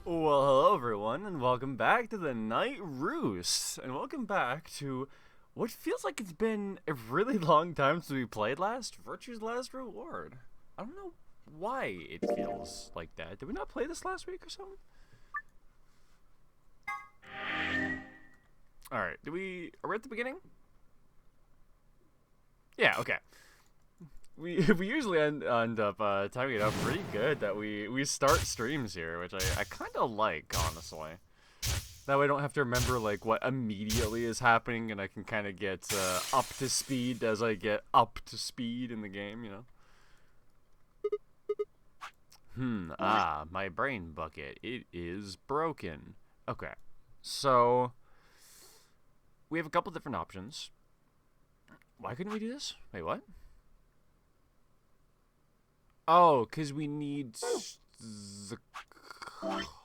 Well, hello everyone, and welcome back to the Night Roost, and welcome back to what feels like it's been a really long time since we played last, Virtue's Last Reward. I don't know why it feels like that. Did we not play this last week or something? Alright, are we at the beginning? Yeah, okay. We usually end up timing it up pretty good that we start streams here, which I kind of like, honestly. That way I don't have to remember like what immediately is happening, and I can kind of get up to speed as I get up to speed in the game, you know? My brain bucket. It is broken. Okay, so we have a couple different options. Why couldn't we do this? Wait, what? Oh, because we need the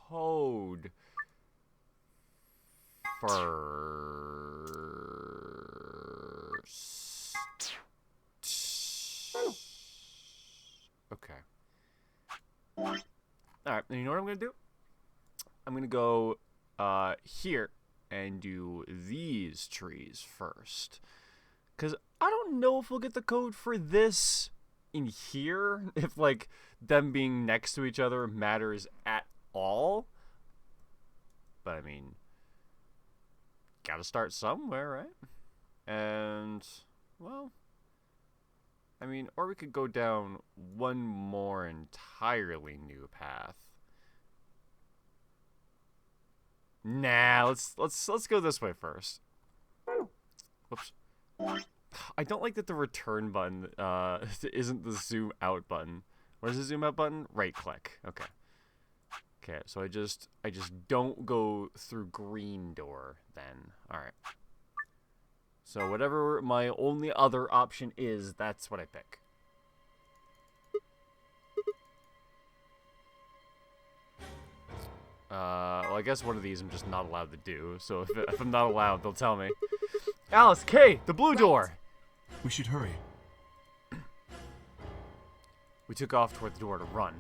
code first. Okay. Alright, and you know what I'm going to do? I'm going to go here and do these trees first. Because I don't know if we'll get the code for this in here, if like them being next to each other matters at all. But I mean, gotta start somewhere, right? And well, I mean, or we could go down one more entirely new path. Nah, let's go this way first. Whoops. I don't like that the return button isn't the zoom out button. Where's the zoom out button? Right click. Okay. Okay, so I just don't go through green door then. Alright. So whatever my only other option is, that's what I pick. Well, I guess one of these I'm just not allowed to do. So if I'm not allowed, they'll tell me. Alice, Kay, the blue door! We should hurry. We took off toward the door to run.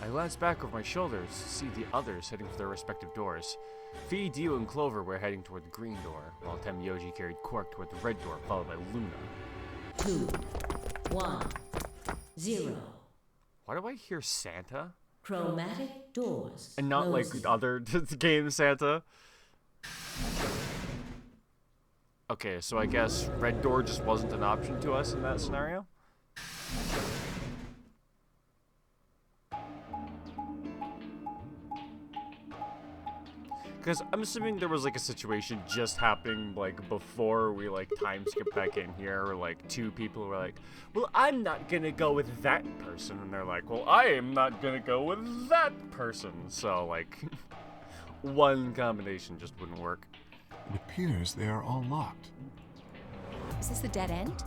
I glanced back over my shoulders to see the others heading for their respective doors. Fee, Dio, and Clover were heading toward the green door, while Temyoji carried Quark toward the red door, followed by Luna. 2, 1, 0. Why do I hear Santa? Chromatic doors. And not like closing. other game Santa? Okay, so I guess red door just wasn't an option to us in that scenario? Because I'm assuming there was like a situation just happening like before we like time skip back in here, where like two people were like, well, I'm not gonna go with that person, and they're like, well, I am not gonna go with that person. So like one combination just wouldn't work. It appears they are all locked. Is this the dead end?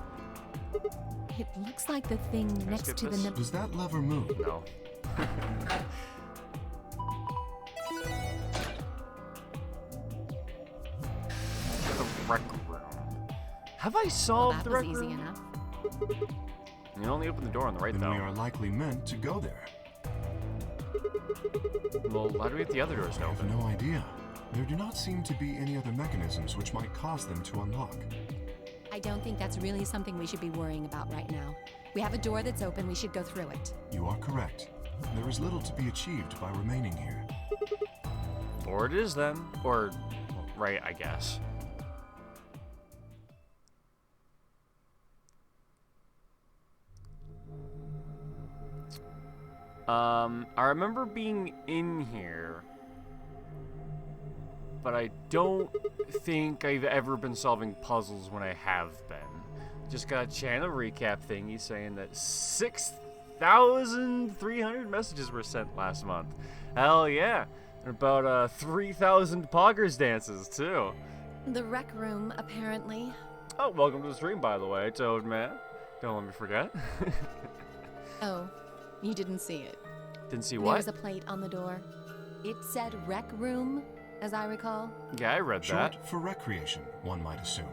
It looks like the thing next skip to this? the... Does that lever move? No. The rec room. Have I solved that the was rec easy room? enough. You only open the door on the right, Then though. we are likely meant to go there. Well, how do we get the other doors to I have open? no idea. There do not seem to be any other mechanisms which might cause them to unlock. I don't think that's really something we should be worrying about right now. We have a door that's open, we should go through it. You are correct. There is little to be achieved by remaining here. Or it is then. Or, right, I guess. I remember being in here, but I don't think I've ever been solving puzzles when I have been. Just got a channel recap thingy saying that 6,300 messages were sent last month. Hell yeah. And about 3,000 poggers dances, too. The rec room, apparently. Oh, welcome to the stream, by the way, Toad Man. Don't let me forget. Oh, you didn't see it. Didn't see There what? was a plate on the door. It said rec room, as I recall. Yeah, I read that. Short for recreation, one might assume.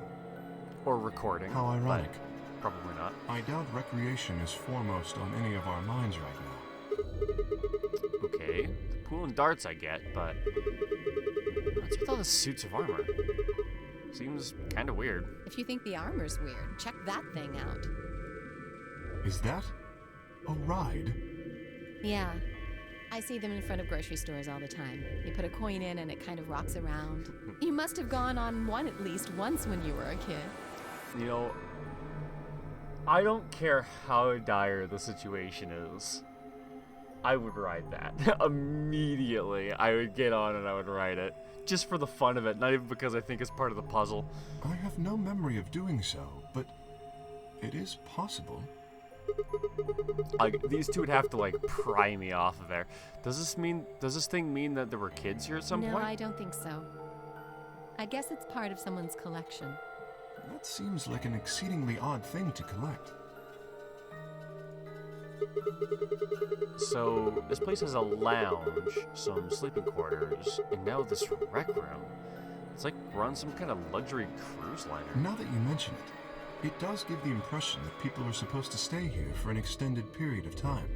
Or recording. How ironic. but Probably not. I doubt recreation is foremost on any of our minds right now. Okay. The pool and darts I get, but what's with all the suits of armor? Seems kind of weird. If you think the armor's weird, check that thing out. Is that a ride? Yeah. I see them in front of grocery stores all the time. You put a coin in and it kind of rocks around. You must have gone on one at least once when you were a kid. You know, I don't care how dire the situation is. I would ride that. Immediately, I would get on and I would ride it. Just for the fun of it, not even because I think it's part of the puzzle. I have no memory of doing so, but it is possible. Like, these two would have to, like, pry me off of there. Does this thing mean that there were kids here at some No, point? I don't think so. I guess it's part of someone's collection. That seems like an exceedingly odd thing to collect. So, this place has a lounge, some sleeping quarters, and now this rec room. It's like we're on some kind of luxury cruise liner. Now that you mention it does give the impression that people are supposed to stay here for an extended period of time.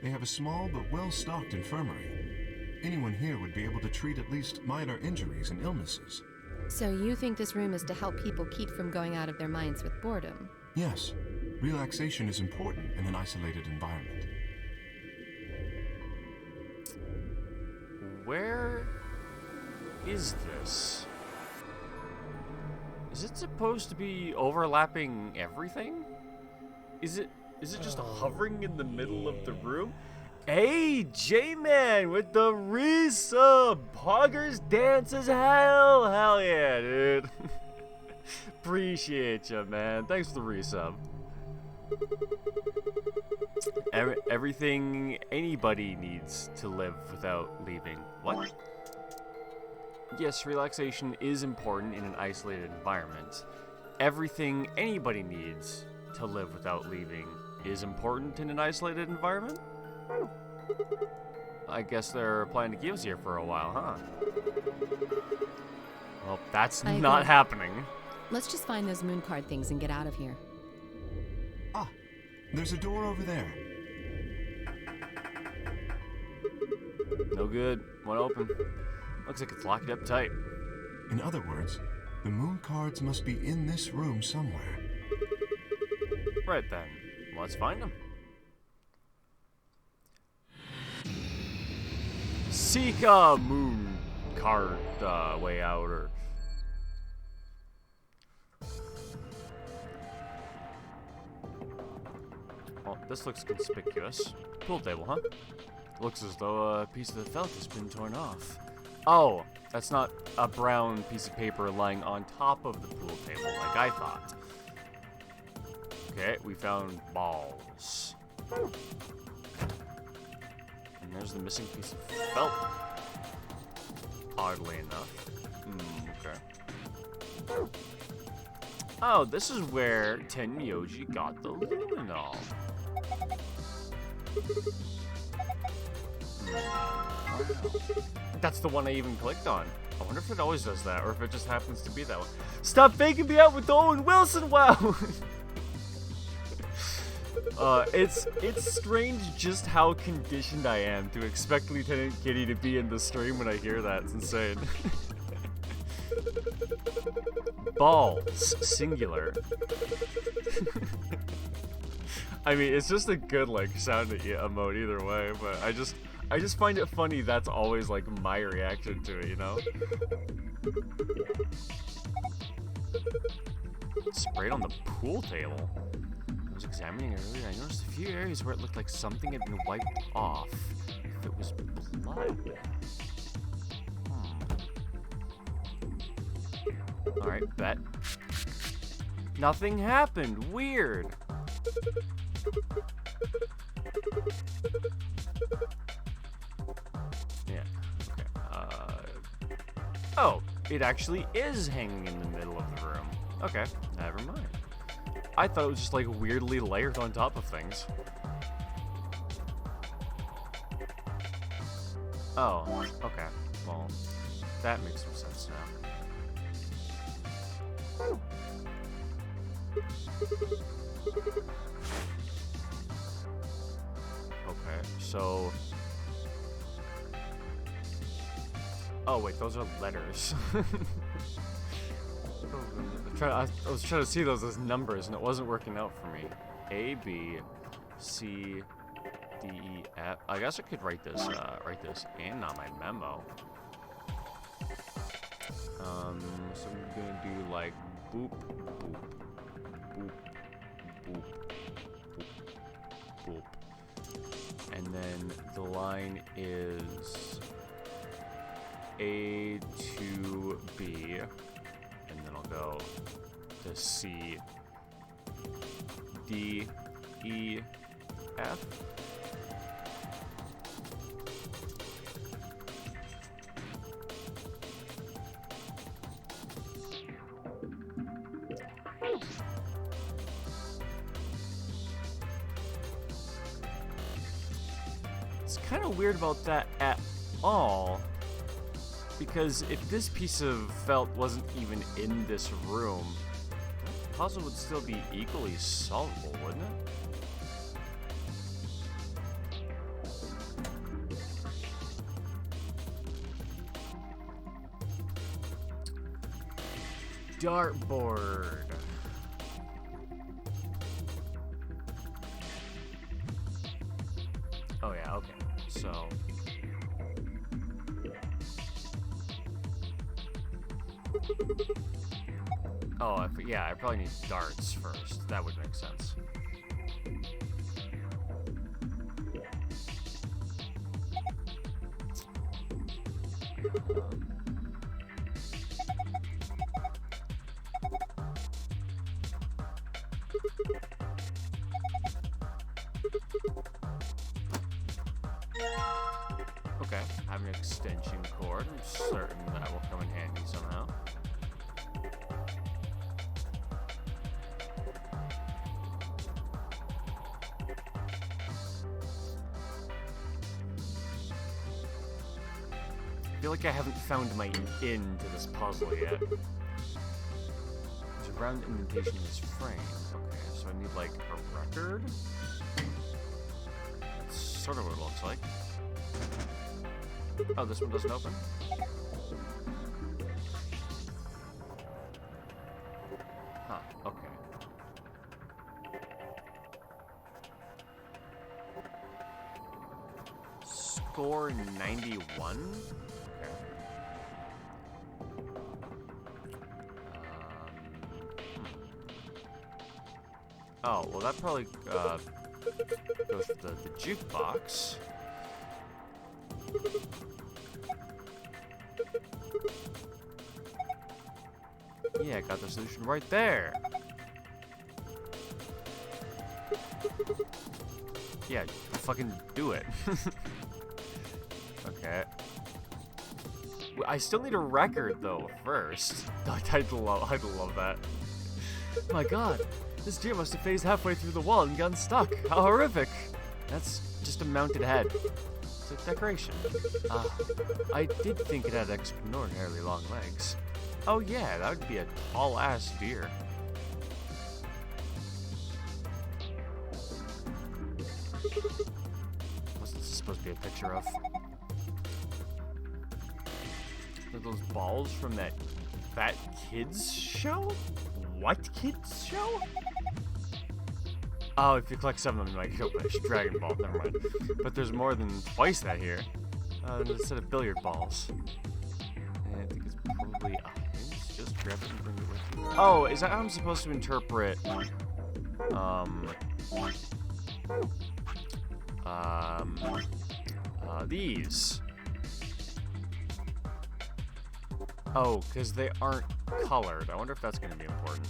They have a small but well-stocked infirmary. Anyone here would be able to treat at least minor injuries and illnesses. So you think this room is to help people keep from going out of their minds with boredom? Yes, relaxation is important in an isolated environment. Where is this? Is it supposed to be overlapping everything? Is it just hovering in the middle of the room? Hey, J-Man with the resub! Poggers dances hell! Hell yeah, dude. Appreciate you, man. Thanks for the resub. Everything anybody needs to live without leaving. What? Yes, relaxation is important in an isolated environment. Everything anybody needs to live without leaving is important in an isolated environment? I guess they're planning to keep us here for a while, huh? Well, that's I not agree. happening. Let's just find those moon card things and get out of here. Ah, there's a door over there. No good. Won't open. Looks like it's locked up tight. In other words, the moon cards must be in this room somewhere. Right then. Let's find them. Seek a moon card way out, or... Oh, this looks conspicuous. Pool table, huh? Looks as though a piece of the felt has been torn off. Oh, that's not a brown piece of paper lying on top of the pool table like I thought. Okay, we found balls. And there's the missing piece of felt. Oddly enough. Okay. Oh, this is where Tenmyoji got the luminol. That's the one I even clicked on. I wonder if it always does that, or if it just happens to be that one. Stop faking me out with Owen Wilson, wow! It's strange just how conditioned I am to expect Lieutenant Kitty to be in the stream when I hear that. It's insane. Balls, singular. I mean, it's just a good, like, sounding emote either way, but I just find it funny that's always, like, my reaction to it, you know? Sprayed on the pool table. I was examining it earlier. I noticed a few areas where it looked like something had been wiped off. If it was blood. Alright, bet. Nothing happened. Weird. Yeah, okay. Oh, it actually is hanging in the middle of the room. Okay, never mind. I thought it was just like weirdly layered on top of things. Oh, okay. Well, that makes some sense now. Okay, so Oh wait, those are letters. I was trying to see those as numbers, and it wasn't working out for me. A, B, C, D, E, F. I guess I could write this in on my memo. So I'm gonna do like boop, boop, boop, boop, boop, boop, and then the line is A to B, and then I'll go to C, D, E, F. It's kind of weird about that at all, because if this piece of felt wasn't even in this room, the puzzle would still be equally solvable, wouldn't it? Dartboard. Oh yeah, okay. So yeah, I probably need darts first. That would make sense. Okay, I have an extension cord. I'm certain that will come in handy somehow. I feel like I haven't found my in to this puzzle yet. There's a round indentation in this frame. Okay, so I need like a record? That's sort of what it looks like. Oh, this one doesn't open? Huh, okay. Score 91? Oh, well that probably goes with the jukebox. Yeah, I got the solution right there. Yeah, fucking do it. Okay. I still need a record though first. I'd love that. My God. This deer must have phased halfway through the wall and gotten stuck. How horrific! That's just a mounted head. It's a decoration. I did think it had extraordinarily long legs. Oh yeah, that would be a tall-ass deer. What's this supposed to be a picture of? Are those balls from that Fat Kids show? What kids show? Oh, if you collect 7 of them, you might get a Dragon Ball. Never mind. But there's more than twice that here. There's a set of billiard balls. And I think it's probably a hint. Just grab it and bring it with you. Oh, is that how I'm supposed to interpret these? Oh, because they aren't colored. I wonder if that's going to be important.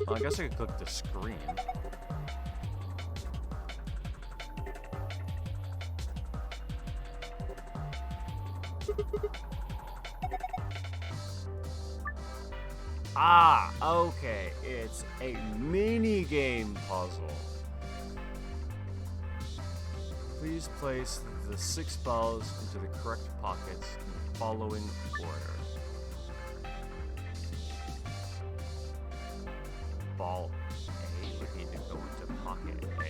Well, I guess I could click the screen. Ah, okay. It's a mini game puzzle. Please place the 6 balls into the correct pockets in the following order. Ball A would need to go into pocket A.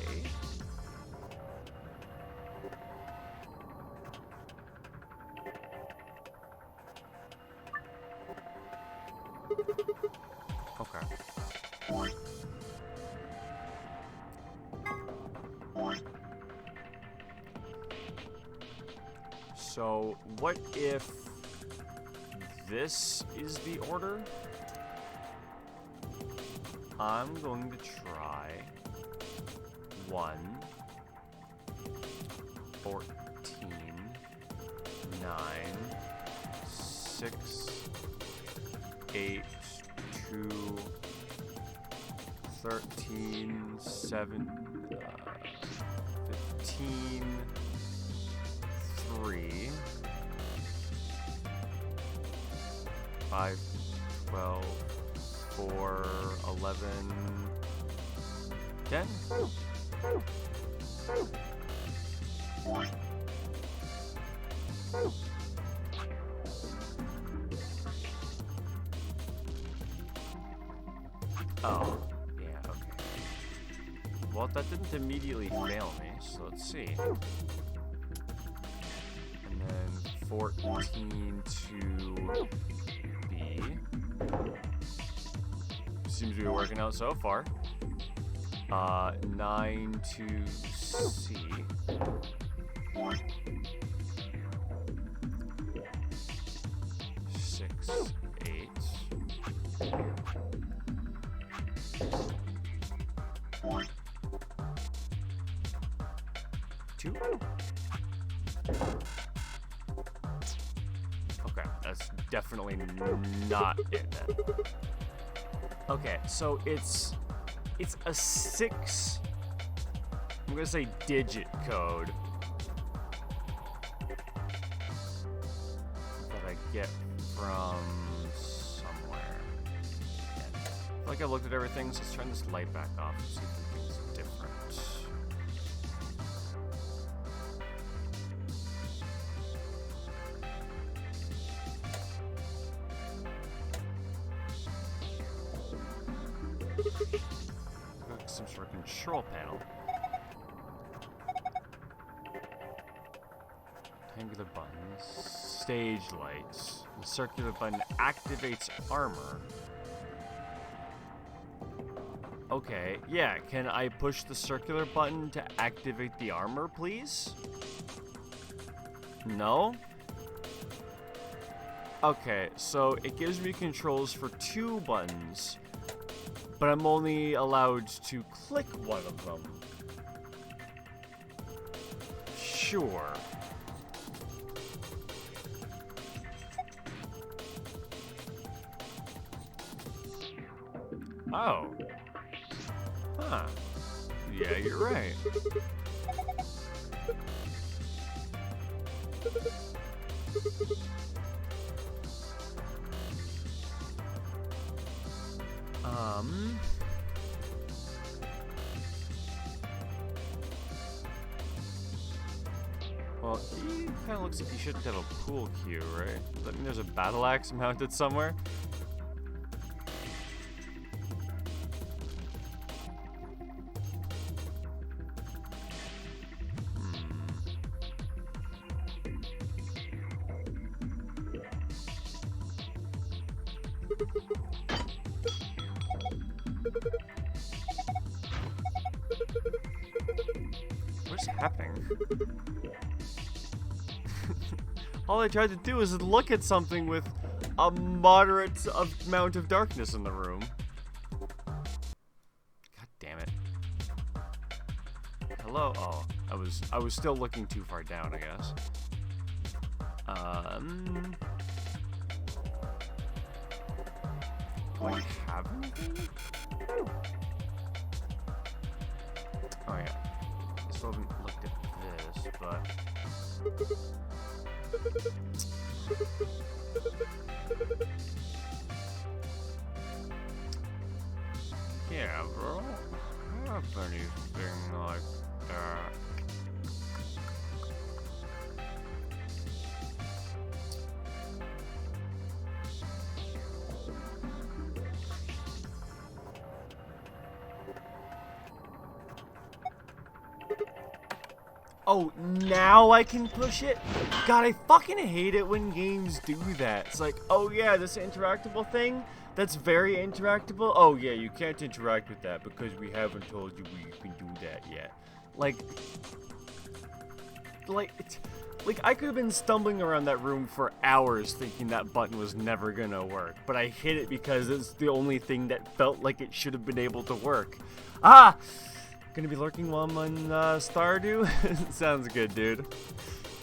Okay. So, what if this is the order? I'm going to try 1, 14, 9, 6, 8, 2, 13, 7, 15, 3, 5, 12, 4, 11, 10. Oh, yeah, okay. Well, that didn't immediately fail me, so let's see. And then 14 to B. Seems to be working out so far. 9 to C. 6, 8. 2. Okay, that's definitely not it then. Okay, so it's a 6, I'm gonna say digit code that I get from somewhere. Yeah. I feel like I've looked at everything, so let's turn this light back off and see if anything's different. Like some sort of control panel. Angular buttons, stage lights. The circular button activates armor. Okay, yeah, can I push the circular button to activate the armor, please? No? Okay, so it gives me controls for 2 buttons, but I'm only allowed to click one of them. Sure. Oh. Huh. Yeah, you're right. Well, he kind of looks like he shouldn't have a pool cue, right? Does that mean there's a battle axe mounted somewhere? What's happening? All I tried to do is look at something with a moderate amount of darkness in the room. God damn it. Hello? Oh, I was still looking too far down, I guess. Do I have anything? Oh yeah. I still haven't looked at this, but yeah, bro. I don't have anything like that. Oh, now I can push it? God, I fucking hate it when games do that. It's like, oh yeah, this interactable thing, That's very interactable. Oh yeah, you can't interact with that because we haven't told you we can do that yet. Like I could have been stumbling around that room for hours thinking that button was never gonna work, but I hit it because it's the only thing that felt like it should have been able to work. Ah! Gonna be lurking while I'm on Stardew? Sounds good, dude.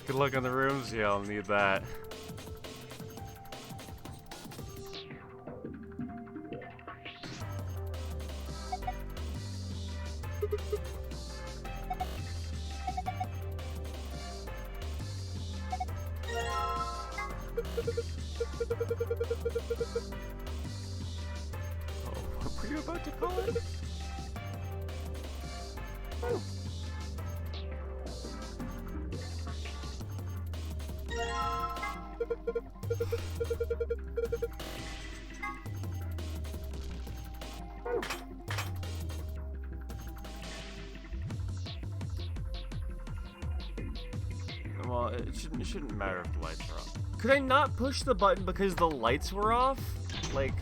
Good luck on the rooms. Yeah, I'll need that. Oh, what were you about to call it? Oh. Well, it shouldn't matter if the lights are off. Could I not push the button because the lights were off? Like...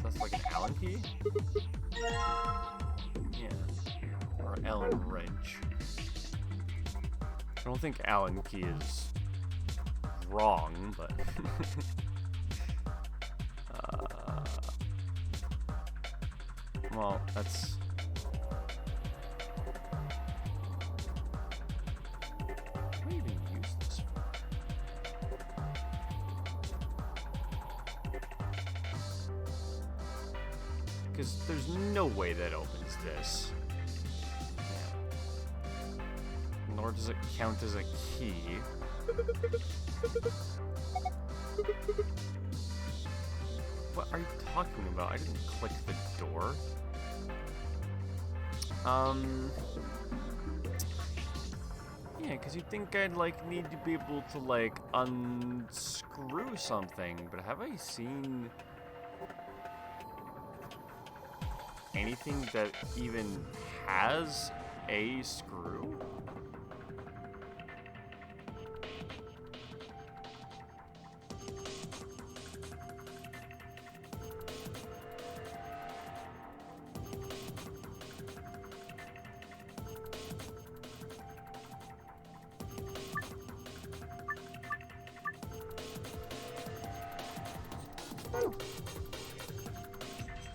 That's like an Allen key? Yeah. Or Allen wrench. I don't think Allen key is wrong, but... Well, that's... What do you even use this for? Because there's no way that opens this. Yeah. Nor does it count as a key. What are you talking about? I didn't click the door. Yeah, because you'd think I'd, like, need to be able to, like, unscrew something, but have I seen anything that even has a screw?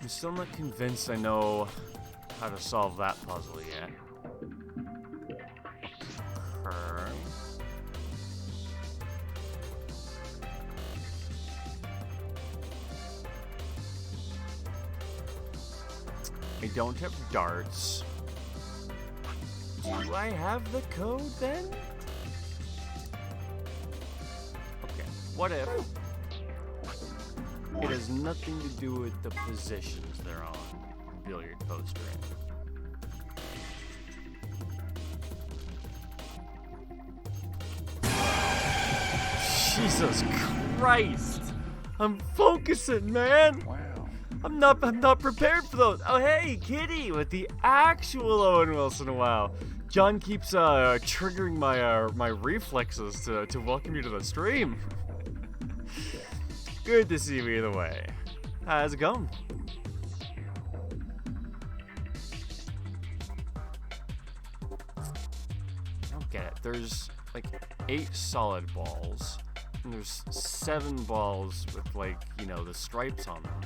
I'm still not convinced I know how to solve that puzzle yet. Okay. I don't have darts. Do I have the code then? Okay, what if it has nothing to do with the positions they're on the billiard poster in. Jesus Christ! I'm focusing, man! Wow. I'm not prepared for those. Oh hey, Kitty with the actual Owen Wilson. Wow. John keeps triggering my reflexes to welcome you to the stream. Good to see you either way. How's it going? I don't get it. There's like 8 solid balls, and there's 7 balls with, like, you know, the stripes on them.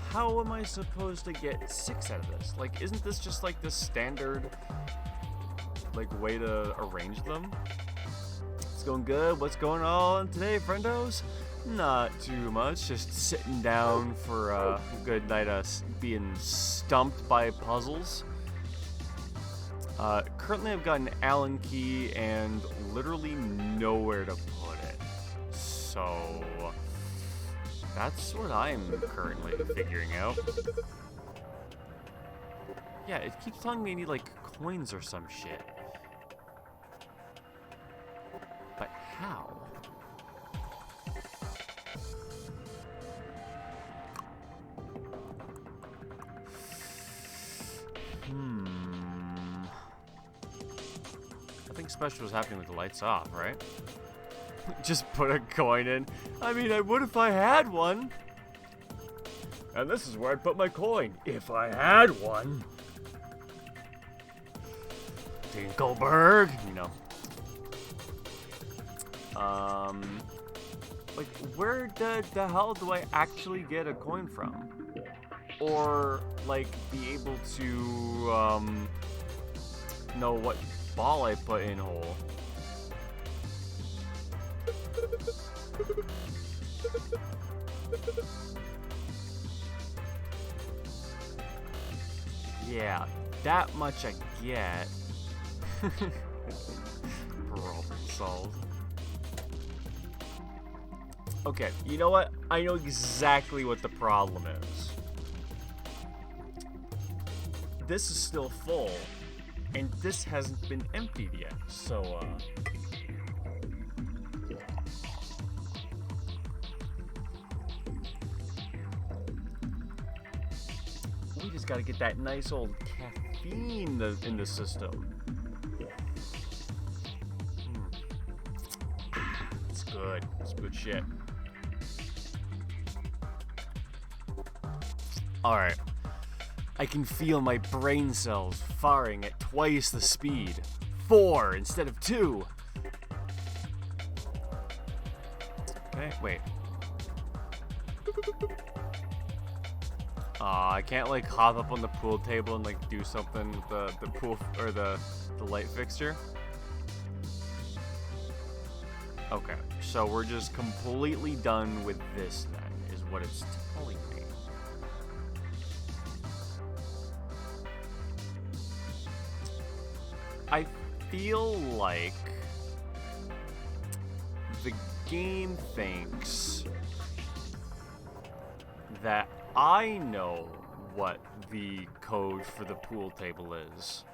How am I supposed to get 6 out of this? Like, isn't this just like the standard, like, way to arrange them? It's going good. What's going on today, friendos? Not too much. Just sitting down for a good night of being stumped by puzzles. Currently I've got an Allen key and literally nowhere to put it. So that's what I'm currently figuring out. Yeah, it keeps telling me I need, like, coins or some shit. But how? Nothing special was happening with the lights off, right? Just put a coin in. I mean, I would if I had one. And this is where I'd put my coin, if I had one. Dinkelberg, you know. Like, where the hell do I actually get a coin from? Or, like, be able to, know what ball I put in hole? Yeah, that much I get. Problem solved. Okay, you know what? I know exactly what the problem is. This is still full, and this hasn't been emptied yet, so, we just gotta get that nice old caffeine in the system. It's good. It's good shit. Alright. I can feel my brain cells firing at twice the speed. 4 instead of 2. Okay, wait. I can't like hop up on the pool table and like do something with the pool or the light fixture. Okay, so we're just completely done with this then, is what it's telling me. I feel like the game thinks that I know what the code for the pool table is,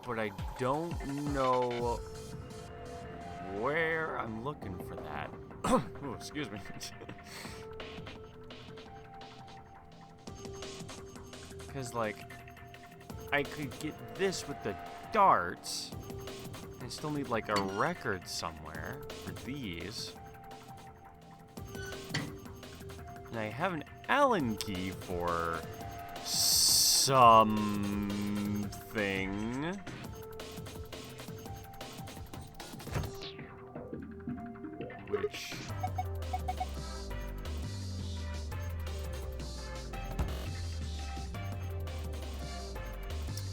but I don't know where I'm looking for that. Ooh, excuse me. Because, like, I could get this with the darts. I still need, like, a record somewhere for these. And I have an Allen key for something. Which...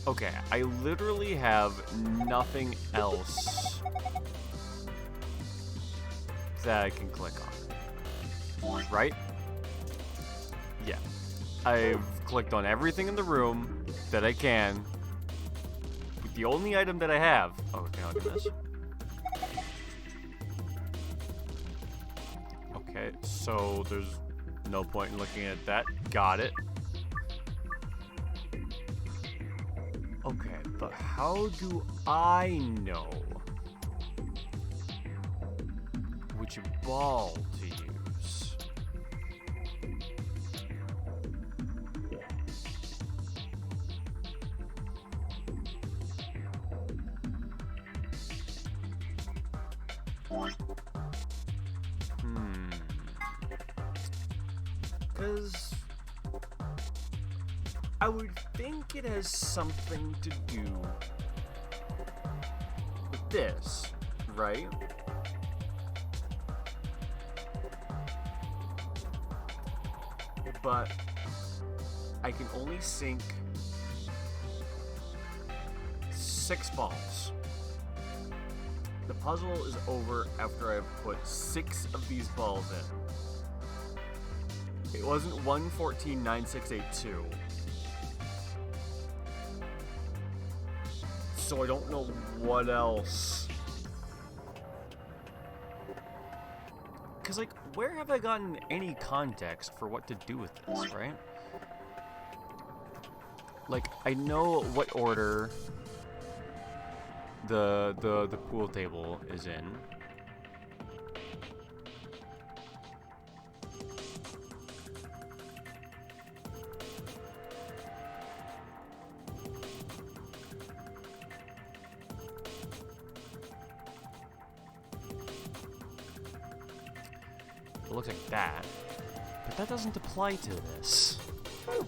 Okay, I literally have nothing else that I can click on. Right? Yeah. I've clicked on everything in the room that I can. With the only item that I have... Oh, can I do this? Okay, so there's no point in looking at that. Got it. Okay, but how do I know which ball to use? Because I would think it has something to do with this, right? But I can only sink 6 balls. The puzzle is over after I've put 6 of these balls in. It wasn't 1149682. So I don't know what else. Because, like, where have I gotten any context for what to do with this, right? Like, I know what order the pool table is in. looks like that. But that doesn't apply to this. I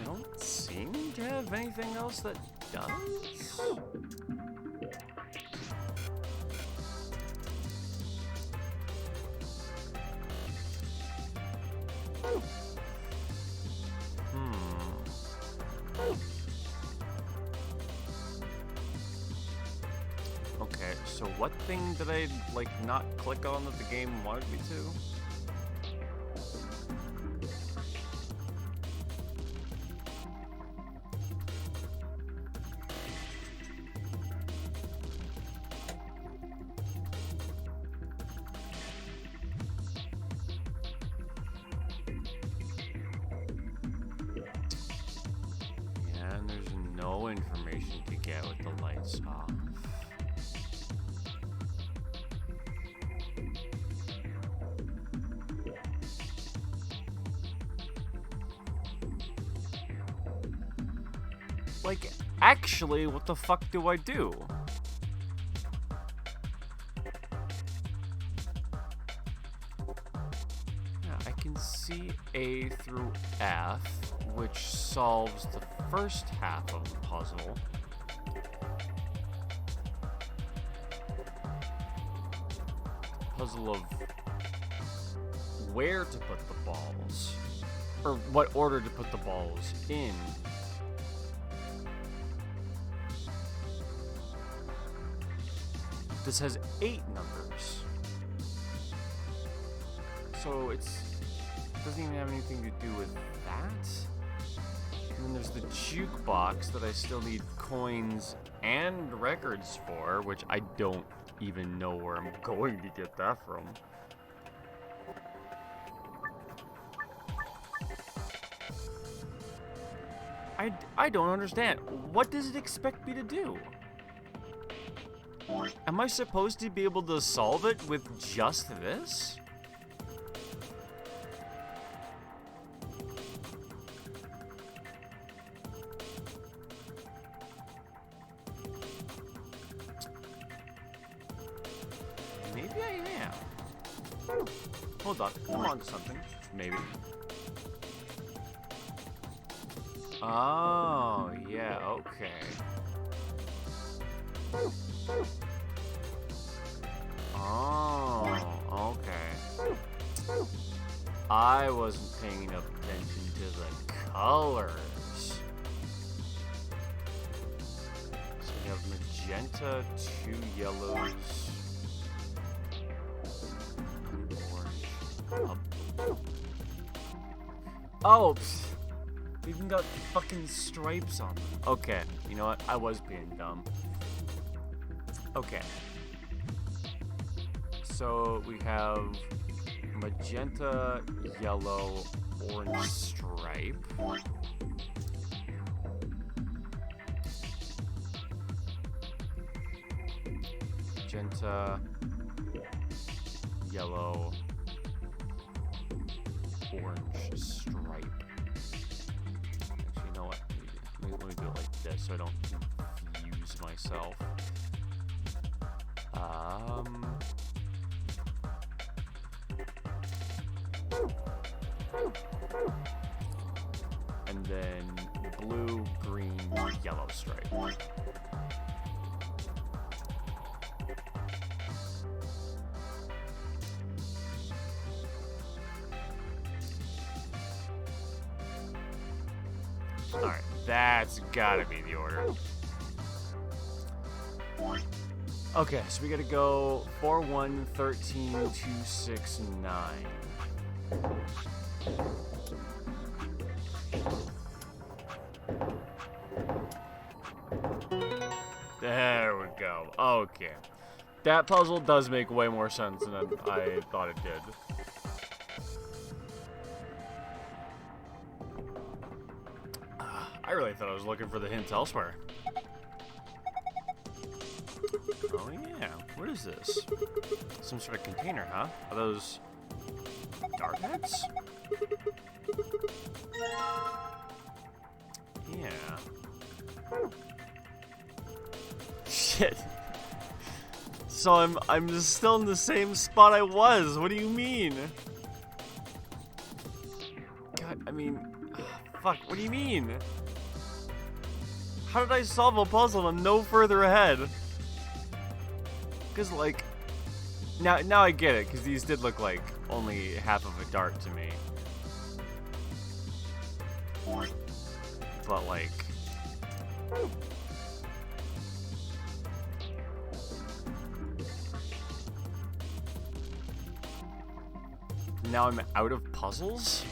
don't seem to have anything else that does. Okay, so what thing did I, like, not click on that the game wanted me to? Yeah, and there's no information to get with the lights off. Like, actually, what the fuck do I do? Yeah, I can see A through F, which solves the first half of the puzzle. Puzzle of where to put the balls, or what order to put the balls in. This has 8 numbers. So it doesn't even have anything to do with that. And then there's the jukebox that I still need coins and records for, which I don't even know where I'm going to get that from. I don't understand. What does it expect me to do? Am I supposed to be able to solve it with just this? Maybe I am. Hold on, I'm on to something. Maybe. Oh, yeah, okay. Oh, okay. I wasn't paying enough attention to the colors. So we have magenta, 2 yellows, orange, oh, they even got fucking stripes on them. Okay, you know what? I was being dumb. Okay. So we have magenta, yellow, orange stripe. Magenta, yellow, orange stripe. Actually, you know what? Let me do it like this so I don't confuse myself. And then blue, green, yellow stripe. Alright, that's gotta be the order. Okay, so we gotta go 4, 1, 13, 2, 6, 9. There we go. Okay. That puzzle does make way more sense than I thought it did. I really thought I was looking for the hints elsewhere. Oh yeah, what is this? Some sort of container, huh? Are those dart heads? Yeah. Shit. so I'm just still in the same spot I was. What do you mean? God, I mean, fuck. What do you mean? How did I solve a puzzle and I'm no further ahead? Because like, now I get it. Because these did look like only half of a dart to me. But like. Now I'm out of puzzles?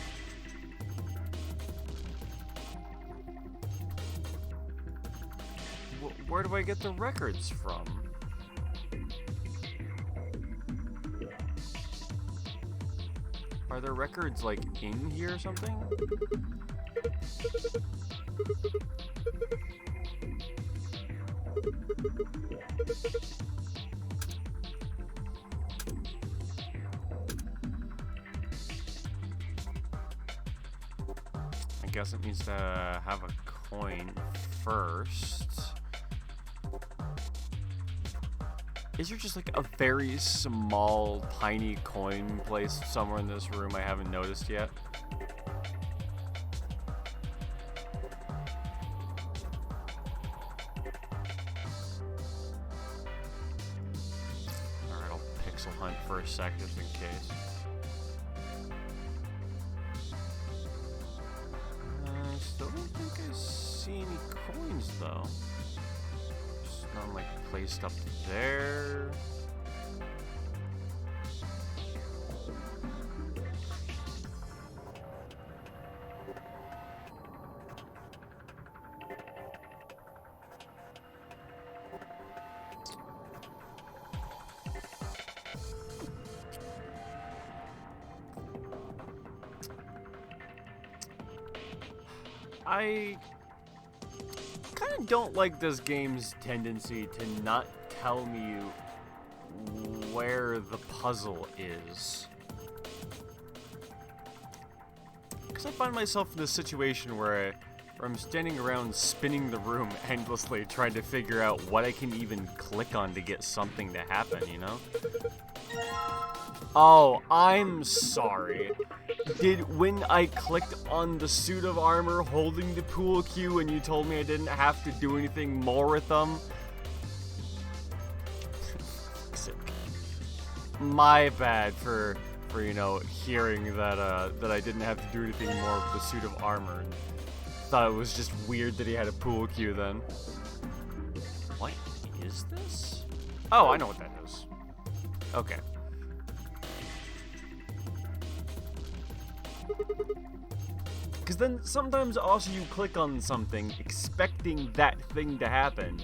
Where do I get the records from? Are there records like in here or something? I guess it needs to have a coin first. Is there just like a very small, tiny coin placed somewhere in this room I haven't noticed yet? Alright, I'll pixel hunt for a sec just in case. I still don't think I see any coins though. Just none like placed up there. I kind of don't like this game's tendency to not tell me where the puzzle is. Because I find myself in this situation where I'm standing around spinning the room endlessly trying to figure out what I can even click on to get something to happen, you know? Oh, I'm sorry. When I clicked on the suit of armor holding the pool cue and you told me I didn't have to do anything more with them? My bad for you know, hearing that that I didn't have to do anything more with the suit of armor. And thought it was just weird that he had a pool cue then. What is this? Oh, I know what that is. Okay. Because then sometimes also you click on something expecting that thing to happen,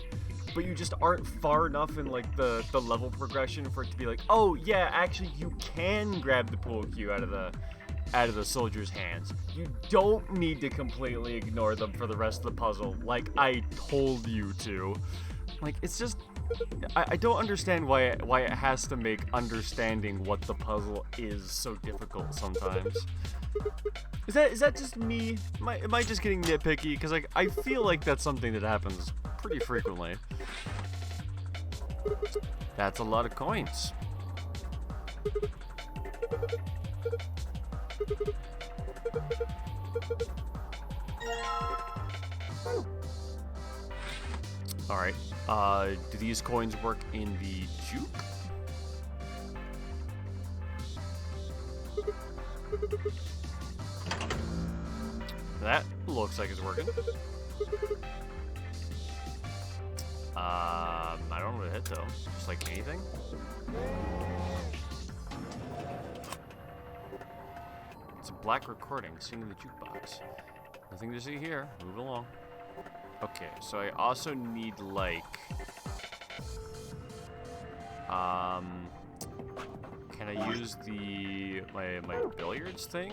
but you just aren't far enough in like the level progression for it to be like, oh yeah, actually you can grab the pool cue out of the soldier's hands. You don't need to completely ignore them for the rest of the puzzle like I told you to. Like, it's just, I don't understand why it has to make understanding what the puzzle is so difficult sometimes. Is that just me? Am I just getting nitpicky? Because like I feel like that's something that happens pretty frequently. That's a lot of coins. Alright, do these coins work in the juke? That looks like it's working. I don't know what to hit though. Just like anything. It's a black recording singing the jukebox. Nothing to see here. Move along. Okay, so I also need like can I use my billiards thing?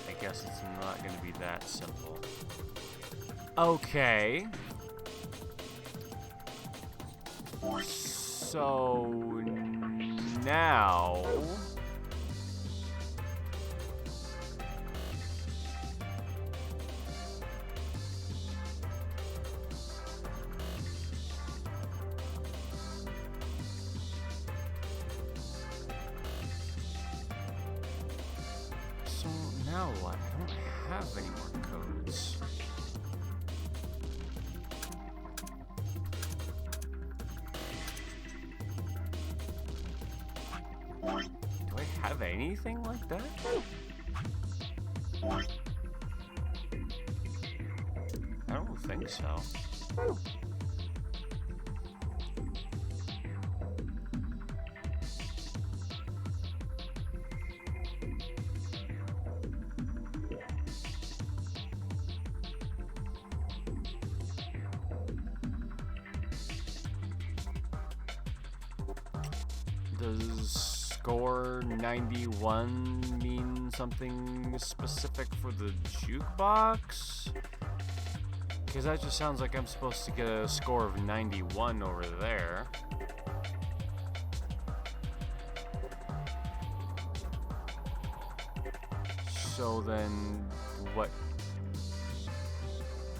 I guess it's not going to be that simple. Okay. So now what? I don't have any more codes. Do I have anything like that? I don't think so. Does score 91 mean something specific for the jukebox? Because that just sounds like I'm supposed to get a score of 91 over there. So then, what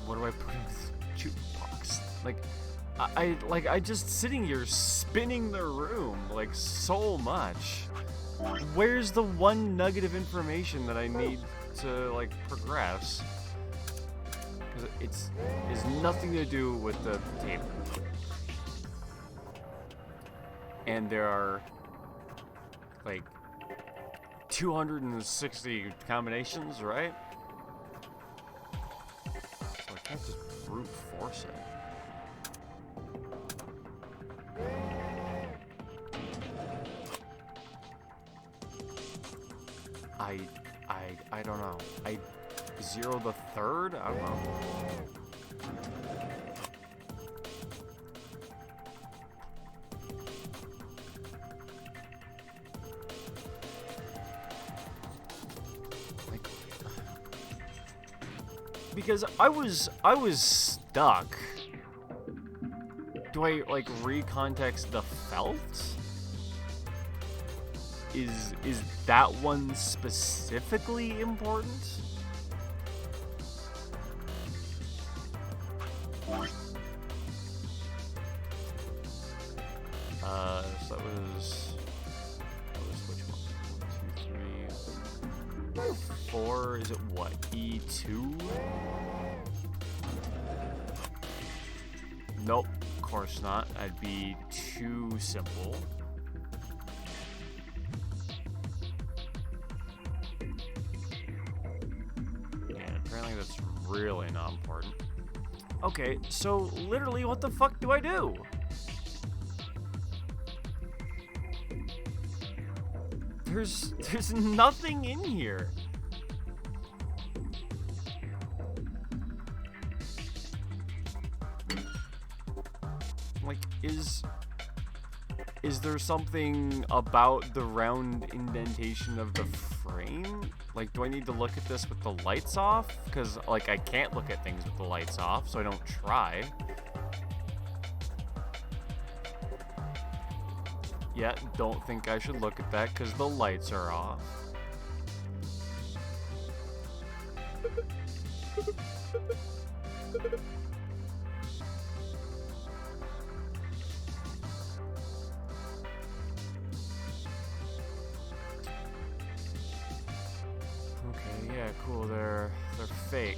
do I put in the jukebox? I just sitting here spinning the room like so much. Where's the one nugget of information that I need to like progress? Because it's nothing to do with the table. And there are like 260 combinations, right? So I can't just brute force it. I don't know. I zero the third? I don't know. Like, because I was stuck. Do I like recontext the felt? Is that one specifically important? So that was which one? 1, 2, 3, 4. Is it what? E2? Nope, of course not. That'd be too simple. Really not important. Okay, so literally what the fuck do I do? There's nothing in here. Like, is there something about the round indentation of the frame? Like, do I need to look at this with the lights off? Because, like, I can't look at things with the lights off, so I don't try. Yeah, don't think I should look at that because the lights are off. Okay, yeah, cool. They're fake.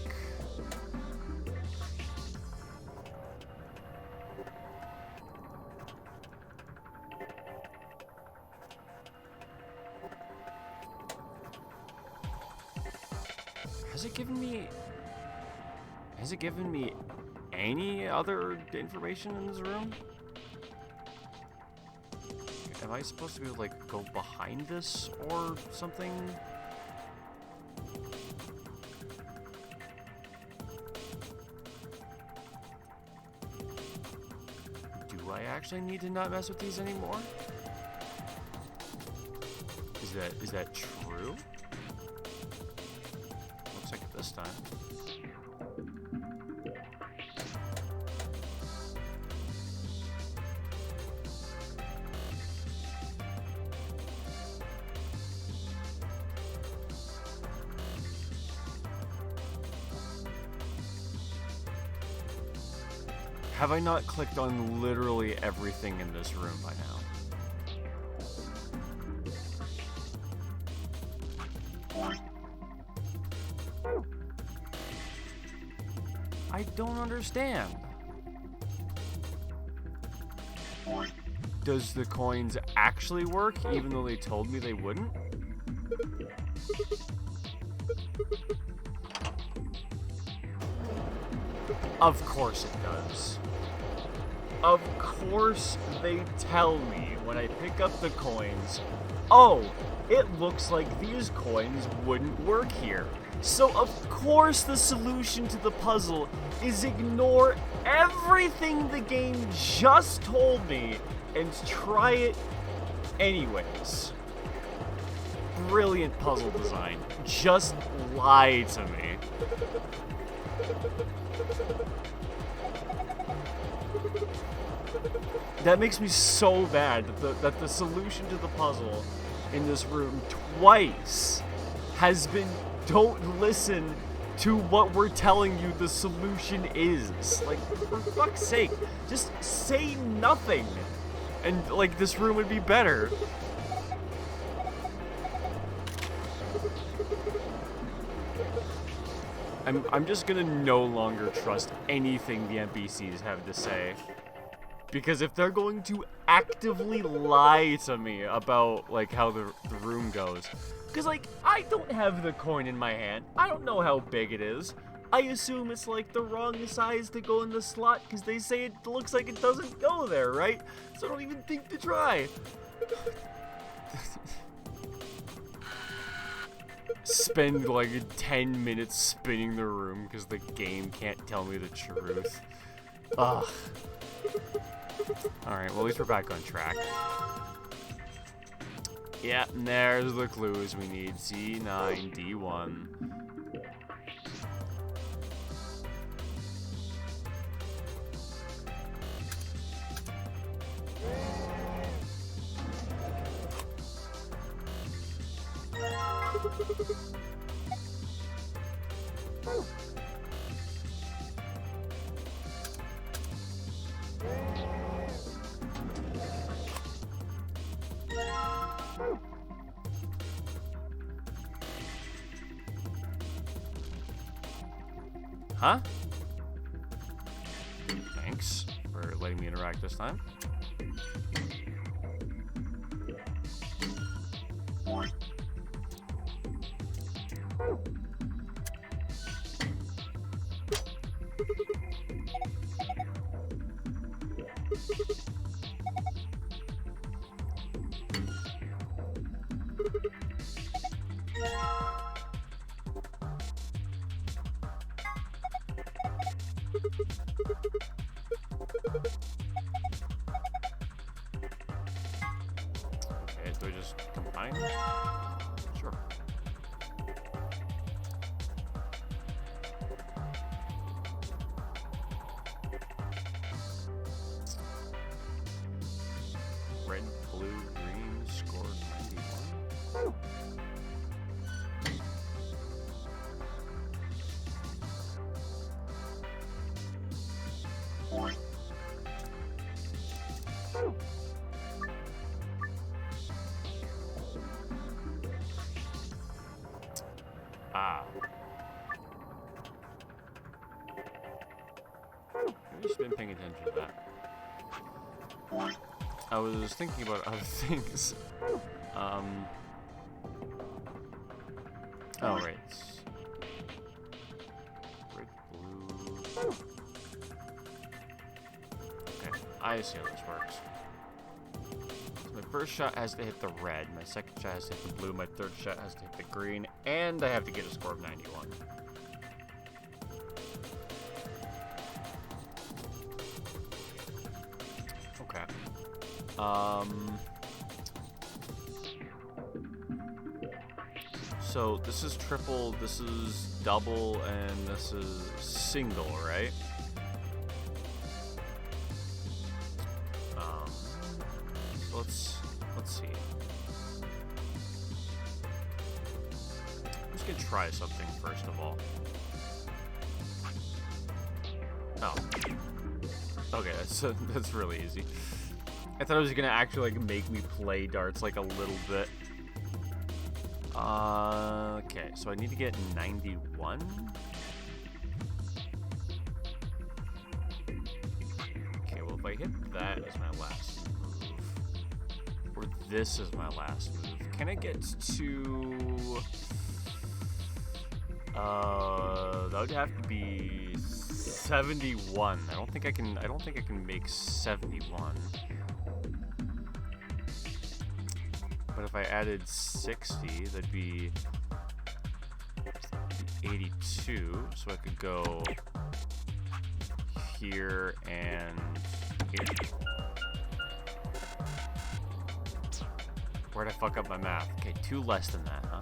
Has it given me any other information in this room? Am I supposed to be like go behind this or something? Do I actually need to not mess with these anymore? Is that true? Looks like it this time. Have I not clicked on literally everything in this room by now? I don't understand. Does the coins actually work even though they told me they wouldn't? Of course it does. Of course they tell me when I pick up the coins, oh, it looks like these coins wouldn't work here. So of course the solution to the puzzle is ignore everything the game just told me and try it anyways. Brilliant puzzle design. Just lie to me. That makes me so bad that the solution to the puzzle in this room twice has been don't listen to what we're telling you the solution is. Like, for fuck's sake, just say nothing and like this room would be better. I'm just gonna no longer trust anything the NPCs have to say. Because if they're going to actively lie to me about, like, how the room goes. Because, like, I don't have the coin in my hand. I don't know how big it is. I assume it's, like, the wrong size to go in the slot because they say it looks like it doesn't go there, right? So I don't even think to try. Spend, like, 10 minutes spinning the room because the game can't tell me the truth. Ugh. Alright, well at least we're back on track. Yeah, and there's the clues we need. C9D1. Huh? Thanks for letting me interact this time. Okay, do I just combine? Sure. Red, blue, green, scored 91. Ah. I've just been paying attention to that. I was thinking about other things. Oh, right. Red, blue. Okay, I see how this works. So my first shot has to hit the red, my second shot has to hit the blue, my third shot has to hit the green, and I have to get a score of 91. Okay. So this is triple, this is double, and this is single, right? So let's see. I'm just gonna try something first of all. Oh. Okay, that's really easy. I thought it was gonna actually like make me play darts like a little bit. Okay, so I need to get 91. Okay, well if I hit that as my last move, or this is my last move, can I get to? That would have to be 71. I don't think I can make 71. But if I added 60, that'd be 82. So I could go here and here. Where'd I fuck up my math? Okay, 2 less than that, huh?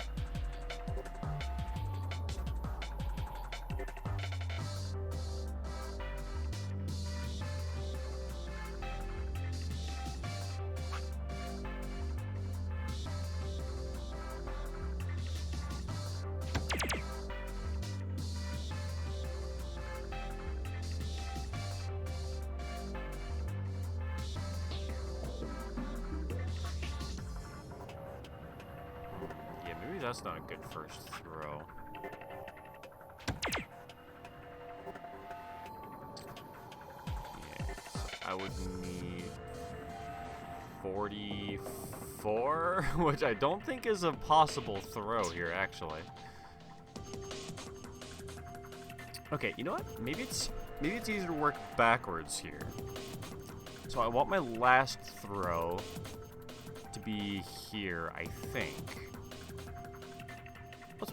Maybe that's not a good first throw. Yeah, so I would need 44, which I don't think is a possible throw here, actually. Okay, you know what? Maybe it's easier to work backwards here. So I want my last throw to be here, I think.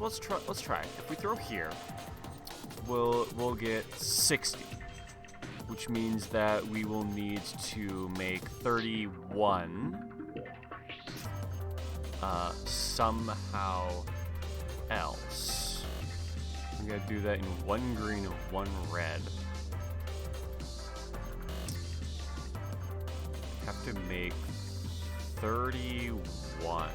Let's try. If we throw here, we'll get 60, which means that we will need to make 31 somehow else. I'm gonna do that in 1 green and 1 red. Have to make 31.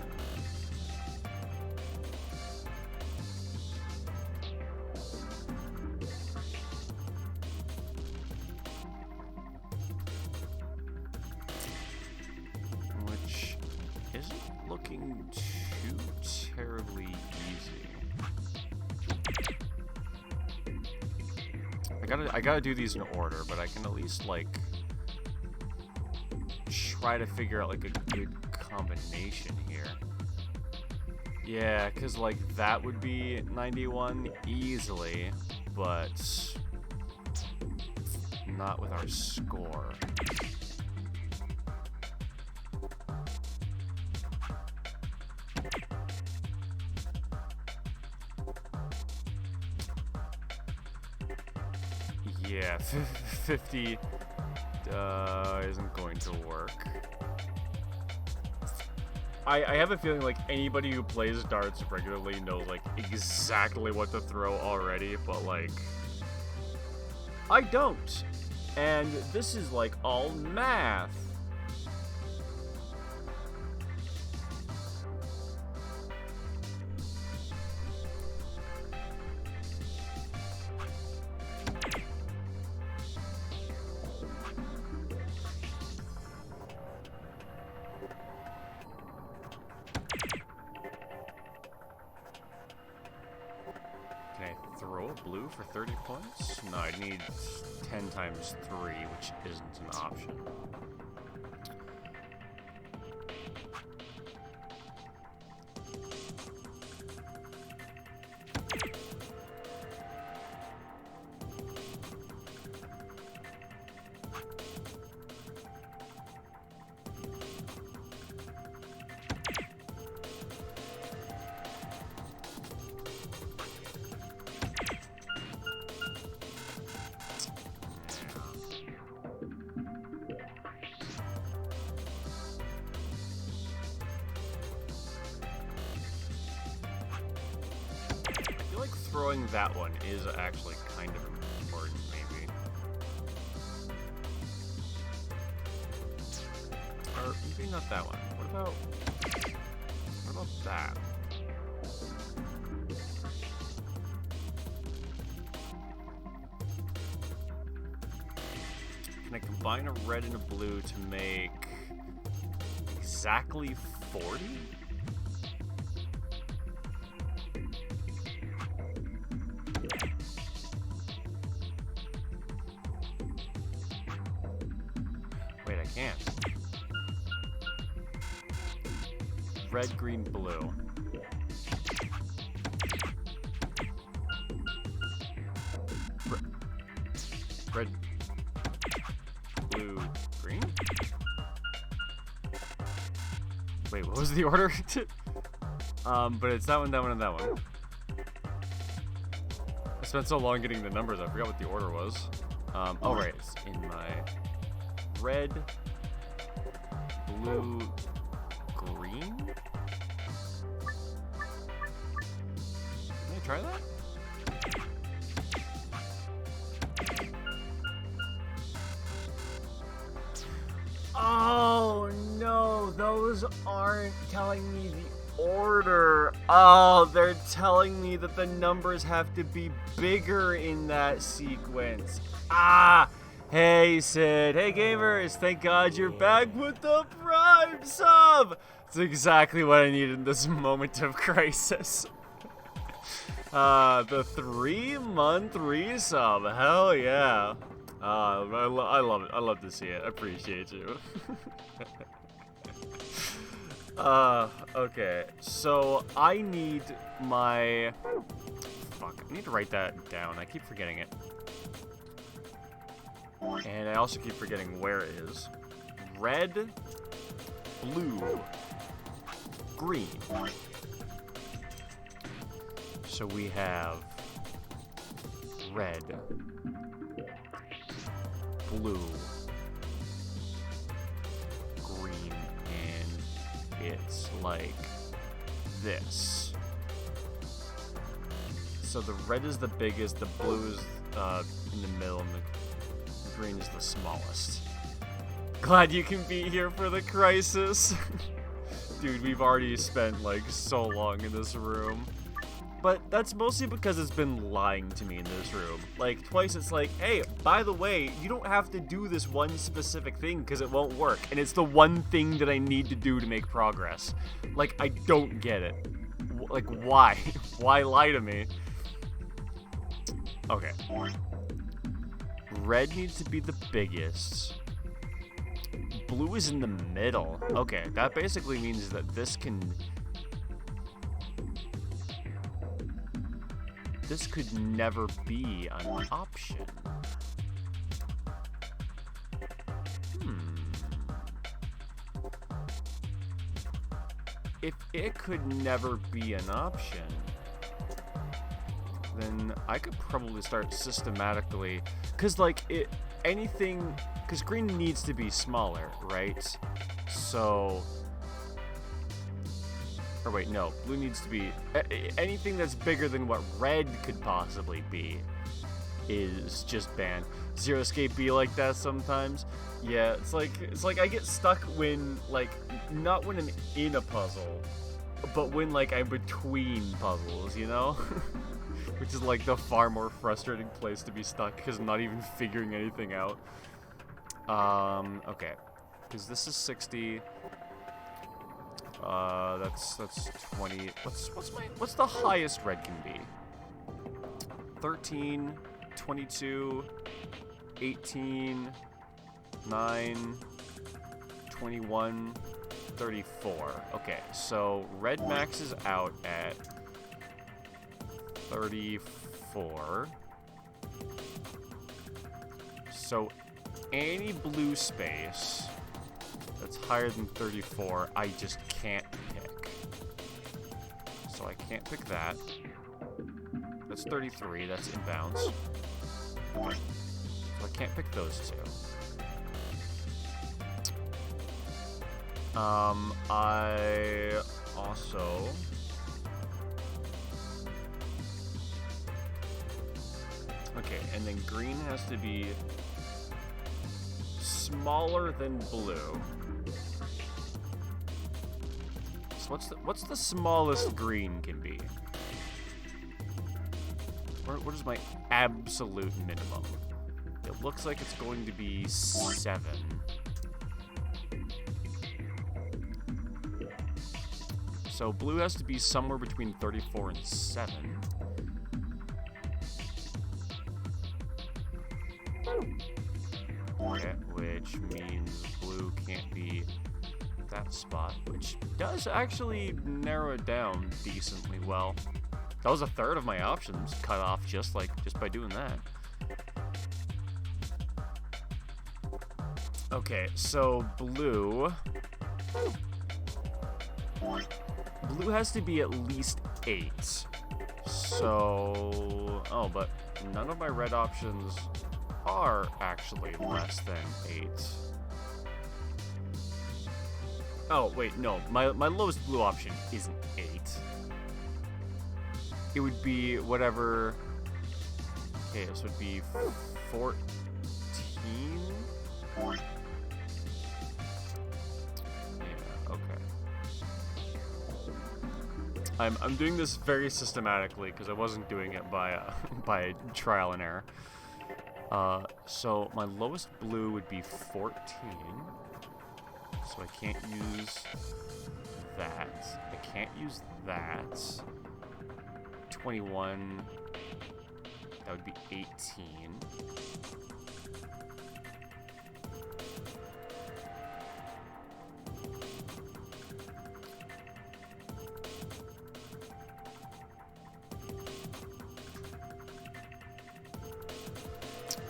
Which isn't looking too terribly easy. I gotta do these in order, but I can at least like try to figure out like a good combination here. Yeah, because like that would be 91 easily, but not with our score. Yeah, 50 isn't going to work. I have a feeling like anybody who plays darts regularly knows like exactly what to throw already, but like I don't. And this is like all math. Throw a blue for 30 points? No, I need 10 times 3, which isn't an option. Throwing that one is actually kind of important, maybe. Or maybe not that one. What about that? Can I combine a red and a blue to make exactly 40? Wait, I can't. Red, green, blue. Red, blue, green? Wait, what was the order? But it's that one, and that one. I spent so long getting the numbers, I forgot what the order was. Oh right, it's in my red, blue, green? Can I try that? Oh no, those aren't telling me the order. Oh, they're telling me that the numbers have to be bigger in that sequence. Ah! Hey Sid, hey gamers, thank God you're back with the Prime sub! It's exactly what I need in this moment of crisis. The 3-month resub, hell yeah. I love it. I love to see it. I appreciate you. Okay. So I need my... Fuck, I need to write that down. I keep forgetting it. And I also keep forgetting where it is. Red, blue, green. So we have red, blue, green, and it's like this. So the red is the biggest, the blue is in the middle, and the green is the smallest. Glad you can be here for the crisis. Dude, we've already spent like so long in this room. But that's mostly because it's been lying to me in this room. Like, twice it's like, hey, by the way, you don't have to do this one specific thing because it won't work. And it's the one thing that I need to do to make progress. Like, I don't get it. Like, why? Why lie to me? Okay. Red needs to be the biggest. Blue is in the middle. Okay, that basically means that this can... This could never be an option. If it could never be an option, then I could probably start systematically, cause like cause green needs to be smaller, right? So, or wait, no, blue needs to be, anything that's bigger than what red could possibly be is just banned. Zero Escape be like that sometimes. Yeah, it's like I get stuck when, like, not when I'm in a puzzle, but when, like, I'm between puzzles, you know? Which is, like, the far more frustrating place to be stuck, because I'm not even figuring anything out. Okay. Because this is 60. That's 20. What's the highest red can be? 13, 22, 18, 9, 21, 34. Okay, so red maxes out at 34. So any blue space that's higher than 34, I just can't pick. So I can't pick that. That's 33, that's inbounds. Okay. So I can't pick those two. I also... Okay, and then green has to be smaller than blue. So what's the smallest green can be? What is my absolute minimum? It looks like it's going to be 7. So blue has to be somewhere between 34 and 7. Okay, which means blue can't be that spot, which does actually narrow it down decently well. That was a third of my options cut off just by doing that. Okay, so blue has to be at least 8. So, oh, but none of my red options are actually less than 8. Oh, wait, no. My lowest blue option isn't 8. It would be whatever... Okay, this would be 14? Yeah, okay. I'm doing this very systematically because I wasn't doing it by by trial and error. So my lowest blue would be 14. So I can't use that. I can't use that. 21. That would be 18.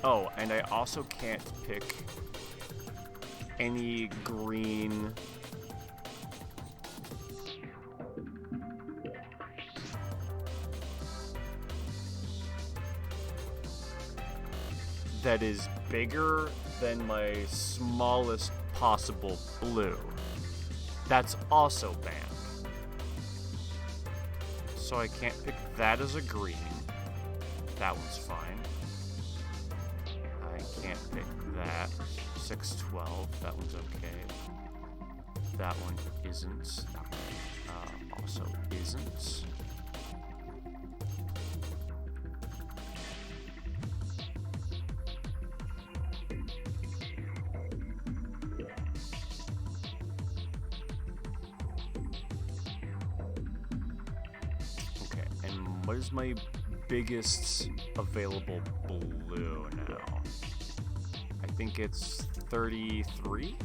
Oh, and I also can't pick any green that is bigger than my smallest possible blue. That's also banned. So I can't pick that as a green. That one's fine. I can't pick that. 612, that one's okay. That one isn't. That one also isn't. Okay, and what is my biggest available blue now? I think it's 33?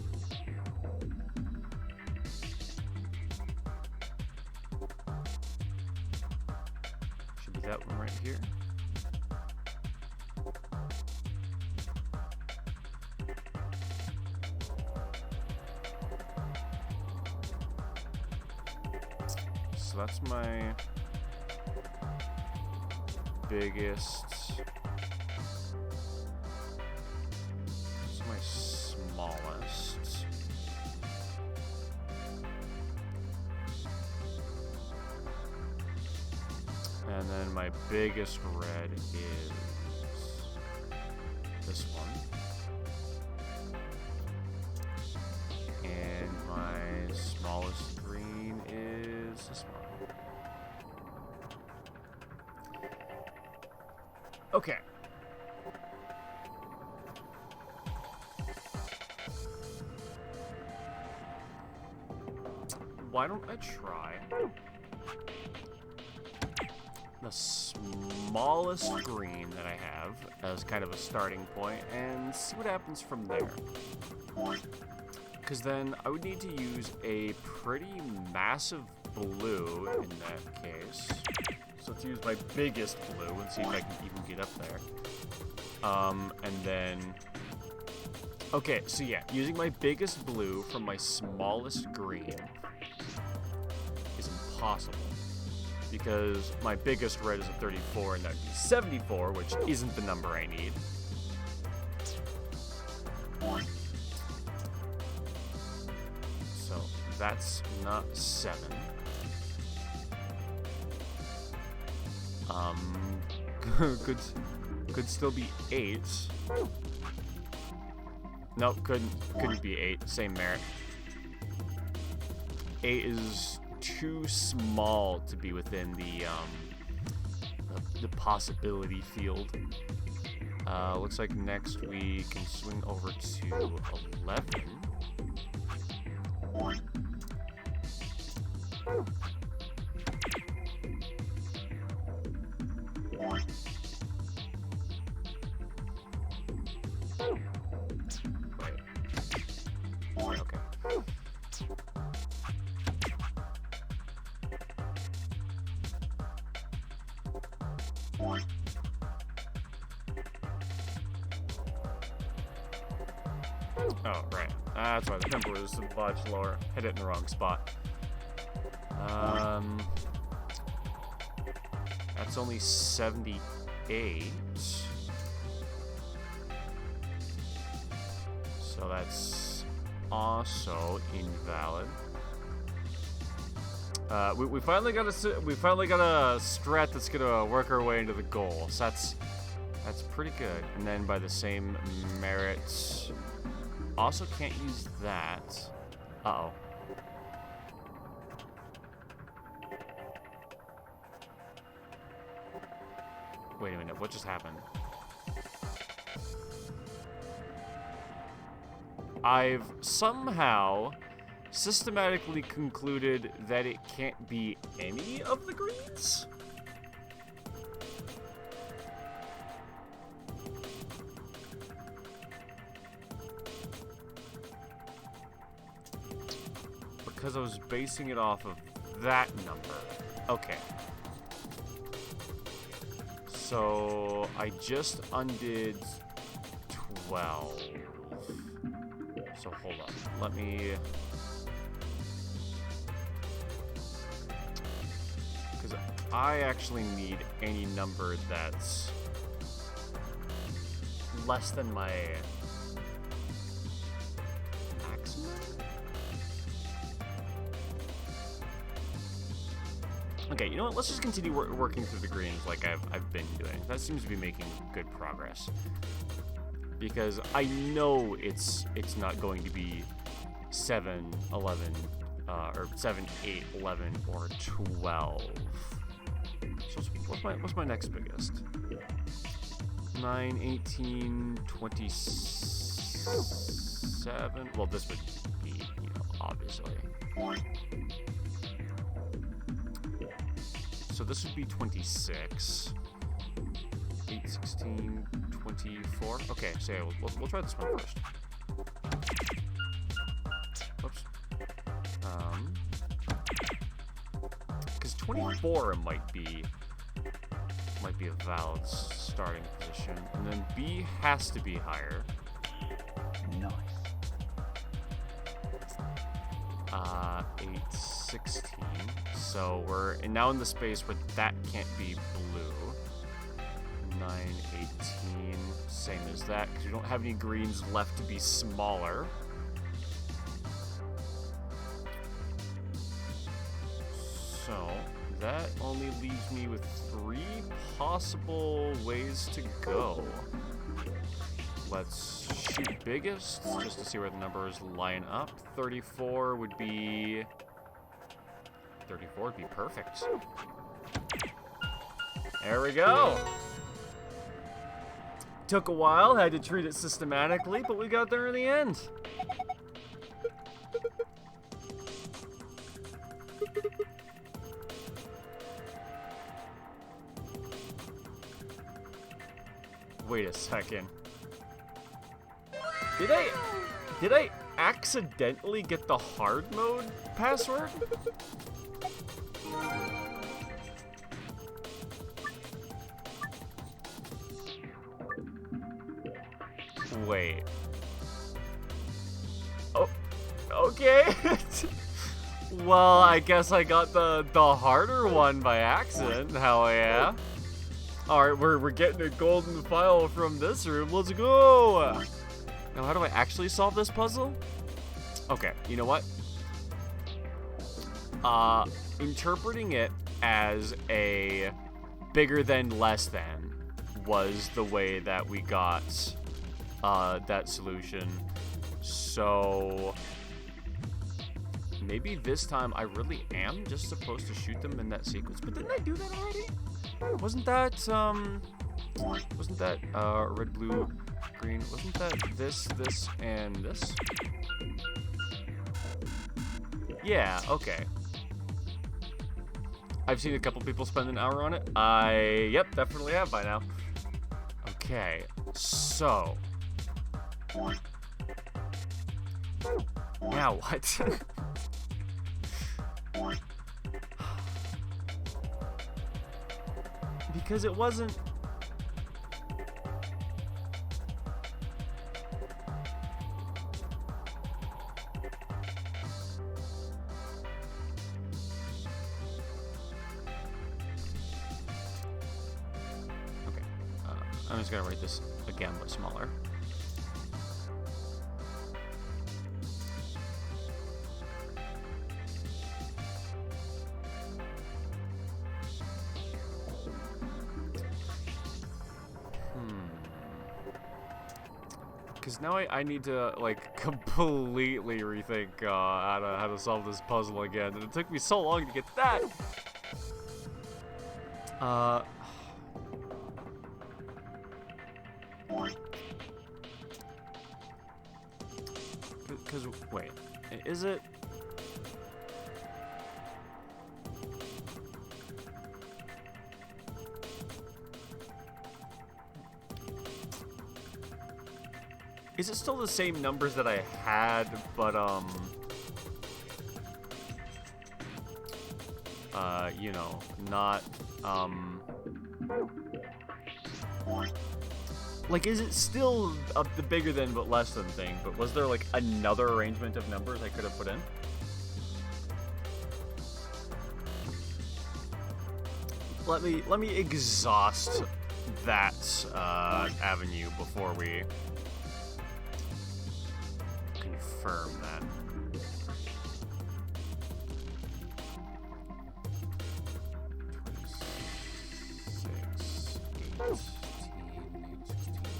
Should be that one right here. So that's my biggest. That's my smallest. And then my biggest red is this one. And my smallest green is this one. Okay. Why don't I try the smallest green that I have as kind of a starting point and see what happens from there. Because then I would need to use a pretty massive blue in that case. So let's use my biggest blue and see if I can even get up there. And then... Okay, so yeah, using my biggest blue from my smallest green is impossible. Because my biggest red is a 34 and that would be 74, which isn't the number I need. So that's not 7. Could still be 8. Nope, couldn't be 8. Same merit. 8 is too small to be within the possibility field. Looks like next we can swing over to 11. Wait. Okay. Oh, right. That's why the number was much lower. Hit it in the wrong spot. That's only 78. So that's also invalid. We finally got a strat that's gonna work our way into the goal. So that's pretty good. And then by the same merits, also can't use that. Uh-oh. Wait a minute, what just happened? I've somehow systematically concluded that it can't be any of the greens? Because I was basing it off of that number. Okay. So I just undid 12. So hold on. Let me... Because I actually need any number that's less than my maximum? Okay, you know what? Let's just continue working through the greens like I've been doing. That seems to be making good progress. Because I know it's not going to be 7, 11, or 7, 8, 11, or 12. So what's my next biggest? 9, 18, 27. Well, this would be, you know, obviously. So this would be 26. 8, 16, 24. Okay, so yeah, we'll try this one first. Whoops. Because 24 might be a valid starting position, and then B has to be higher. Nice. 8, 16. So we're now in the space where that can't be blue. 9, 18, same as that, because we don't have any greens left to be smaller. So that only leaves me with 3 possible ways to go. Let's shoot biggest, just to see where the numbers line up. 34 would be perfect. There we go. Took a while, had to treat it systematically, but we got there in the end. Wait a second. Did I accidentally get the hard mode password? Wait. Oh, okay. Well, I guess I got the harder one by accident. Hell yeah. Alright, we're getting a golden file from this room. Let's go! Now, how do I actually solve this puzzle? Okay, you know what? Interpreting it as a bigger than less than was the way that we got that solution. So maybe this time I really am just supposed to shoot them in that sequence, but didn't I do that already? Wasn't that Wasn't that red, blue, green? Wasn't that this, and this? Yeah, okay. I've seen a couple people spend an hour on it. Yep, definitely have by now. Okay, so. Now what? Because it wasn't. I'm just gonna write this again, but smaller. Because now I need to, like, completely rethink how to solve this puzzle again. And it took me so long to get that! Because, wait, is it? Is it still the same numbers that I had, but, you know, not, like, is it still the bigger than but less than thing, but was there, like, another arrangement of numbers I could have put in? Let me exhaust that, avenue before we confirm that.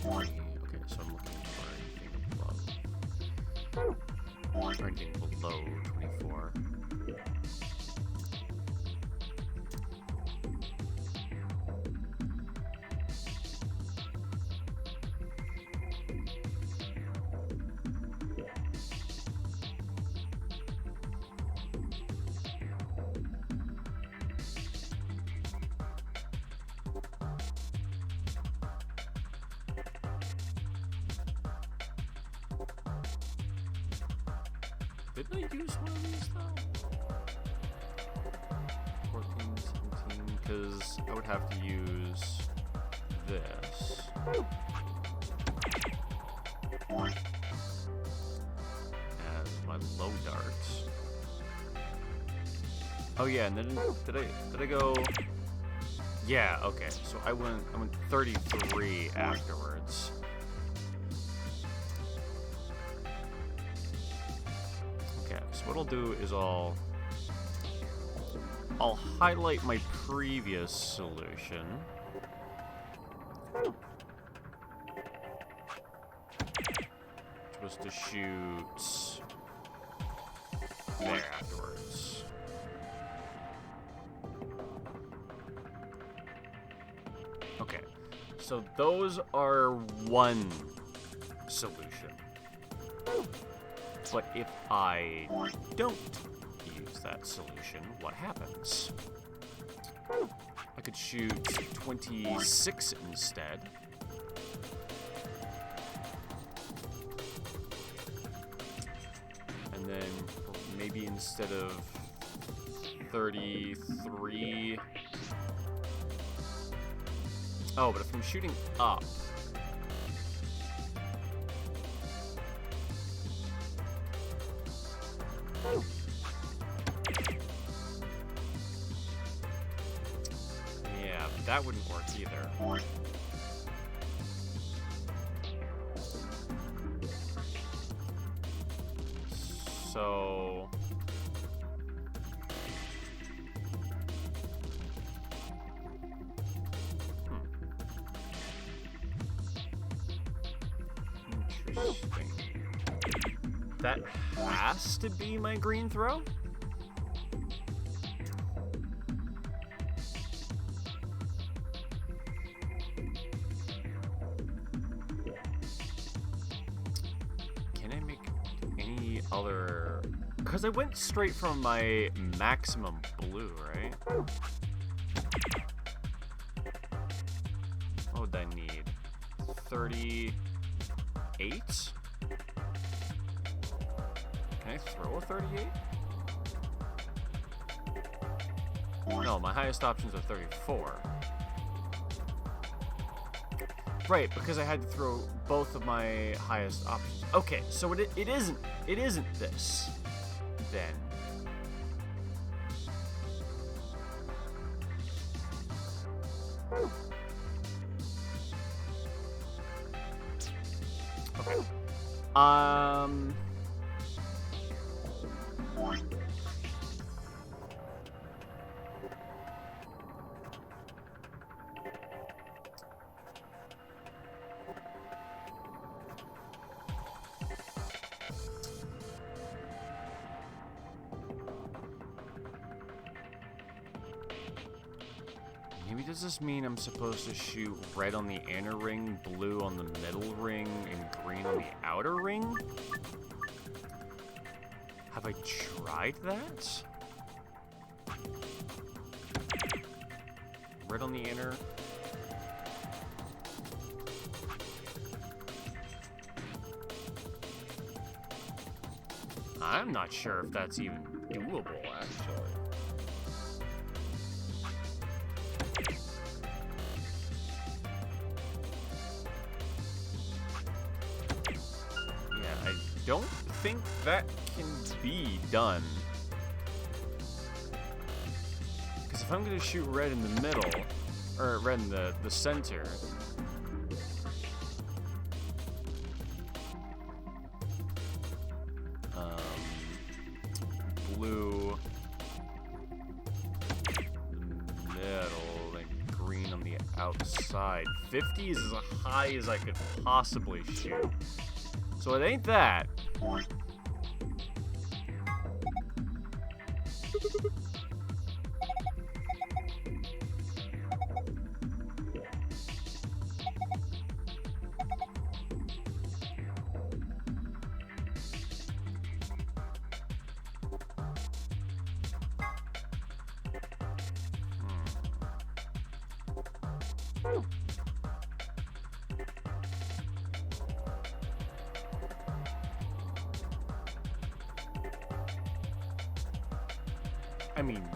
Okay, so I'm looking for anything above. Or anything below 24. Did I use one of these though? 14, 17, because I would have to use this. As my low dart. Oh yeah, and then did I go? Yeah, okay. So I went 33 afterwards. So what I'll do is I'll highlight my previous solution. Which was to shoot there afterwards. Okay, so those are one solution. But if I don't use that solution, what happens? I could shoot 26 instead. And then maybe instead of 33... Oh, but if I'm shooting up... Yeah, but that wouldn't work either. So... Interesting. That has to be my green throw? color? Because I went straight from my maximum blue, right? What would I need? 38? Can I throw a 38? No, my highest options are 34. Right, because I had to throw both of my highest options. Okay, so it isn't this, then. Okay. Maybe does this mean I'm supposed to shoot red on the inner ring, blue on the middle ring, and green on the outer ring? Have I tried that? Red on the inner. I'm not sure if that's even doable, actually. Don't think that can be done. Because if I'm going to shoot red in the middle, or red in the center, blue middle, then green on the outside. 50 is as high as I could possibly shoot. So it ain't that. I mean,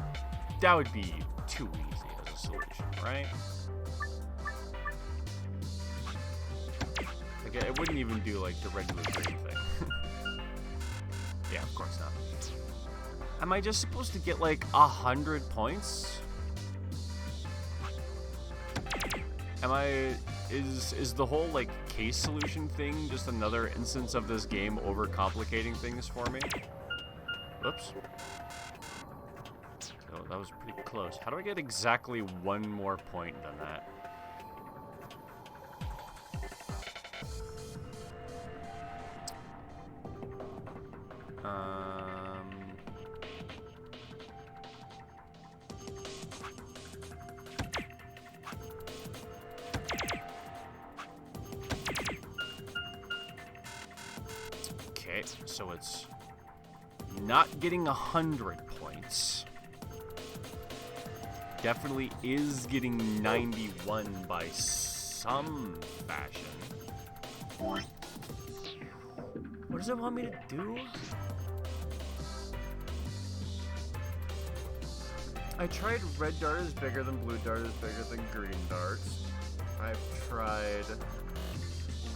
that would be too easy as a solution, right? Like, it wouldn't even do, like, the regular green thing. Yeah, of course not. Am I just supposed to get, like, 100 points? Am I... Is the whole, like, case solution thing just another instance of this game overcomplicating things for me? Whoops. Oh, that was pretty close. How do I get exactly one more point than that? Okay, so it's not getting 100 points. Definitely is getting 91 by some fashion. What does it want me to do? I tried red dart is bigger than blue dart is bigger than green dart. I've tried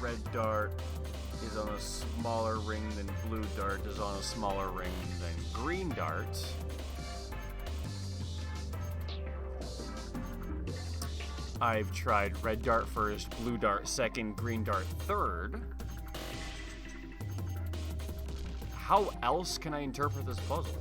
red dart is on a smaller ring than blue dart is on a smaller ring than green dart. I've tried red dart first, blue dart second, green dart third. How else can I interpret this puzzle?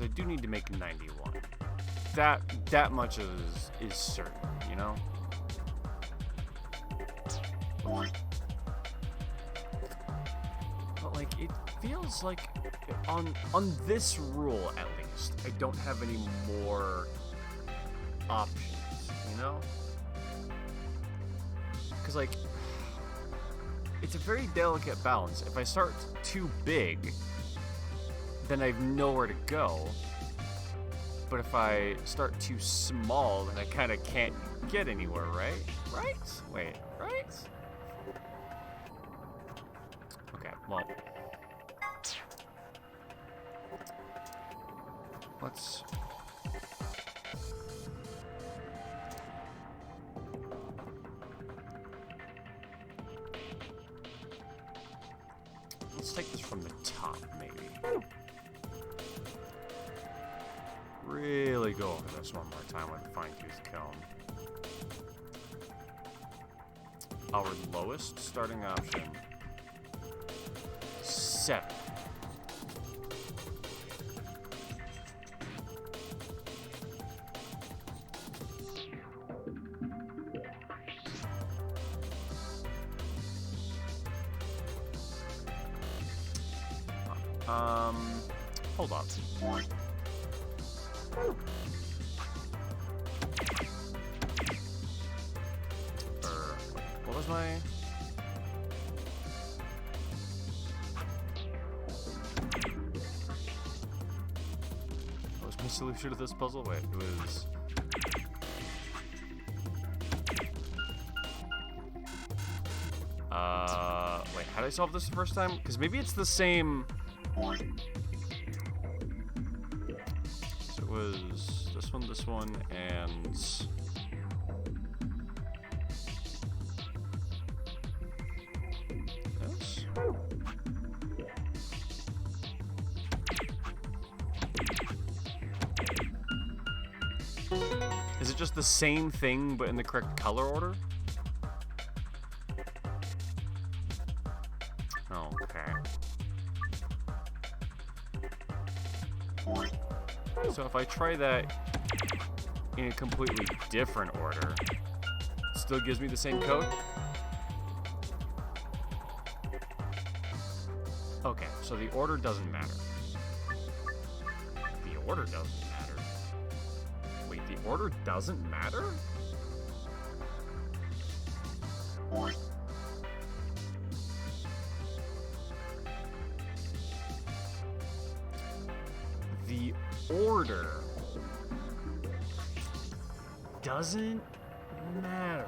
Because I do need to make 91. That much is certain, you know? But like, it feels like on this rule at least, I don't have any more options, you know? Because like, it's a very delicate balance. If I start too big, then I have nowhere to go. But if I start too small, then I kind of can't get anywhere, right? Right? Wait, right? Okay, well. Let's... Let's take this from the top, maybe. Really go over this one more time with a fine-tooth comb. Our lowest starting option, 7. Hold on. What was my... What was my solution to this puzzle? Wait, it was... Wait, how did I solve this the first time? Because maybe it's the same... So it was this one, and... This? Is it just the same thing, but in the correct color order? Oh, okay. So if I try that in a completely different order, it still gives me the same code? Okay, so the order doesn't matter. The order doesn't matter. Wait, the order doesn't matter? The order doesn't matter.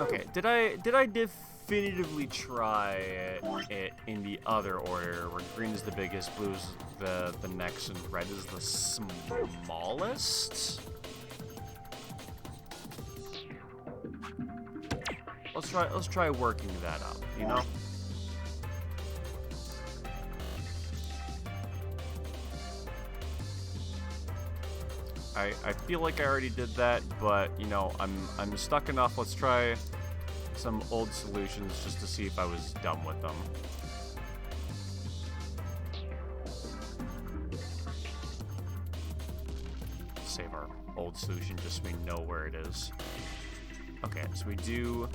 Okay, did I definitively try it in the other order, where green is the biggest, blue is the next, and red is the smallest? Let's try working that up, you know? I feel like I already did that, but you know, I'm stuck enough. Let's try some old solutions just to see if I was done with them. Save our old solution just so we know where it is. Okay, so we do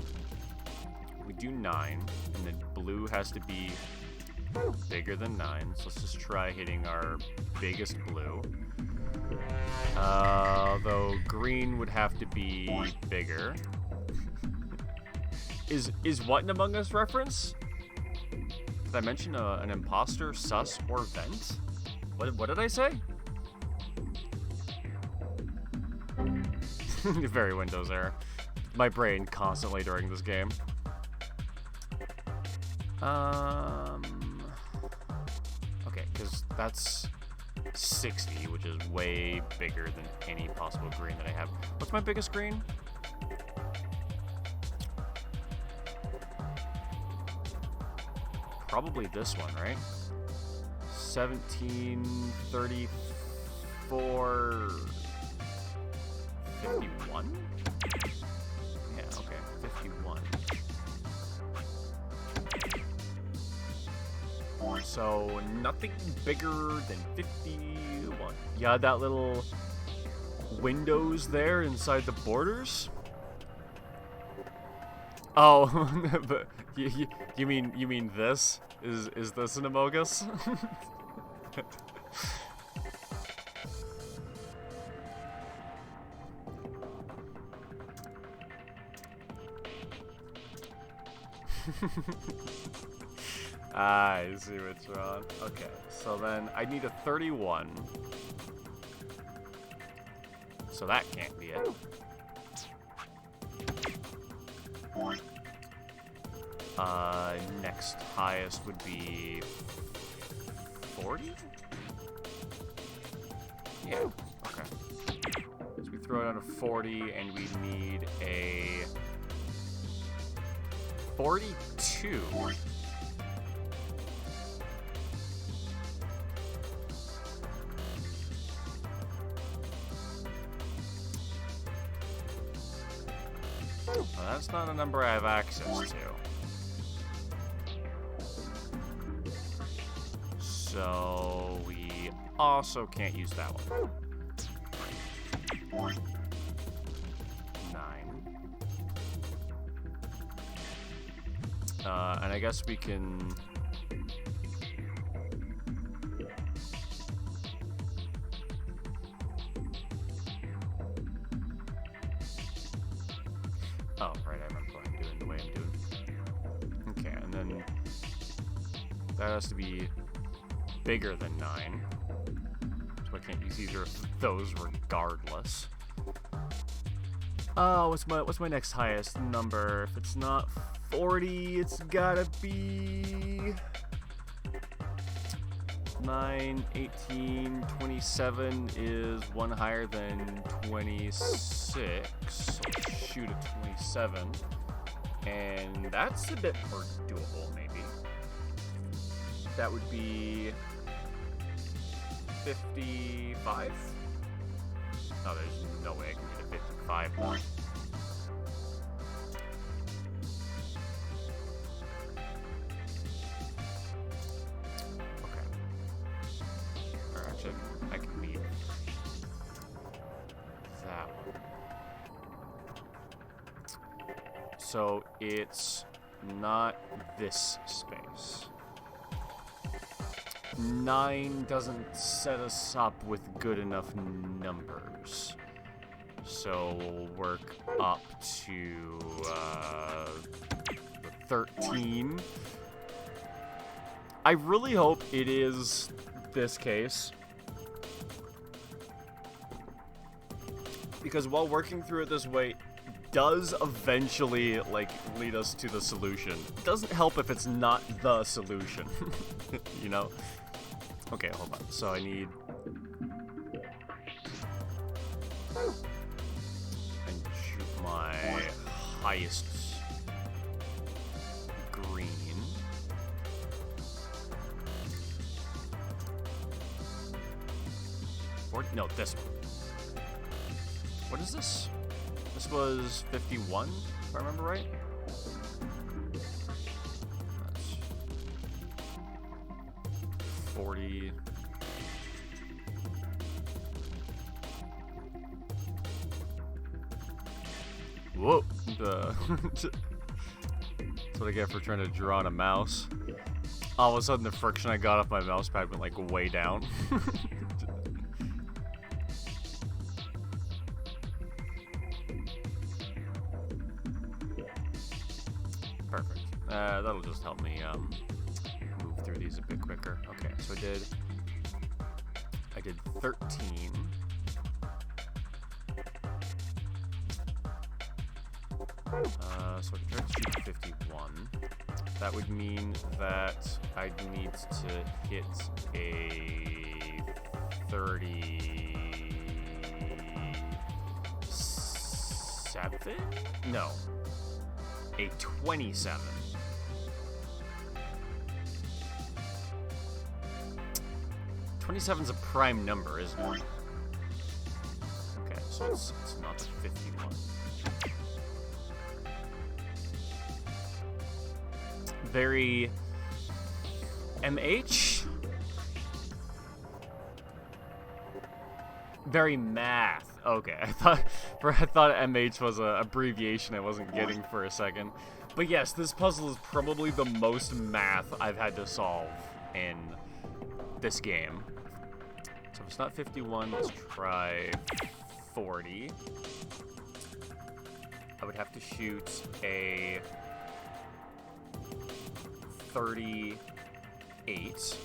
9, and then blue has to be bigger than 9. So let's just try hitting our biggest blue. Though green would have to be bigger. Is what an Among Us reference? Did I mention an imposter, sus, or vent? What did I say? Very Windows error. My brain constantly during this game. Okay, because that's 60, which is way bigger than any possible green that I have. What's my biggest green? Probably this one, right? 1734 51? Yeah, okay, 51. So nothing bigger than 51. Yeah, that little windows there inside the borders. Oh, but you mean this? Is this an Amogus? I see what's wrong. Okay, so then I need a 31. So that can't be it. Next highest would be 40? Yeah, okay. So we throw down a 40 and we need a 42. Well, that's not a number I have access to. So we also can't use that one. 9. And I guess we can... Oh, right, I remember what I'm doing the way I'm doing. Okay, and then that has to be bigger than 9. So I can't use either of those regardless. Oh, what's my next highest number? If it's not 40, it's gotta be 9, 18, 27 is one higher than 26. So shoot a 27. And that's a bit more doable, maybe. That would be 55? Oh, there's no way I can get a 55 more. Okay. Or actually, I can leave that one. So it's not this space. 9 doesn't set us up with good enough numbers. So we'll work up to 13. I really hope it is this case. Because while working through it this way does eventually, like, lead us to the solution. It doesn't help if it's not the solution. You know? Okay, hold on. So I need... and shoot my highest green. Or, no, this one. What is this? This was 51, if I remember right. That's 40. Whoa. That's what I get for trying to draw on a mouse. All of a sudden, the friction I got off my mouse pad went, like, way down. Perfect. That'll just help me move through these a bit quicker. Okay, so I did 13. So I can try to shoot 51. That would mean that I'd need to hit a 37? No. A 27. '27's a prime number, isn't it? Okay, so it's not 51. Very MH? Very math. Okay, I thought MH was an abbreviation I wasn't getting for a second. But yes, this puzzle is probably the most math I've had to solve in this game. So if it's not 51, let's try 40. I would have to shoot a 38,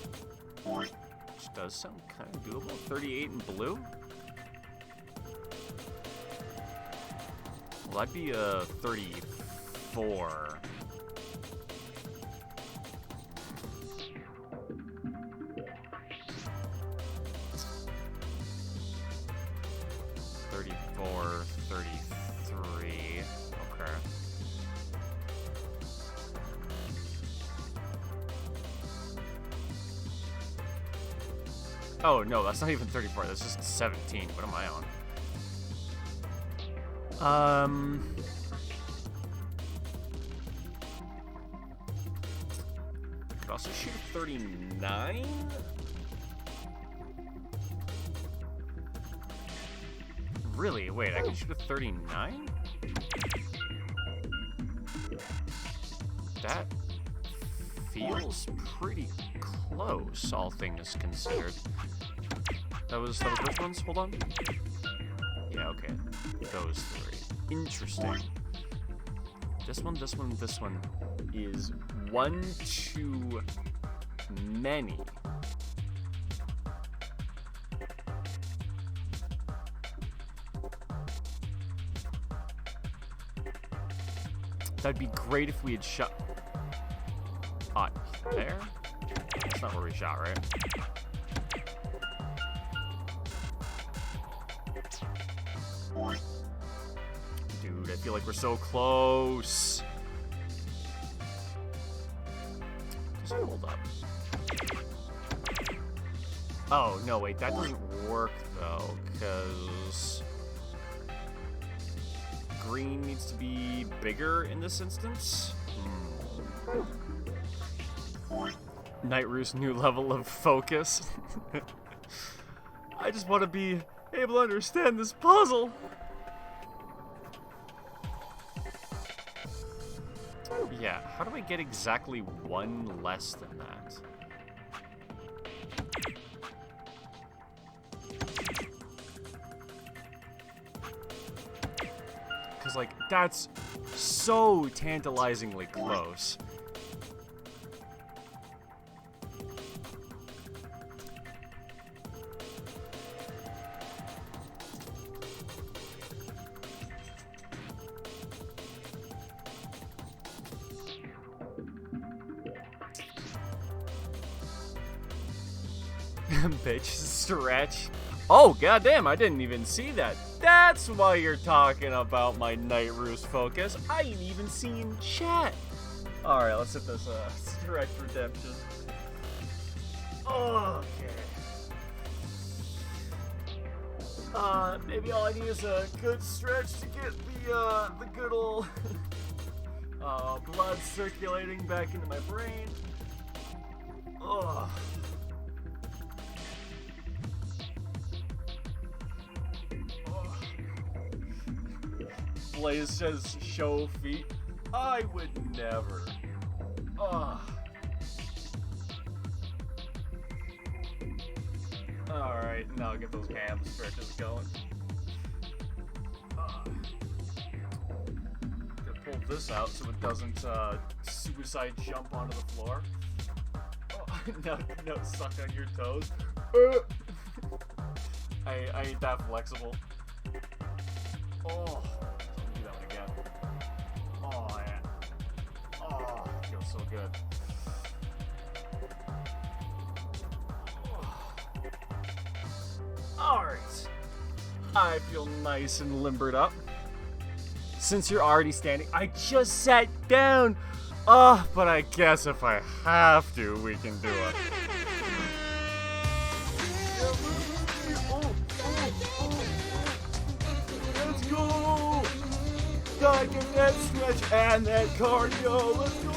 which does sound kind of doable. 38 in blue? Well, that'd be a 34. Okay. Oh, no, that's not even 34. That's just 17. What am I on? Could also shoot 39? Really? Wait, I can shoot a 39? That feels pretty close, all things considered. That was which ones? Hold on. Yeah, okay. Those three. Interesting. This one is one too many. That'd be great if we had shot... there? That's not where we shot, right? Dude, I feel like we're so close. Just hold up. Oh, no, wait, that doesn't work, though, because... green needs to be bigger in this instance. Nightru's new level of focus. I just want to be able to understand this puzzle. Yeah, how do I get exactly one less than that? Because, like, that's so tantalizingly close. Bitch, stretch. Oh, goddamn, I didn't even see that. That's why you're talking about my Nightru's focus. I ain't even seen chat. Alright, let's hit this stretch redemption. Okay. Maybe all I need is a good stretch to get the good old blood circulating back into my brain. Ugh. Blaze says show feet. I would never. Ugh. Alright, now get those ham stretches going. Gonna pull this out so it doesn't suicide jump onto the floor. Oh, no, suck on your toes. I ain't that flexible. Oh. Oh, yeah. Oh, it feels so good. Alright. I feel nice and limbered up. Since you're already standing, I just sat down. But I guess if I have to, we can do it. Let's go! Gotta get that stretch and that cardio. Let's go,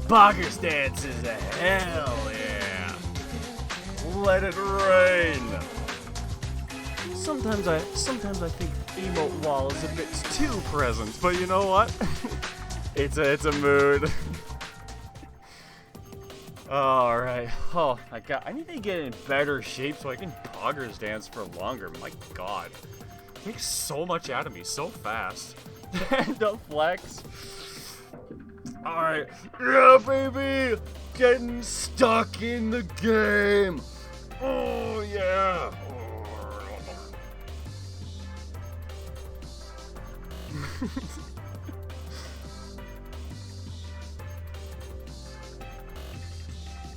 Boggers dance is a hell yeah. Let it rain. Sometimes I think emote wall is a bit too present, but you know what? it's a mood. All right. Oh my god, I need to get in better shape so I can boggers dance for longer. My god, it takes so much out of me so fast. And a flex. Alright, yeah, baby! Getting stuck in the game! Oh, yeah!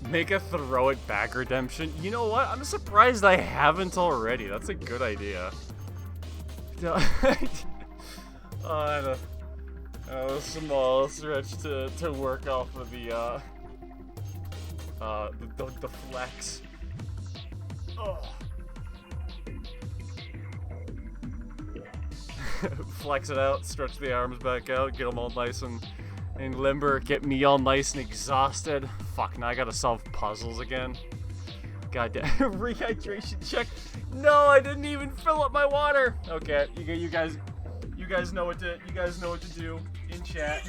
Make a throw it back redemption. You know what? I'm surprised I haven't already. That's a good idea. A small stretch to work off of the flex. Oh. Flex it out, stretch the arms back out, get them all nice and limber, get me all nice and exhausted. Fuck, now I gotta solve puzzles again. Goddamn. Rehydration check. No, I didn't even fill up my water. Okay, you guys know what to do in chat.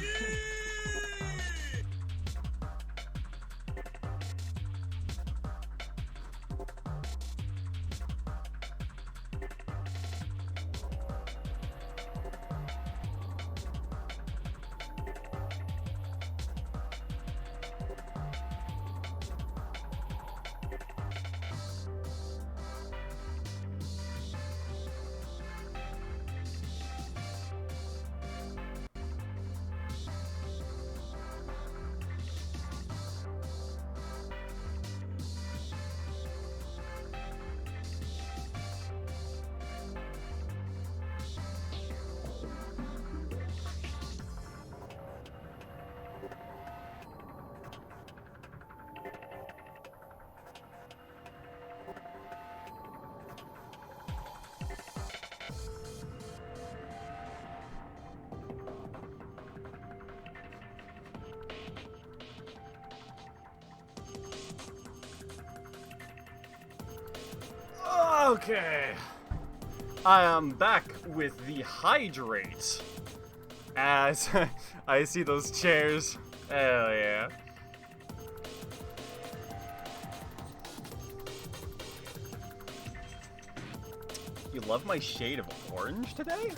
Okay, I am back with the hydrate. As I see those chairs, hell yeah. You love my shade of orange today?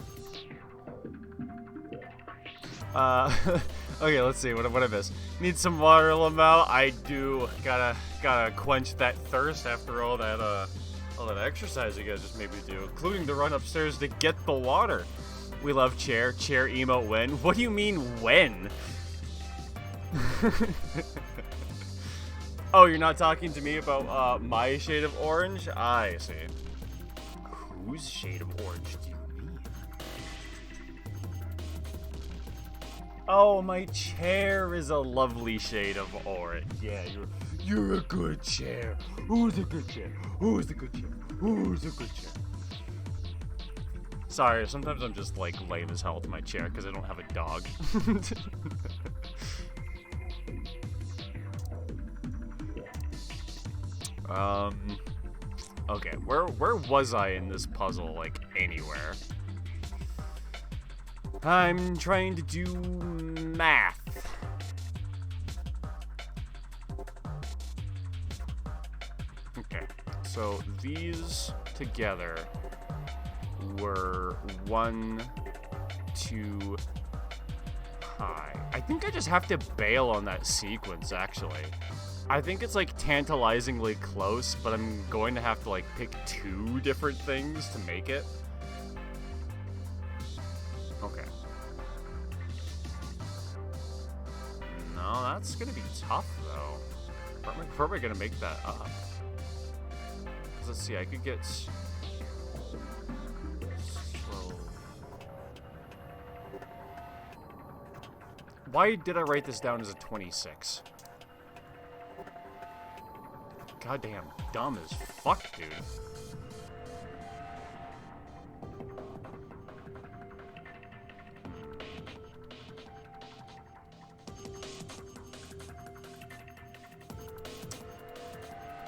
Okay, let's see, what I miss? Need some water, Lamau. I do. Gotta quench that thirst after all that exercise you guys just made me do, including the run upstairs to get the water. We love chair emote when. What do you mean when? Oh, you're not talking to me about my shade of orange? I see. Whose shade of orange do you mean? Oh, my chair is a lovely shade of orange. Yeah, you're a good chair. Who's a good chair? Who's the good chair? Who's a good chair? Sorry, sometimes I'm just like lame as hell with my chair because I don't have a dog. Okay, where was I in this puzzle? Like anywhere? I'm trying to do math. Okay, so these together were 1, 2 high. I think I just have to bail on that sequence, actually. I think it's like tantalizingly close, but I'm going to have to like pick 2 different things to make it. No, that's gonna be tough though. Where am I gonna make that up? 'Cause let's see, I could get 12. Why did I write this down as a 26? Goddamn dumb as fuck, dude.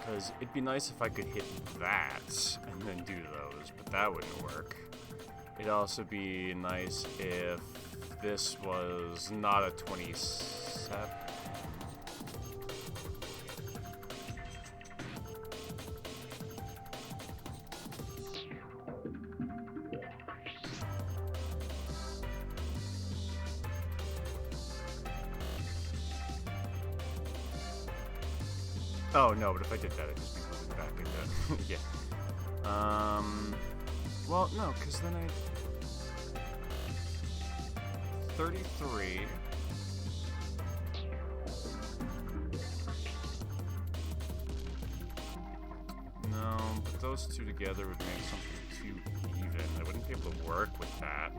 Because it'd be nice if I could hit that and then do those, but that wouldn't work. It'd also be nice if this was not a 27. Oh no, but if I did that, it'd just be moving back into yeah. Well, no, because then I 33. No, but those two together would make something too even. I wouldn't be able to work with that.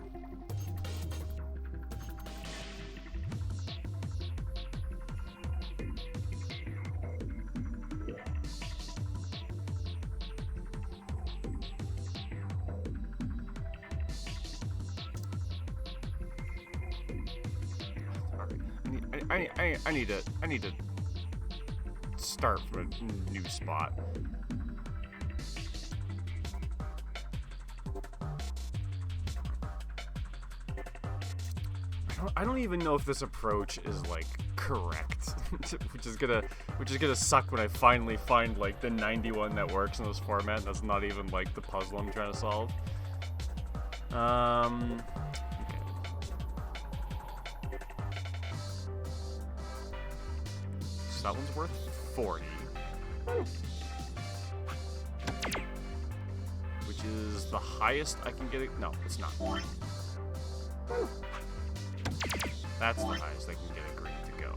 I need to start from a new spot. I don't even know if this approach is like correct, which is gonna suck when I finally find like the 91 that works in this format. That's not even like the puzzle I'm trying to solve. That one's worth 40. Which is the highest I can get it. No, it's not. That's the highest I can get it green to go.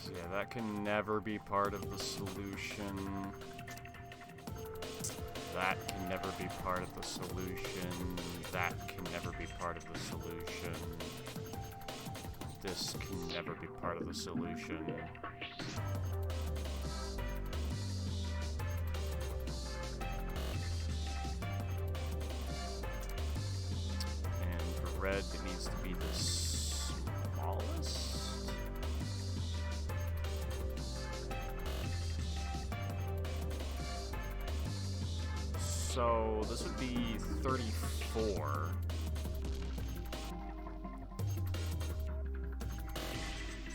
So yeah, that can never be part of the solution. That can never be part of the solution. That can never be part of the solution. This can never be part of the solution. And for red, it needs to be the smallest. So this would be 34.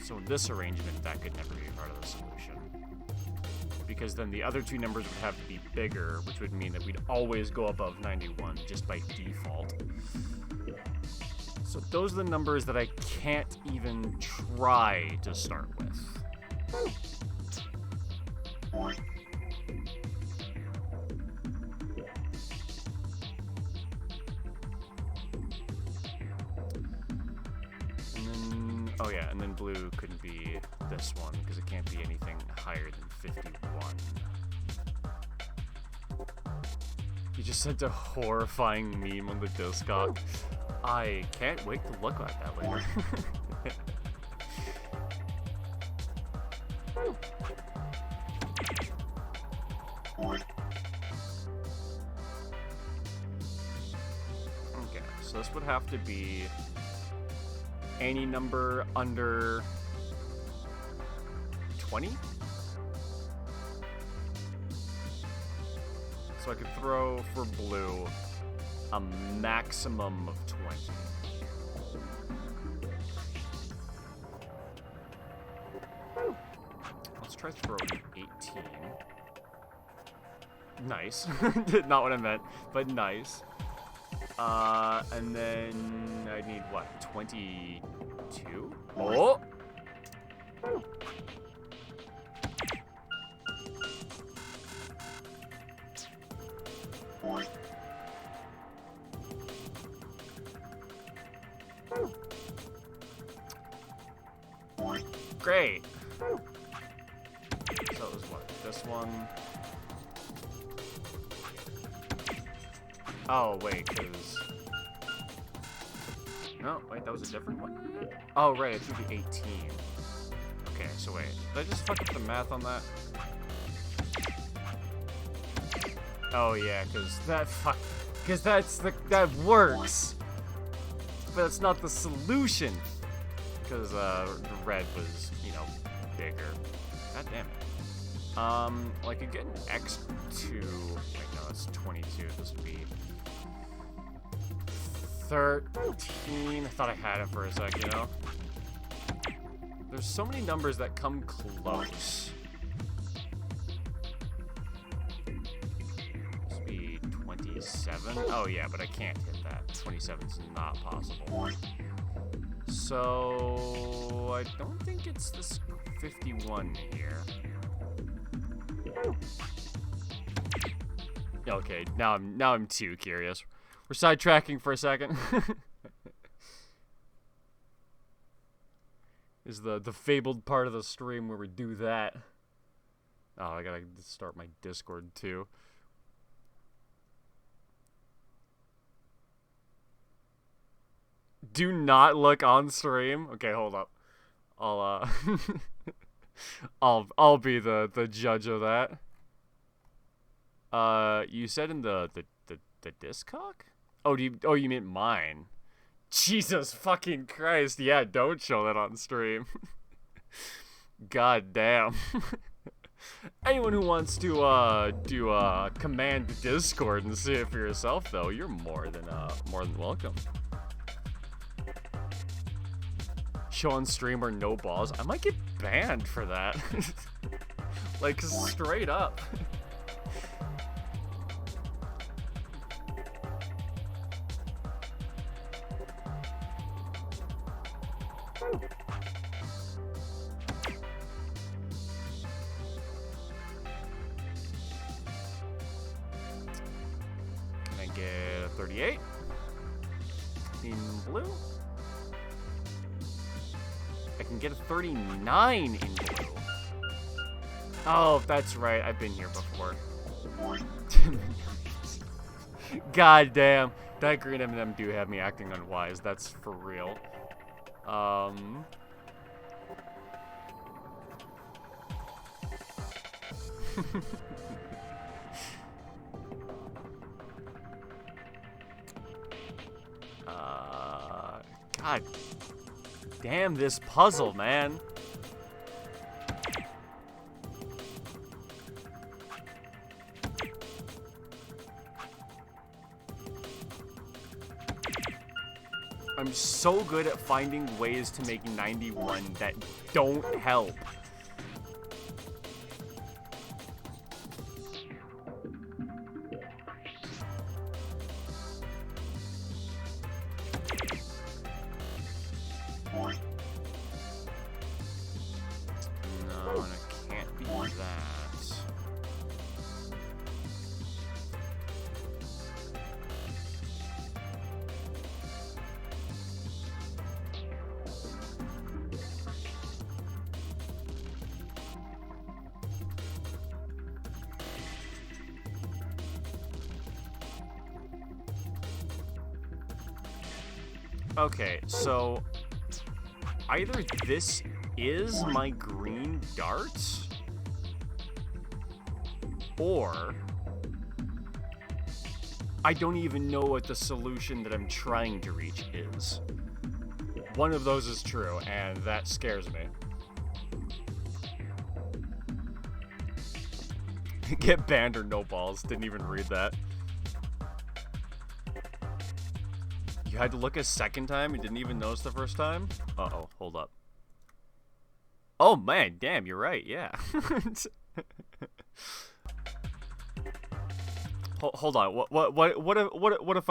So in this arrangement, that could never be part of the solution. Because then the other two numbers would have to be bigger, which would mean that we'd always go above 91 just by default. So those are the numbers that I can't even try to start with. Oh yeah, and then blue couldn't be this one, because it can't be anything higher than 51. You just sent a horrifying meme on the Discog. I can't wait to look at that later. Okay, so this would have to be any number under 20? So I could throw for blue a maximum of 20. Let's try throwing 18. Nice. Not what I meant, but nice. And then I need what? 22? Oh! Great. So it was what? This one. Oh, wait, because... No, wait, that was a different one? Oh, right, it's gonna be 18. Okay, so wait. Did I just fuck up the math on that? Oh, yeah, because that fuck... Because that works! But that's not the solution! Because, the red was, you know, bigger. God damn it. Well, I could get an X2... Wait, no, that's 22. This would be... 13. I thought I had it for a sec, you know? There's so many numbers that come close. This would be 27. Oh, yeah, but I can't hit that. 27's not possible. So I don't think it's this 51 here. Okay, now I'm too curious. We're sidetracking for a second. Is the fabled part of the stream where we do that. Oh, I gotta start my Discord too. Do not look on stream. Okay, hold up. I'll be the judge of that. You said in the Discog? Oh, you meant mine? Jesus fucking Christ! Yeah, don't show that on stream. God damn. Anyone who wants to command Discord and see it for yourself, though, you're more than welcome. Show on stream or no balls. I might get banned for that. Like, straight up. Can I get a 38? In blue? I can get a 39 in blue. Oh, that's right. I've been here before. God damn. That green M&M do have me acting unwise. That's for real. God damn this puzzle, man. I'm so good at finding ways to make 91 that don't help. No, and it can't be that. Okay, so either this is my green dart, or I don't even know what the solution that I'm trying to reach is. One of those is true, and that scares me. Get banned or no balls. Didn't even read that. You had to look a second time and didn't even notice the first time? Uh-oh, hold up. Oh man, damn, you're right, yeah. Hold on. What if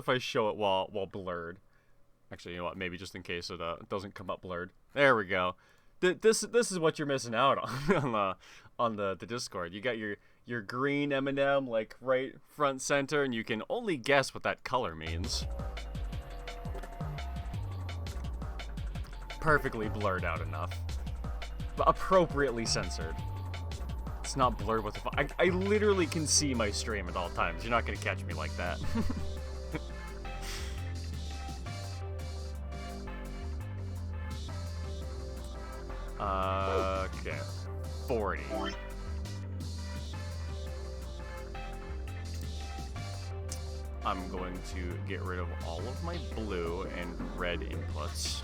I show it while blurred? Actually, you know what? Maybe just in case it doesn't come up blurred. There we go. This is what you're missing out on the Discord. You got your green M&M like right front center, and you can only guess what that color means. Perfectly blurred out enough, but appropriately censored. It's not blurred with the I literally can see my stream at all times. You're not gonna catch me like that. Okay. 40. I'm going to get rid of all of my blue and red inputs.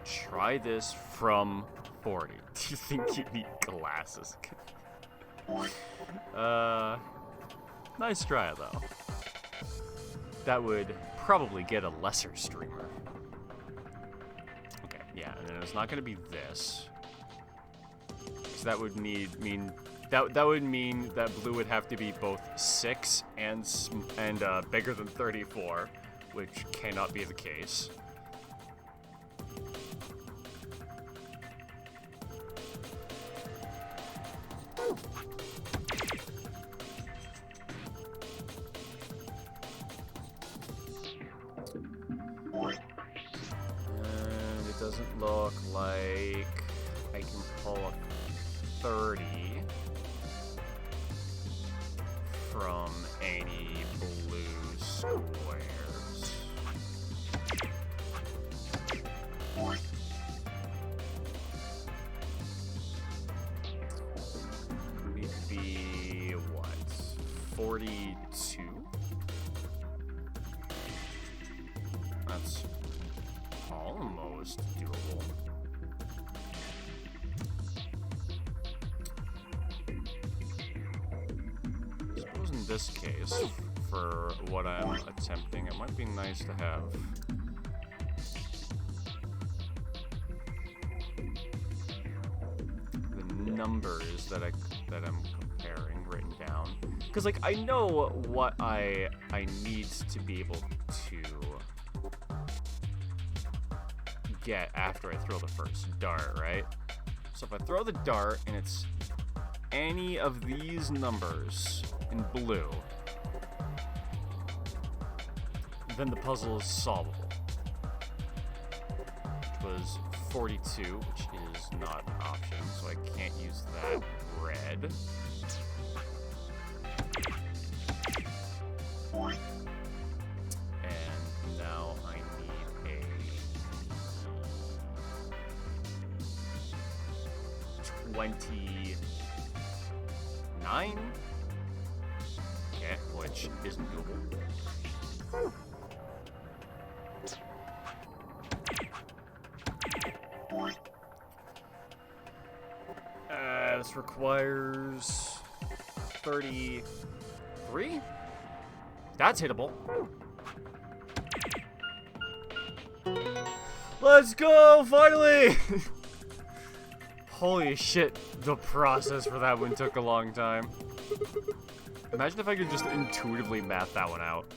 Try this from 40. Do you think you need glasses? Nice try though. That would probably get a lesser streamer. Okay, yeah, and then it's not gonna be this. So that would mean that blue would have to be both 6 and bigger than 34, which cannot be the case. And it doesn't look like I can pull a 30 from any blue squares. Need to be what? 42? That's almost doable. Suppose in this case, for what I'm attempting, it might be nice to have the numbers that I'm comparing written down, because like I know what I need to be able to get after I throw the first dart, right? So if I throw the dart and it's any of these numbers in blue, then the puzzle is solvable. Which was 42, which is not an option, so I can't use that red. And now I need a 29? Okay, which isn't doable. This requires 33? That's hittable. Let's go, finally! Holy shit, the process for that one took a long time. Imagine if I could just intuitively math that one out.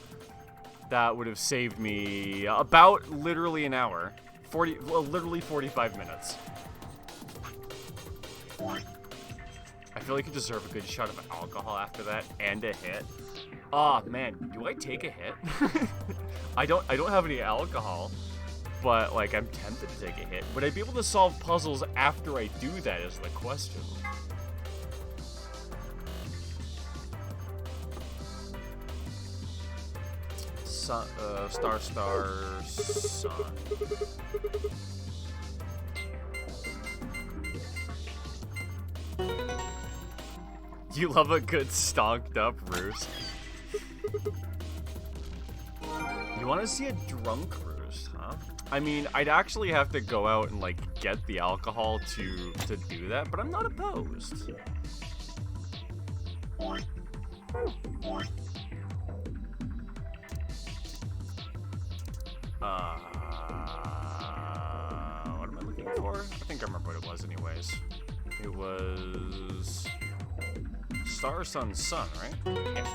That would have saved me about literally an hour. Literally 45 minutes. I feel like you deserve a good shot of alcohol after that and a hit. Aw, man, do I take a hit? I don't have any alcohol, but like I'm tempted to take a hit. Would I be able to solve puzzles after I do that is the question. Sun, star, sun. You love a good stonked up roost. You want to see a drunk roost, huh? I mean, I'd actually have to go out and like get the alcohol to do that, but I'm not opposed. What am I looking for? I think I remember what it was anyways. It was Star, Sun, Sun, right? Yeah.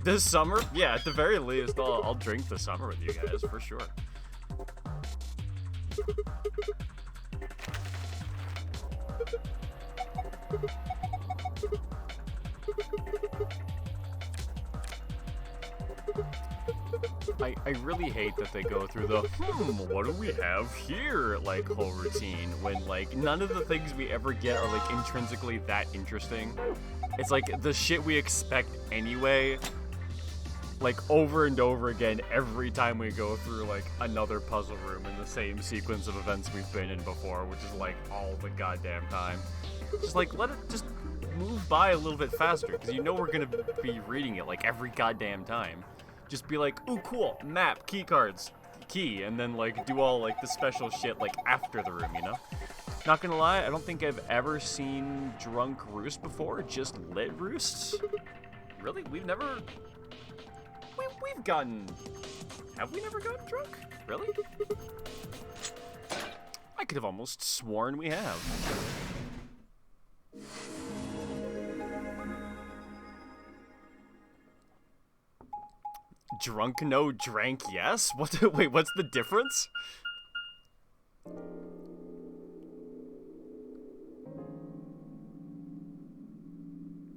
This summer? Yeah, at the very least, I'll drink the summer with you guys, for sure. I really hate that they go through the, what do we have here, like, whole routine, when, like, none of the things we ever get are, like, intrinsically that interesting. It's like the shit we expect anyway, like, over and over again every time we go through, like, another puzzle room in the same sequence of events we've been in before, which is, like, all the goddamn time. Just, like, let it just move by a little bit faster, because you know we're gonna be reading it, like, every goddamn time. Just be like, ooh, cool, map, key cards, key, and then, like, do all, like, the special shit, like, after the room, you know? Not gonna lie, I don't think I've ever seen drunk roost before, just lit roosts. Really? We've never... We've gotten... Have we never gotten drunk? Really? I could have almost sworn we have. Drunk no, drank yes? Wait, what's the difference?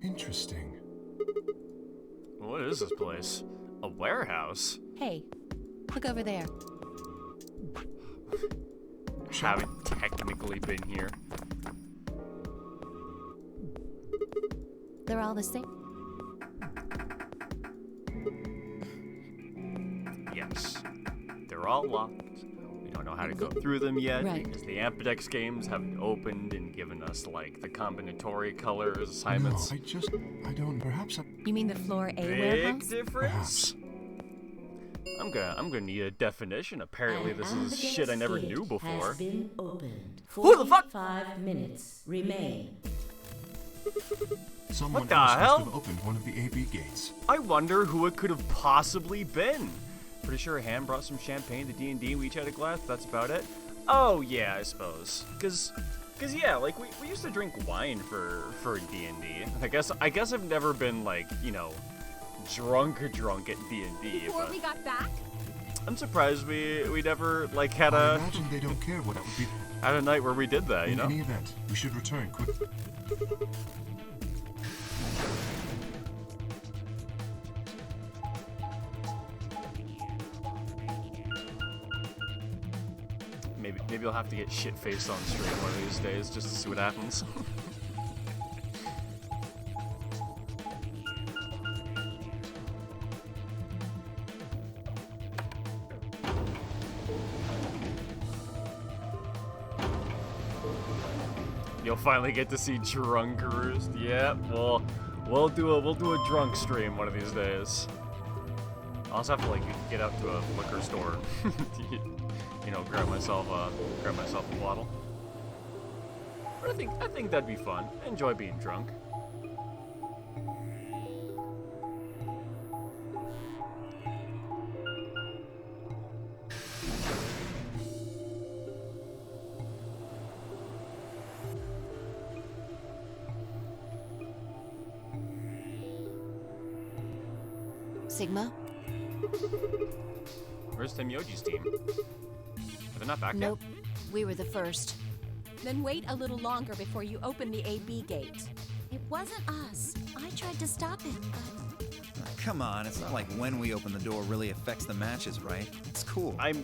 Interesting. What is this place? A warehouse? Hey, look over there. Haven't technically been here. They're all the same. Yes. They're all locked. We don't know how to go through them yet Right. because the Ampedex games haven't opened and given us, like, the combinatory colors assignments. No, I don't. Perhaps I... You mean the floor A Big warehouse? difference. I'm gonna need a definition. Apparently, An this is Ampedex shit I never gate knew before. Has been opened. Who the fuck? 45 minutes remain. Someone the else hell? must have opened one of the AB gates. I wonder who it could have possibly been. Pretty sure Han brought some champagne to D&D. We each had a glass. That's about it. Oh yeah, I suppose. Cause yeah, like we used to drink wine for D&D. I guess I've never been, like, you know, drunk at D&D. Before But we got back? I'm surprised we never, like, had I a imagine they don't care what it would be. had a night where we did that. You In know. any event, we should return quickly. Maybe I'll have to get shit faced on stream one of these days just to see what happens. You'll finally get to see drunk roost. Yeah, well, we'll do a drunk stream one of these days. I'll also have to, like, get out to a liquor store, you know, grab myself a bottle. But I think that'd be fun. I enjoy being drunk. Sigma? Where's Temyoji's team? Are they not back Nope. We were the first. Then wait a little longer before you open the AB gate. It wasn't us. I tried to stop it, but Come on, it's not like when we open the door really affects the matches, right? It's cool. yet?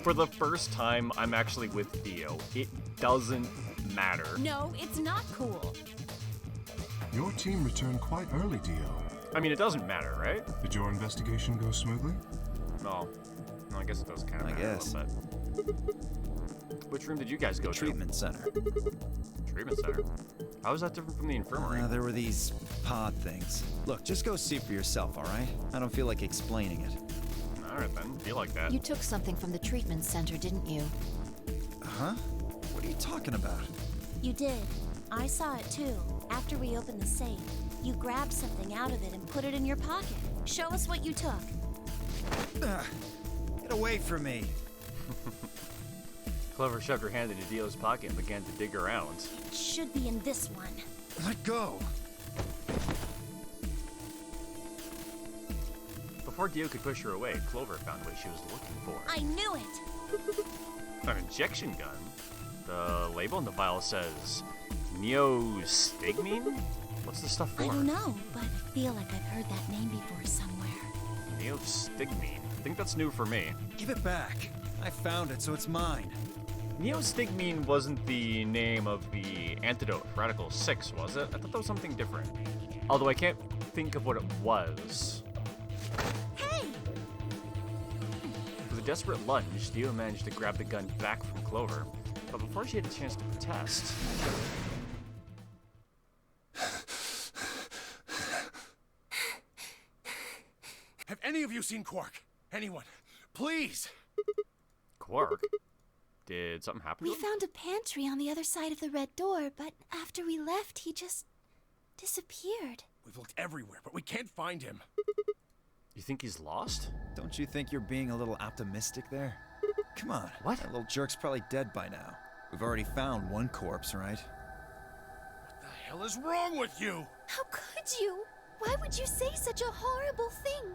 For the first time, I'm actually with Theo. It doesn't matter. No, it's not cool. Your team returned quite early, Dio. I mean, it doesn't matter, right? Did your investigation go smoothly? No, I guess it does kind of I matter guess. a little bit. Which room did you guys go Treatment center. to? Treatment center. How is that different from the infirmary? There were these pod things. Look, just go see for yourself, all right? I don't feel like explaining it. All right then, be like that. You took something from the treatment center, didn't you? Huh? What are you talking about? you did. I saw it too. After we opened the safe, you grabbed something out of it and put it in your pocket. Show us what you took. Get away from me. Clover shoved her hand into Dio's pocket and began to dig around. It should be in this one. Let go. Before Dio could push her away, Clover found what she was looking for. I knew it! An injection gun? The label on the vial says neostigmine? What's the stuff for? I don't know, but I feel like I've heard that name before somewhere. Neostigmine. I think that's new for me. Give it back. I found it, so it's mine. Neostigmine wasn't the name of the antidote for Radical 6, was it? I thought that was something different. Although I can't think of what it was. Hey! With a desperate lunge, Dio managed to grab the gun back from Clover, but before she had a chance to protest... Have any of you seen Quark? Anyone? Please! Quark? Did something happen to We him? found a pantry on the other side of the red door, but after we left, he just disappeared. We've looked everywhere, but we can't find him. You think he's lost? Don't you think you're being a little optimistic there? Come on. What? That little jerk's probably dead by now. We've already found one corpse, right? What the hell is wrong with you? How could you? Why would you say such a horrible thing?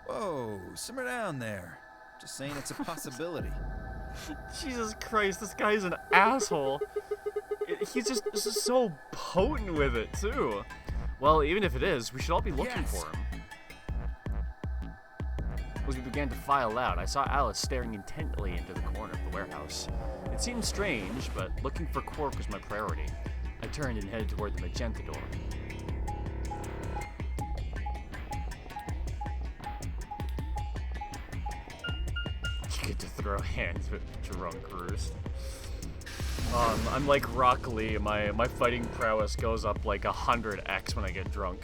Whoa, simmer down there. Just saying it's a possibility. Jesus Christ, this guy's an asshole. He's just so potent with it, too. Well, even if it is, we should all be looking Yes. for him. As we began to file out, I saw Alice staring intently into the corner of the warehouse. It seemed strange, but looking for Quark was my priority. I turned and headed toward the magenta door. You get to throw hands with drunk Roost. I'm like Rock Lee. My fighting prowess goes up like 100x when I get drunk.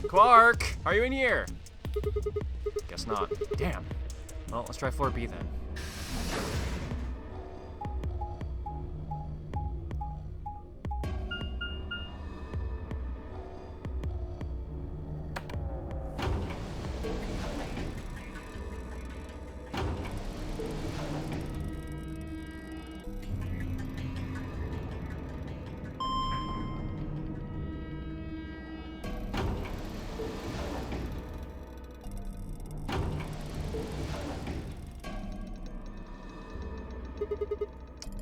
Quark, are you in here? Guess not. Damn. Well, let's try floor B then.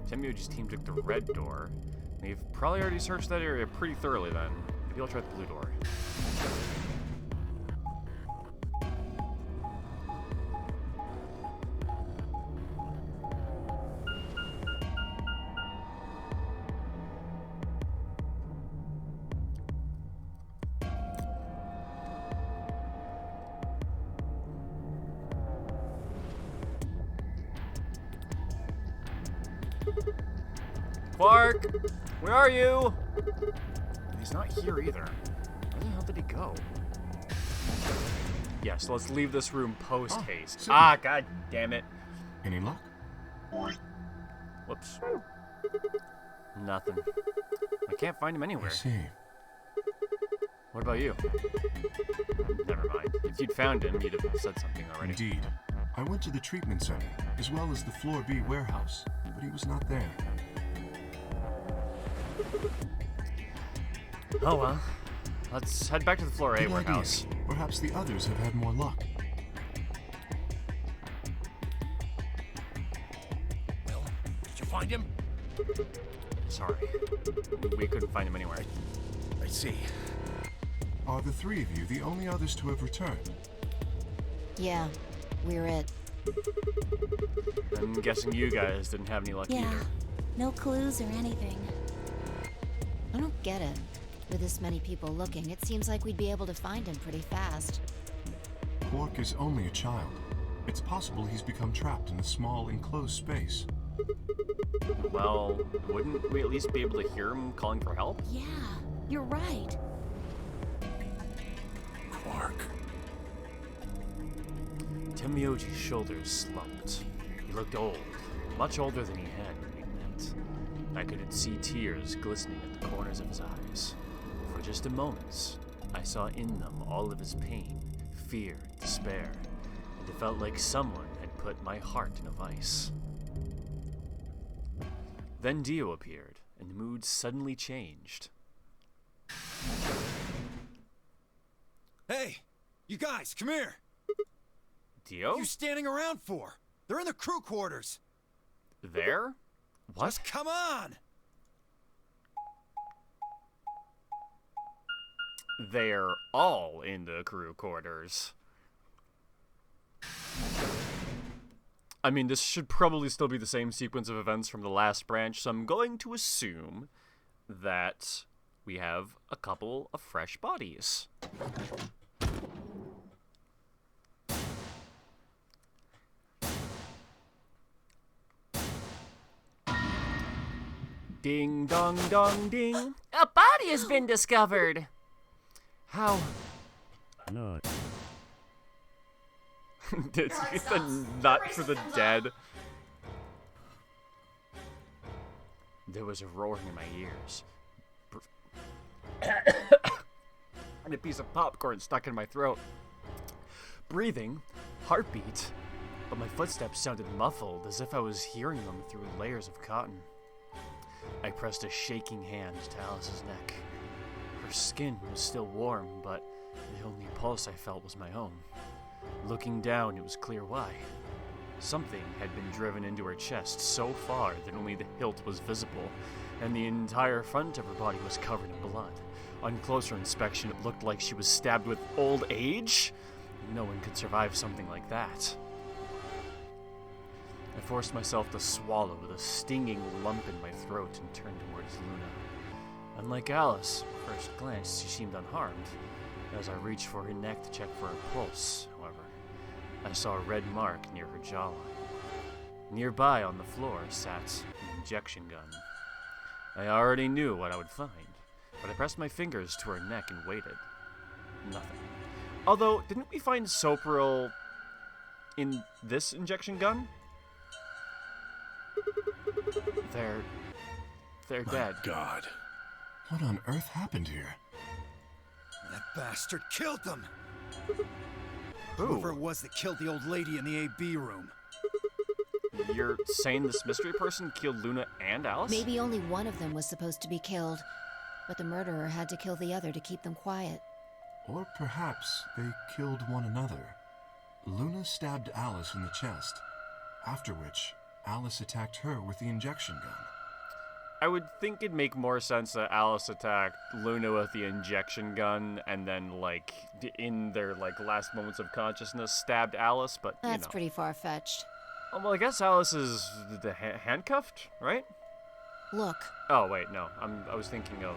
Tenmyoji's team took the red door. They've probably already searched that area pretty thoroughly then. Maybe I'll try the blue door. Quark! Where are you? He's not here either. Where the hell did he go? Yes, let's leave this room post-haste. Oh, God damn it. Any luck? Whoops. Nothing. I can't find him I anywhere. see. What about you? Never mind. If you'd found him, you'd have said something already. Indeed. I went to the treatment center, as well as the Floor B warehouse, but he was not there. Oh well. Let's head back to the Floor A Good warehouse. idea. Perhaps the others have had more luck. Will, did you find him? Sorry. We couldn't find him anywhere. I see. Are the three of you the only others to have returned? Yeah, we're it. I'm guessing you guys didn't have any luck Yeah, either. no clues or anything. I don't get it. With this many people looking, it seems like we'd be able to find him pretty fast. Quark is only a child. It's possible he's become trapped in a small, enclosed space. Well, wouldn't we at least be able to hear him calling for help? Yeah, you're right. Quark. Tenmyoji's shoulders slumped. He looked old, much older than he had when we it. I could see tears glistening at the corners of his eyes. For just a moment, I saw in them all of his pain, fear, despair, and it felt like someone had put my heart in a vice. Then Dio appeared, and the mood suddenly changed. Hey, you guys, come here. Dio? What are you standing around for? They're in the crew quarters. There? What? Just come on. They're all in the crew quarters. I mean, this should probably still be the same sequence of events from the last branch, so I'm going to assume that we have a couple of fresh bodies. Ding dong dong ding. A body has been discovered. How? No. Did you get the nut for the dead? There was a roaring in my ears. And a piece of popcorn stuck in my throat. Breathing, heartbeat, but my footsteps sounded muffled as if I was hearing them through layers of cotton. I pressed a shaking hand to Alice's neck. Her skin was still warm, but the only pulse I felt was my own. Looking down, it was clear why. Something had been driven into her chest so far that only the hilt was visible, and the entire front of her body was covered in blood. On closer inspection, it looked like she was stabbed with old age. No one could survive something like that. I forced myself to swallow with a stinging lump in my throat and turned towards Luna. Unlike Alice, at first glance, she seemed unharmed. As I reached for her neck to check for her pulse, however, I saw a red mark near her jawline. Nearby on the floor sat an injection gun. I already knew what I would find, but I pressed my fingers to her neck and waited. Nothing. Although, didn't we find Sopril in this injection gun? They're dead. God. What on earth happened here? That bastard killed them. Who? Whoever it was that killed the old lady in the AB room. You're saying this mystery person killed Luna and Alice? Maybe only one of them was supposed to be killed, but the murderer had to kill the other to keep them quiet. Or perhaps they killed one another. Luna stabbed Alice in the chest, after which Alice attacked her with the injection gun. I would think it'd make more sense that Alice attacked Luna with the injection gun and then, like, in their, like, last moments of consciousness stabbed Alice, but, you That's know. pretty far-fetched. Oh, well, I guess Alice is handcuffed, right? Look, Oh, wait, no. I was thinking of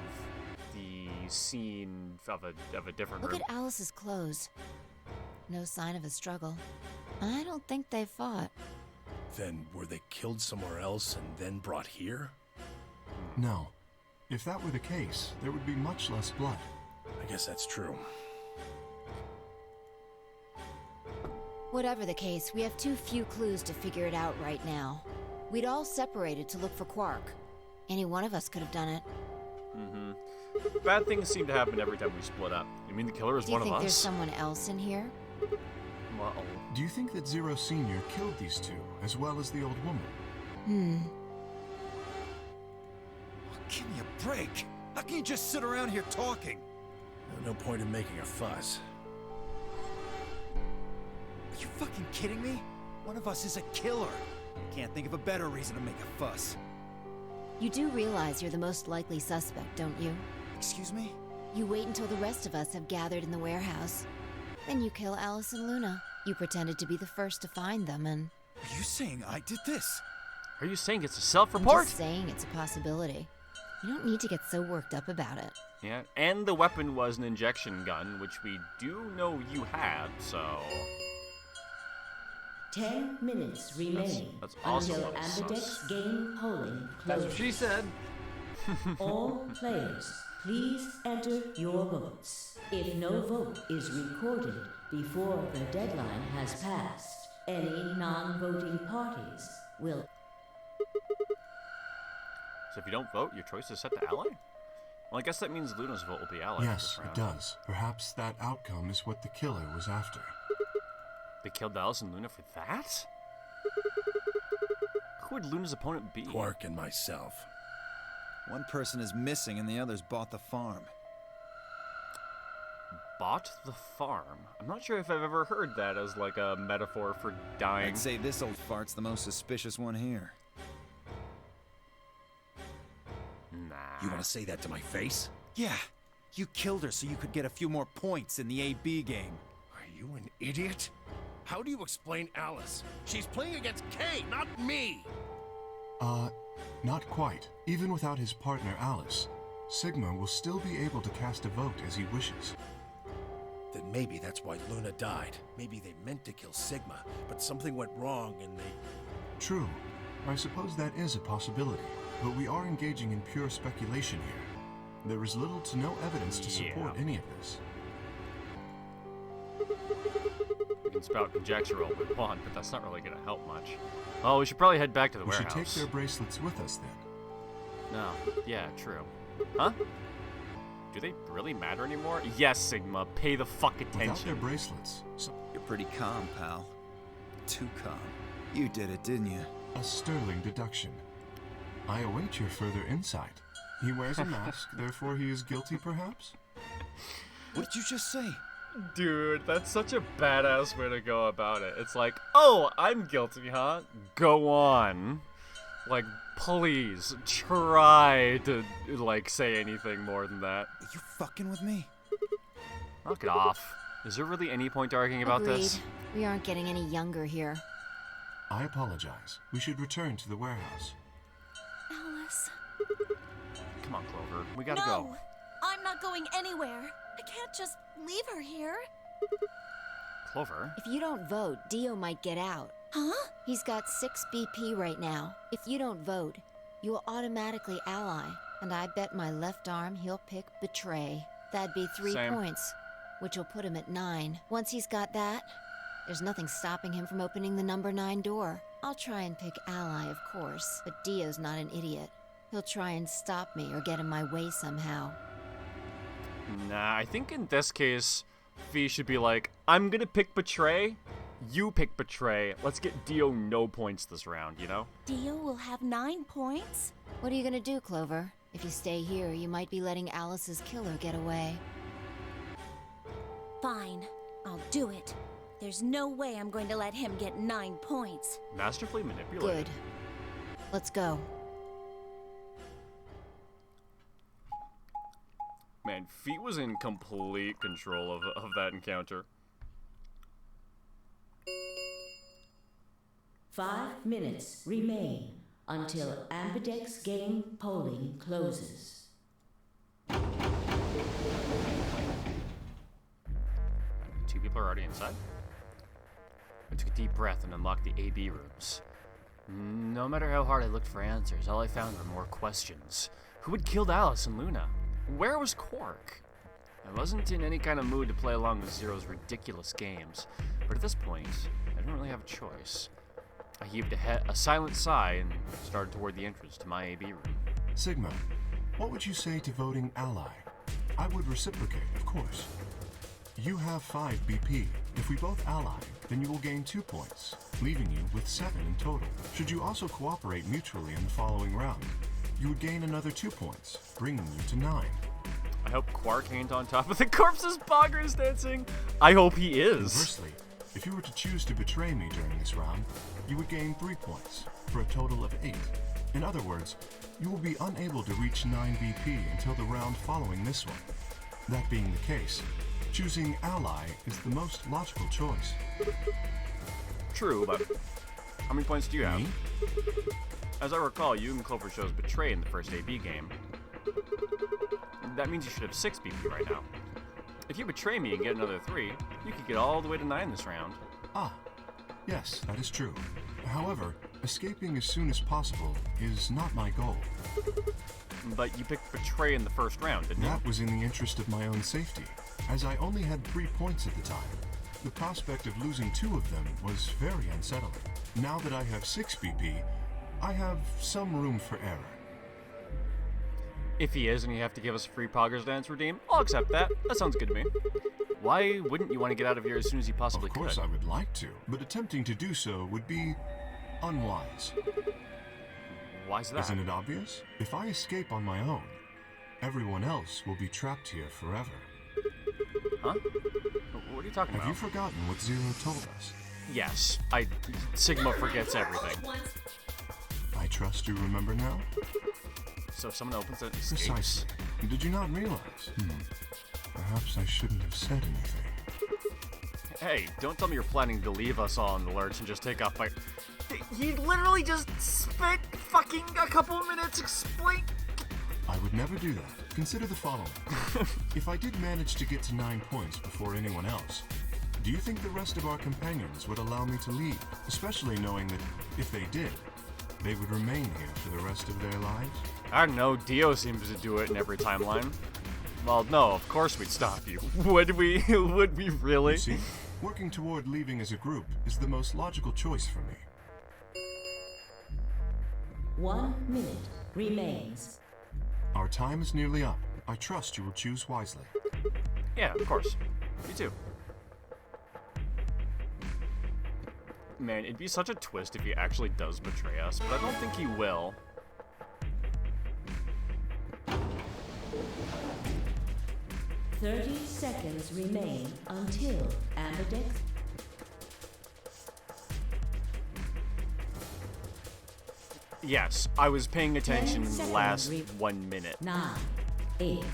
the scene of a different look room. at Alice's clothes. No sign of a struggle. I don't think they fought. Then were they killed somewhere else and then brought here? No. If that were the case, there would be much less blood. I guess that's true. Whatever the case, we have too few clues to figure it out right now. We'd all separated to look for Quark. Any one of us could have done it. Bad things seem to happen every time we split up. You mean the killer is Do you one of think us? there's someone else in here? Well, Do you think that Zero Sr. killed these two, as well as the old woman? Give me a break. How can you just sit around here talking? No point in making a fuss. Are you fucking kidding me? One of us is a killer. Can't think of a better reason to make a fuss. You do realize you're the most likely suspect, don't you? Excuse me? You wait until the rest of us have gathered in the warehouse. Then you kill Alice and Luna. You pretended to be the first to find them, and... Are you saying I did this? are you saying it's a I'm self-report? just saying it's a possibility. You don't need to get so worked up about it. Yeah, and the weapon was an injection gun, which we do know you had, so... 10 minutes remain that's also until what it Ambidex says. game polling That's what closes. she said. All players, please enter your votes. If no vote is recorded before the deadline has passed, any non-voting parties will... So if you don't vote, your choice is set to ally? Well, I guess that means Luna's vote will be ally. Yes, this it round. does. Perhaps that outcome is what the killer was after. They killed Alice and Luna for that? Who would Luna's opponent be? Quark and myself. One person is missing and the others bought the farm. Bought the farm? I'm not sure if I've ever heard that as like a metaphor for dying. I'd say this old fart's the most suspicious one here. Nah. You want to say that to my face? Yeah, you killed her so you could get a few more points in the AB game. Are you an idiot? How do you explain Alice? She's playing against Kay, not me! Not quite. Even without his partner Alice, Sigma will still be able to cast a vote as he wishes. Then maybe that's why Luna died. Maybe they meant to kill Sigma, but something went wrong and they... True. I suppose that is a possibility, but we are engaging in pure speculation here. There is little to no evidence to support any of this. We can spout conjecture all we want, but that's not really going to help much. Oh, we should probably head back to the We warehouse. should take their bracelets with us then. No. Yeah, true. Huh? Do they really matter anymore? Yes, Sigma. Pay the fuck Without their attention. bracelets, You're pretty calm, pal. Too calm. You did it, didn't you? a sterling deduction. I await your further insight. He wears a mask, therefore he is guilty, perhaps? What did you just say? Dude, that's such a badass way to go about it. It's like, oh, I'm guilty, huh? Go on. Like, please, try to, like, say anything more than that. Are you fucking with me? Knock it off. Is there really any point to arguing about Agreed. this? We aren't getting any younger here. I apologize. We should return to the warehouse. Alice. Come on, Clover. We gotta No! go. I'm not going anywhere. I can't just leave her here. Clover? If you don't vote, Dio might get out. Huh? He's got 6 BP right now. If you don't vote, you will automatically ally. And I bet my left arm he'll pick Betray. That'd be 3 Same. points, which will put him at 9. Once he's got that, there's nothing stopping him from opening the number 9 door. I'll try and pick ally, of course, but Dio's not an idiot. He'll try and stop me or get in my way somehow. Nah, I think in this case, Fee should be like, I'm gonna pick Betray, you pick Betray, let's get Dio no points this round, you know? Dio will have 9 points? What are you gonna do, Clover? If you stay here, you might be letting Alice's killer get away. Fine. I'll do it. There's no way I'm going to let him get 9 points. Masterfully manipulated. Good. Let's go. Man, Fee was in complete control of that encounter. 5 minutes remain until Ambidex game polling closes. Two people are already inside? I took a deep breath and unlocked the AB rooms. No matter how hard I looked for answers, all I found were more questions. Who had killed Alice and Luna? Where was Quark? I wasn't in any kind of mood to play along with Zero's ridiculous games, but at this point, I didn't really have a choice. I heaved a silent sigh and started toward the entrance to my AB room. Sigma, what would you say to voting ally? I would reciprocate, of course. You have 5 BP. If we both ally, then you will gain 2 points, leaving you with 7 in total. Should you also cooperate mutually in the following round, you would gain another 2 points, bringing you to 9. I hope Quark ain't on top of the corpse's boggers dancing. I hope he is. Conversely, if you were to choose to betray me during this round, you would gain 3 points, for a total of 8. In other words, you will be unable to reach 9 BP until the round following this one. That being the case, choosing ally is the most logical choice. True, but how many points do you have? Me? As I recall, you and Clover chose Betray in the first AB game. That means you should have 6 BP right now. If you betray me and get another 3, you could get all the way to 9 this round. Ah, yes, that is true. However, escaping as soon as possible is not my goal. But you picked Betray in the first round, didn't you? That was in the interest of my own safety, as I only had 3 points at the time. The prospect of losing 2 of them was very unsettling. Now that I have 6 BP, I have some room for error. If he is and you have to give us a free Poggers Dance redeem, I'll accept that. That sounds good to me. Why wouldn't you want to get out of here as soon as you possibly Of course could? I would like to, but attempting to do so would be unwise. Why's that? Isn't it obvious? If I escape on my own, everyone else will be trapped here forever. Huh? What are you talking Have about? you forgotten what Zero told us? Yes, Sigma forgets everything. I trust you remember now? So if someone opens it, escapes. Precisely. Did you not realize? Perhaps I shouldn't have said anything. Hey, don't tell me you're planning to leave us all in the lurch and just take off by... He literally just spent fucking a couple minutes explain... I would never do that. Consider the following. If I did manage to get to 9 points before anyone else, do you think the rest of our companions would allow me to leave? Especially knowing that if they did, they would remain here for the rest of their lives? I don't know, Dio seems to do it in every timeline. Well, no, of course we'd stop you. Would we? Would we really? You see, working toward leaving as a group is the most logical choice for me. 1 minute remains. Our time is nearly up. I trust you will choose wisely. Yeah, of course. Me too. Man, it'd be such a twist if he actually does betray us, but I don't think he will. Seconds remain until Ambidex. Yes, I was paying attention in the 10 last seconds. 1 minute. 9, 8,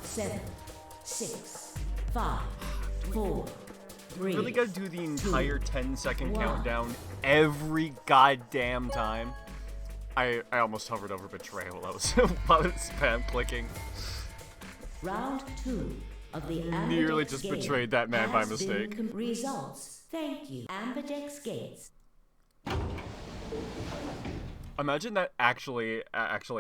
7, 6, 5, 4, 3. Really gotta do the entire 10-second one. countdown every goddamn time. I almost hovered over betray while I was while I was spam clicking. Round 2 of the Nearly Ambidex just game betrayed that man by has been mistake. Results. Thank you. Ambidex Gates. Imagine that actually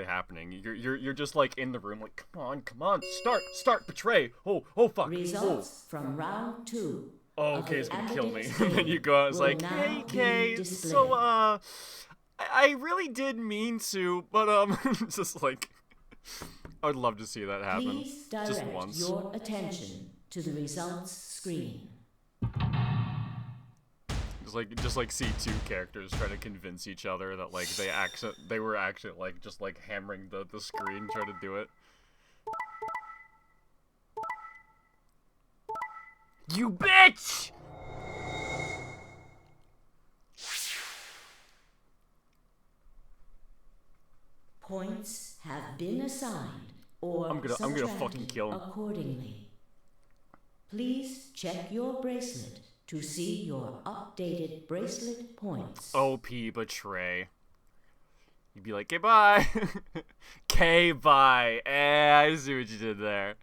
happening. You're just like in the room, like come on, start betray. Oh fuck. Results from round 2. Oh, of okay, the it's gonna kill me. Ambidex And then you go out, it's will like, now hey be Kay, displayed. so I really did mean to, but just like I would love to see that happen. Please direct Just once. your attention to the results screen. Just like see two characters try to convince each other that like they were actually like just like hammering the screen trying to do it. You bitch! Points have been assigned or I'm gonna subtracted fucking kill him. accordingly. Please check your bracelet to see your updated bracelet points. OP betray. You'd be like, okay, bye. Okay, bye. I see what you did there.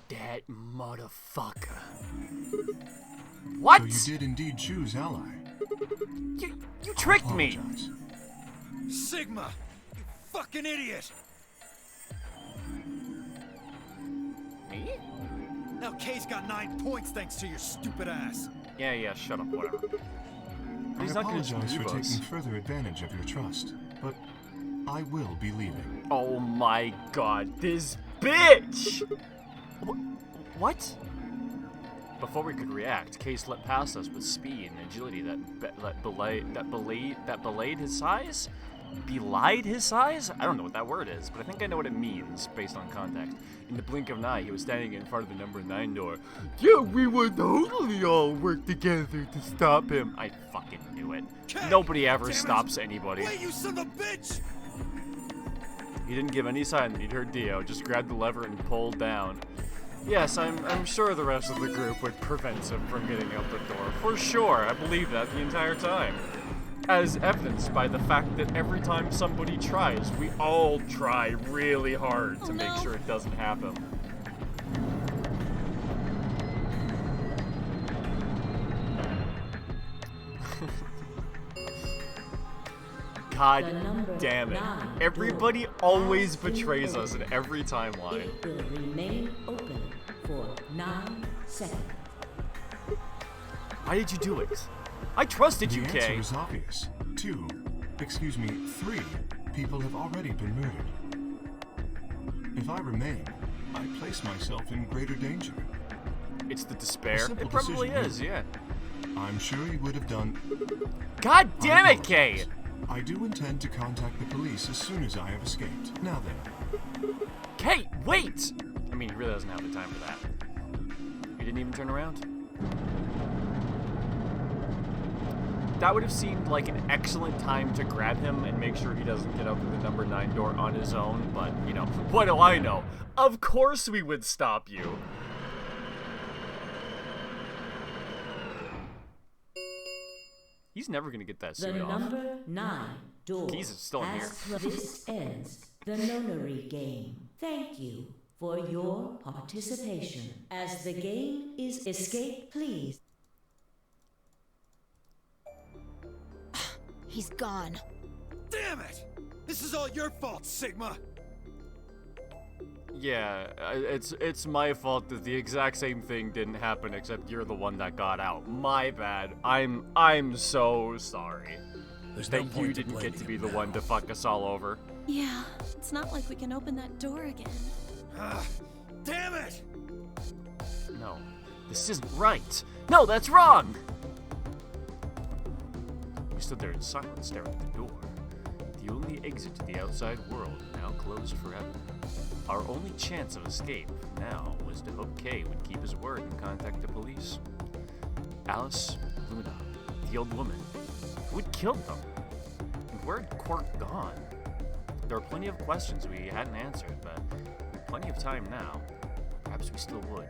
That motherfucker. What? So you did indeed choose ally. You tricked me. Apologize. Sigma! You fucking idiot! Me? Now Kay's got 9 points thanks to your stupid ass. Yeah, shut up, whatever. I He's not gonna apologize for leave us. taking further advantage of your trust, but I will be leaving. Oh my god, this bitch! What? Before we could react, Kay slipped past us with speed and agility that belied his size? Belied his size? I don't know what that word is, but I think I know what it means based on context. In the blink of an eye, he was standing in front of the number 9 door. Yeah, we would totally all work together to stop him. I fucking knew it. Kay, Nobody ever damn it. stops anybody. Wait, you son of a bitch! He didn't give any sign that he'd heard Dio, just grabbed the lever and pulled down. Yes, I'm sure the rest of the group would prevent him from getting out the door. For sure, I believe that the entire time. As evidenced by the fact that every time somebody tries, we all try really hard to make sure it doesn't happen. God The number damn it. 9 Everybody door always has been betrays us in opened. every timeline. It will remain open for 9 seconds. Why did you do it? I trusted The you, answer Kay. is obvious. 2 excuse me, 3 people have already been murdered. If I remain, I place myself in greater danger. It's the despair. simple It probably decision, is, yeah. I'm sure you would have done... God damn I it, Kay! apologize. I do intend to contact the police as soon as I have escaped. Now then, Kay, wait! I mean, he really doesn't have the time for that. He didn't even turn around. That would have seemed like an excellent time to grab him and make sure he doesn't get out through the number 9 door on his own, but, you know, what do I know? Of course we would stop you. He's never gonna get that The suit off. number 9 door Jesus, still in has closed. This ends the nonary game. Thank you for your participation. As the game is escape, please. He's gone. Damn it! This is all your fault, Sigma! Yeah, it's my fault that the exact same thing didn't happen, except you're the one that got out. My bad. I'm so sorry There's no that point you didn't get blaming to be him the now. one to fuck us all over. Yeah, it's not like we can open that door again. Ah, damn it! No, this isn't right. No, that's wrong! We stood there in silence, staring at the door. The only exit to the outside world, now closed forever. Our only chance of escape now was to hope Kay would keep his word and contact the police. Alice, Luna, the old woman, who had killed them. And where had Quark gone? There were plenty of questions we hadn't answered, but with plenty of time now, perhaps we still would.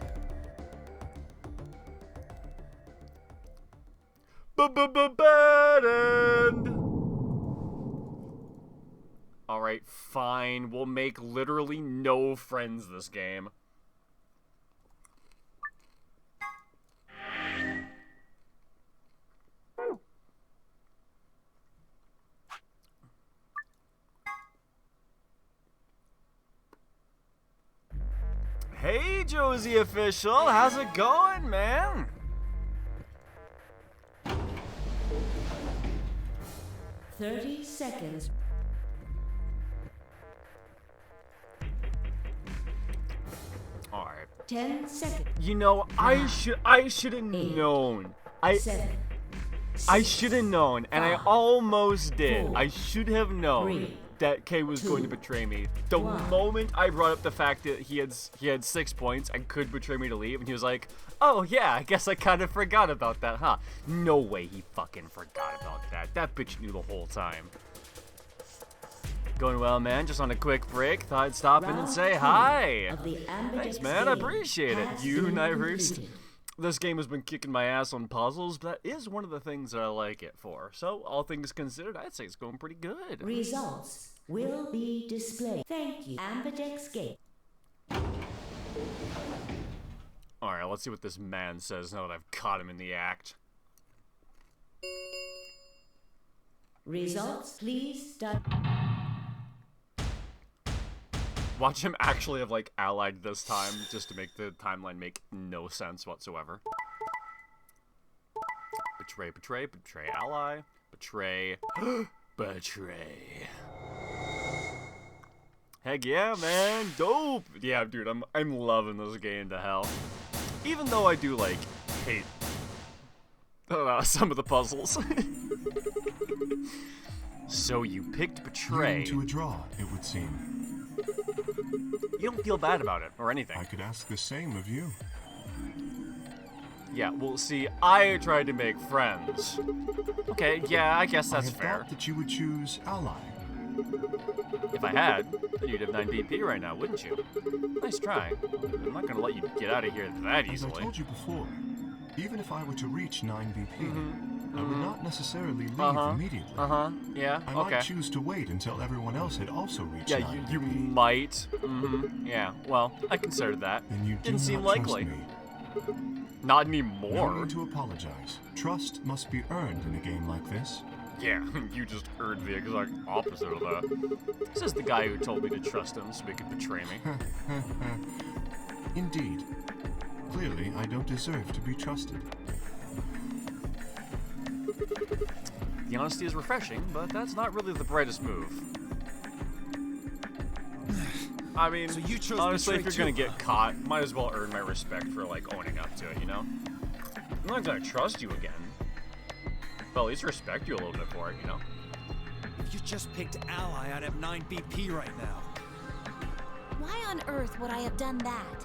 Bad end! Alright, fine. We'll make literally no friends this game. Hey, Josie Official, how's it going, man? "30 seconds. Alright. 10 seconds. You know, I should have known. I 7. should have known, and I almost did. four, I should have known 3, that Kay was going to betray me. The 1. moment I brought up the fact that he had 6 points and could betray me to leave, and he was like, "Oh yeah, I guess I kind of forgot about that, huh?" No way he fucking forgot about that. That bitch knew the whole time. Going well, man. Just on a quick break. Thought I'd stop in and Round say 2 hi. of the Ambidex Thanks, man. I game appreciate it. has You, been Night Roost. completed. This game has been kicking my ass on puzzles, but that is one of the things that I like it for. So, all things considered, I'd say it's going pretty good. Results will be displayed. Thank you, Ambidex game. Alright, let's see what this man says now that I've caught him in the act. Results, please start. Watch him actually have, like, allied this time, just to make the timeline make no sense whatsoever. Betray, betray, betray ally. Betray. Betray. Heck yeah, man. Dope. Yeah, dude, I'm loving this game to hell. Even though I do, like, hate some of the puzzles. So you picked you're betray. into a draw, it would seem. You don't feel bad about it or anything. I could ask the same of you. Yeah, well, see, I tried to make friends. Okay, yeah, I guess that's I had fair. thought that you would choose ally. If I had, then you'd have 9 BP right now, wouldn't you? Nice try. I'm not gonna let you get out of here that As I easily. told you before, even if I were to reach 9 BP, I would not necessarily leave Uh-huh. immediately. Yeah, I okay. might choose to wait until everyone else had also reached Yeah, 9 you BP. might. Yeah, well, I considered that. And you do Didn't seem not likely. trust me. Not No anymore. need to apologize. Trust must be earned in a game like this. Yeah, you just earned the exact opposite of that. This is the guy who told me to trust him so he could betray me. Indeed. Clearly, I don't deserve to be trusted. The honesty is refreshing, but that's not really the brightest move. I mean, So you chose honestly, if betray you're gonna too, get caught, might as well earn my respect for, like, owning up to it, you know? I'm not gonna trust you again. But at least respect you a little bit for it, you know? If you just picked Ally, I'd have 9 BP right now. Why on earth would I have done that?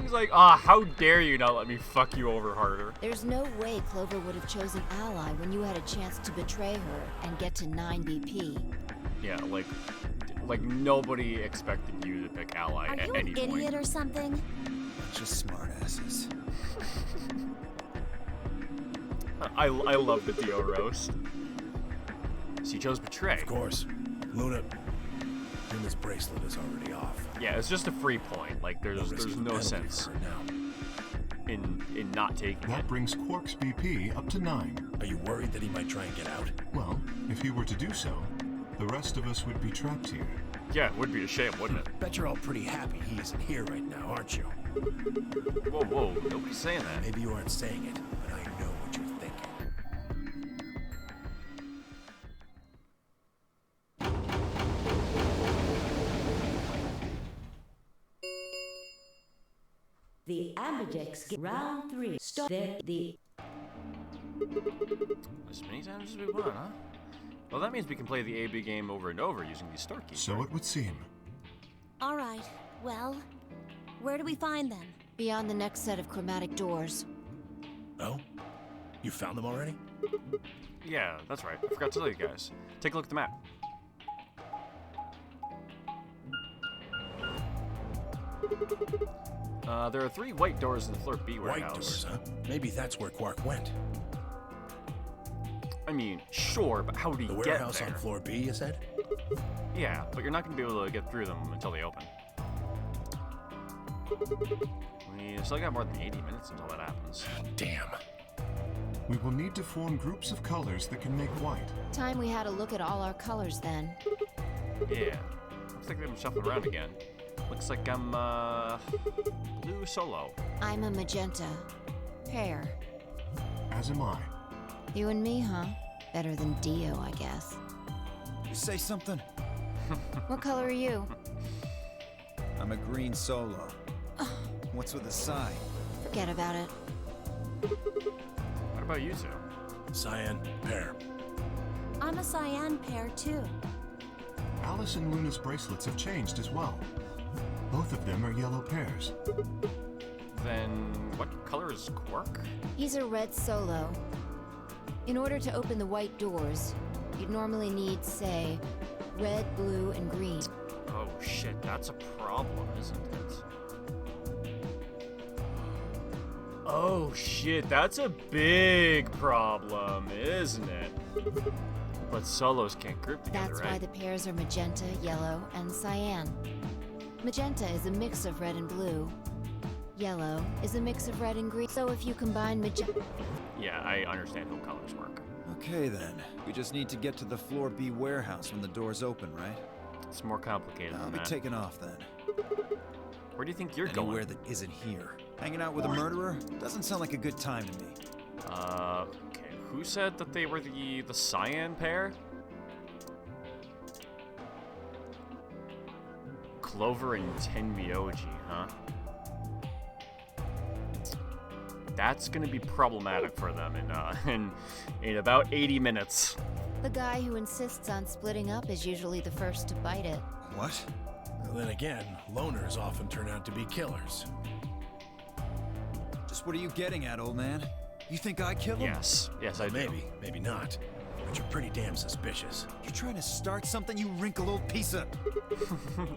He's like, ah, how dare you not let me fuck you over harder? There's no way Clover would have chosen Ally when you had a chance to betray her and get to 9 BP. Yeah, like nobody expected you to pick Ally Are at you any an idiot point. or something? Just smartasses. I love the Dio roast. So you chose Betray. Of course. Luna's bracelet is already off. Yeah, it's just a free point. Like there's risking no penalty sense for her now. in not taking That it. brings Quark's BP up to 9. Are you worried that he might try and get out? Well, if he were to do so, the rest of us would be trapped here. Yeah, it would be a shame, wouldn't it? Bet you're all pretty happy he isn't here right now, aren't you? Whoa, nobody's saying that. Maybe you aren't saying it, but I know what you're thinking. The Ambidex round 3. Start the As many times as we want, huh? Well, that means we can play the AB game over and over using these store keys. So it would seem. All right. Well, where do we find them? Beyond the next set of chromatic doors. Oh? You found them already? Yeah, that's right. I forgot to tell you guys. Take a look at the map. There are 3 white doors in the floor B White warehouse. doors, huh? Maybe that's where Quark went. I mean, sure, but how do you The get warehouse there? on floor B, you said? Yeah, but you're not going to be able to get through them until they open. We still got more than 80 minutes until that happens. Damn. We will need to form groups of colors that can make white. Time we had a look at all our colors then. Yeah. Looks like they've been shuffling around again. Looks like I'm, blue solo. I'm a magenta. Pear. As am I. You and me, huh? Better than Dio, I guess. You say something? What color are you? I'm a green solo. What's with the sign? Forget about it. What about you two? Cyan, pear. I'm a cyan pair, too. Alice and Luna's bracelets have changed as well. Both of them are yellow pairs. Then what color is Quark? He's a red solo. In order to open the white doors, you'd normally need, say, red, blue, and green. Oh shit, that's a problem, isn't it? Oh shit, that's a big problem, isn't it? But solos can't group together, That's right? why the pairs are magenta, yellow, and cyan. Magenta is a mix of red and blue. Yellow is a mix of red and green. So if you combine magenta... Yeah, I understand how colors work. Okay then. We just need to get to the floor B warehouse when the doors open, right? It's more complicated I'll than be that. taking off then. Where do you think you're Anywhere going? that isn't here. Hanging out with a murderer? Doesn't sound like a good time to me. Okay. Who said that they were the cyan pair? Clover and Tenmyoji, huh? That's gonna be problematic for them in about 80 minutes. The guy who insists on splitting up is usually the first to bite it. What? Well, then again, loners often turn out to be killers. Just what are you getting at, old man? You think I killed him? Yes, I do. Maybe not. But you're pretty damn suspicious. You trying to start something, you wrinkled old piece of...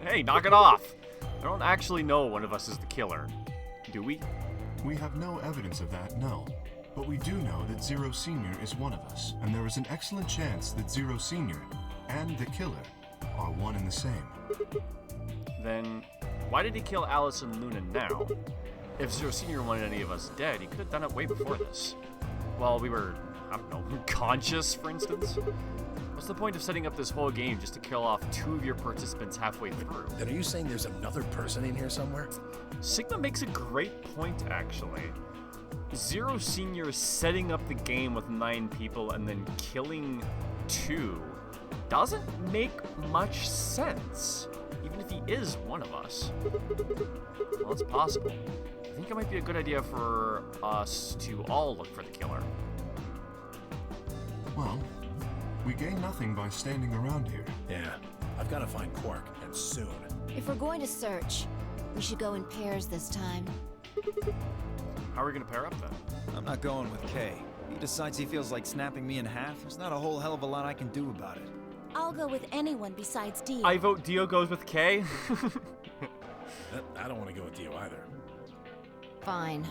Hey, knock it off! I don't actually know one of us is the killer. Do we? We have no evidence of that, no. But we do know that Zero Senior is one of us, and there is an excellent chance that Zero Senior and the killer are one and the same. Then why did he kill Alice and Luna now? If Zero Senior wanted any of us dead, he could have done it way before this. While we were, I don't know, conscious, for instance? What's the point of setting up this whole game just to kill off 2 of your participants halfway through? Then are you saying there's another person in here somewhere? Sigma makes a great point, actually. Zero Senior setting up the game with 9 people and then killing 2 doesn't make much sense, even if he is one of us. Well, it's possible. I think it might be a good idea for us to all look for the killer. Well, we gain nothing by standing around here. Yeah, I've got to find Quark, and soon. If we're going to search, we should go in pairs this time. How are we gonna pair up then? I'm not going with Kay. He decides he feels like snapping me in half. There's not a whole hell of a lot I can do about it. I'll go with anyone besides Dio. I vote Dio goes with K. I don't want to go with Dio either. Fine.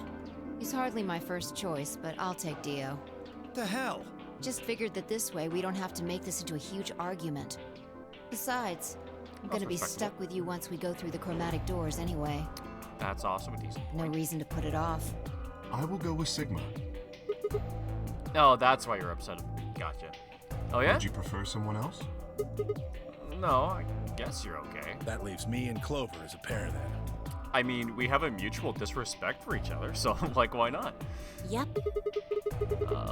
He's hardly my first choice, but I'll take Dio. What the hell? Just figured that this way we don't have to make this into a huge argument. Besides, I'm gonna be respectable. stuck with you once we go through the chromatic doors anyway. That's also a decent No point. reason to put it off. I will go with Sigma. Oh, that's why you're upset. Gotcha. Oh yeah? Would you prefer someone else? No, I guess you're okay. That leaves me and Clover as a pair then. I mean, we have a mutual disrespect for each other, so like, why not? Yep.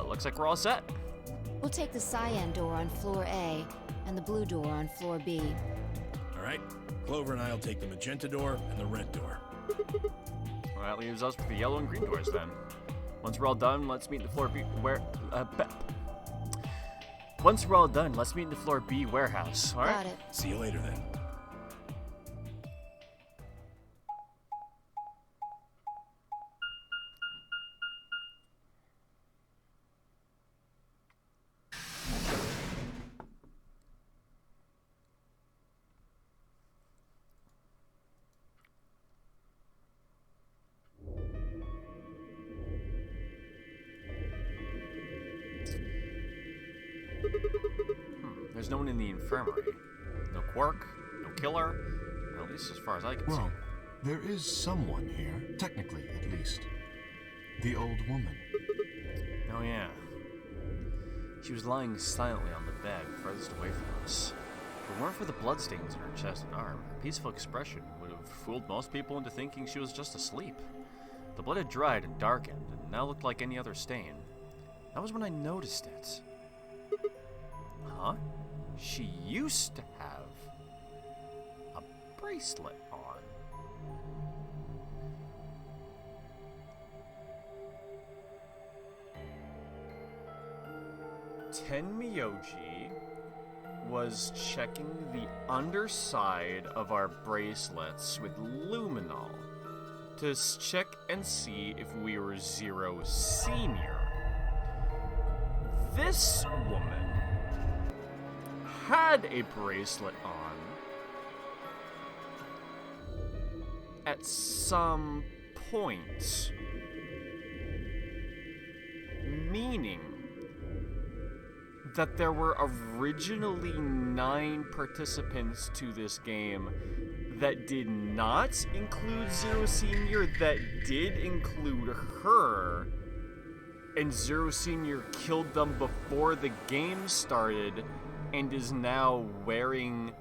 Looks like we're all set. We'll take the cyan door on floor A and the blue door on floor B. All right? Clover and I'll take the magenta door and the red door. Well, that leaves us with the yellow and green doors then. Once we're all done, let's meet in the floor B. Once we're all done, let's meet in the floor B warehouse. All right. Got it. See you later then. There's no one in the infirmary. No Quark, no killer, at least as far as I can Well, there is someone here, technically at least. The old woman. see. Oh yeah. She was lying silently on the bed, furthest away from us. If it weren't for the bloodstains in her chest and arm, her peaceful expression would have fooled most people into thinking she was just asleep. The blood had dried and darkened, and now looked like any other stain. That was when I noticed it. Huh? She used to have a bracelet on. Tenmyoji was checking the underside of our bracelets with luminol to check and see if we were Zero Senior. This woman had a bracelet on at some point, meaning that there were originally 9 participants to this game that did not include Zero Senior, that did include her, and Zero Senior killed them before the game started and is now wearing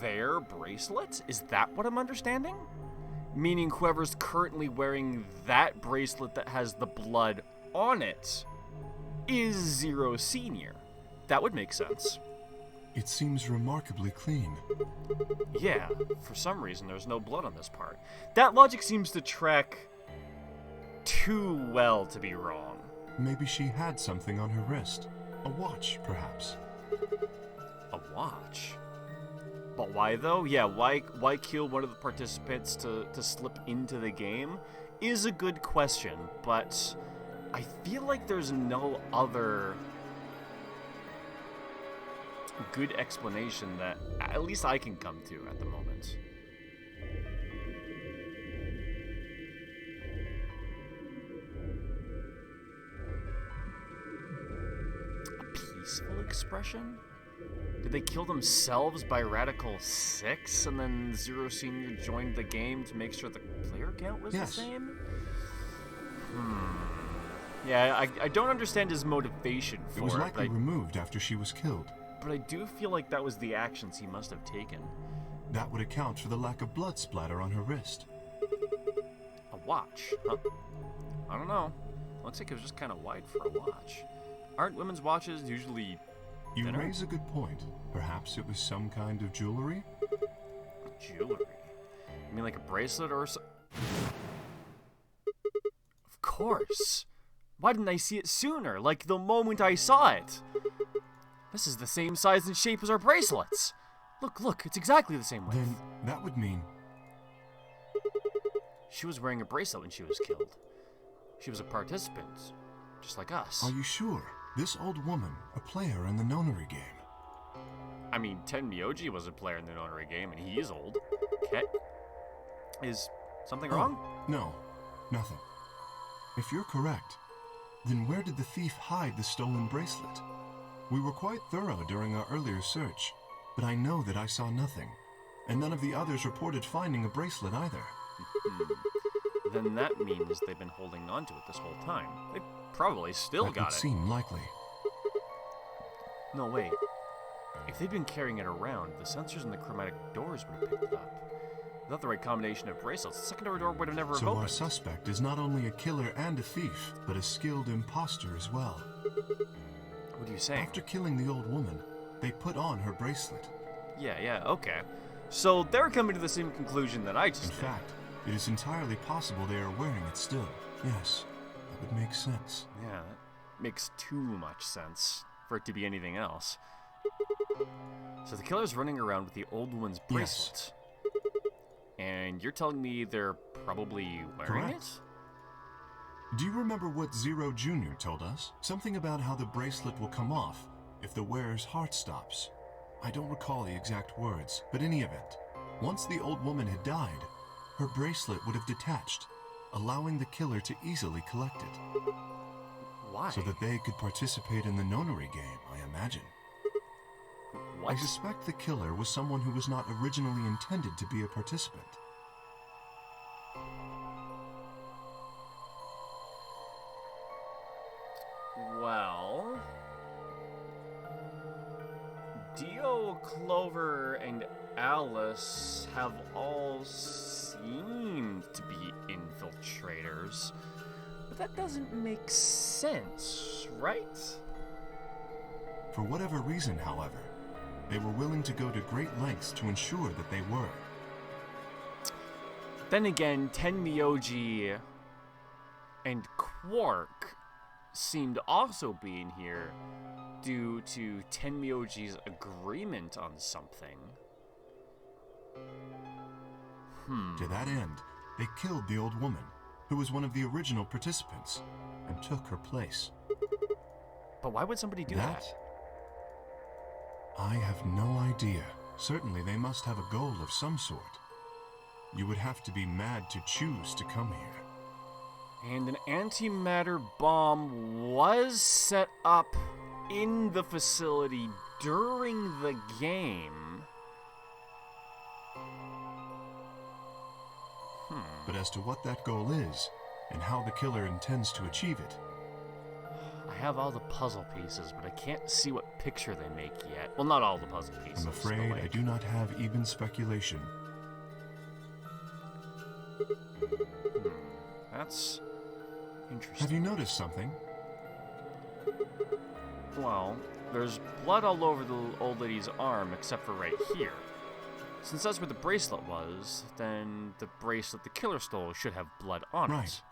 their bracelet? Is that what I'm understanding? Meaning whoever's currently wearing that bracelet that has the blood on it is Zero Senior. That would make sense. It seems remarkably clean. Yeah, for some reason there's no blood on this part. That logic seems to track too well to be wrong. Maybe she had something on her wrist. A watch, perhaps. A watch? But why though? Yeah, why kill one of the participants to slip into the game is a good question, but I feel like there's no other good explanation that at least I can come to at the moment. A peaceful expression? Did they kill themselves by Radical 6 and then Zero Senior joined the game to make sure the player count was Yes. the same? Yeah, I don't understand his motivation for It was but likely removed after she was killed. but I do feel like that was the actions he must have taken. That would account for the lack of blood splatter on her wrist. A watch, huh? I don't know. Looks like it was just kind of wide for a watch. Aren't women's watches usually You thinner? raise a good point. Perhaps it was some kind of jewelry? Jewelry? You mean like a bracelet or so? Of course. Why didn't I see it sooner? Like the moment I saw it. This is the same size and shape as our bracelets. Look, it's exactly the same width. Then that would mean... She was wearing a bracelet when she was killed. She was a participant, just like us. Are you sure? This old woman, a player in the nonary game. I mean, Tenmyoji was a player in the Nonary game, and he is old. Okay. Is something wrong? No, nothing. If you're correct, then where did the thief hide the stolen bracelet? We were quite thorough during our earlier search, but I know that I saw nothing, and none of the others reported finding a bracelet either. Then that means they've been holding on to it this whole time. They probably still That got would it. seem likely. No, wait. If they'd been carrying it around, the sensors in the chromatic doors would have picked it up. Without the right combination of bracelets, the secondary door would have never have So our opened. suspect is not only a killer and a thief, but a skilled imposter as well. What are you saying? After killing the old woman, they put on her bracelet. Yeah, okay. So they're coming to the same conclusion that I just In did. fact, it is entirely possible they are wearing it still. Yes, that would make sense. Yeah, that makes too much sense for it to be anything else. So the killer's running around with the old woman's bracelet. And you're telling me they're probably wearing Correct. it? Do you remember what Zero Jr. told us? Something about how the bracelet will come off if the wearer's heart stops. I don't recall the exact words, but in any event, once the old woman had died, her bracelet would have detached, allowing the killer to easily collect it. Why? So that they could participate in the nonary game, I imagine. What? I suspect the killer was someone who was not originally intended to be a participant. Well, Dio, Clover, and Alice have all seemed to be infiltrators, but that doesn't make sense, right? For whatever reason, however, they were willing to go to great lengths to ensure that they were. Then again, Tenmyoji and Quark seemed also being here due to Tenmyoji's agreement on something. To that end, they killed the old woman, who was one of the original participants, and took her place. But why would somebody do that? I have no idea. Certainly they must have a goal of some sort. You would have to be mad to choose to come here. And an antimatter bomb was set up in the facility during the game. But as to what that goal is, and how the killer intends to achieve it, I have all the puzzle pieces, but I can't see what picture they make yet. Well, not all the puzzle pieces. I'm but, afraid I like, do not have even speculation. That's interesting. Have you noticed something? Well, there's blood all over the old lady's arm except for right here. Since that's where the bracelet was, then the bracelet the killer stole should have blood on Right. it.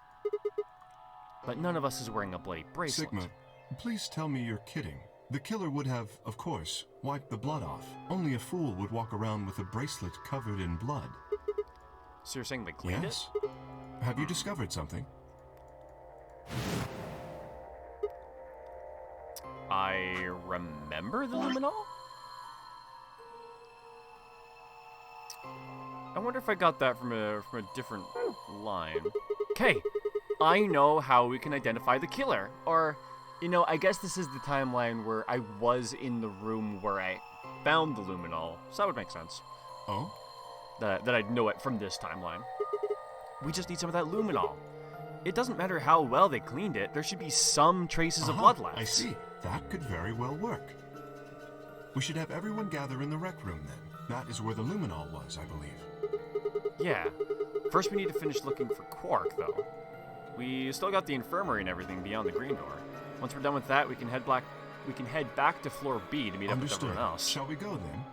But none of us is wearing a bloody bracelet. Sigma, please tell me you're kidding. The killer would have, of course, wiped the blood off. Only a fool would walk around with a bracelet covered in blood. So you're saying they cleaned Yes? Have you discovered something? it? I remember the luminol? I wonder if I got that from a different line. Okay, I know how we can identify the killer. Or, you know, I guess this is the timeline where I was in the room where I found the luminol. So that would make sense. Oh? That I'd know it from this timeline. We just need some of that luminol. It doesn't matter how well they cleaned it, there should be some traces of blood left. I see. That could very well work. We should have everyone gather in the rec room then. That is where the luminol was, I believe. Yeah. First we need to finish looking for Quark, though. We still got the infirmary and everything beyond the green door. Once we're done with that, we can head back. We can head back to floor B to meet up with Understood. everyone else. Shall we go then?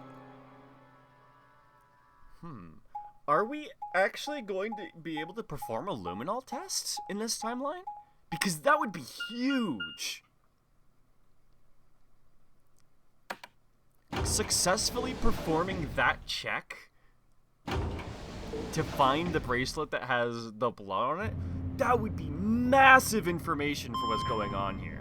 Are we actually going to be able to perform a luminol test in this timeline? Because that would be huge. Successfully performing that check to find the bracelet that has the blood on it, that would be massive information for what's going on here.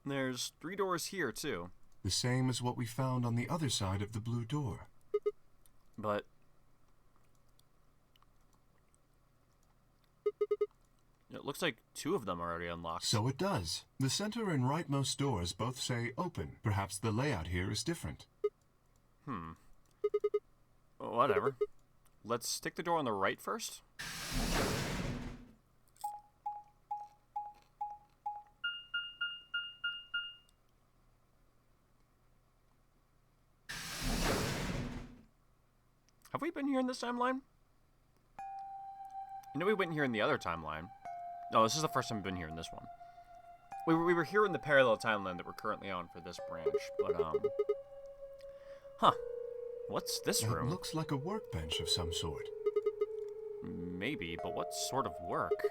There's 3 doors here, too. The same as what we found on the other side of the blue door. But it looks like 2 of them are already unlocked. So it does. The center and rightmost doors both say open. Perhaps the layout here is different. Whatever. Let's stick the door on the right first. Have we been here in this timeline? I know we went here in the other timeline. No, this is the first time we've been here in this one. We were here in the parallel timeline that we're currently on for this branch, but, Huh. What's this room? It looks like a workbench of some sort. Maybe, but what sort of work?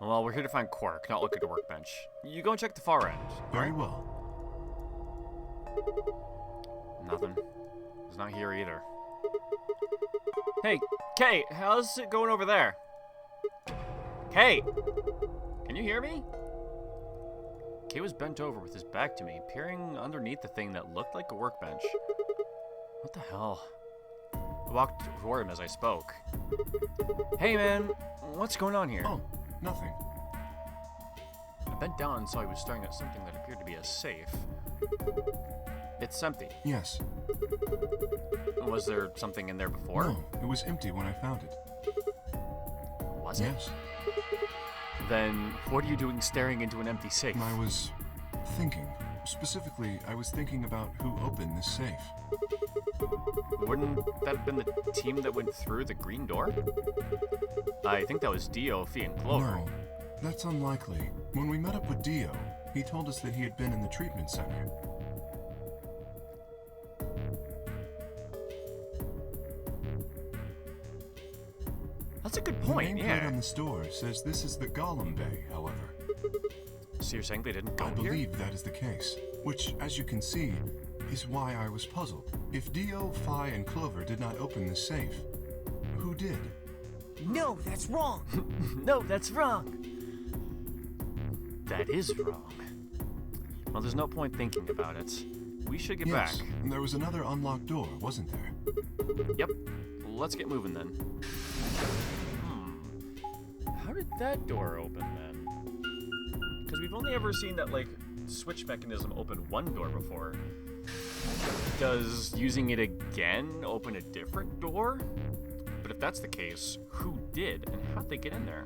Well, we're here to find Quark, not look at a workbench. You go and check the far end. Very well. Nothing. He's not here either. Hey, Kay, how's it going over there? Kay! Can you hear me? Kay was bent over with his back to me, peering underneath the thing that looked like a workbench. What the hell? I walked toward him as I spoke. Hey man, what's going on here? Oh, nothing. I bent down and saw he was staring at something that appeared to be a safe. It's empty. Yes. Was there something in there before? No, it was empty when I found it. Was it? Yes. Then what are you doing staring into an empty safe? I was thinking. Specifically, I was thinking about who opened this safe. Wouldn't that have been the team that went through the green door? I think that was Dio, Fee, and Clover. No, that's unlikely. When we met up with Dio, he told us that he had been in the treatment center. That's a good The point, nameplate yeah. on the store says this is the Gollum Bay, however. So you're saying they didn't go I here? believe that is the case, which, as you can see, is why I was puzzled. If Dio, Phi, and Clover did not open this safe, who did? No, that's wrong. No, that's wrong. That is wrong. Well, there's no point thinking about it. We should get back. Yes, and there was another unlocked door, wasn't there? Yep. Let's get moving then. How did that door open then? Because we've only ever seen that, like, switch mechanism open one door before. Does using it again open a different door? But if that's the case, who did and how'd they get in there?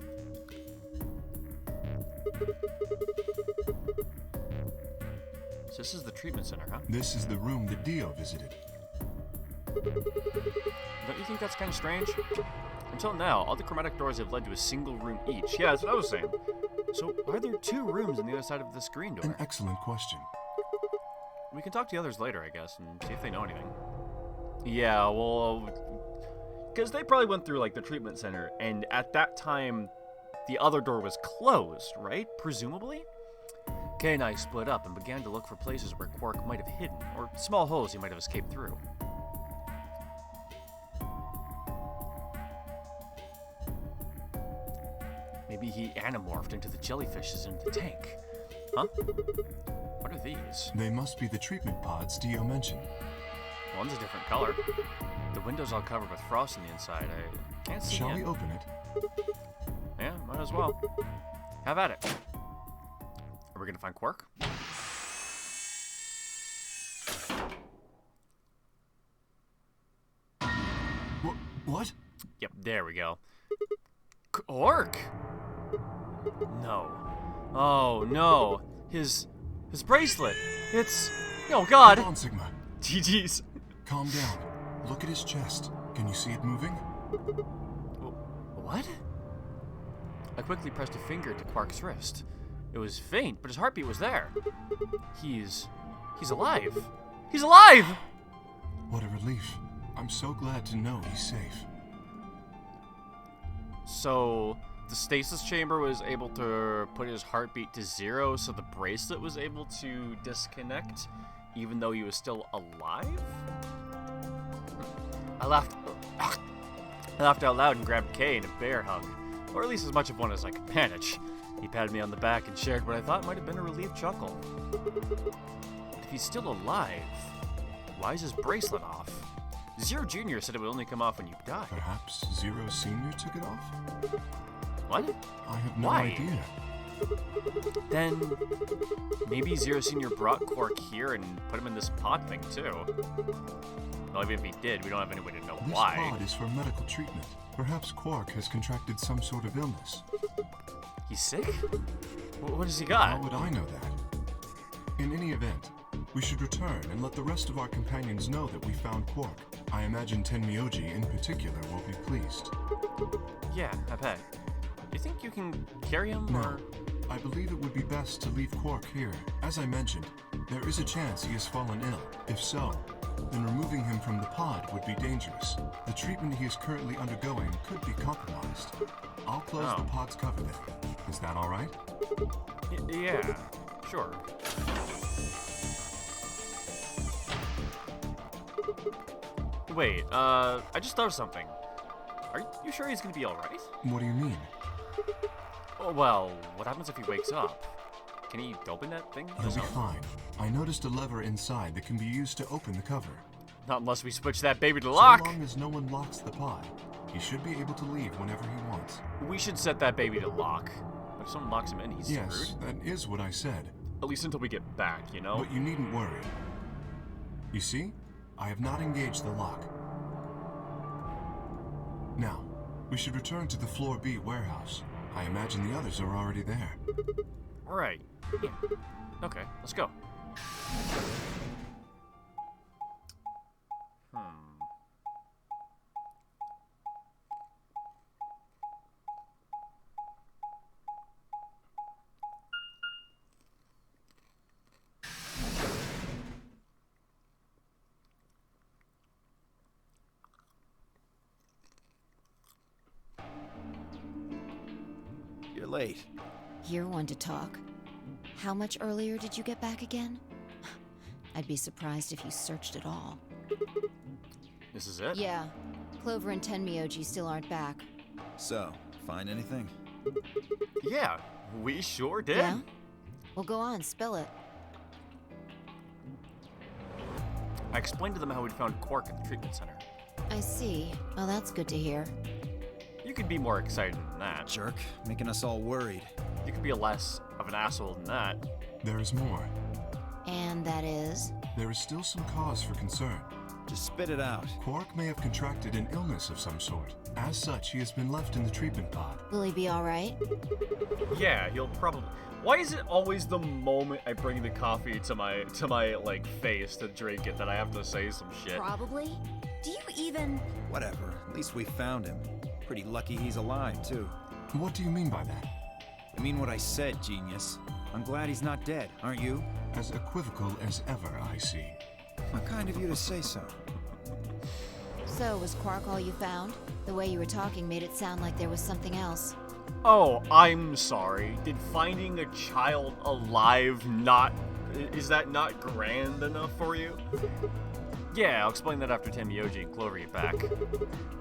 So this is the treatment center, huh? This is the room that Dio visited. Don't you think that's kind of strange? Until now, all the chromatic doors have led to a single room each. Yeah, that's what I was saying. So, why are there 2 rooms on the other side of this green door? An excellent question. We can talk to the others later, I guess, and see if they know anything. Yeah, well, because they probably went through, like, the treatment center, and at that time, the other door was closed, right? Presumably? Kay and I split up and began to look for places where Quark might have hidden, or small holes he might have escaped through. Maybe he animorphed into the jellyfishes in the tank. Huh? What are these? They must be the treatment pods Dio mentioned. One's a different color. The window's all covered with frost on the inside. I can't see Shall it. we open it? Yeah, might as well. Have at it. Are we gonna find Quark? What? Yep, there we go. Quark? No. Oh, no. His bracelet. It's... Oh, God. Hold on, Sigma. GG's. Calm down. Look at his chest. Can you see it moving? What? I quickly pressed a finger to Quark's wrist. It was faint, but his heartbeat was there. He's alive. He's alive! What a relief. I'm so glad to know he's safe. So, the stasis chamber was able to put his heartbeat to 0, so the bracelet was able to disconnect, even though he was still alive? I laughed out loud and grabbed Kay in a bear hug, or at least as much of one as I could manage. He patted me on the back and shared what I thought might have been a relieved chuckle. But if he's still alive, why is his bracelet off? Zero Jr. said it would only come off when you die. Perhaps Zero Senior took it off? What? I have no Why? idea. Then maybe Zero Senior brought Quark here and put him in this pod thing too. Well, even if he did, we don't have any way to know This why. pod is for medical treatment. Perhaps Quark has contracted some sort of illness. He's sick? What has he got? How would I know that? In any event, we should return and let the rest of our companions know that we found Quark. I imagine Tenmyoji in particular will be pleased. Yeah, I bet. You think you can carry him, No, or...? I believe it would be best to leave Quark here. As I mentioned, there is a chance he has fallen ill. If so, then removing him from the pod would be dangerous. The treatment he is currently undergoing could be compromised. I'll close the pod's cover then. Is that all right? Yeah, sure. Wait, I just thought of something. Are you sure he's gonna be alright? What do you mean? Oh, well, what happens if he wakes up? Can he open that thing? He'll be fine. I noticed a lever inside that can be used to open the cover. Not unless we switch that baby to lock. So long as no one locks the pod, he should be able to leave whenever he wants. We should set that baby to lock. But if someone locks him in, he's Yes, screwed. that is what I said. At least until we get back, you know? But you needn't worry. You see? I have not engaged the lock. Now, we should return to the Floor B warehouse. I imagine the others are already there. Right. Yeah. Okay, let's go. You're late. You're one to talk. How much earlier did you get back again? I'd be surprised if you searched at all. This is it? Yeah. Clover and Tenmyoji still aren't back. So, find anything? Yeah, we sure did. Yeah? Well, go on, spill it. I explained to them how we'd found Quark at the treatment center. I see. Well, that's good to hear. You could be more excited than that. Jerk, making us all worried. You could be less of an asshole than that. There is more. And that is? There is still some cause for concern. Just spit it out. Quark may have contracted an illness of some sort. As such, he has been left in the treatment pod. Will he be alright? Yeah, he'll probably... Why is it always the moment I bring the coffee to my like face to drink it that I have to say some shit? Probably. Do you even... Whatever, at least we found him. Pretty lucky he's alive, too. What do you mean by that? I mean what I said, genius. I'm glad he's not dead, aren't you? As equivocal as ever, I see. How kind of you to say so. So, was Quark all you found? The way you were talking made it sound like there was something else. Oh, I'm sorry. Did finding a child alive not... Is that not grand enough for you? Yeah, I'll explain that after Tenmyoji and Clover get back.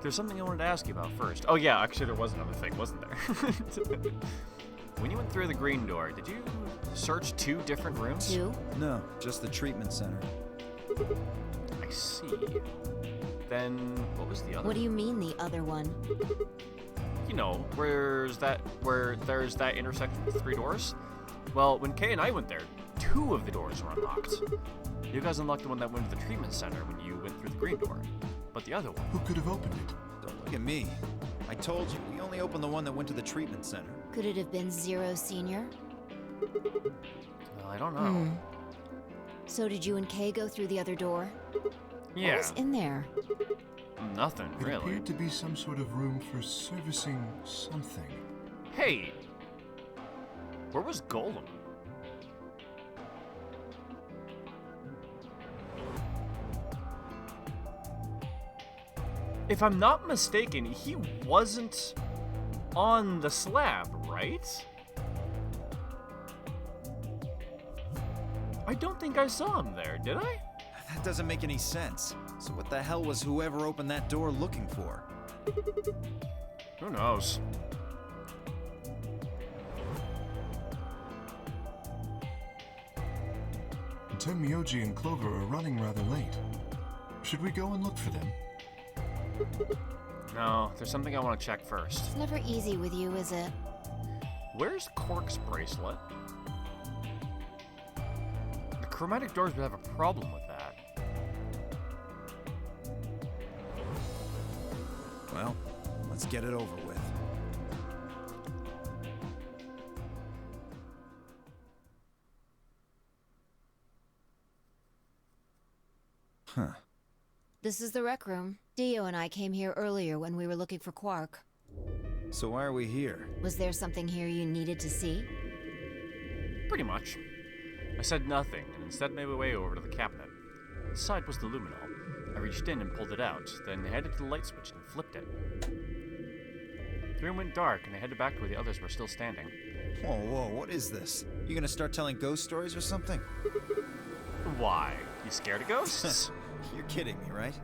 There's something I wanted to ask you about first. Oh yeah, actually there was another thing, wasn't there? When you went through the green door, did you search 2 different rooms? 2? No, just the treatment center. I see. Then, what was the other? What do you mean, the other one? You know, where there's that intersection with 3 doors? Well, when Kay and I went there, 2 of the doors were unlocked. You guys unlocked the one that went to the treatment center when you went through the green door. But the other one... Who could have opened it? Don't look at me. I told you, we only opened the one that went to the treatment center. Could it have been Zero Senior? Well, I don't know. So did you and Kay go through the other door? Yeah, What was in there? nothing It really. appeared to be some sort of room for servicing something. Hey, where was Golem? If I'm not mistaken, he wasn't on the slab, right? I don't think I saw him there, did I? That doesn't make any sense. So what the hell was whoever opened that door looking for? Who knows? Tenmyoji and Clover are running rather late. Should we go and look for them? No, there's something I want to check first. It's never easy with you, is it? Where's Quark's bracelet? The chromatic doors would have a problem with that. Well, let's get it over with. Huh. This is the rec room. Dio and I came here earlier when we were looking for Quark. So why are we here? Was there something here you needed to see? Pretty much. I said nothing, and instead made my way over to the cabinet. Inside was the luminol. I reached in and pulled it out, then headed to the light switch and flipped it. The room went dark, and I headed back to where the others were still standing. Whoa, what is this? You gonna start telling ghost stories or something? Why? You scared of ghosts? You're kidding me, right?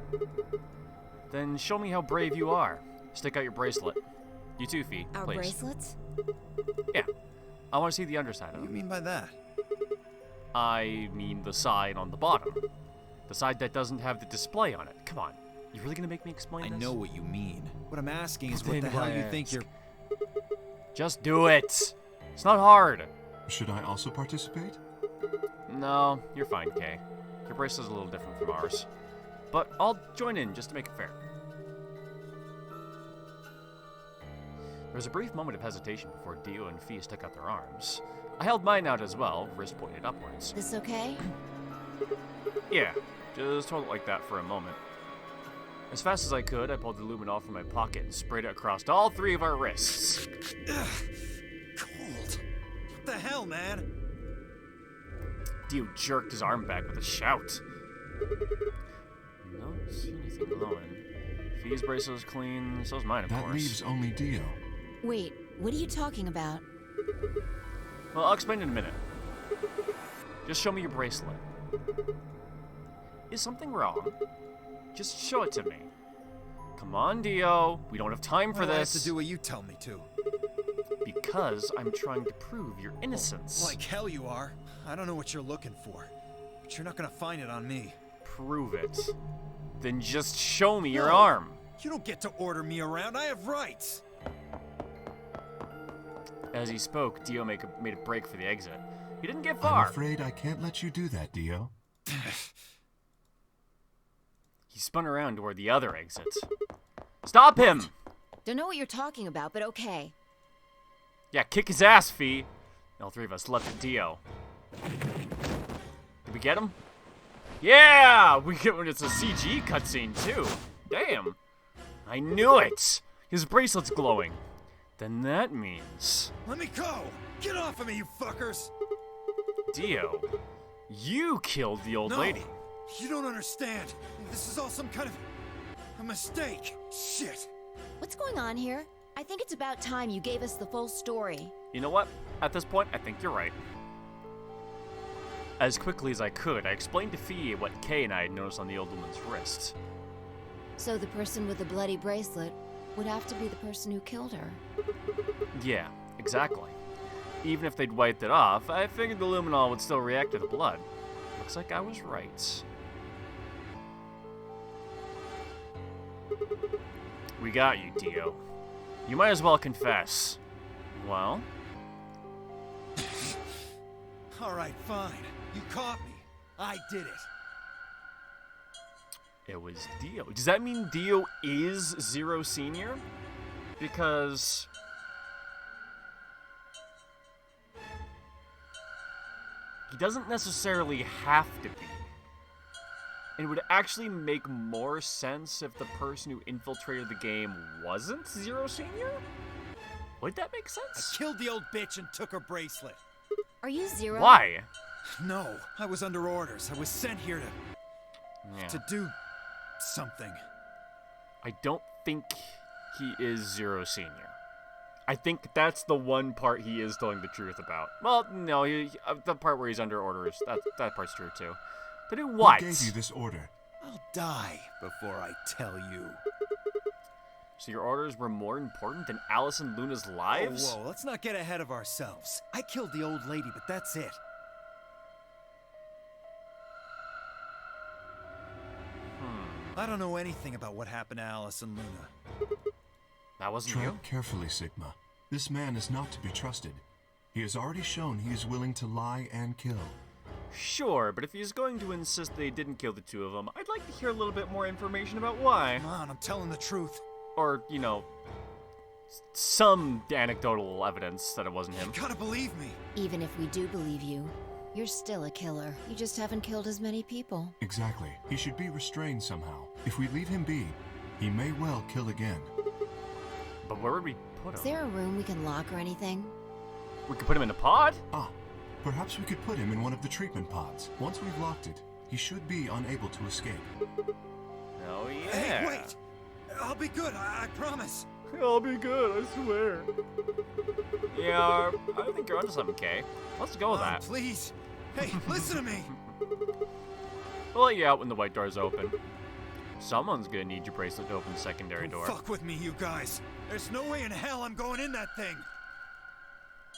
Then show me how brave you are. Stick out your bracelet. You too, Fee, Our please. bracelets? Yeah. I want to see the underside of What do them. you mean by that? I mean the side on the bottom. The side that doesn't have the display on it. Come on. You really gonna make me explain I this? know what you mean. What I'm asking is Then what the hell why you think ask? you're... Just do it. It's not hard. Should I also participate? No, you're fine, Kay. Your bracelet's a little different from ours. But I'll join in just to make it fair. There was a brief moment of hesitation before Dio and Fee stuck out their arms. I held mine out as well, wrist pointed upwards. This okay? Yeah, just hold it like that for a moment. As fast as I could, I pulled the luminol from my pocket and sprayed it across all three of our wrists. Cold. What the hell, man? Dio jerked his arm back with a shout. Don't see anything glowing. Fee's bracelet is clean, so's mine, of That course. leaves only Dio. Wait, what are you talking about? Well, I'll explain in a minute. Just show me your bracelet. Is something wrong? Just show it to me. Come on, Dio. We don't have time for Why do I have this. to do what you tell me to? Because I'm trying to prove your innocence. Like hell you are. I don't know what you're looking for. But you're not gonna find it on me. Prove it. Then just show me your No. arm. You don't get to order me around. I have rights. As he spoke, Dio made a break for the exit. He didn't get I'm far. afraid I can't let you do that, Dio. He spun around toward the other exit. Stop him! Don't know what you're talking about, but okay. Yeah, kick his ass, Fee. All three of us leapt at Dio. Did we get him? Yeah! We get when it's a CG cutscene, too. Damn. I knew it! His bracelet's glowing. Then that means... Let me go! Get off of me, you fuckers! Dio, you killed the old No, lady. you don't understand. This is all some kind of a mistake. Shit. What's going on here? I think it's about time you gave us the full story. You know what? At this point, I think you're right. As quickly as I could, I explained to Fee what Kay and I had noticed on the old woman's wrist. So the person with the bloody bracelet would have to be the person who killed her. Yeah, exactly. Even if they'd wiped it off, I figured the luminol would still react to the blood. Looks like I was right. We got you, Dio. You might as well confess. Well? All right, fine. You caught me. I did it. it was Dio. Does that mean Dio is Zero Senior? Because he doesn't necessarily have to be. And it would actually make more sense if the person who infiltrated the game wasn't Zero Senior? Would that make sense? I killed the old bitch and took her bracelet. Are you Zero? Why? No, I was under orders. I was sent here to do something. I don't think he is Zero Senior. I think that's the one part he is telling the truth about. Well, no, the part where he's under orders, that part's true too. To do what? Who gave you this order? I'll die before I tell you. So your orders were more important than Alice and Luna's lives? Whoa, let's not get ahead of ourselves. I killed the old lady, but that's it. I don't know anything about what happened to Alice and Luna. That wasn't you? Tread carefully, Sigma. This man is not to be trusted. He has already shown he is willing to lie and kill. Sure, but if he's going to insist they didn't kill the two of them, I'd like to hear a little bit more information about why. Come on, I'm telling the truth. Or, you know, some anecdotal evidence that it wasn't him. You gotta believe me. Even if we do believe you, you're still a killer. You just haven't killed as many people. Exactly. He should be restrained somehow. If we leave him be, he may well kill again. But where would we put him? Is there a room we can lock or anything? We could put him in a pod? Ah, perhaps we could put him in one of the treatment pods. Once we've locked it, he should be unable to escape. Oh, yeah. Hey, wait! I'll be good, I promise. I'll be good, I swear. Yeah, I think you're onto something, Kay. Let's go with that. Please. Hey, listen to me. We'll let you out when the white door's open. Someone's gonna need your bracelet to open the secondary door. Fuck with me, you guys. There's no way in hell I'm going in that thing.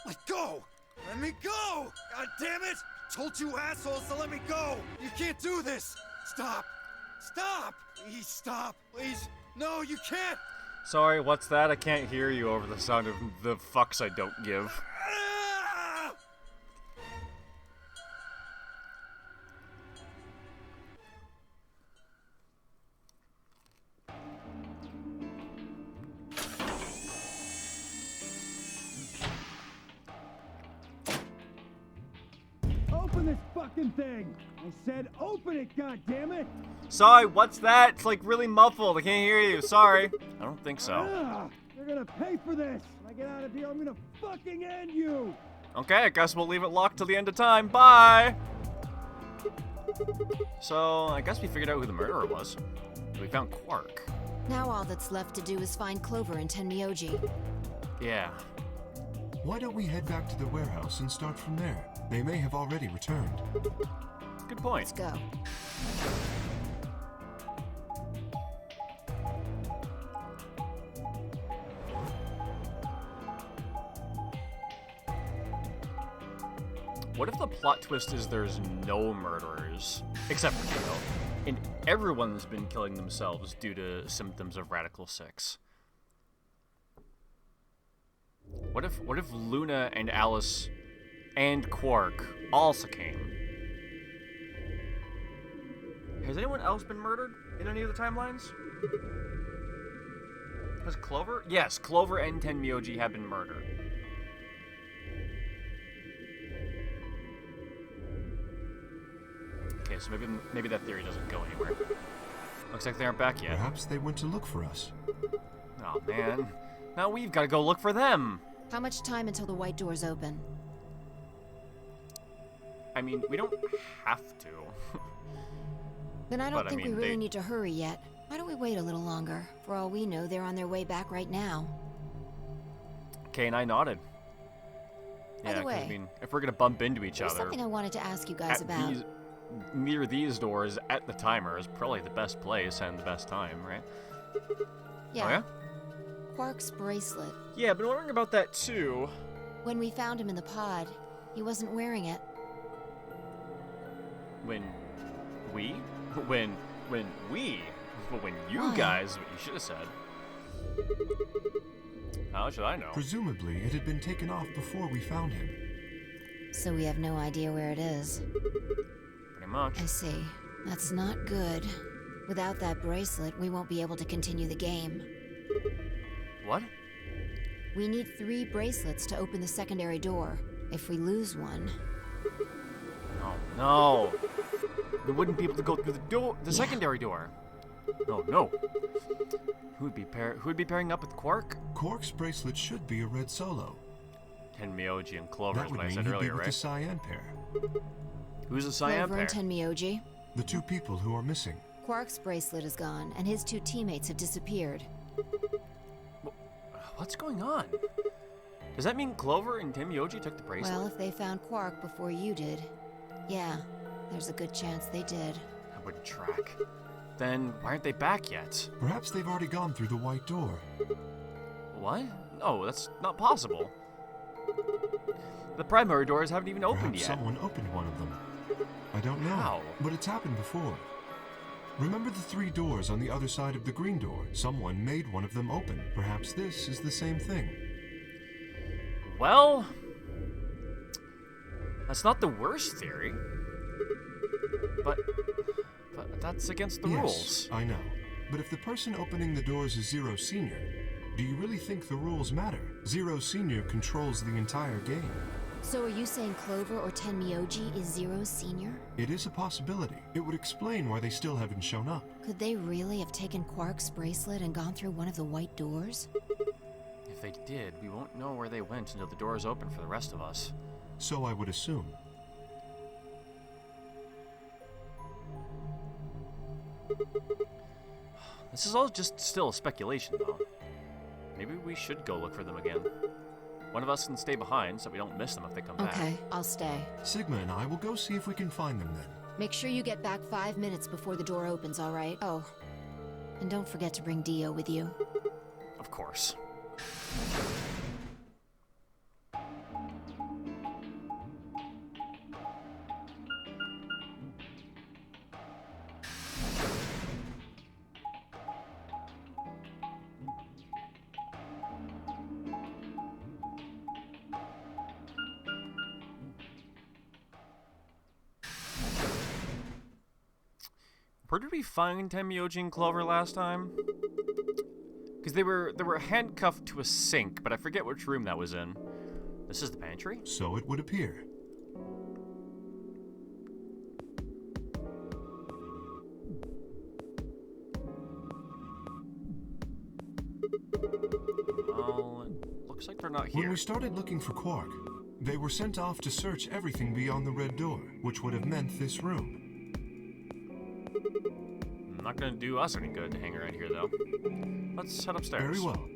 Let go! Let me go! God damn it! Told you assholes to let me go! You can't do this! Stop! Stop! Please stop! Please! No, you can't! Sorry, what's that? I can't hear you over the sound of the fucks I don't give. Ah! Open this fucking thing! I said open it, goddammit! Sorry, what's that? It's like really muffled. I can't hear you. Sorry. I don't think so. Ah, you're gonna pay for this! When I get out of here, I'm gonna fucking end you! Okay, I guess we'll leave it locked till the end of time. Bye! So, I guess we figured out who the murderer was. We found Quark. Now all that's left to do is find Clover and Tenmyoji. Yeah. Why don't we head back to the warehouse and start from there? They may have already returned. Good point. Let's go. What if the plot twist is there's no murderers, except for Dio, and everyone's been killing themselves due to symptoms of Radical 6? What if Luna and Alice and Quark all succumb? Has anyone else been murdered in any of the timelines? Has Clover? Yes, Clover and Tenmyoji have been murdered. Okay, so maybe that theory doesn't go anywhere. Looks like they aren't back yet. Perhaps they went to look for us. Oh man, now we've got to go look for them. How much time until the white doors open? I mean, we don't have to. Then I don't But, I think mean, we really they- need to hurry yet. Why don't we wait a little longer? For all we know, they're on their way back right now. Kay and I nodded. By Yeah, the 'cause, I way, mean, if we're gonna bump into each There's other something I wanted to ask you guys at about. near these doors at the timer is probably the best place and the best time, right? Yeah. Oh yeah? Quark's bracelet. Yeah, I've been wondering about that too. When we found him in the pod, he wasn't wearing it. When we? When we? But when you Why? guys, what you should have said. How should I know? Presumably, it had been taken off before we found him. So we have no idea where it is. Pretty much. I see. That's not good. Without that bracelet, we won't be able to continue the game. What? We need 3 bracelets to open the secondary door. If we lose one... Oh, no. We wouldn't be able to go through the secondary door. Oh, no. Who'd be pairing up with Quark? Quark's bracelet should be a red solo. Tenmyoji and Clover That is would what I mean said he'd be earlier, with right? the Cyan pair. Who's the Cyan Clover pair? and Tenmyoji. The 2 people who are missing. Quark's bracelet is gone, and his 2 teammates have disappeared. What's going on? Does that mean Clover and Tenmyoji took the bracelet? Well, if they found Quark before you did, yeah, there's a good chance they did. That wouldn't track. Then why aren't they back yet? Perhaps they've already gone through the white door. What? No, that's not possible. The primary doors haven't even opened Perhaps yet. someone opened one of them. I don't know. How? But it's happened before. Remember the 3 doors on the other side of the green door? Someone made one of them open. Perhaps this is the same thing. Well, that's not the worst theory. But that's against the rules. Yes, I know. But if the person opening the doors is Zero Senior, do you really think the rules matter? Zero Senior controls the entire game. So are you saying Clover or Tenmyoji is Zero Senior? It is a possibility. It would explain why they still haven't shown up. Could they really have taken Quark's bracelet and gone through one of the white doors? If they did, we won't know where they went until the doors open for the rest of us. So I would assume. This is all just still speculation, though. Maybe we should go look for them again. One of us can stay behind so we don't miss them if they come back. Okay, I'll stay. Sigma and I will go see if we can find them then. Make sure you get back 5 minutes before the door opens, all right? Oh, and don't forget to bring Dio with you. Of course. Where did we find Tenmyoji and Clover last time? Because they were handcuffed to a sink, but I forget which room that was in. This is the pantry? So it would appear. Well, it looks like they're not here. When we started looking for Quark, they were sent off to search everything beyond the red door, which would have meant this room. Not gonna do us any good to hang around here, though. Let's head upstairs. Very well.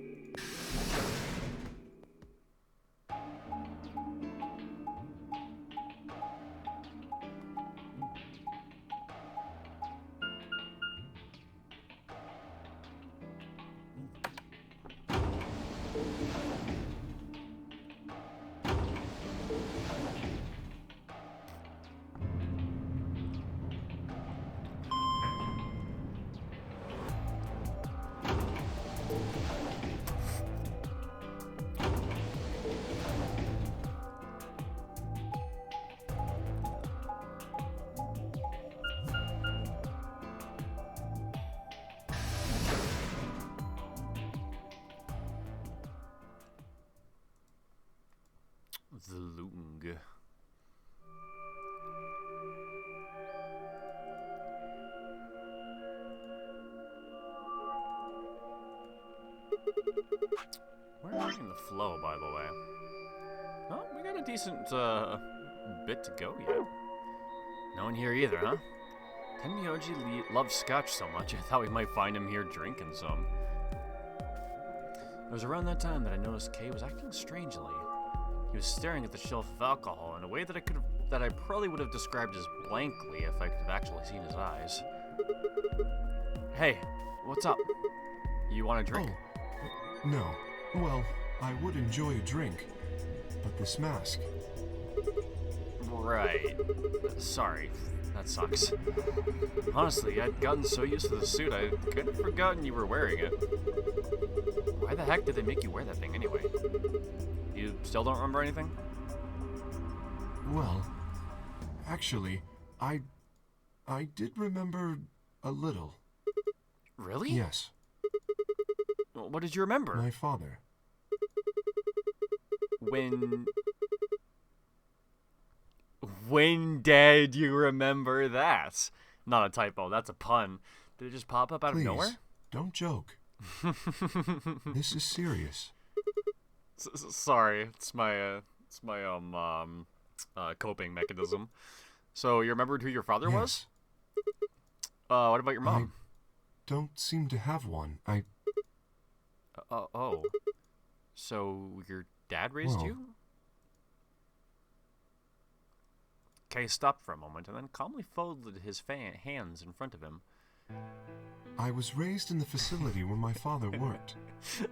The Lung. We're in the flow, by the way. Oh, we got a decent bit to go yet. No one here either, huh? Tenmyoji loves scotch so much, I thought we might find him here drinking some. It was around that time that I noticed Kay was acting strangely. He was staring at the shelf of alcohol in a way that I probably would have described as blankly if I could have actually seen his eyes. Hey, what's up? You want a drink? Oh, no. Well, I would enjoy a drink, but this mask... Right. Sorry. That sucks. Honestly, I'd gotten so used to the suit, I kind of forgotten you were wearing it. Why the heck did they make you wear that thing anyway? You still don't remember anything? Well, actually, I did remember a little. Really? Yes, What did you remember? my father. When did you remember that? Not a typo, that's a pun. Did it just pop up out Please, of nowhere? don't joke. This is serious. Sorry, it's my coping mechanism. So you remembered who your father was? What about your mom? Don't seem to have one. Oh. So your dad raised Well. you? Kay stopped for a moment and then calmly folded his hands in front of him. I was raised in the facility where my father worked.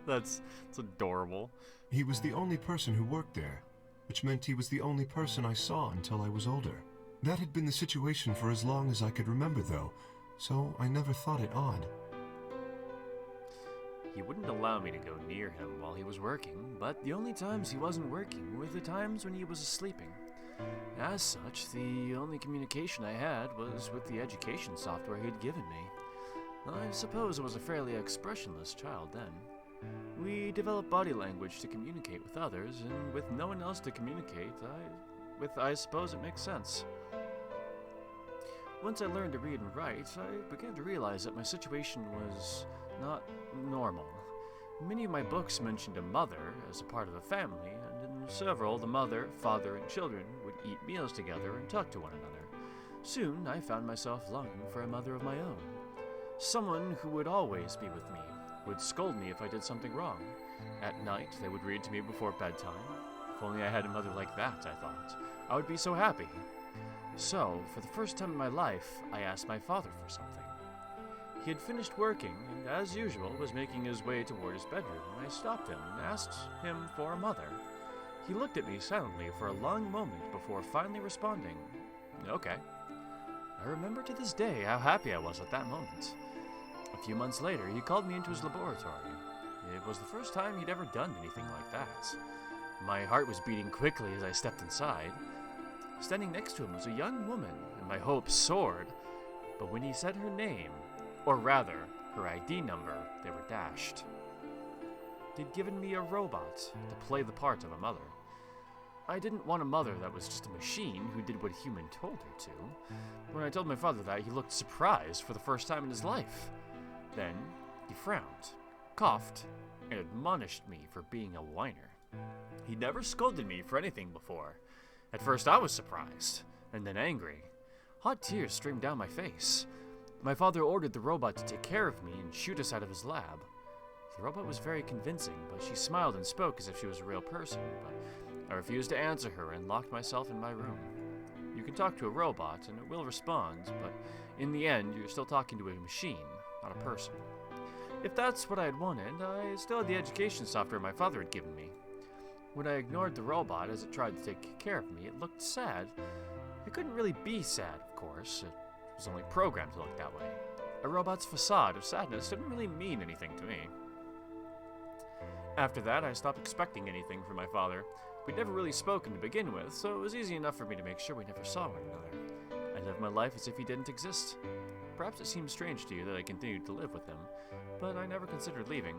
That's adorable. He was the only person who worked there, which meant he was the only person I saw until I was older. That had been the situation for as long as I could remember, though, so I never thought it odd. He wouldn't allow me to go near him while he was working, but the only times he wasn't working were the times when he was sleeping. As such, the only communication I had was with the education software he'd given me. I suppose I was a fairly expressionless child then. We developed body language to communicate with others, and with no one else to communicate, I suppose it makes sense. Once I learned to read and write, I began to realize that my situation was not normal. Many of my books mentioned a mother as a part of a family, and in several, the mother, father, and children would eat meals together and talk to one another. Soon, I found myself longing for a mother of my own. Someone who would always be with me, would scold me if I did something wrong. At night, they would read to me before bedtime. If only I had a mother like that, I thought. I would be so happy. So, for the first time in my life, I asked my father for something. He had finished working, and as usual, was making his way toward his bedroom. I stopped him and asked him for a mother. He looked at me silently for a long moment before finally responding, "Okay." I remember to this day how happy I was at that moment. A few months later, he called me into his laboratory. It was the first time he'd ever done anything like that. My heart was beating quickly as I stepped inside. Standing next to him was a young woman, and my hopes soared. But when he said her name, or rather, her ID number, they were dashed. They'd given me a robot to play the part of a mother. I didn't want a mother that was just a machine who did what a human told her to. When I told my father that, he looked surprised for the first time in his life. Then, he frowned, coughed, and admonished me for being a whiner. He'd never scolded me for anything before. At first I was surprised, and then angry. Hot tears streamed down my face. My father ordered the robot to take care of me and shoot us out of his lab. The robot was very convincing, but she smiled and spoke as if she was a real person, but I refused to answer her and locked myself in my room. You can talk to a robot, and it will respond, but in the end, you're still talking to a machine, not a person. If that's what I had wanted, I still had the education software my father had given me. When I ignored the robot as it tried to take care of me, it looked sad. It couldn't really be sad, of course. It was only programmed to look that way. A robot's facade of sadness didn't really mean anything to me. After that, I stopped expecting anything from my father. We'd never really spoken to begin with, so it was easy enough for me to make sure we never saw one another. I lived my life as if he didn't exist. Perhaps it seems strange to you that I continued to live with him, but I never considered leaving.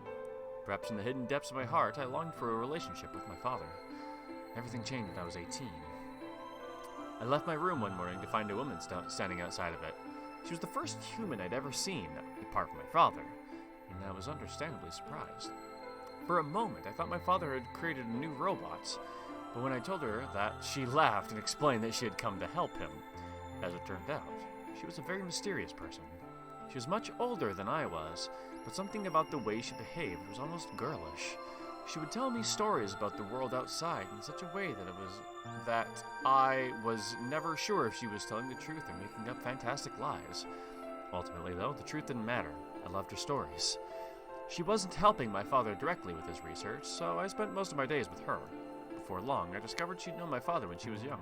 Perhaps in the hidden depths of my heart, I longed for a relationship with my father. Everything changed when I was 18. I left my room one morning to find a woman standing outside of it. She was the first human I'd ever seen, apart from my father, and I was understandably surprised. For a moment, I thought my father had created a new robot, but when I told her that, she laughed and explained that she had come to help him. As it turned out, she was a very mysterious person. She was much older than I was, but something about the way she behaved was almost girlish. She would tell me stories about the world outside in such a way that I was never sure if she was telling the truth or making up fantastic lies. Ultimately, though, the truth didn't matter. I loved her stories. She wasn't helping my father directly with his research, so I spent most of my days with her. Before long, I discovered she'd known my father when she was young.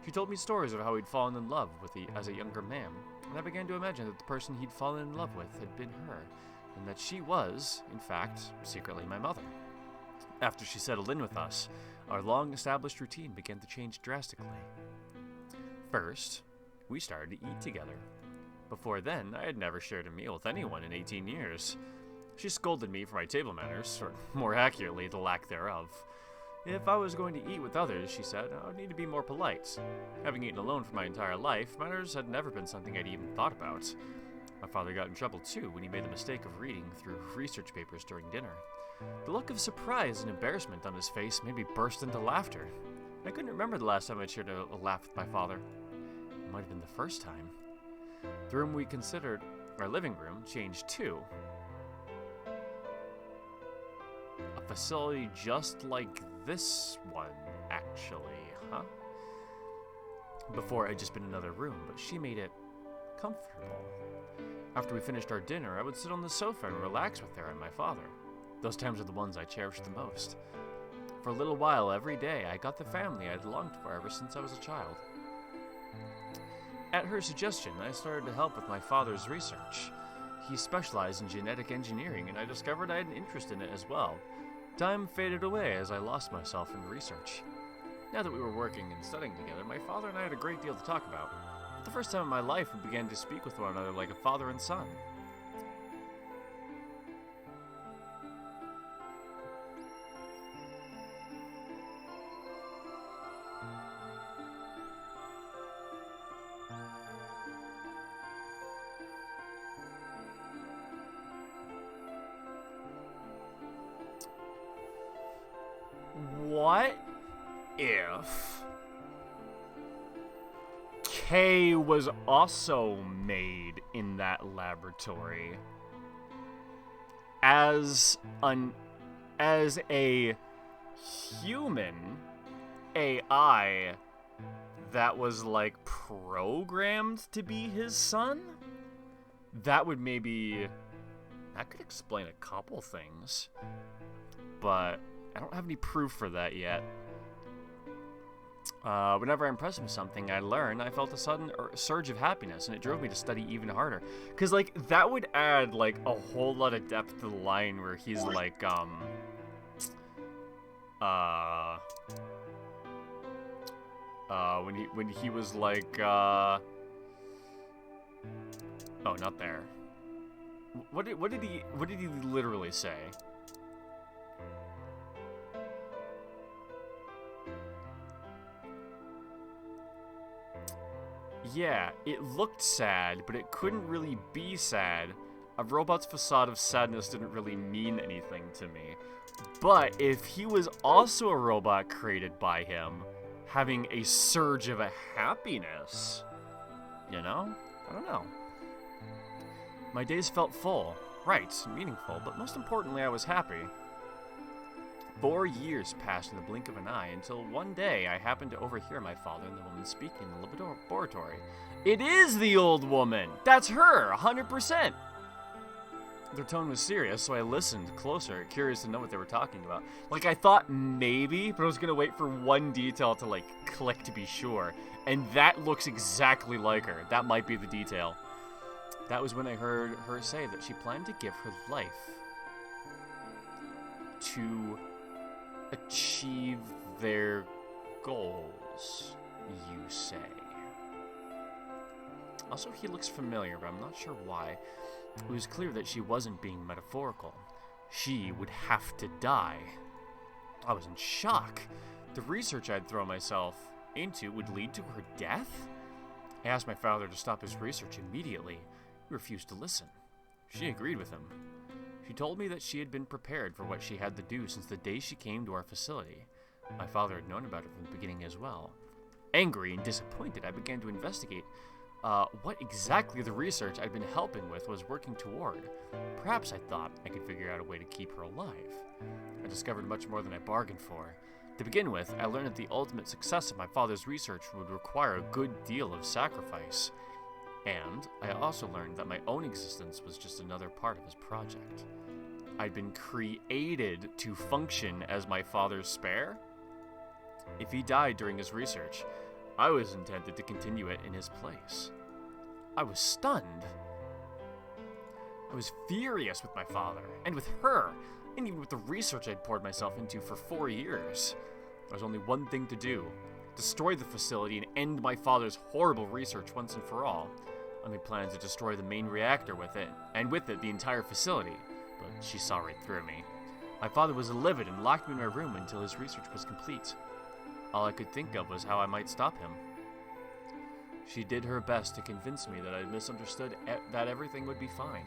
She told me stories of how he'd fallen in love as a younger man, and I began to imagine that the person he'd fallen in love with had been her, and that she was, in fact, secretly my mother. After she settled in with us, our long-established routine began to change drastically. First, we started to eat together. Before then, I had never shared a meal with anyone in 18 years. She scolded me for my table manners, or more accurately, the lack thereof. If I was going to eat with others, she said, I would need to be more polite. Having eaten alone for my entire life, manners had never been something I'd even thought about. My father got in trouble too when he made the mistake of reading through research papers during dinner. The look of surprise and embarrassment on his face made me burst into laughter. I couldn't remember the last time I shared a laugh with my father. It might have been the first time. The room we considered our living room changed too. A facility just like this one, actually, huh? Before, it had just been another room, but she made it comfortable. After we finished our dinner, I would sit on the sofa and relax with her and my father. Those times are the ones I cherished the most. For a little while every day, I got the family I'd longed for ever since I was a child. At her suggestion, I started to help with my father's research. He specialized in genetic engineering, and I discovered I had an interest in it as well. Time faded away as I lost myself in research. Now that we were working and studying together, my father and I had a great deal to talk about. For the first time in my life, we began to speak with one another like a father and son. What if Kay was also made in that laboratory as a human AI that was like programmed to be his son? That could explain a couple things, but I don't have any proof for that yet. Whenever I impressed with something I learned, I felt a sudden surge of happiness, and it drove me to study even harder. Because, like, that would add, like, a whole lot of depth to the line where he's, like, when he was, like, oh, not there. What did he literally say? Yeah, it looked sad, but it couldn't really be sad. A robot's facade of sadness didn't really mean anything to me. But if he was also a robot created by him, having a surge of a happiness, you know? I don't know. My days felt full, right, meaningful, but most importantly, I was happy. 4 years passed in the blink of an eye until one day I happened to overhear my father and the woman speaking in the laboratory. It is the old woman! That's her, 100%! Their tone was serious, so I listened closer, curious to know what they were talking about. Like, I thought maybe, but I was gonna wait for one detail to, like, click to be sure. And that looks exactly like her. That might be the detail. That was when I heard her say that she planned to give her life to achieve their goals, you say. Also, he looks familiar, but I'm not sure why. It was clear that she wasn't being metaphorical. She would have to die. I was in shock. The research I'd thrown myself into would lead to her death? I asked my father to stop his research immediately. He refused to listen. She agreed with him. She told me that she had been prepared for what she had to do since the day she came to our facility. My father had known about it from the beginning as well. Angry and disappointed, I began to investigate what exactly the research I'd been helping with was working toward. Perhaps I thought I could figure out a way to keep her alive. I discovered much more than I bargained for. To begin with, I learned that the ultimate success of my father's research would require a good deal of sacrifice. And I also learned that my own existence was just another part of his project. I'd been created to function as my father's spare. If he died during his research, I was intended to continue it in his place. I was stunned. I was furious with my father, and with her, and even with the research I'd poured myself into for 4 years. There was only one thing to do: destroy the facility and end my father's horrible research once and for all. I made plans to destroy the main reactor with it, and with it the entire facility, but she saw right through me. My father was livid and locked me in my room until his research was complete. All I could think of was how I might stop him. She did her best to convince me that I misunderstood that everything would be fine.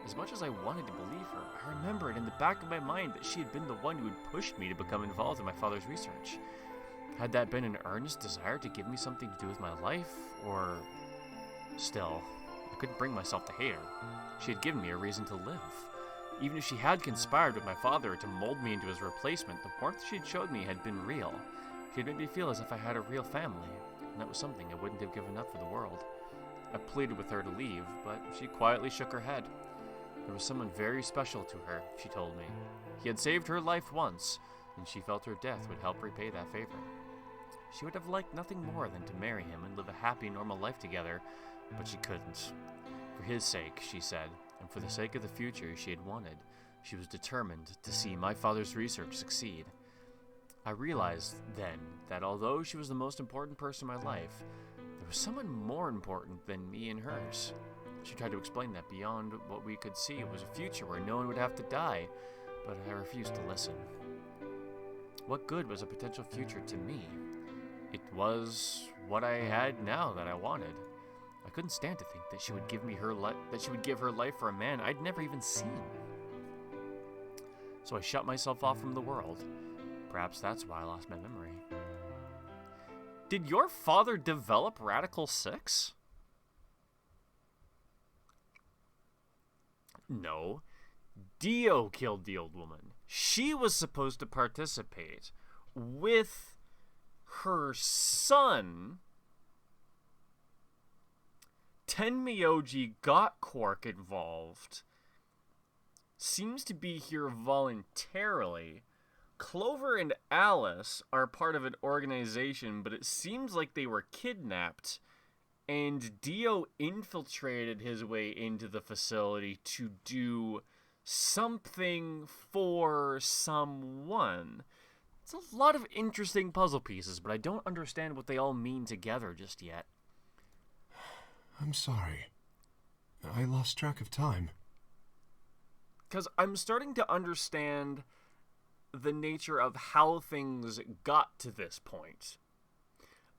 As much as I wanted to believe her, I remembered in the back of my mind that she had been the one who had pushed me to become involved in my father's research. Had that been an earnest desire to give me something to do with my life, or... Still, I couldn't bring myself to hate her. She had given me a reason to live. Even if she had conspired with my father to mold me into his replacement, the warmth she had showed me had been real. She had made me feel as if I had a real family, and that was something I wouldn't have given up for the world. I pleaded with her to leave, but she quietly shook her head. There was someone very special to her, she told me. He had saved her life once, and she felt her death would help repay that favor. She would have liked nothing more than to marry him and live a happy, normal life together, but she couldn't. For his sake, she said, and for the sake of the future she had wanted, she was determined to see my father's research succeed. I realized then that although she was the most important person in my life, there was someone more important than me and hers. She tried to explain that beyond what we could see was a future where no one would have to die, but I refused to listen. What good was a potential future to me? It was what I had now that I wanted. I couldn't stand to think that she would give me her give her life for a man I'd never even seen. So I shut myself off from the world. Perhaps that's why I lost my memory. Did your father develop Radical 6? No. Dio killed the old woman. She was supposed to participate with her son. Tenmyoji got Quark involved. Seems to be here voluntarily. Clover and Alice are part of an organization, but it seems like they were kidnapped. And Dio infiltrated his way into the facility to do something for someone. It's a lot of interesting puzzle pieces, but I don't understand what they all mean together just yet. I'm sorry. I lost track of time. Because I'm starting to understand the nature of how things got to this point.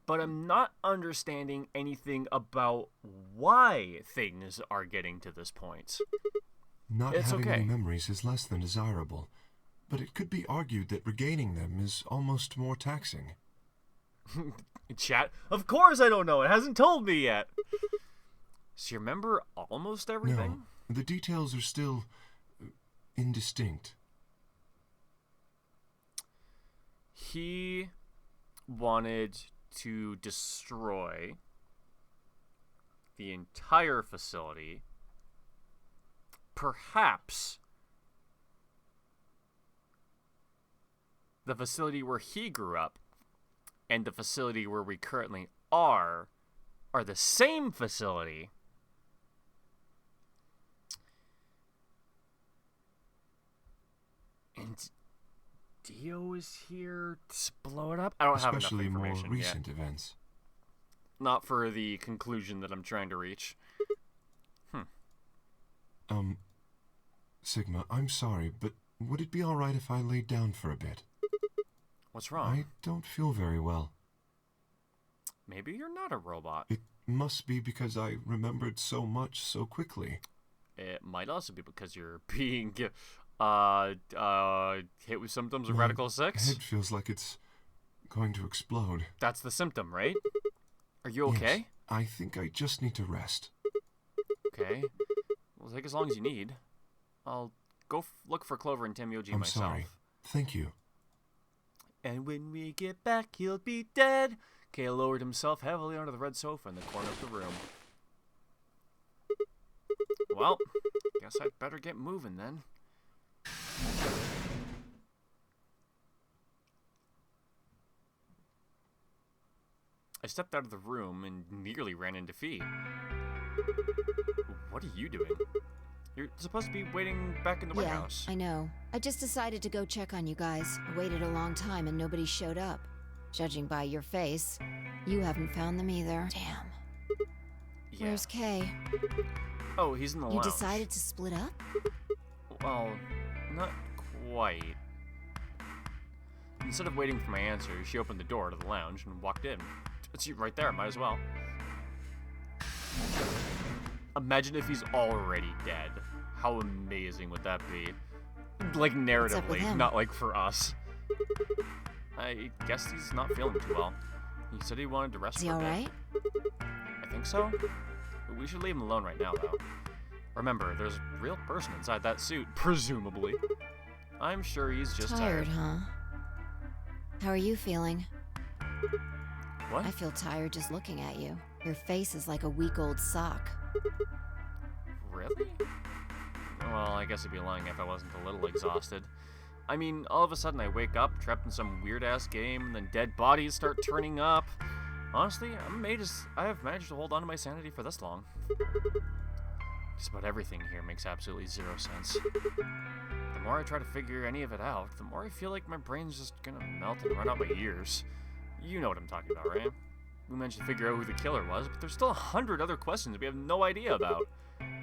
But I'm not understanding anything about why things are getting to this point. Not having any memories is less than desirable, but it could be argued that regaining them is almost more taxing. Chat? Of course I don't know. It hasn't told me yet. So you remember almost everything? No, the details are still indistinct. He wanted to destroy the entire facility, perhaps the facility where he grew up and the facility where we currently are the same facility. And Dio is here to blow it up? I don't have enough information yet. Especially more recent events. Not for the conclusion that I'm trying to reach. Sigma, I'm sorry, but would it be alright if I laid down for a bit? What's wrong? I don't feel very well. Maybe you're not a robot. It must be because I remembered so much so quickly. It might also be because you're being hit with symptoms of Radical 6. My head feels like it's going to explode. That's the symptom, right? Are you okay? Yes, I think I just need to rest. Okay. Well, take as long as you need. I'll go look for Clover and Tenmyoji I'm myself. sorry. Thank you. And when we get back, he'll be dead. Kale lowered himself heavily onto the red sofa in the corner of the room. Well, guess I'd better get moving then. I stepped out of the room and nearly ran into Fee. What are you doing? You're supposed to be waiting back in the warehouse. Yeah, I know. I just decided to go check on you guys. I waited a long time and nobody showed up. Judging by your face, you haven't found them either. Damn. Yeah. Where's Kay? Oh, he's in the You lounge. decided to split up? Well, not quite. Instead of waiting for my answer, she opened the door to the lounge and walked in. It's you right there, might as well. Imagine if he's already dead. How amazing would that be? Like up with narratively, him? not like for us. I guess he's not feeling too well. He said he wanted to rest Is he for a bit. alright? I think so. We should leave him alone right now, though. Remember, there's a real person inside that suit, presumably. I'm sure he's just tired. Huh? How are you feeling? What? I feel tired just looking at you. Your face is like a week-old sock. Really? Well, I guess I'd be lying if I wasn't a little exhausted. I mean, all of a sudden I wake up, trapped in some weird-ass game, and then dead bodies start turning up. Honestly, I have managed to hold on to my sanity for this long. Just about everything here makes absolutely zero sense. The more I try to figure any of it out, the more I feel like my brain's just gonna melt and run out my ears. You know what I'm talking about, right? We managed to figure out who the killer was, but there's still 100 other questions we have no idea about.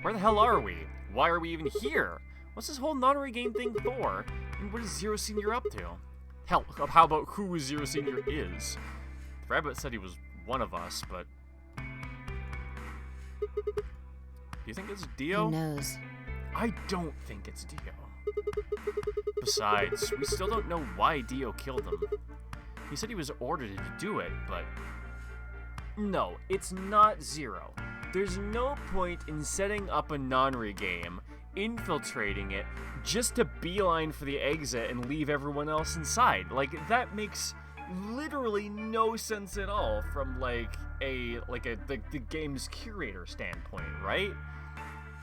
Where the hell are we? Why are we even here? What's this whole nonary game thing for? And what is Zero Senior up to? Hell, how about who Zero Senior is? The rabbit said he was one of us, but... Do you think it's Dio? Who knows? I don't think it's Dio. Besides, we still don't know why Dio killed him. He said he was ordered to do it, but... No, it's not Zero. There's no point in setting up a nonary game, infiltrating it, just to beeline for the exit and leave everyone else inside. Like, that makes literally no sense at all from, the game's curator standpoint, right?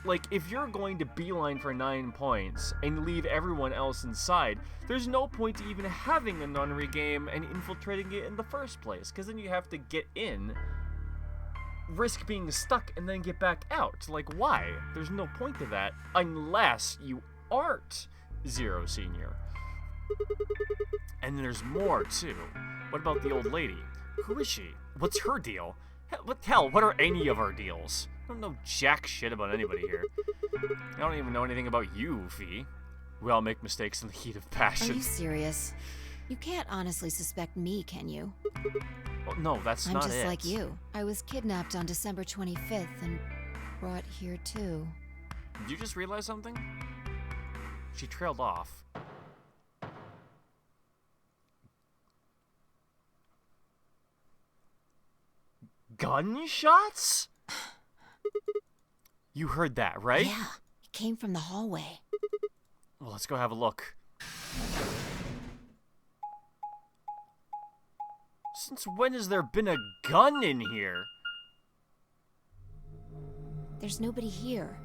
Like, if you're going to beeline for 9 points and leave everyone else inside, there's no point to even having a nonary game and infiltrating it in the first place, because then you have to get in, risk being stuck, and then get back out. Like, why? There's no point to that, unless you aren't Zero Senior. And there's more, too. What about the old lady? Who is she? What's her deal? What are any of our deals? I don't know jack shit about anybody here. I don't even know anything about you, Fee. We all make mistakes in the heat of passion. Are you serious? You can't honestly suspect me, can you? Well, no, that's I'm not just it. like you. I was kidnapped on December 25th and brought here too. Did you just realize something? She trailed off. Gunshots? You heard that, right? Yeah, it came from the hallway. Well, let's go have a look. Since when has there been a gun in here? There's nobody here.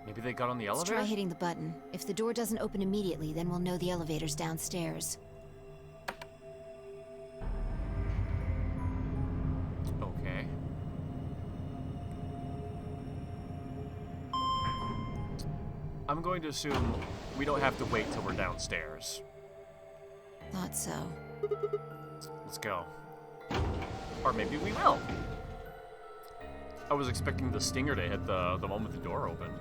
Maybe they got on the Let's elevator? try hitting the button. If the door doesn't open immediately, then we'll know the elevator's downstairs. Okay. I'm going to assume we don't have to wait till we're downstairs. Thought so. Let's go. Or maybe we will. I was expecting the stinger to hit the moment the door opened.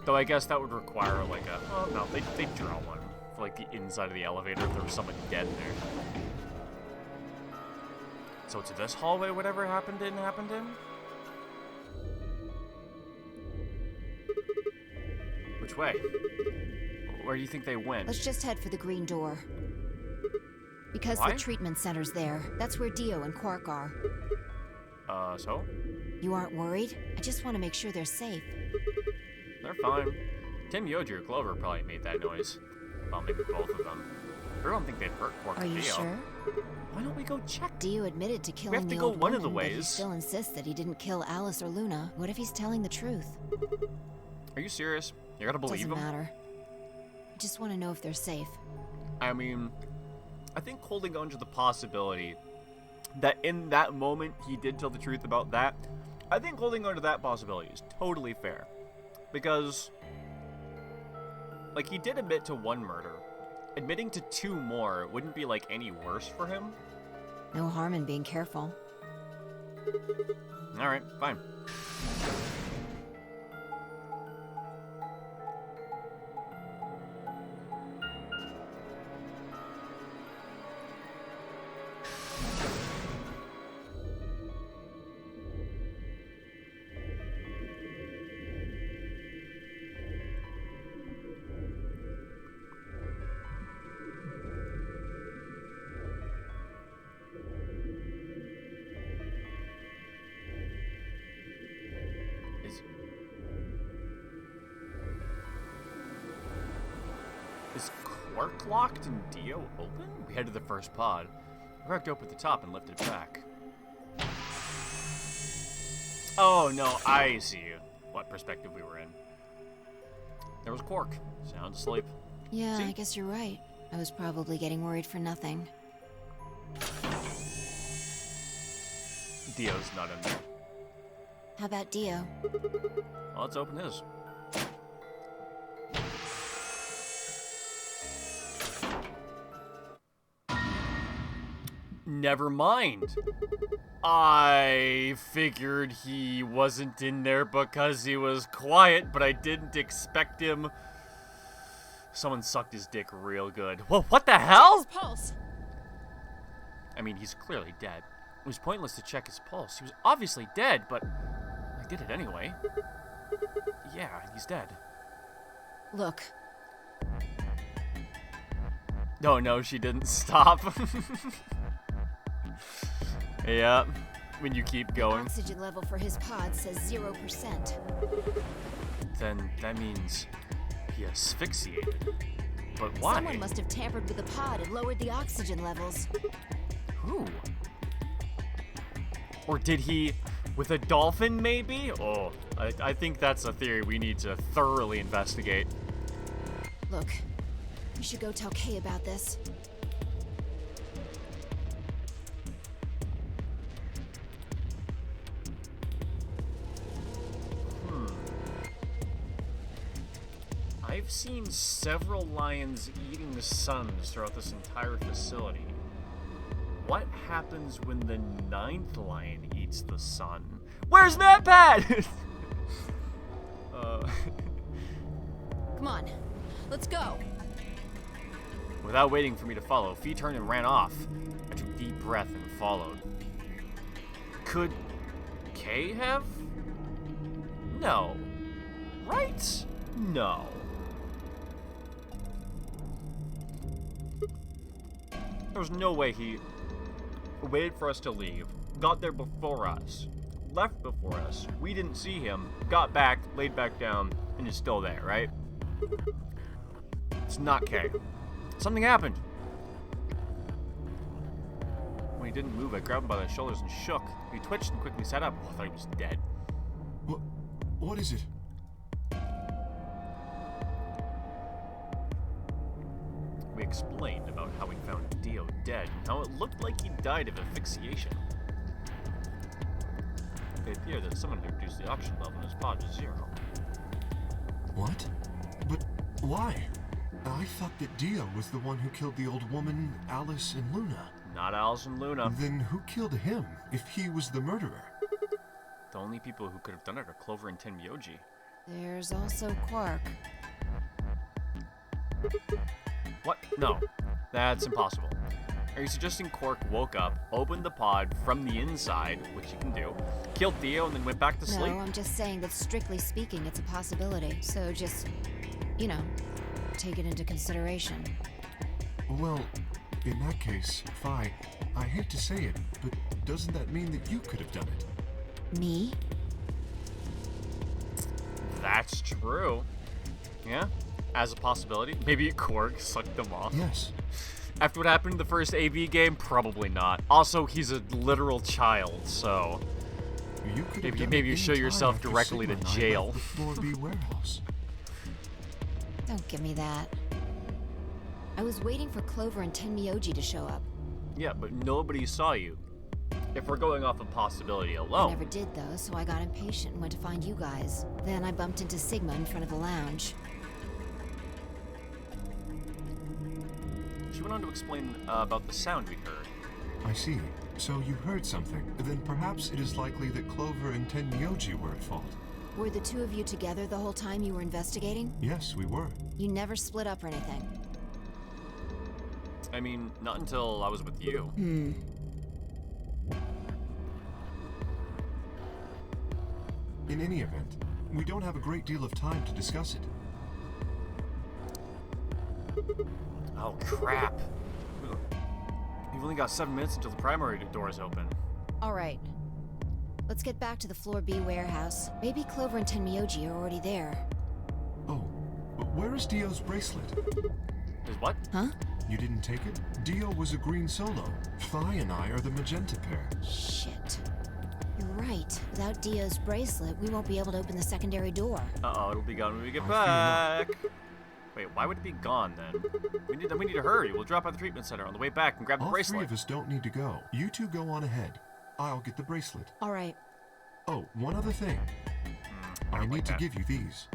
Though I guess that would require like a... Oh, no, they'd draw one. For like the inside of the elevator if there was someone dead in there. So it's this hallway whatever happened in? Which way? Where do you think they went? Let's just head for the green door. Because Why? the treatment center's there. That's where Dio and Quark are. So? You aren't worried? I just want to make sure they're safe. They're fine. Tim, Yoji, or Clover probably made that noise. Well, maybe both of them. I don't think they'd hurt Quark Are or you Dio. sure? Why don't we go check? Dio admitted to killing have to the go old one of the woman, but he ways. still insists that he didn't kill Alice or Luna. What if he's telling the truth? Are you serious? You gotta believe Doesn't him? matter. I just want to know if they're safe. I mean, I think holding on to the possibility that in that moment he did tell the truth about that, I think holding on to that possibility is totally fair. Because, like, he did admit to one murder. Admitting to 2 more wouldn't be, like, any worse for him. No harm in being careful. Alright, fine. Is Quark locked and Dio open? We head to the first pod. We cracked open at the top and lifted it back. Oh no, I see what perspective we were in. There was Quark, sound asleep. Yeah, See? I guess you're right. I was probably getting worried for nothing. Dio's not in there. How about Dio? Well, let's open his. Never mind. I figured he wasn't in there because he was quiet, but I didn't expect him. Someone sucked his dick real good. Whoa, what the hell? His pulse. I mean, he's clearly dead. It was pointless to check his pulse. He was obviously dead, but I did it anyway. Yeah, he's dead. Look. No, she didn't stop. Yeah, when you keep going. Oxygen level for his pod says 0%. Then that means he asphyxiated. But why? Someone must have tampered with the pod and lowered the oxygen levels. Who? Or did he with a dolphin, maybe? Oh, I think that's a theory we need to thoroughly investigate. Look, we should go tell Kay about this. I've seen several lions eating the suns throughout this entire facility. What happens when the 9th lion eats the sun? Where's MatPat? Come on, let's go. Without waiting for me to follow, Fee turned and ran off. I took a deep breath and followed. Could Kay have? No. Right? No. There was no way he waited for us to leave, got there before us, left before us, we didn't see him, got back, laid back down, and is still there, right? It's not Kay. Something happened. When he didn't move, I grabbed him by the shoulders and shook. He twitched and quickly sat up. Oh, I thought he was dead. What is it? We explained about how we found Dio dead and how it looked like he died of asphyxiation. It appeared that someone had reduced the oxygen level in his pod to 0. What? But why? I thought that Dio was the one who killed the old woman, Alice and Luna. Not Alice and Luna. Then who killed him, if he was the murderer? The only people who could have done it are Clover and Tenmyoji. There's also Quark. What? No. That's impossible. Are you suggesting Quark woke up, opened the pod from the inside, which he can do, killed Dio, and then went back to sleep? No, I'm just saying that strictly speaking, it's a possibility. So just, you know, take it into consideration. Well, in that case, Phi, I hate to say it, but doesn't that mean that you could have done it? Me? That's true. Yeah, as a possibility. Maybe Quark sucked them off. Yes. After what happened in the first AV game, probably not. Also, he's a literal child, so You could have maybe you show yourself directly to jail. The Floor B warehouse. Don't give me that. I was waiting for Clover and Tenmyoji to show up. Yeah, but nobody saw you. If we're going off of possibility I alone. never did, though, so I got impatient and went to find you guys. Then I bumped into Sigma in front of the lounge. She went on to explain about the sound we'd heard. I see. So you heard something. Then perhaps it is likely that Clover and Tenmyoji were at fault. Were the two of you together the whole time you were investigating? Yes, we were. You never split up or anything? I mean, not until I was with you. In any event, we don't have a great deal of time to discuss it. Oh, crap. We've only got 7 minutes until the primary door is open. All right. Let's get back to the Floor B warehouse. Maybe Clover and Tenmyoji are already there. Oh, but where is Dio's bracelet? Is what? Huh? You didn't take it? Dio was a green solo. Phi and I are the magenta pair. Shit. You're right. Without Dio's bracelet, we won't be able to open the secondary door. Uh-oh, it'll be gone when we get back. Wait, why would it be gone then? We need to hurry. We'll drop by the treatment center on the way back and grab the All bracelet. three of us don't need to go. You two go on ahead. I'll get the bracelet. All right. Oh, one other thing. I need to give you these.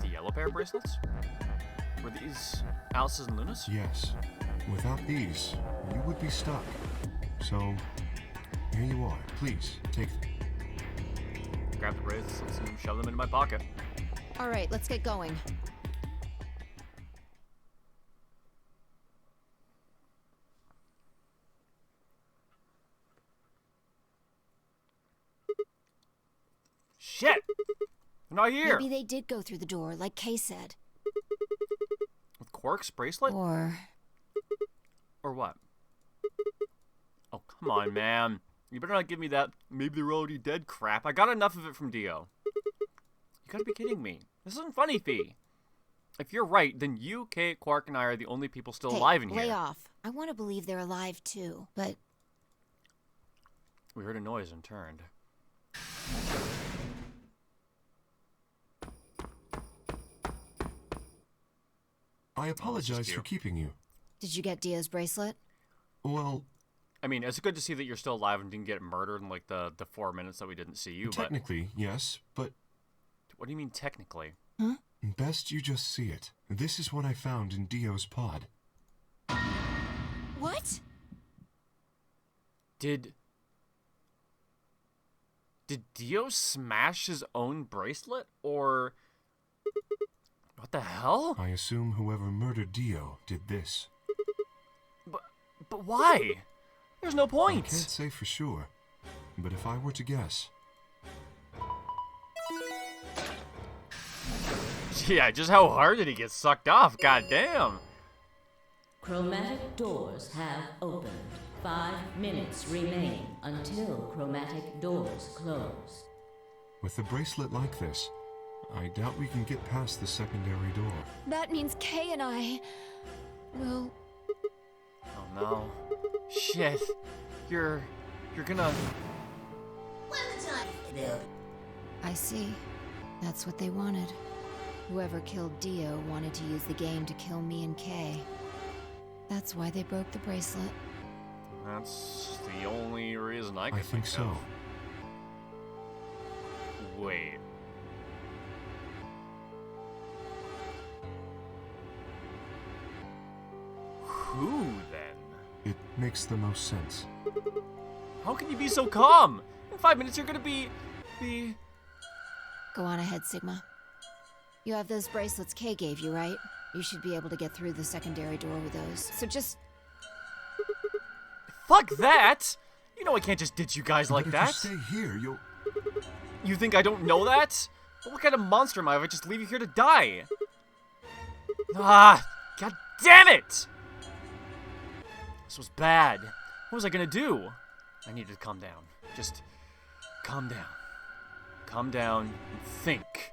The yellow pair of bracelets? Were these Alice's and Luna's? Yes. Without these, you would be stuck. So, here you are. Please, take them. Grab the bracelets and shove them into my pocket. All right, let's get going. Shit! They're not here! Maybe they did go through the door, like Kay said. With Quark's bracelet? Or what? Oh, come on, man. You better not give me that maybe they're already dead crap. I got enough of it from Dio. You gotta be kidding me. This isn't funny, Fee. If you're right, then you, Kate, Quark, and I are the only people still alive in here. Lay off. I want to believe they're alive too, but... We heard a noise and turned. I apologize for keeping you. Did you get Dio's bracelet? Well... I mean, it's good to see that you're still alive and didn't get murdered in, like, the 4 minutes that we didn't see you, technically, yes, but... What do you mean, technically? Huh? Best you just see it. This is what I found in Dio's pod. What? Did Dio smash his own bracelet, or... What the hell? I assume whoever murdered Dio did this. But why? There's no point. I can't say for sure, but if I were to guess... Yeah, just how hard did he get sucked off? Goddamn. Chromatic doors have opened. 5 minutes remain until chromatic doors close. With a bracelet like this, I doubt we can get past the secondary door. That means Kay and I will... Oh no. Shit. You're gonna... I see. That's what they wanted. Whoever killed Dio wanted to use the game to kill me and Kay. That's why they broke the bracelet. That's the only reason I can think so. of. Wait. Who, then? It makes the most sense. How can you be so calm? In 5 minutes you're gonna be... Go on ahead, Sigma. You have those bracelets Kay gave you, right? You should be able to get through the secondary door with those. So just... Fuck that! You know I can't just ditch you guys like but that. If you stay here, you'll... You think I don't know that? But what kind of monster am I if I just leave you here to die? Ah! God damn it! This was bad. What was I gonna do? I needed to calm down. Just calm down. Calm down and think.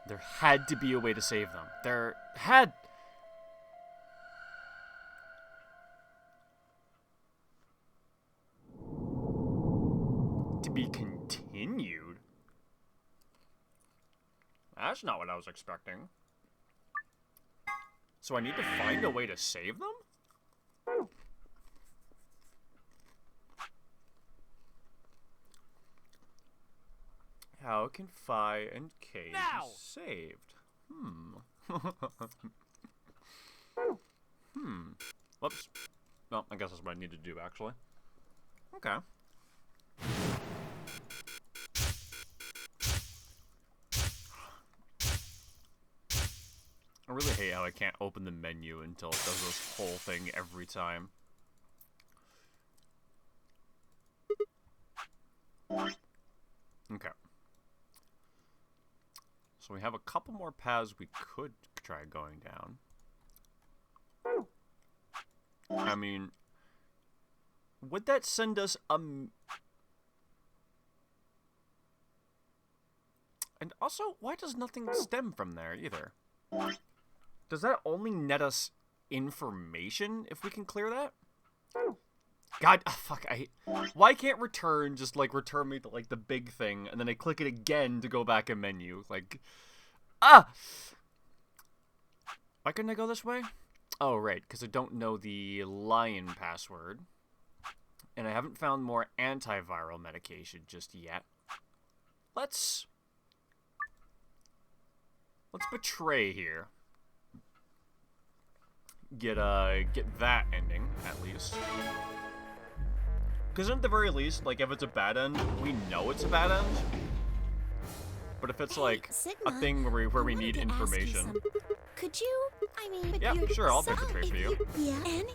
There had to be a way to save them. There had... To be continued? That's not what I was expecting. So I need to find a way to save them? How can Phi and Kay be saved? Whoops. Well, I guess that's what I need to do, actually. Okay. I really hate how I can't open the menu until it does this whole thing every time. Okay. So we have a couple more paths we could try going down. I mean, would that send us and also, why does nothing stem from there either? Does that only net us information if we can clear that? God, fuck, why can't return just, like, return me to, like, the big thing, and then I click it again to go back in menu? Like, why couldn't I go this way? Oh, right, because I don't know the lion password. And I haven't found more antiviral medication just yet. Let's betray here. Get that ending, at least. Because at the very least, like, if it's a bad end, we know it's a bad end. But if it's, like, Sigma, a thing where we need information... Could you, I mean... Yeah, sure, I'll betray for you. Yeah. And...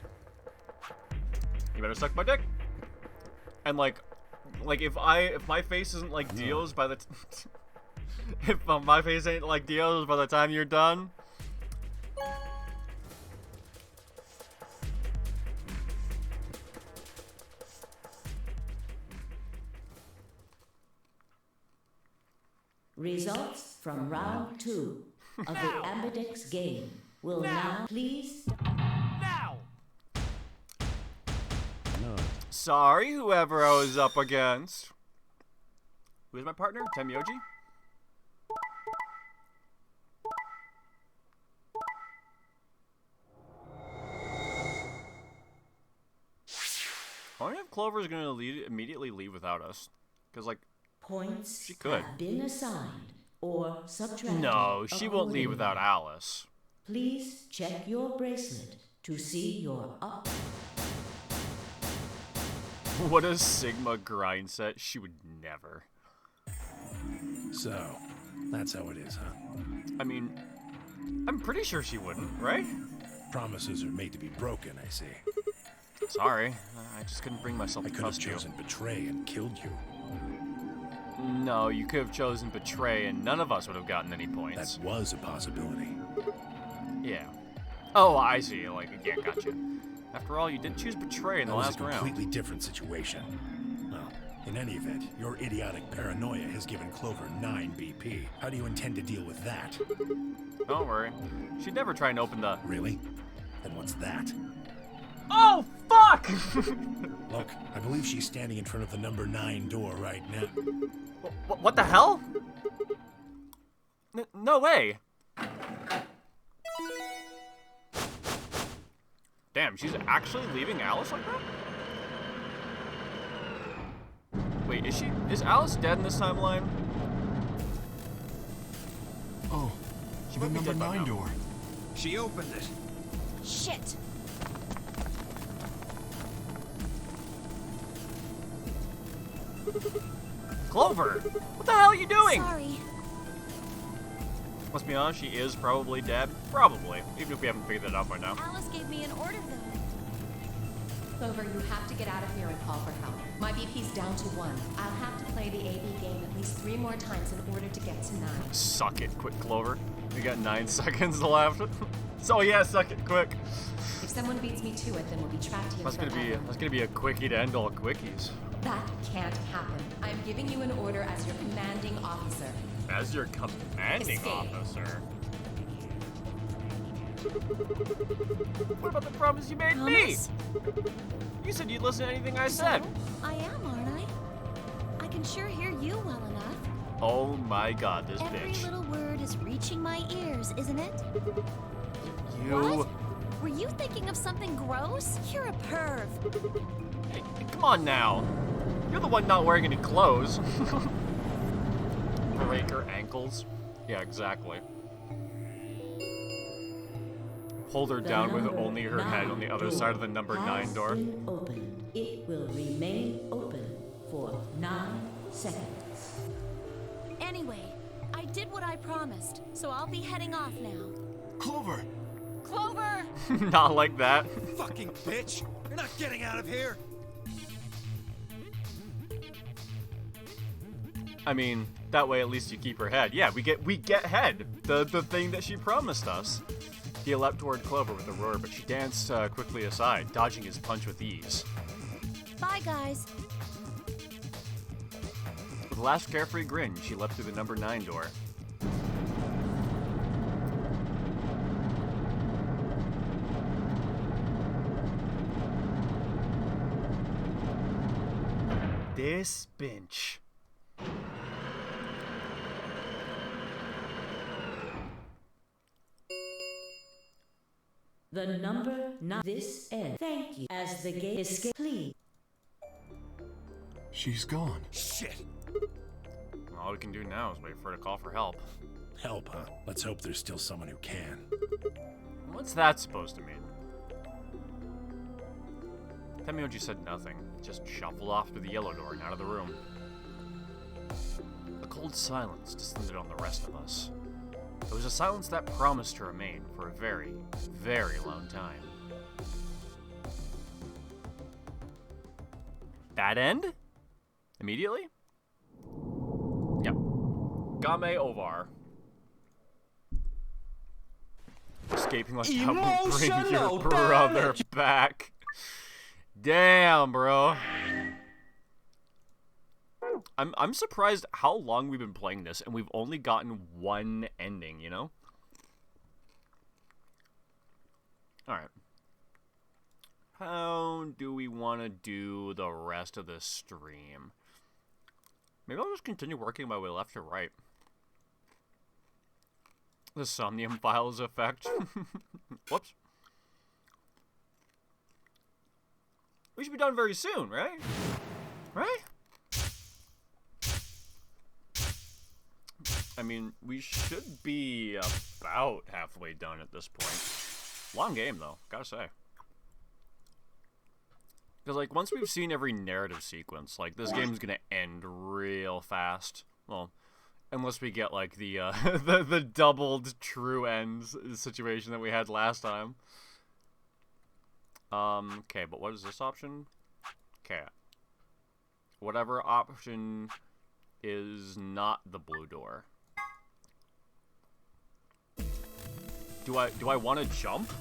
You better suck my dick. And, like if my face isn't like Dio's by the... if my face ain't like Dio's by the time you're done... Results from round 2 of the Ambidex game will now please... Now! Sorry, whoever I was up against. Who's my partner? Temyoji? I wonder if Clover's gonna immediately leave without us. Because, like, Points she could. have been assigned or subtracted. No, she won't leave accordingly. without Alice. Please check your bracelet to see your up. What a Sigma grind set. She would never. So, that's how it is, huh? I mean, I'm pretty sure she wouldn't, right? Promises are made to be broken, I see. Sorry, I just couldn't bring myself I to could have trust you. chosen betray and killed you. No, you could have chosen betray and none of us would have gotten any points. That was a possibility. Yeah. Oh, I see. Like, yeah, gotcha. After all, you did choose betray in the last That was a round. completely different situation. Well, in any event, your idiotic paranoia has given Clover 9 BP. How do you intend to deal with that? Don't worry. She'd never try and open the... Really? Then what's that? Oh, fuck! Look, I believe she's standing in front of the number 9 door right now. What the hell? No way. Damn, she's actually leaving Alice like that? Wait, is Alice dead in this timeline? Oh, She the might be number dead by 9 now. door. She opened it. Shit. Clover! What the hell are you doing? Sorry. Let's be honest, she is probably dead. Probably. Even if we haven't figured that out by now. Alice gave me an order, though. Clover, you have to get out of here and call for help. My BP's down to 1. I'll have to play the AB game at least 3 more times in order to get to 9. Suck it, quick, Clover. We got 9 seconds left. So yeah, suck it, quick. If someone beats me to it, then we'll be trapped here That's forever. gonna be a quickie to end all quickies. That can't happen. I'm giving you an order as your commanding officer. As your commanding Escape. officer. What about the promise you made Promise? me? You said you'd listen to anything I said. So, I am, aren't I? I can sure hear you well enough. Oh my god, this Every bitch. little word is reaching my ears, isn't it? You. What? Were you thinking of something gross? You're a perv. Hey, come on now. You're the one not wearing any clothes. Break her ankles. Yeah, exactly. hold her The down with number only her head on the other side of the number 9 has door. been opened. It will remain open for 9 seconds. Anyway, I did what I promised, so I'll be heading off now. Clover! Clover! Not like that. Fucking bitch! You're not getting out of here! I mean, that way at least you keep her head. Yeah, we get head. The thing that she promised us. He leapt toward Clover with a roar, but she danced quickly aside, dodging his punch with ease. Bye, guys. With a last carefree grin, she leapt through the number 9 door. This bench. The number 9 this end. Thank you. As the gate escape, please. She's gone. Shit! All we can do now is wait for her to call for help. Help, huh? Let's hope there's still someone who can. What's that supposed to mean? Tenmyoji said nothing, just shuffled off through the yellow door and out of the room. A cold silence descended on the rest of us. It was a silence that promised to remain for a very, very long time. Bad end? Immediately? Yep. Game Ovar. Escaping like that will bring your Emotional brother damage. back. Damn, bro. I'm surprised how long we've been playing this and we've only gotten one ending, you know? Alright. How do we want to do the rest of the stream? Maybe I'll just continue working my way left to right. The Somnium Files effect. Whoops. We should be done very soon, right? Right? I mean, we should be about halfway done at this point. Long game, though, gotta say. Because, like, once we've seen every narrative sequence, like, this game's gonna end real fast. Well, unless we get, like, the, the doubled true ends situation that we had last time. Okay, but what is this option? Okay. Whatever option is not the blue door. Do I want to jump?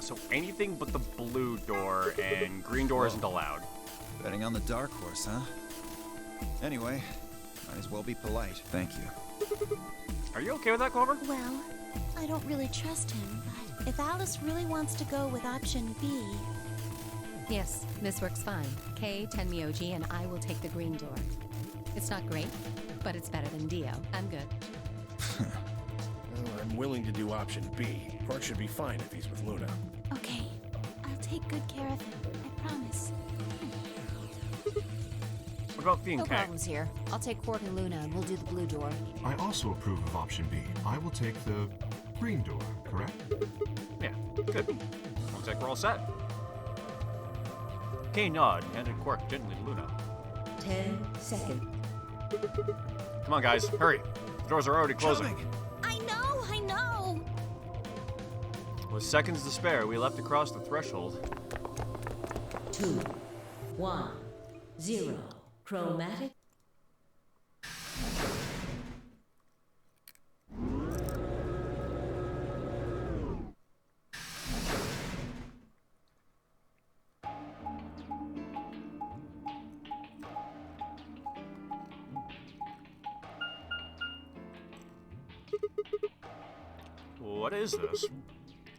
So anything but the blue door, and green door isn't allowed. Betting on the dark horse, huh? Anyway, might as well be polite. Thank you. Are you okay with that, Clover? Well, I don't really trust him, but if Alice really wants to go with option B... Yes, this works fine. Kay, Tenmyoji, and I will take the green door. It's not great, but it's better than Dio. I'm good. Well, I'm willing to do option B. Quark should be fine if he's with Luna. Okay, I'll take good care of him, I promise. What about being No Kay? problems here. I'll take Quark and Luna, and we'll do the blue door. I also approve of option B. I will take the green door, correct? Yeah, good. Looks like we're all set. Kay nod and handed Quark gently to Luna. 10 seconds. Come on, guys, hurry. The doors are already closing. Coming. I know! With seconds to spare, we leapt across the threshold. 2, 1, 0. Chromatic. What is this?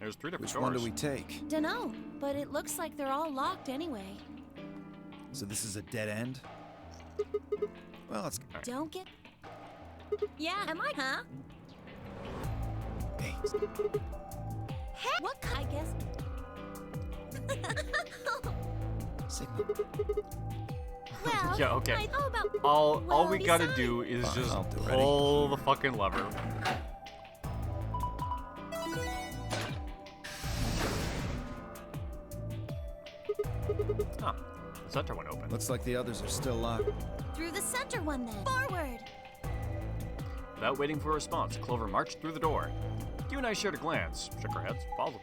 There's 3 different Which doors. one do we take? Dunno, but it looks like they're all locked anyway. So this is a dead end? Well, let's... Don't get... Yeah, am I, huh? Hey, Heck, what I guess... signal. Well, Yeah, okay. how about... All well, we gotta besides- do is just I'll do it. pull the fucking lever. Ah, the center one open. Looks like the others are still locked. Through the center one, then. Forward! Without waiting for a response, Clover marched through the door. You and I shared a glance, shook our heads, followed.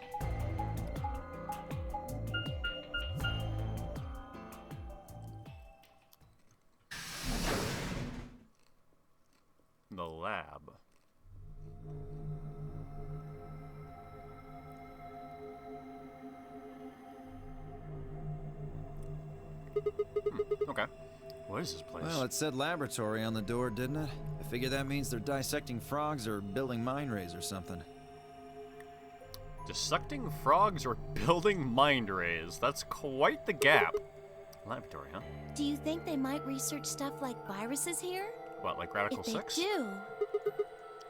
The lab. Okay. What is this place? Well, it said laboratory on the door, didn't it? I figure that means they're dissecting frogs or building mind rays or something. Dissecting frogs or building mind rays. That's quite the gap. Laboratory, huh? Do you think they might research stuff like viruses here? What, like Radical If they 6? do,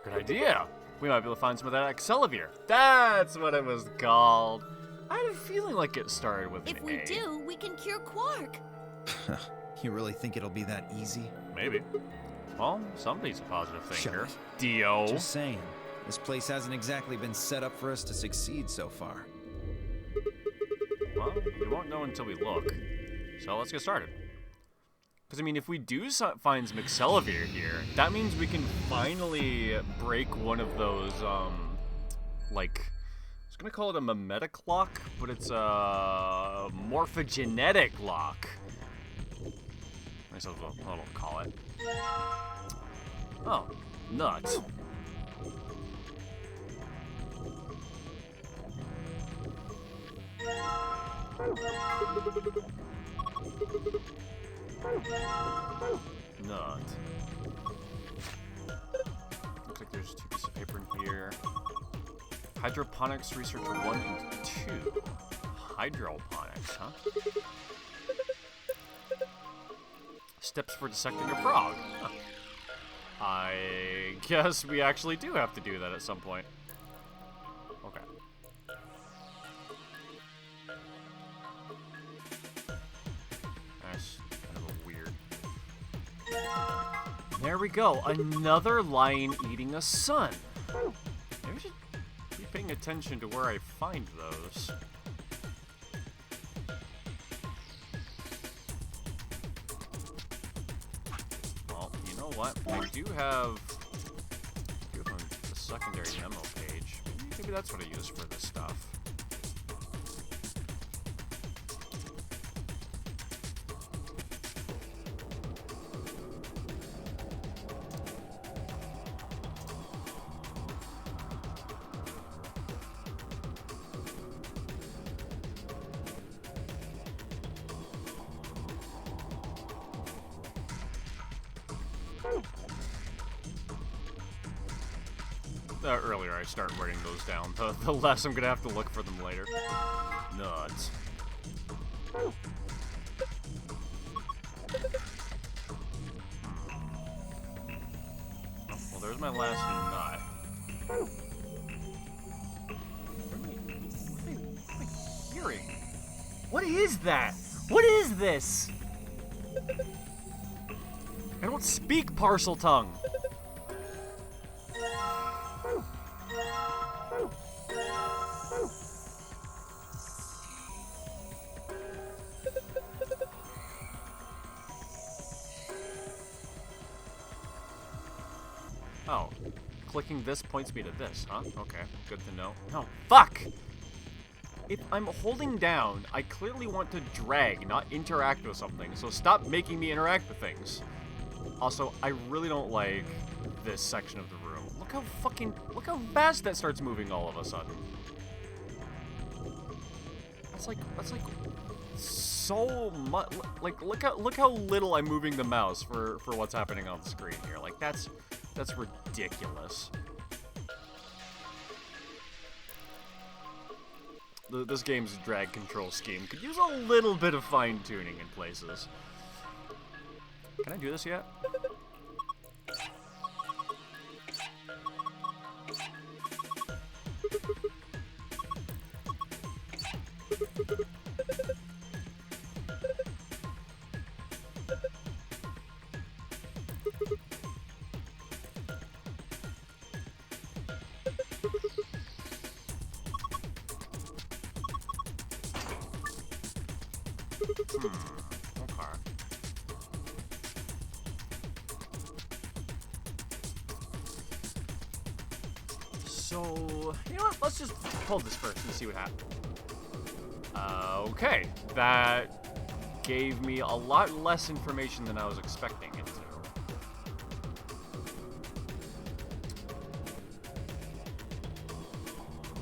Good idea. We might be able to find some of that Excelivir. That's what it was called. I had a feeling like it started with an if we A. do, we can cure Quark. You really think it'll be that easy? Maybe. Well, somebody's a positive thinker. Shut it. Dio. Just saying. This place hasn't exactly been set up for us to succeed so far. Well, we won't know until we look. So let's get started. Because, I mean, if we do find some Excelivir here, that means we can finally break one of those, like, I was going to call it a memetic lock, but it's a morphogenetic lock. I guess that's what I'll call it. Oh, nuts. Nut. Looks like there's 2 pieces of paper in here. Hydroponics Research 1 and 2. Hydroponics, huh? Steps for dissecting a frog. Huh. I guess we actually do have to do that at some point. Okay. That's kind of a weird. There we go. Another lion eating a sun. Maybe I should be paying attention to where I find those. Well, you know what? I do have a secondary memo page. Maybe that's what I use for this stuff. Earlier I start writing those down, the less I'm gonna have to look for them later. Nuts. Well, there's my last nut. What am I hearing? What is that? What is this? I don't speak parcel tongue. Oh, clicking this points me to this, huh? Okay, good to know. No, fuck! If I'm holding down, I clearly want to drag, not interact with something, so stop making me interact with things. Also, I really don't like this section of the room. Look how fast that starts moving all of a sudden. That's like so much. Like, look how little I'm moving the mouse for what's happening on the screen here. Like, that's ridiculous. This game's drag control scheme could use a little bit of fine-tuning in places. Can I do this yet? Okay. So, you know what? Let's just pull this first and see what happens. Okay, that gave me a lot less information than I was expecting it to.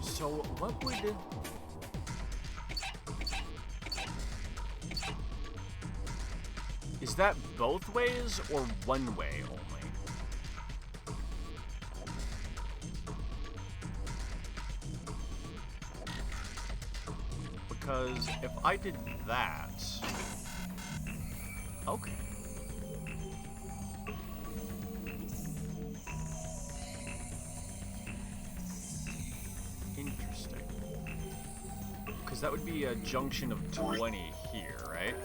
So, what would... Is that both ways or one way only? Because if I did that... Okay. Interesting. Because that would be a junction of 20 here, right?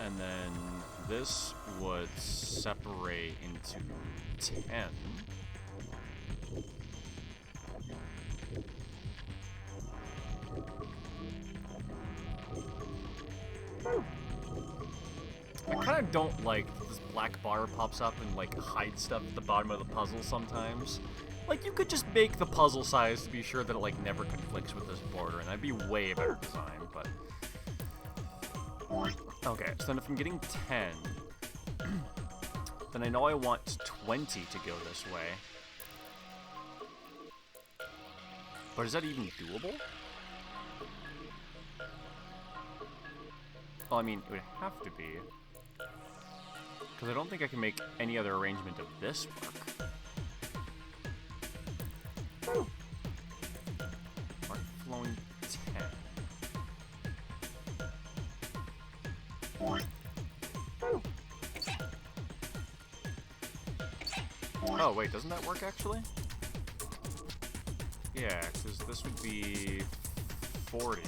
And then this would separate into 10. I kind of don't like this black bar pops up and like hides stuff at the bottom of the puzzle sometimes. Like, you could just make the puzzle size to be sure that it like never conflicts with this border, and that'd be way better design, but... Okay, so then if I'm getting 10, then I know I want 20 to go this way. But is that even doable? Well, I mean, it would have to be. Because I don't think I can make any other arrangement of this work. Mark flowing 10. Oh, wait, doesn't that work actually? Yeah, because this would be 40.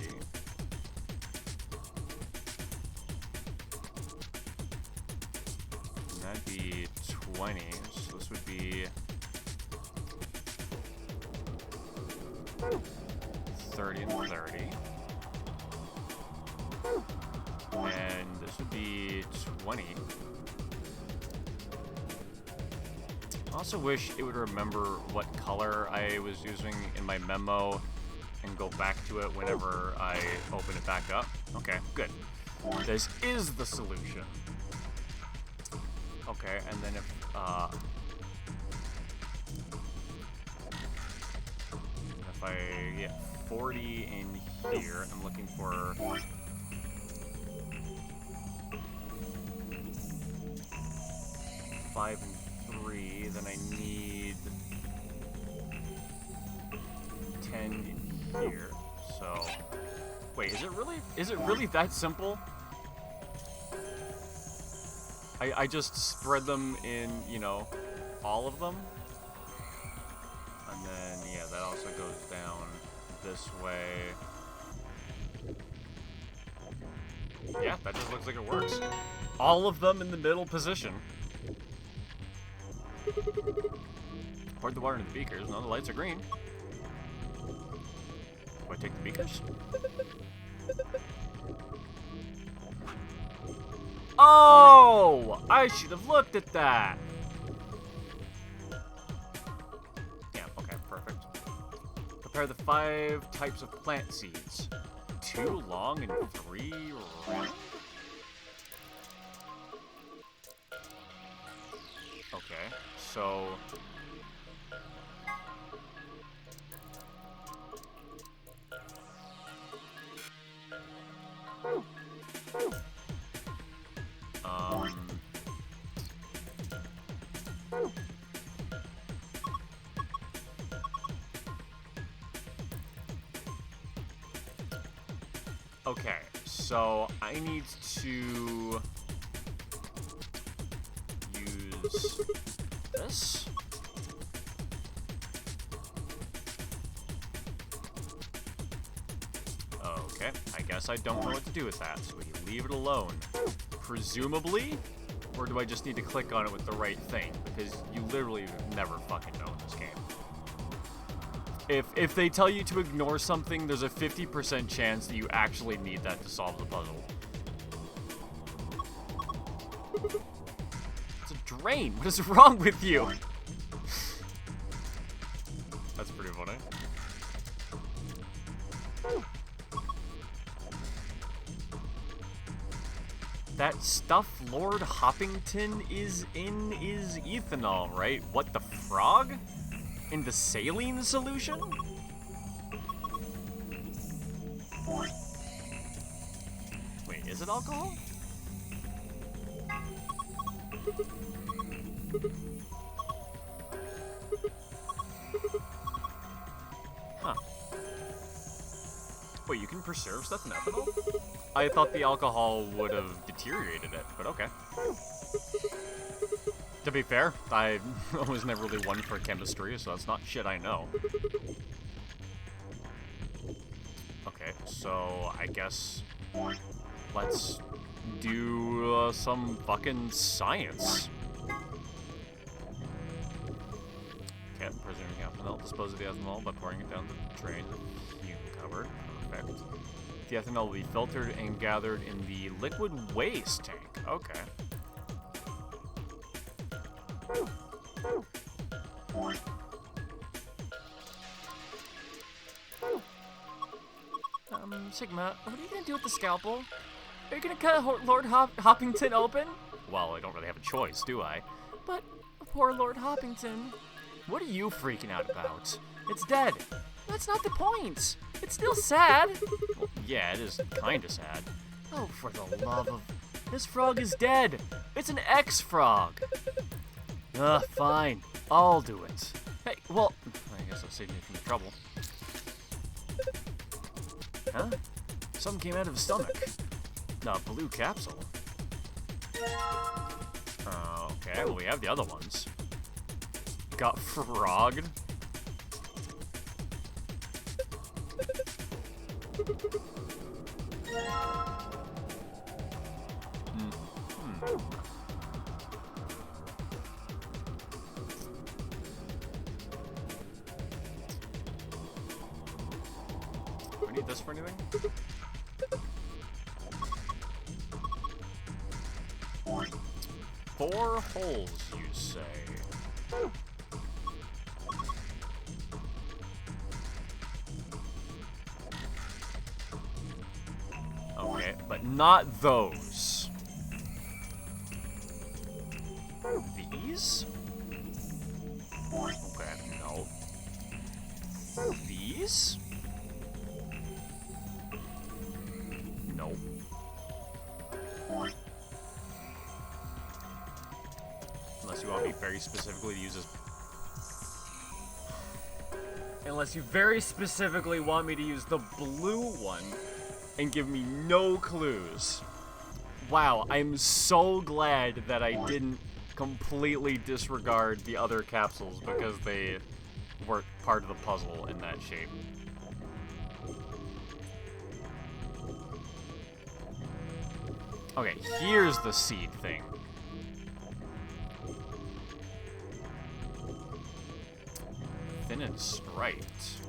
And that'd be 20, so this would be 30 and 30. And this would be 20. I also wish it would remember what color I was using in my memo and go back to it whenever I open it back up. Okay, good. This is the solution. Okay, and then if I get 40 in here, I'm looking for 5 and 3, then I need 10 in here. So, wait, is it really that simple? I just spread them in, you know, all of them. And then, yeah, that also goes down this way. Yeah, that just looks like it works. All of them in the middle position. Poured the water into the beakers. No, the lights are green. Do I take the beakers? Oh! I should have looked at that! Yeah, okay, perfect. Prepare the 5 types of plant seeds. 2 long and 3 round? Okay, so... Okay, so I need to use this. Okay, I guess I don't know what to do with that, so we leave it alone. Presumably, Or do I just need to click on it with the right thing? Because you literally never fucking know in this game. If they tell you to ignore something, there's a 50% chance that you actually need that to solve the puzzle. It's a drain. What is wrong with you? That's pretty funny. That stuff Lord Hoppington is in is ethanol, right? What, the frog? In the saline solution? Wait, is it alcohol? Huh. Wait, you can preserve stuff in ethanol? I thought the alcohol would have deteriorated it, but okay. To be fair, I was never really one for chemistry, so that's not shit I know. Okay, so I guess let's do some fucking science. Okay, presuming ethanol. Dispose of the ethanol by pouring it down the drain. You covered. Perfect. The ethanol will be filtered and gathered in the liquid waste tank. Okay. Sigma, what are you gonna do with the scalpel? Are you gonna cut Lord Hoppington open? Well, I don't really have a choice, do I? But poor Lord Hoppington. What are you freaking out about? It's dead. That's not the point. It's still sad. Well, yeah, it is kinda sad. Oh, for the love of... This frog is dead. It's an X-frog. Ugh, fine. I'll do it. Hey, well, I guess I'll save me from the trouble. Huh? Something came out of his stomach. A blue capsule. Okay, well, we have the other ones. Got frogged. Do we need this for anything? Four holes, you say? Okay, but not those. These? Okay, no. These? No. Unless you want me very specifically to use this. Unless you very specifically want me to use the blue one and give me no clues. Wow, I'm so glad that I didn't completely disregard the other capsules because they were part of the puzzle in that shape. Okay, here's the seed thing. Thin and striped.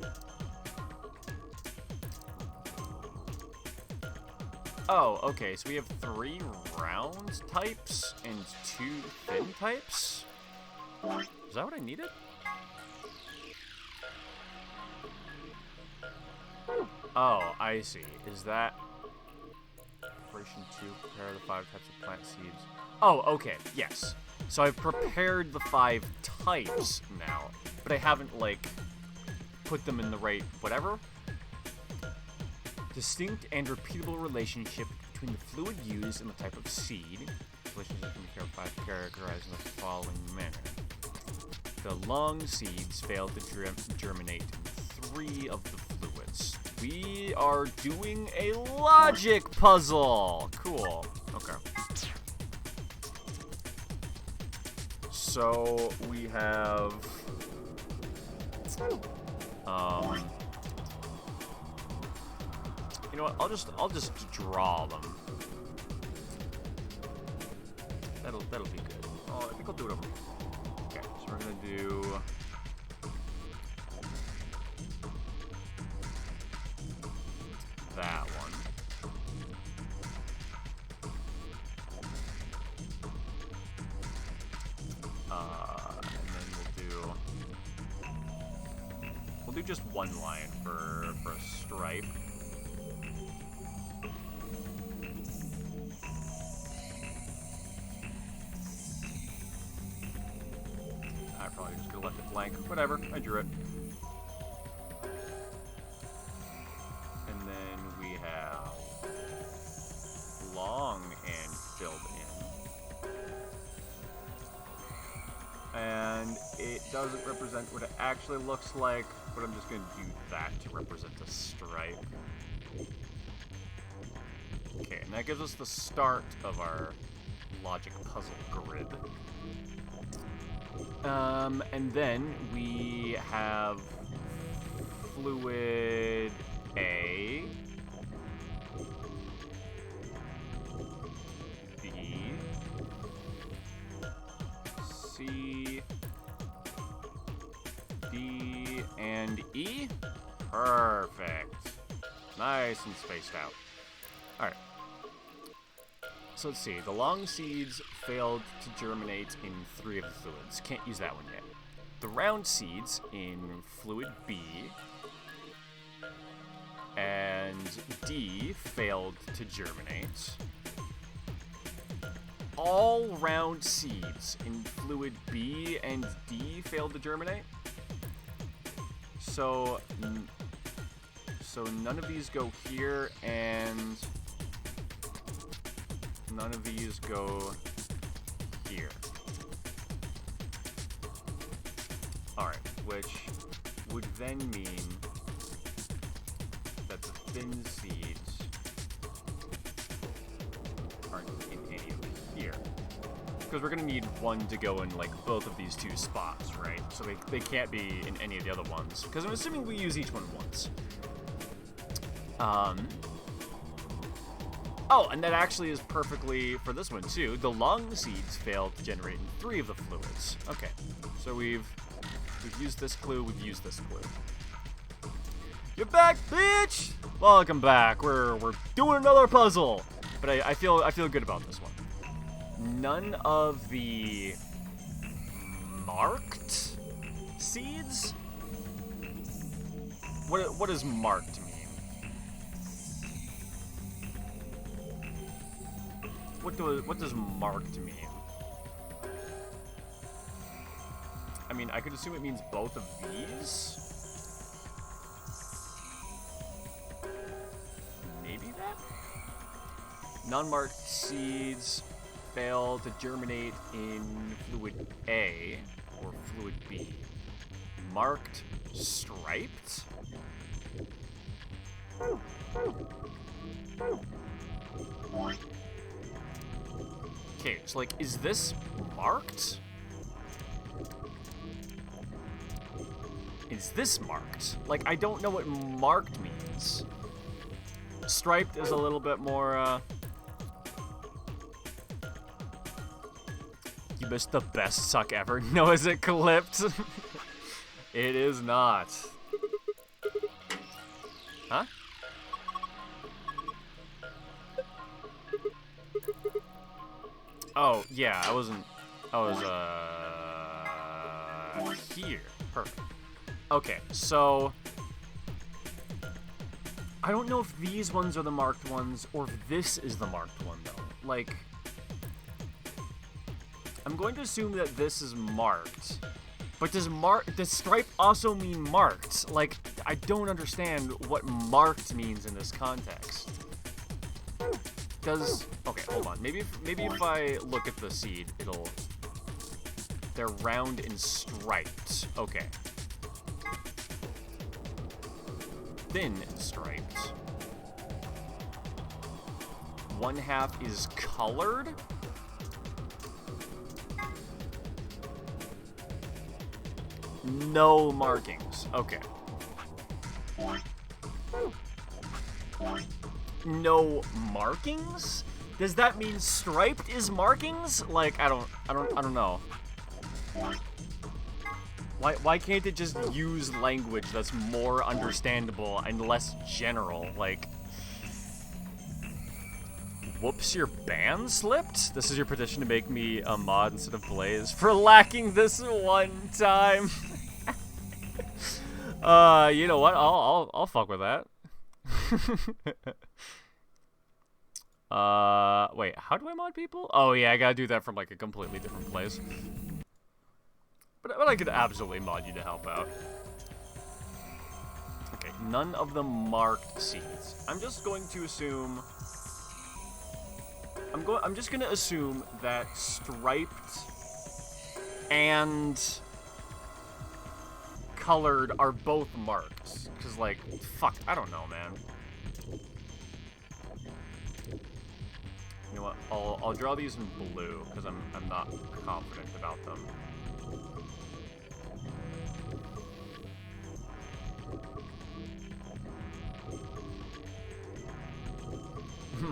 Oh, okay, so we have 3 round types and 2 thin types? Is that what I needed? Oh, I see. Is that... Operation 2, prepare the 5 types of plant seeds. Oh, okay, yes. So I've prepared the 5 types now, but I haven't, like, put them in the right whatever. Distinct and repeatable relationship between the fluid used and the type of seed. Relationship can be characterized in the following manner. The long seeds fail to germinate in 3 of the fluids. We are doing a logic puzzle! Cool. Okay. So we have... You know what? I'll just draw them. That'll be good. Oh, I think I'll do it over. Okay, so we're gonna do. That one. And then we'll do just one line for a stripe. I probably just could have left it blank. Whatever, I drew it. And then we have long and filled in. And it doesn't represent what it actually looks like, but I'm just going to do that to represent a stripe. Okay, and that gives us the start of our logic puzzle grid. And then we have fluid A, B, C, D, and E. Perfect. Nice and spaced out. Alright. So let's see. The long seeds failed to germinate in 3 of the fluids. Can't use that one yet. The round seeds in fluid B and D failed to germinate. All round seeds in fluid B and D failed to germinate. So none of these go here, and none of these go here. Alright, which would then mean that the thin seeds aren't in any of here. Because we're going to need one to go in, like, both of these 2 spots, right? So they can't be in any of the other ones. Because I'm assuming we use each one once. Oh, and that actually is perfectly for this one, too. The long seeds failed to generate in 3 of the fluids. Okay, so we've used this clue, we've used this clue. You're back, bitch! Welcome back. We're doing another puzzle. But I feel good about this one. None of the marked seeds? What does marked mean? What does marked mean? I mean, I could assume it means both of these. Maybe that? Non-marked seeds fail to germinate in fluid A or fluid B. Marked striped? Okay, so like, is this marked? Is this marked? Like, I don't know what marked means. Striped is a little bit more, You missed the best suck ever. No, is it clipped? It is not. Huh? Oh, yeah, I was, here. Perfect. Okay, so I don't know if these ones are the marked ones or if this is the marked one, though. Like, I'm going to assume that this is marked. But does stripe also mean marked? Like, I don't understand what marked means in this context. Okay, hold on. Maybe if I look at the seed, they're round and striped. Okay. Thin and striped. 1/2 is colored? No markings. Okay. No markings? Does that mean striped is markings? Like, I don't know. Why can't it just use language that's more understandable and less general? Like, whoops, your ban slipped? This is your petition to make me a mod instead of Blaze for lacking this one time. You know what? I'll fuck with that. Wait, how do I mod people? Oh yeah, I gotta do that from like a completely different place. But I could absolutely mod you to help out. Okay, none of the marked seeds. I'm just going to assume. I'm just gonna assume that striped and colored are both marked. Cause like, fuck, I don't know, man. You know what? I'll draw these in blue because I'm not confident about them.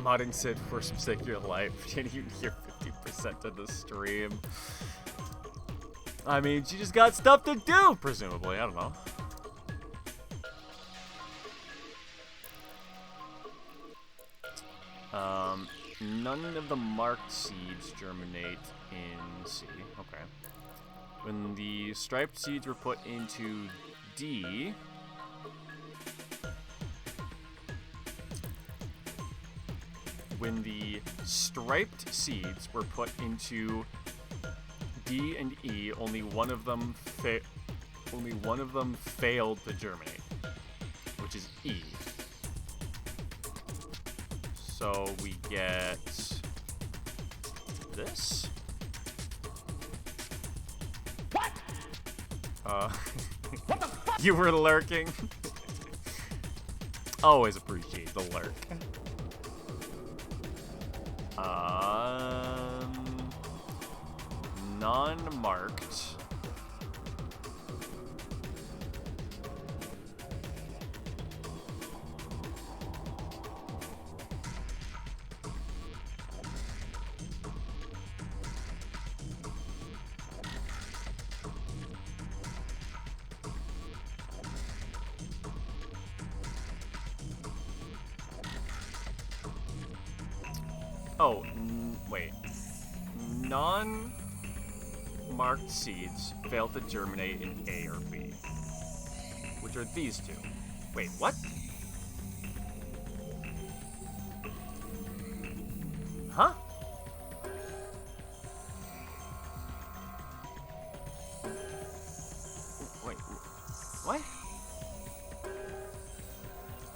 Modding Sid for some sake of your life. Can you hear 50% of the stream? I mean, she just got stuff to do, presumably. I don't know. None of the marked seeds germinate in C. Okay. When the striped seeds were put into D, when the striped seeds were put into D and E, only one of them failed to germinate, which is E. So we get this. What? What the fuck? You were lurking. Always appreciate the lurk. Non-marked. Oh, wait. Non-marked seeds fail to germinate in A or B, which are these two. Wait, what? Huh? Wait, what?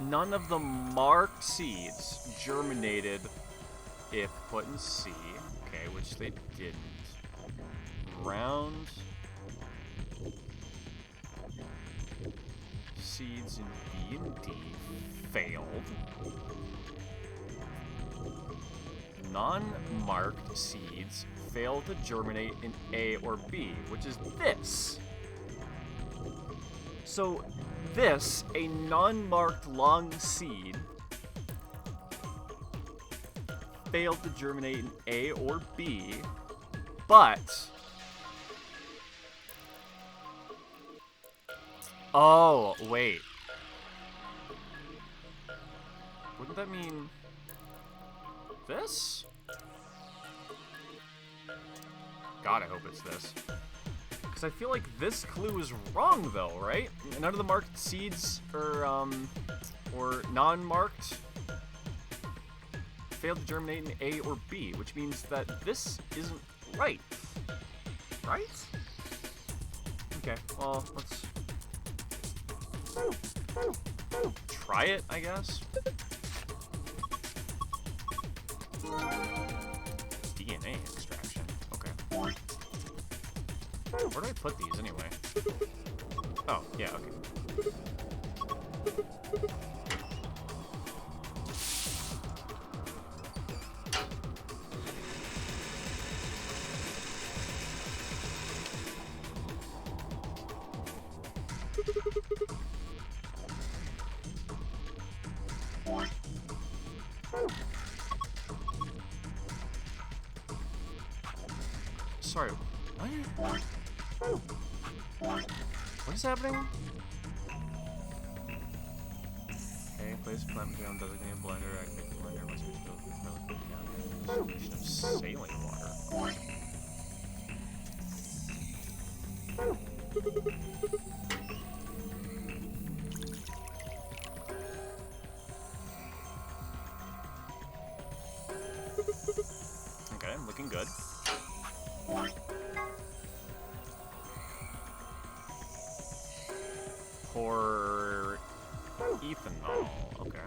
None of the marked seeds germinated if put in C, okay, which they didn't. Round seeds in B and D failed. Non-marked seeds failed to germinate in A or B, which is this. So this, a non-marked long seed, failed to germinate in A or B, but oh, wait. Wouldn't that mean this? God, I hope it's this. Because I feel like this clue is wrong though, right? None of the marked seeds or non-marked failed to germinate in A or B, which means that this isn't right. Right? Okay, well, let's try it, I guess. DNA extraction. Okay. Where do I put these anyway? Oh, yeah, okay. sorry. What? What is happening? Okay, place plant material on designated blender. Activate the blender. Must be filled with relatively down. Solution of saline water. Okay, looking good. Pour ethanol. Okay.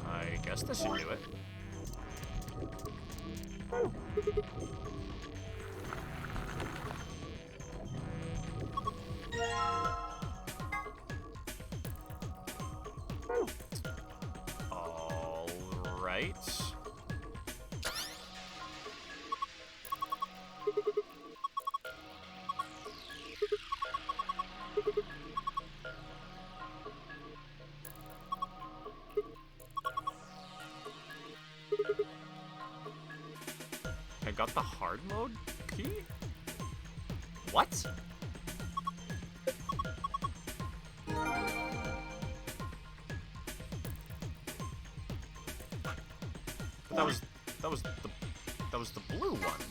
I guess this should do it. All right. I got the hard mode key? What? That was the blue one.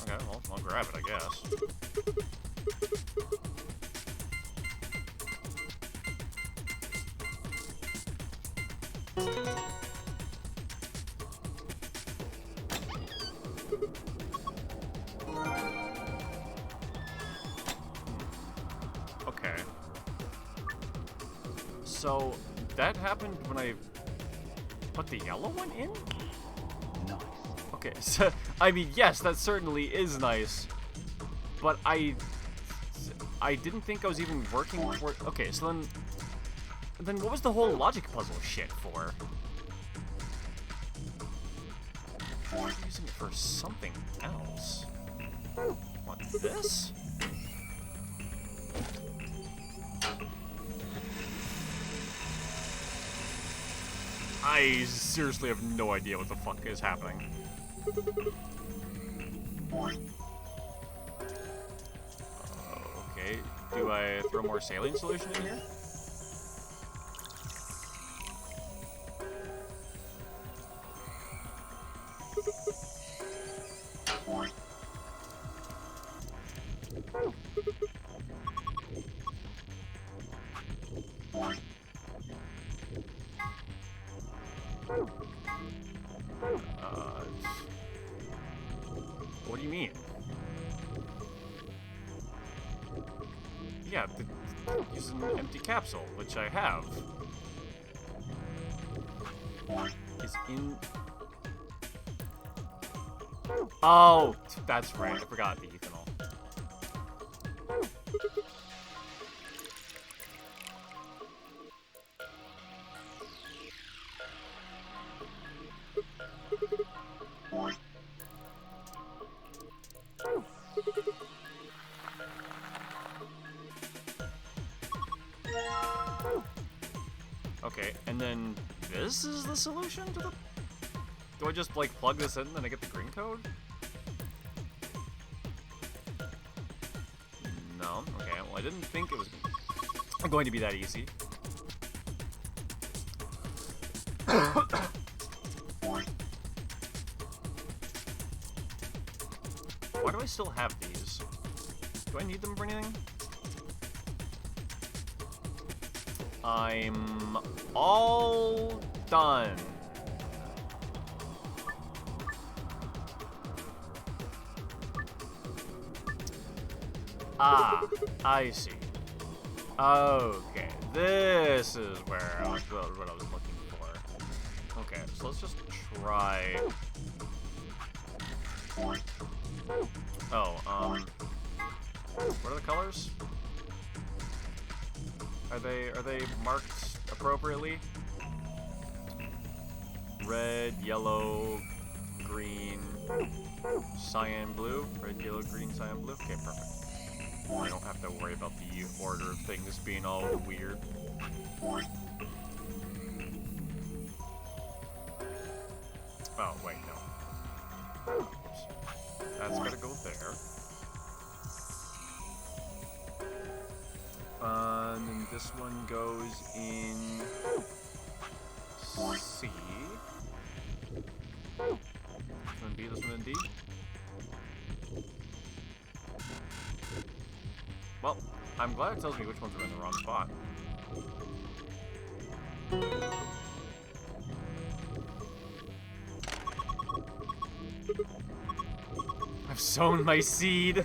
Okay, well, I'll grab it, I guess. Okay. So, that happened when I put the yellow one in? Nice. Okay, so, I mean, yes, that certainly is nice. But I didn't think I was even working for... Okay, so then what was the whole logic puzzle shit for? I'm using it for something else. What, this? I seriously have no idea what the fuck is happening. Okay, do I throw more saline solution in here? What do you mean? Yeah, use an empty capsule, which I have. Is in... Oh, that's right. I forgot the ethanol. Okay, and then this is the solution to the... Do I just, like, plug this in and then I get the green code? No? Okay, well, I didn't think it was going to be that easy. Why do I still have these? Do I need them for anything? I'm all done. Ah, I see. Okay, this is where I was, what I was looking for. Okay, so let's just try. Oh, what are the colors? Are they marked appropriately? Red, yellow, green. Cyan blue, red, yellow, green, cyan blue. Okay, perfect. I don't have to worry about the order of things being all weird. Oh, wait, no. Oops. That's gotta go there. And then this one goes in C. This one in B, this one in D. Well, I'm glad it tells me which ones are in the wrong spot. I've sown my seed.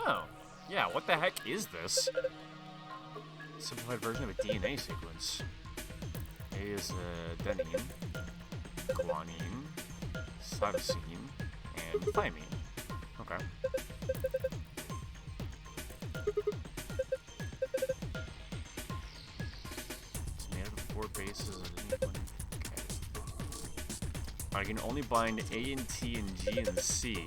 Oh, yeah, what the heck is this? Simplified version of a DNA sequence. A is adenine, guanine, cytosine, and thymine. Okay. It's made up of 4 bases of okay. I can only bind A and T and G and C.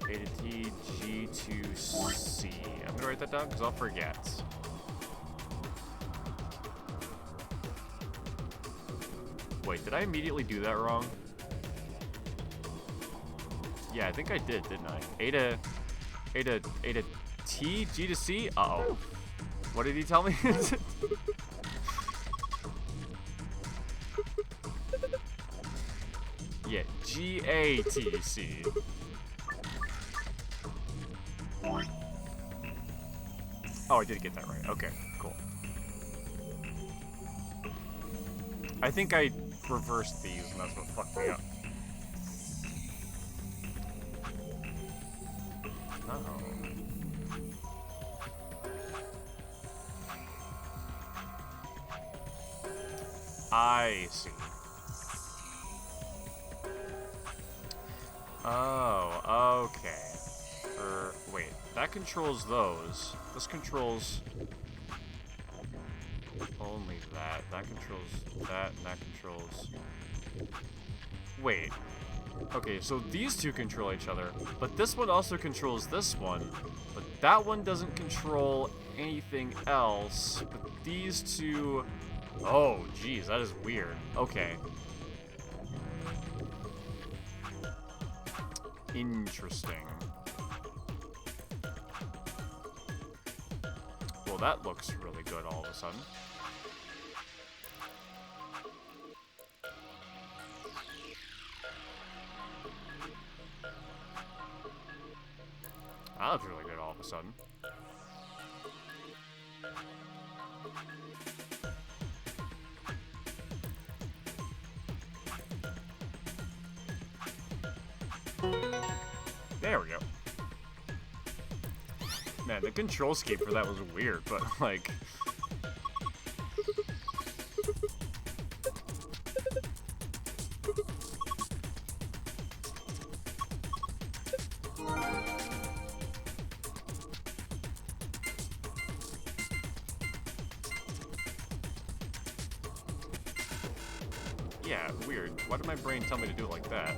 A to T, G to C. I'm gonna write that down because I'll forget. Wait, did I immediately do that wrong? Yeah, I think I did, didn't I? A to T, G to C? Uh-oh. What did he tell me? Yeah, G-A-T-C. Oh, I did get that right. Okay, cool. I think I reversed these, and that's what fucked me up. Oh. I see. Oh, okay. Wait, that controls those. This controls only that. That controls that, and that controls... Wait. Okay, so these two control each other, but this one also controls this one, but that one doesn't control anything else, but these two... Oh, geez, that is weird. Okay. Interesting. Well, that looks really good all of a sudden. That looks really good all of a sudden. There we go. Man, the control scheme for that was weird, but like... Yeah, weird. Why did my brain tell me to do it like that?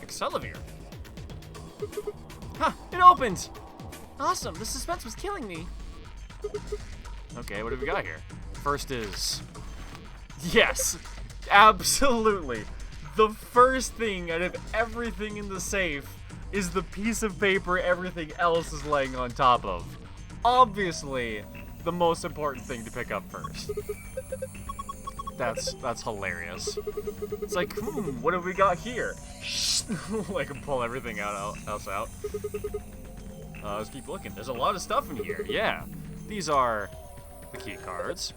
Accelavir. Huh, it opened! Awesome, the suspense was killing me. Okay, what have we got here? First is... Yes! Absolutely! The first thing out of everything in the safe is the piece of paper everything else is laying on top of. Obviously, the most important thing to pick up first. That's hilarious. It's like, what have we got here? I can pull everything else out. Let's keep looking. There's a lot of stuff in here. Yeah. These are the key cards.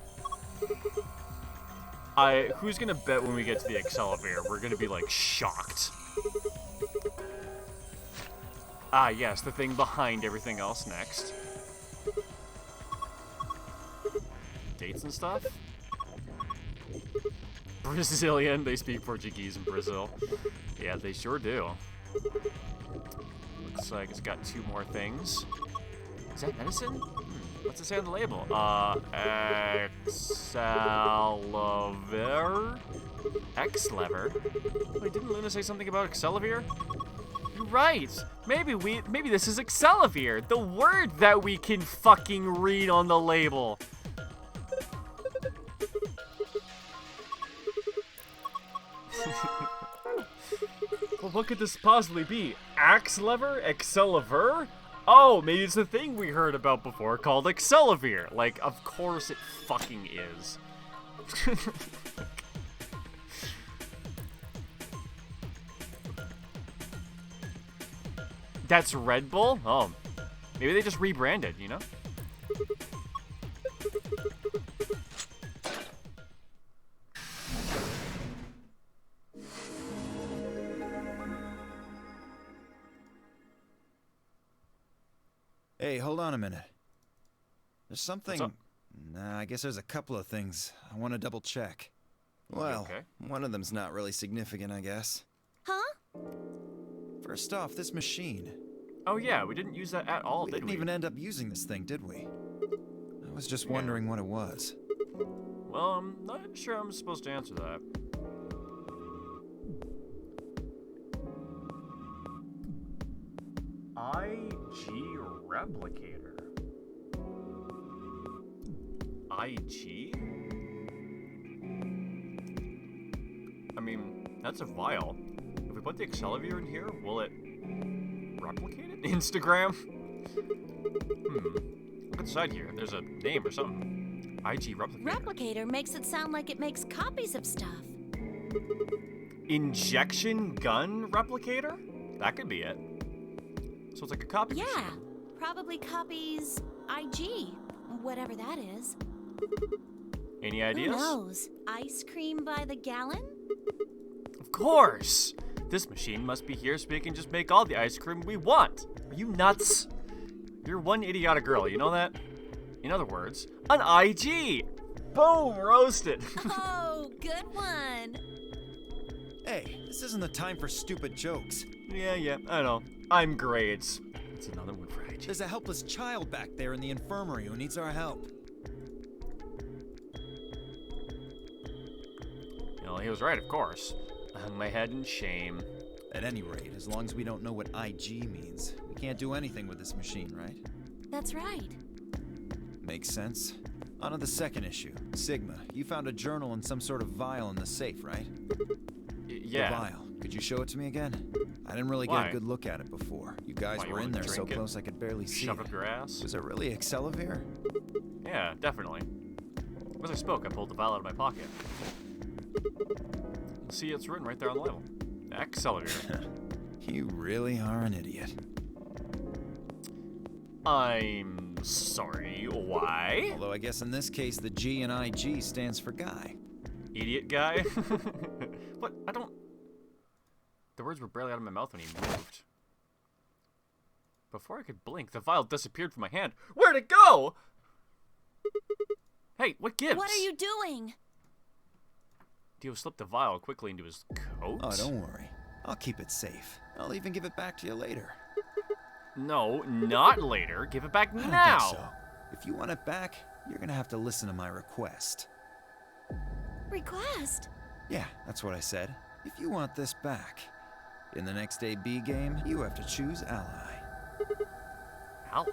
Who's gonna bet when we get to the Excellivator we're gonna be like shocked? Ah, yes, the thing behind everything else next. Dates and stuff? Brazilian, they speak Portuguese in Brazil. Yeah, they sure do. Looks like it's got 2 more things. Is that medicine? What's it say on the label? Excaliver? X-lever? Wait, didn't Luna say something about Excelliver? You're right. Maybe this is Excelliver, the word that we can fucking read on the label. Well, what could this possibly be? Axe lever? Excelliver? Oh, maybe it's the thing we heard about before called Excelliver. Like, of course it fucking is. That's Red Bull? Oh, maybe they just rebranded, you know? Hey, hold on a minute. There's something... What's up? Nah, I guess there's a couple of things I want to double check. Well, Okay. one of them's not really significant, I guess. Huh? First off, this machine. Oh yeah, we didn't use that at all, We did didn't we? even end up using this thing, did we? I was just wondering what it was. Well, I'm not sure I'm supposed to answer that. IG Replicator. IG? I mean, that's a vial. If we put the Excelliver in here, will it replicate it? Instagram? Look at the side here. There's a name or something. IG Replicator. Replicator makes it sound like it makes copies of stuff. Injection gun replicator? That could be it. So it's like a copy Yeah, machine. probably copies IG, whatever that is. Any ideas? Who knows? Ice cream by the gallon? Of course! This machine must be here so we can just make all the ice cream we want. Are you nuts? You're one idiotic girl, you know that? In other words, an IG! Boom! Roasted! Oh, good one. Hey, this isn't the time for stupid jokes. Yeah, I know. I'm great. It's another one for IG. There's a helpless child back there in the infirmary who needs our help. You know, he was right, of course. I hung my head in shame. At any rate, as long as we don't know what IG means, we can't do anything with this machine, right? That's right. Makes sense. On to the second issue. Sigma, you found a journal and some sort of vial in the safe, right? Yeah. The vial. Could you show it to me again? I didn't really get Why? a good look at it before. You guys Why, you were in wanna there so drink it? close I could barely see Shove it. up your ass? Was it really Excelliver? Yeah, definitely. As I spoke, I pulled the vial out of my pocket. See, it's written right there on the label. Excelliver. You really are an idiot. I'm sorry, why? Although I guess in this case the G in IG stands for guy. Idiot guy? What? I don't... The words were barely out of my mouth when he moved. Before I could blink, the vial disappeared from my hand. Where'd it go? Hey, what gives? What are you doing? Dio slipped the vial quickly into his coat. Oh, don't worry. I'll keep it safe. I'll even give it back to you later. No, not later. Give it back I don't now. think so. If you want it back, you're gonna have to listen to my request. Request? Yeah, that's what I said. If you want this back, in the next AB game, you have to choose ally. Ally?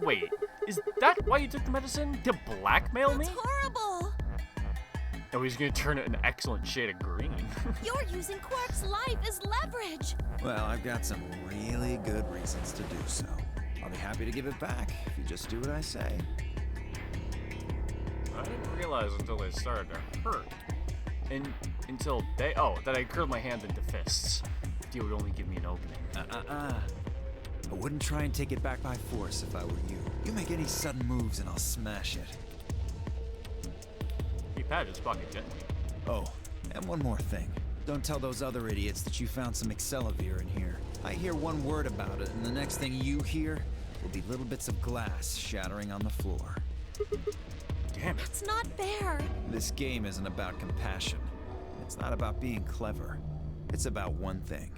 Wait, is that why you took the medicine? To blackmail me? That's horrible. Oh, he's gonna turn it an excellent shade of green. You're using Quark's life as leverage. Well, I've got some really good reasons to do so. I'll be happy to give it back if you just do what I say. I didn't realize until they started to hurt. And until that I curled my hand into fists. Dio would only give me an opening. I wouldn't try and take it back by force if I were you. You make any sudden moves and I'll smash it. Hey, Pat, just fucking get me. Oh, and one more thing. Don't tell those other idiots that you found some Excelavir in here. I hear one word about it, and the next thing you hear will be little bits of glass shattering on the floor. Damn it. That's not fair. This game isn't about compassion. It's not about being clever. It's about one thing.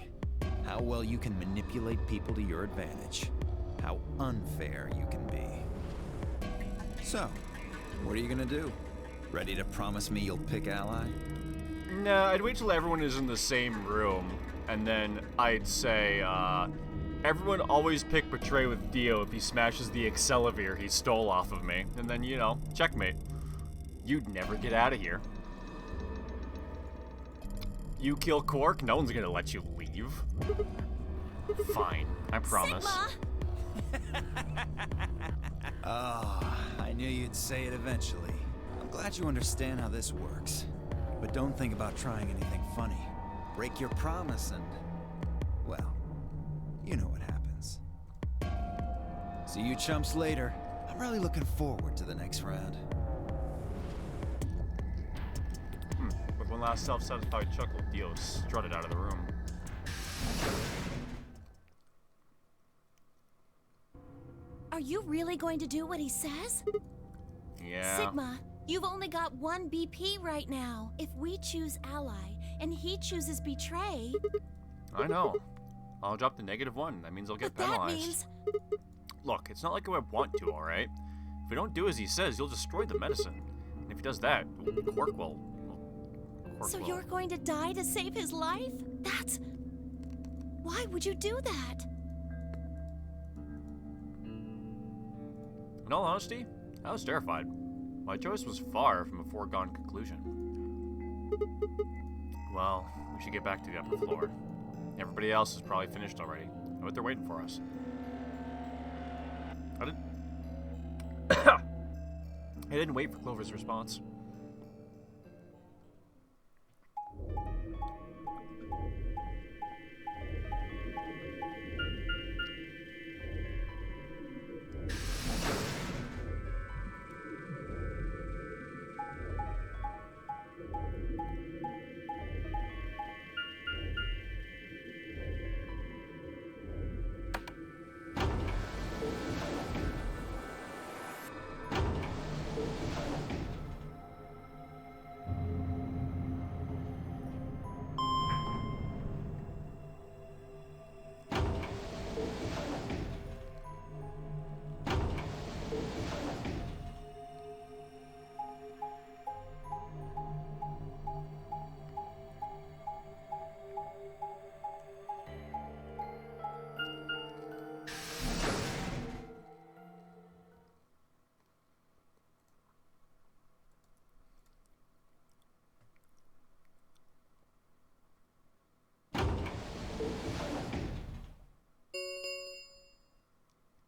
How well you can manipulate people to your advantage. How unfair you can be. So, what are you gonna do? Ready to promise me you'll pick Ally? Nah, I'd wait till everyone is in the same room, and then I'd say, everyone always pick Betray with Dio if he smashes the Excelavir he stole off of me. And then, you know, checkmate. You'd never get out of here. You kill Quark, no one's gonna let you leave. Fine, I promise. Ah, I knew you'd say it eventually. I'm glad you understand how this works. But don't think about trying anything funny. Break your promise and, well, you know what happens. See you chumps later. I'm really looking forward to the next round. With one last self-satisfied chuckle, Dio strutted out of the room. Are you really going to do what he says? Yeah. Sigma, you've only got one BP right now. If we choose Ally and he chooses Betray... I know. I'll drop the -1. That means I'll get But penalized. that means... Look, it's not like I want to, alright? If we don't do as he says, you'll destroy the medicine. And if he does that, Quark will... So you're going to die to save his life? That's... Why would you do that? In all honesty, I was terrified. My choice was far from a foregone conclusion. Well, we should get back to the upper floor. Everybody else is probably finished already. I bet they're waiting for us. I didn't wait for Clover's response.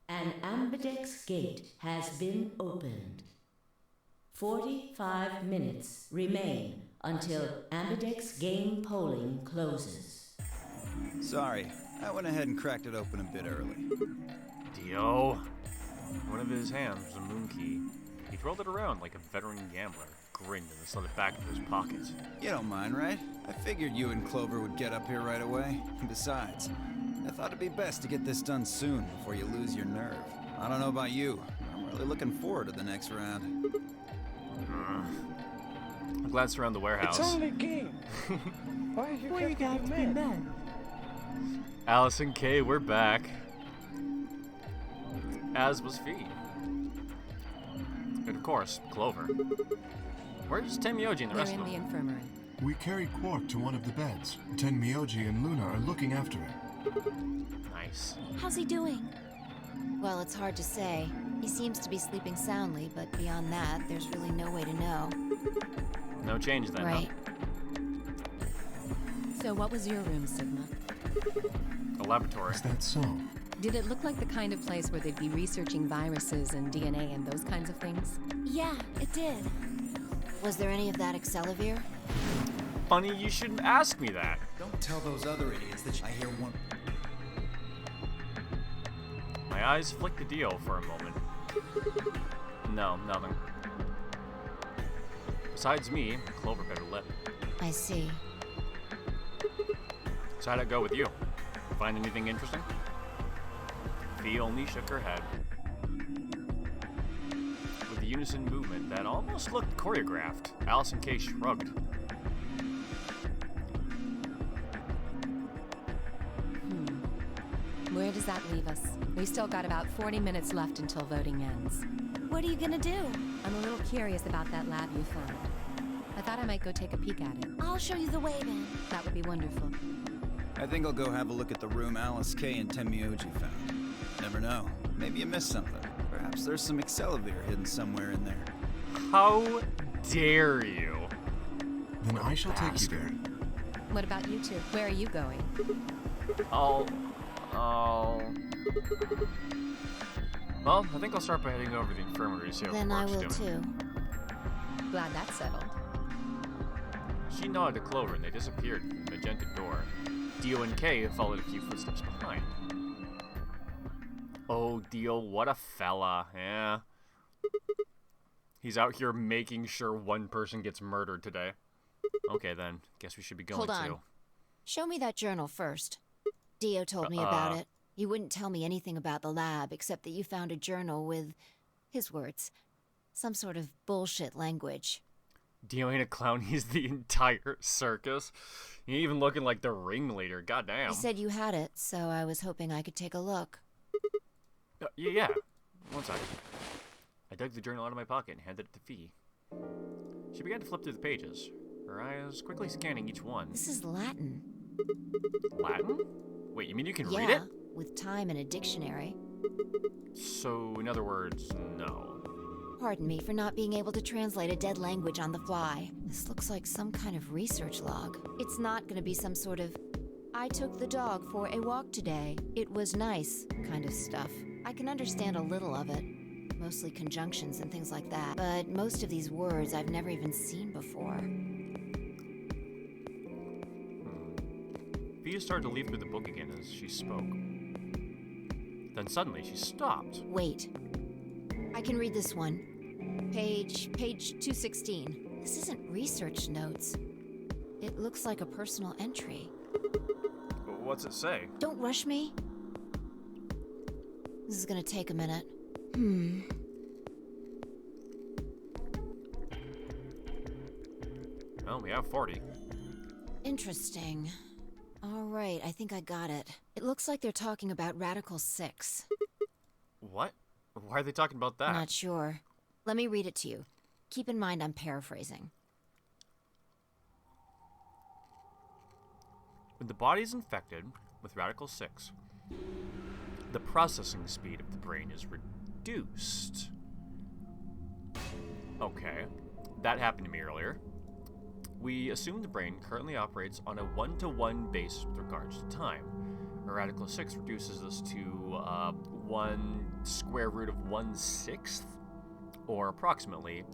An Ambidex gate has been opened. 45 minutes remain until Ambidex game polling closes. Sorry, I went ahead and cracked it open a bit early. Dio. One of his hands was a moon key. He twirled it around like a veteran gambler, grinned and slid it back into his pocket. You don't mind, right? I figured you and Clover would get up here right away. Besides, I thought it'd be best to get this done soon before you lose your nerve. I don't know about you, I'm really looking forward to the next round. I'm glad it's around the warehouse. It's only a game. Why you got to be mad? Alice and Kay, we're back. As was Fee. And of course, Clover. Where's Tenmyoji and the rest They're of in the them? infirmary. We carried Quark to one of the beds. Tenmyoji and Luna are looking after him. Nice. How's he doing? Well, it's hard to say. He seems to be sleeping soundly, but beyond that, there's really no way to know. No change then, Right. So what was your room, Sigma? huh? A laboratory. Is that so? Did it look like the kind of place where they'd be researching viruses and DNA and those kinds of things? Yeah, it did. Was there any of that Excelavir? Funny you shouldn't ask me that. Don't tell those other idiots that I hear one... My eyes flicked to Dio for a moment. No, nothing. Besides me, Clover bit her lip. I see. So how'd it go with you? Find anything interesting? Fee only shook her head. With a unison movement that almost looked choreographed, Alice and Kay shrugged. Where does that leave us? We still got about 40 minutes left until voting ends. What are you gonna do? I'm a little curious about that lab you found. I thought I might go take a peek at it. I'll show you the way then. That would be wonderful. I think I'll go have a look at the room Alice Kay and Tenmyoji found. Never know. Maybe you missed something. Perhaps there's some Excelavir hidden somewhere in there. How dare you? Then I shall take you there. What about you two? Where are you going? Well, I think I'll start by heading over to the infirmary to see how Then I Quark's will doing. too. Glad that's settled. She nodded to Clover and they disappeared through the magenta door. Dio and Kay followed a few footsteps behind. Oh, Dio, what a fella, yeah. He's out here making sure one person gets murdered today. Okay then, guess we should be going Hold on. to. Show me that journal first. Dio told me about it. He wouldn't tell me anything about the lab except that you found a journal with, his words, some sort of bullshit language. Dio ain't a clown, he's the entire circus. He ain't even looking like the ringleader, goddamn. He said you had it, so I was hoping I could take a look. Yeah. 1 second. I dug the journal out of my pocket and handed it to Fee. She began to flip through the pages, her eyes quickly scanning each one. This is Latin. Latin? Wait, you mean you can read Yeah, it? with time in a dictionary. So, in other words, no. Pardon me for not being able to translate a dead language on the fly. This looks like some kind of research log. It's not gonna be some sort of, I took the dog for a walk today. It was nice kind of stuff. I can understand a little of it. Mostly conjunctions and things like that. But most of these words I've never even seen before. Fee started to leaf through the book again as she spoke. Then suddenly she stopped. Wait. I can read this one. Page 216. This isn't research notes. It looks like a personal entry. What's it say? Don't rush me. This is gonna take a minute. Well, we have 40. Interesting. All right, I think I got it. It looks like they're talking about Radical 6. What? Why are they talking about that? Not sure. Let me read it to you. Keep in mind I'm paraphrasing. When the body is infected with Radical 6, the processing speed of the brain is reduced. Okay, that happened to me earlier. We assume the brain currently operates on a 1-to-1 basis with regards to time. A Radical 6 reduces this to 1 square root of 1/6, or approximately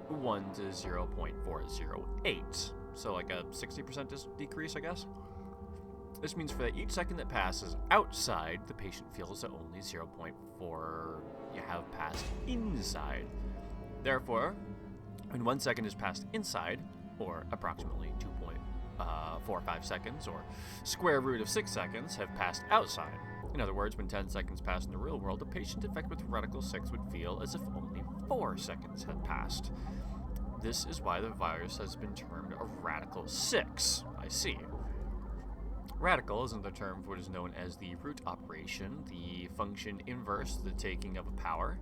1 to 0.408. So like a 60% decrease, I guess? This means for each second that passes outside, the patient feels that only 0.4 you have passed inside. Therefore, when 1 second is passed inside, or approximately 2.45 seconds, or square root of 6 seconds, have passed outside. In other words, when 10 seconds pass in the real world, a patient infected with Radical 6 would feel as if only 4 seconds had passed. This is why the virus has been termed a Radical 6. I see. Radical is another term for what is known as the root operation, the function inverse to the taking of a power.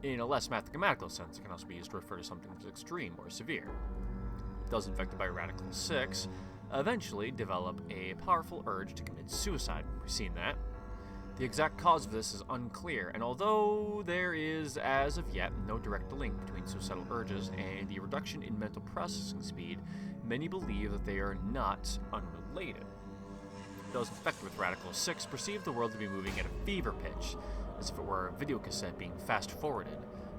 In a less mathematical sense, it can also be used to refer to something that's extreme or severe. Those infected by Radical 6 eventually develop a powerful urge to commit suicide. We've seen that. The exact cause of this is unclear, and although there is, as of yet, no direct link between suicidal urges and the reduction in mental processing speed, many believe that they are not unrelated. Those infected with Radical 6 perceive the world to be moving at a fever pitch, as if it were a videocassette being fast-forwarded.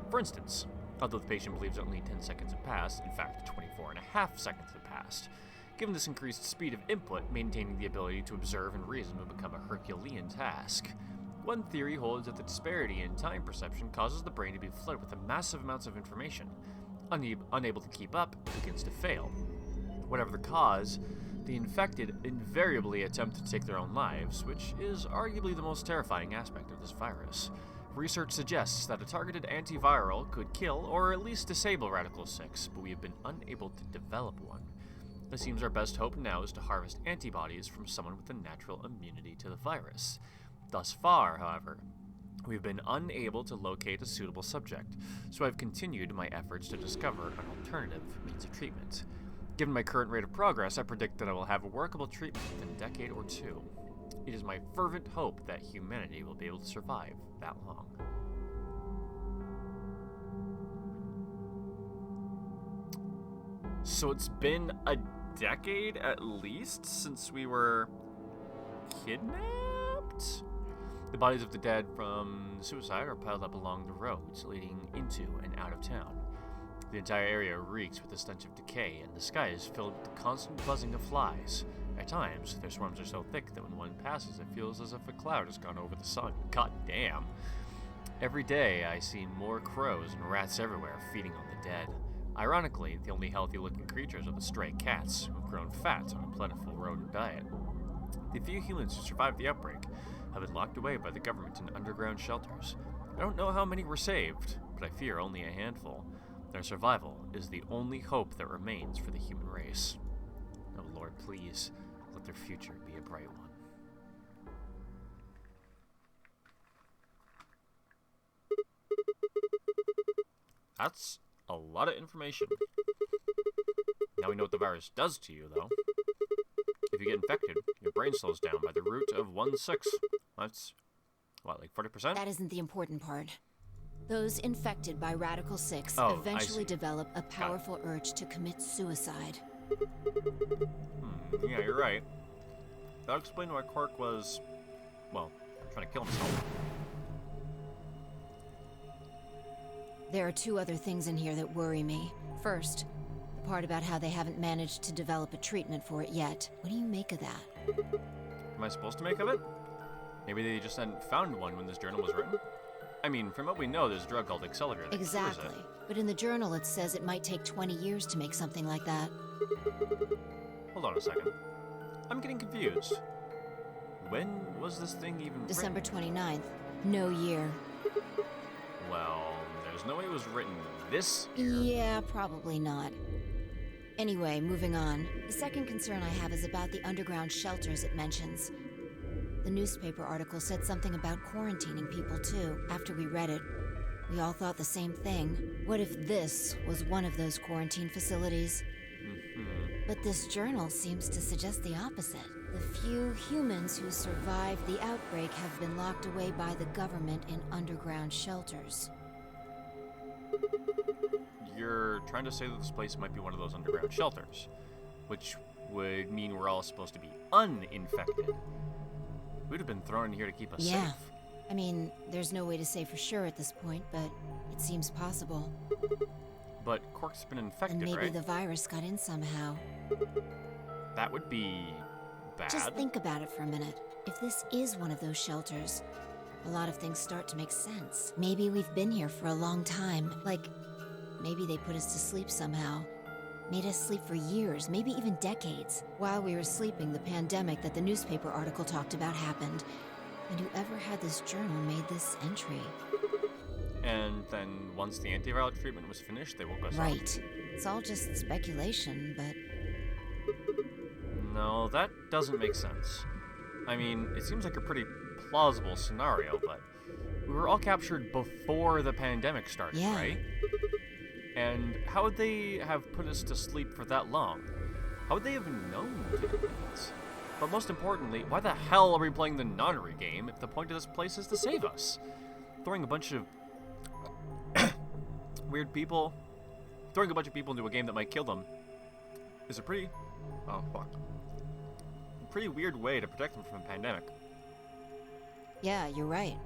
For instance, although the patient believes that only 10 seconds have passed, in fact 24.5 seconds have passed. Given this increased speed of input, maintaining the ability to observe and reason would become a Herculean task. One theory holds that the disparity in time perception causes the brain to be flooded with massive amounts of information. Unable to keep up, it begins to fail. Whatever the cause, the infected invariably attempt to take their own lives, which is arguably the most terrifying aspect of this virus. Research suggests that a targeted antiviral could kill or at least disable Radical 6, but we have been unable to develop one. It seems our best hope now is to harvest antibodies from someone with a natural immunity to the virus. Thus far, however, we've been unable to locate a suitable subject, so I've continued my efforts to discover an alternative means of treatment. Given my current rate of progress, I predict that I will have a workable treatment within a decade or two. It is my fervent hope that humanity will be able to survive that long. So it's been a decade at least since we were kidnapped? The bodies of the dead from suicide are piled up along the roads leading into and out of town. The entire area reeks with the stench of decay, and the sky is filled with the constant buzzing of flies. At times, their swarms are so thick that when one passes, it feels as if a cloud has gone over the sun. God damn. Every day, I see more crows and rats everywhere feeding on the dead. Ironically, the only healthy-looking creatures are the stray cats, who have grown fat on a plentiful rodent diet. The few humans who survived the outbreak have been locked away by the government in underground shelters. I don't know how many were saved, but I fear only a handful. Their survival is the only hope that remains for the human race. Oh Lord, please, let their future be a bright one. That's a lot of information. Now we know what the virus does to you, though. If you get infected, your brain slows down by the root of 1/6. That's, what, like 40%? That isn't the important part. Those infected by Radical 6 Oh, eventually develop a powerful urge to commit suicide. Yeah, you're right. That'll explain why Quark was, well, trying to kill himself. There are two other things in here that worry me. First, the part about how they haven't managed to develop a treatment for it yet. What do you make of that? Am I supposed to make of it? Maybe they just hadn't found one when this journal was written? I mean, from what we know, there's a drug called Accelerator that cures Exactly. it. But in the journal it says it might take 20 years to make something like that. Hold on a second. I'm getting confused. When was this thing even December written? 29th. No year. Well, there's no way it was written this year. Yeah, probably not. Anyway, moving on. The second concern I have is about the underground shelters it mentions. The newspaper article said something about quarantining people too. After we read it, we all thought the same thing. What if this was one of those quarantine facilities? But this journal seems to suggest the opposite. The few humans who survived the outbreak have been locked away by the government in underground shelters. You're trying to say that this place might be one of those underground shelters, which would mean we're all supposed to be uninfected. We'd have been thrown in here to keep us Yeah. safe. I mean, there's no way to say for sure at this point, but it seems possible. But Quark's been infected, And maybe right? the virus got in somehow. That would be bad. Just think about it for a minute. If this is one of those shelters, a lot of things start to make sense. Maybe we've been here for a long time. Like, maybe they put us to sleep somehow. Made us sleep for years, maybe even decades. While we were sleeping, the pandemic that the newspaper article talked about happened. And whoever had this journal made this entry. And then once the antiviral treatment was finished, they woke us up. Right. It's all just speculation, but... No, that doesn't make sense. I mean, it seems like a pretty plausible scenario, but we were all captured before the pandemic started, Yeah. right? And how would they have put us to sleep for that long? How would they have known to do that? But most importantly, why the hell are we playing the nonary game if the point of this place is to save us? Throwing a bunch of weird people, throwing a bunch of people into a game that might kill them is a pretty, pretty weird way to protect them from a pandemic. Yeah, you're right.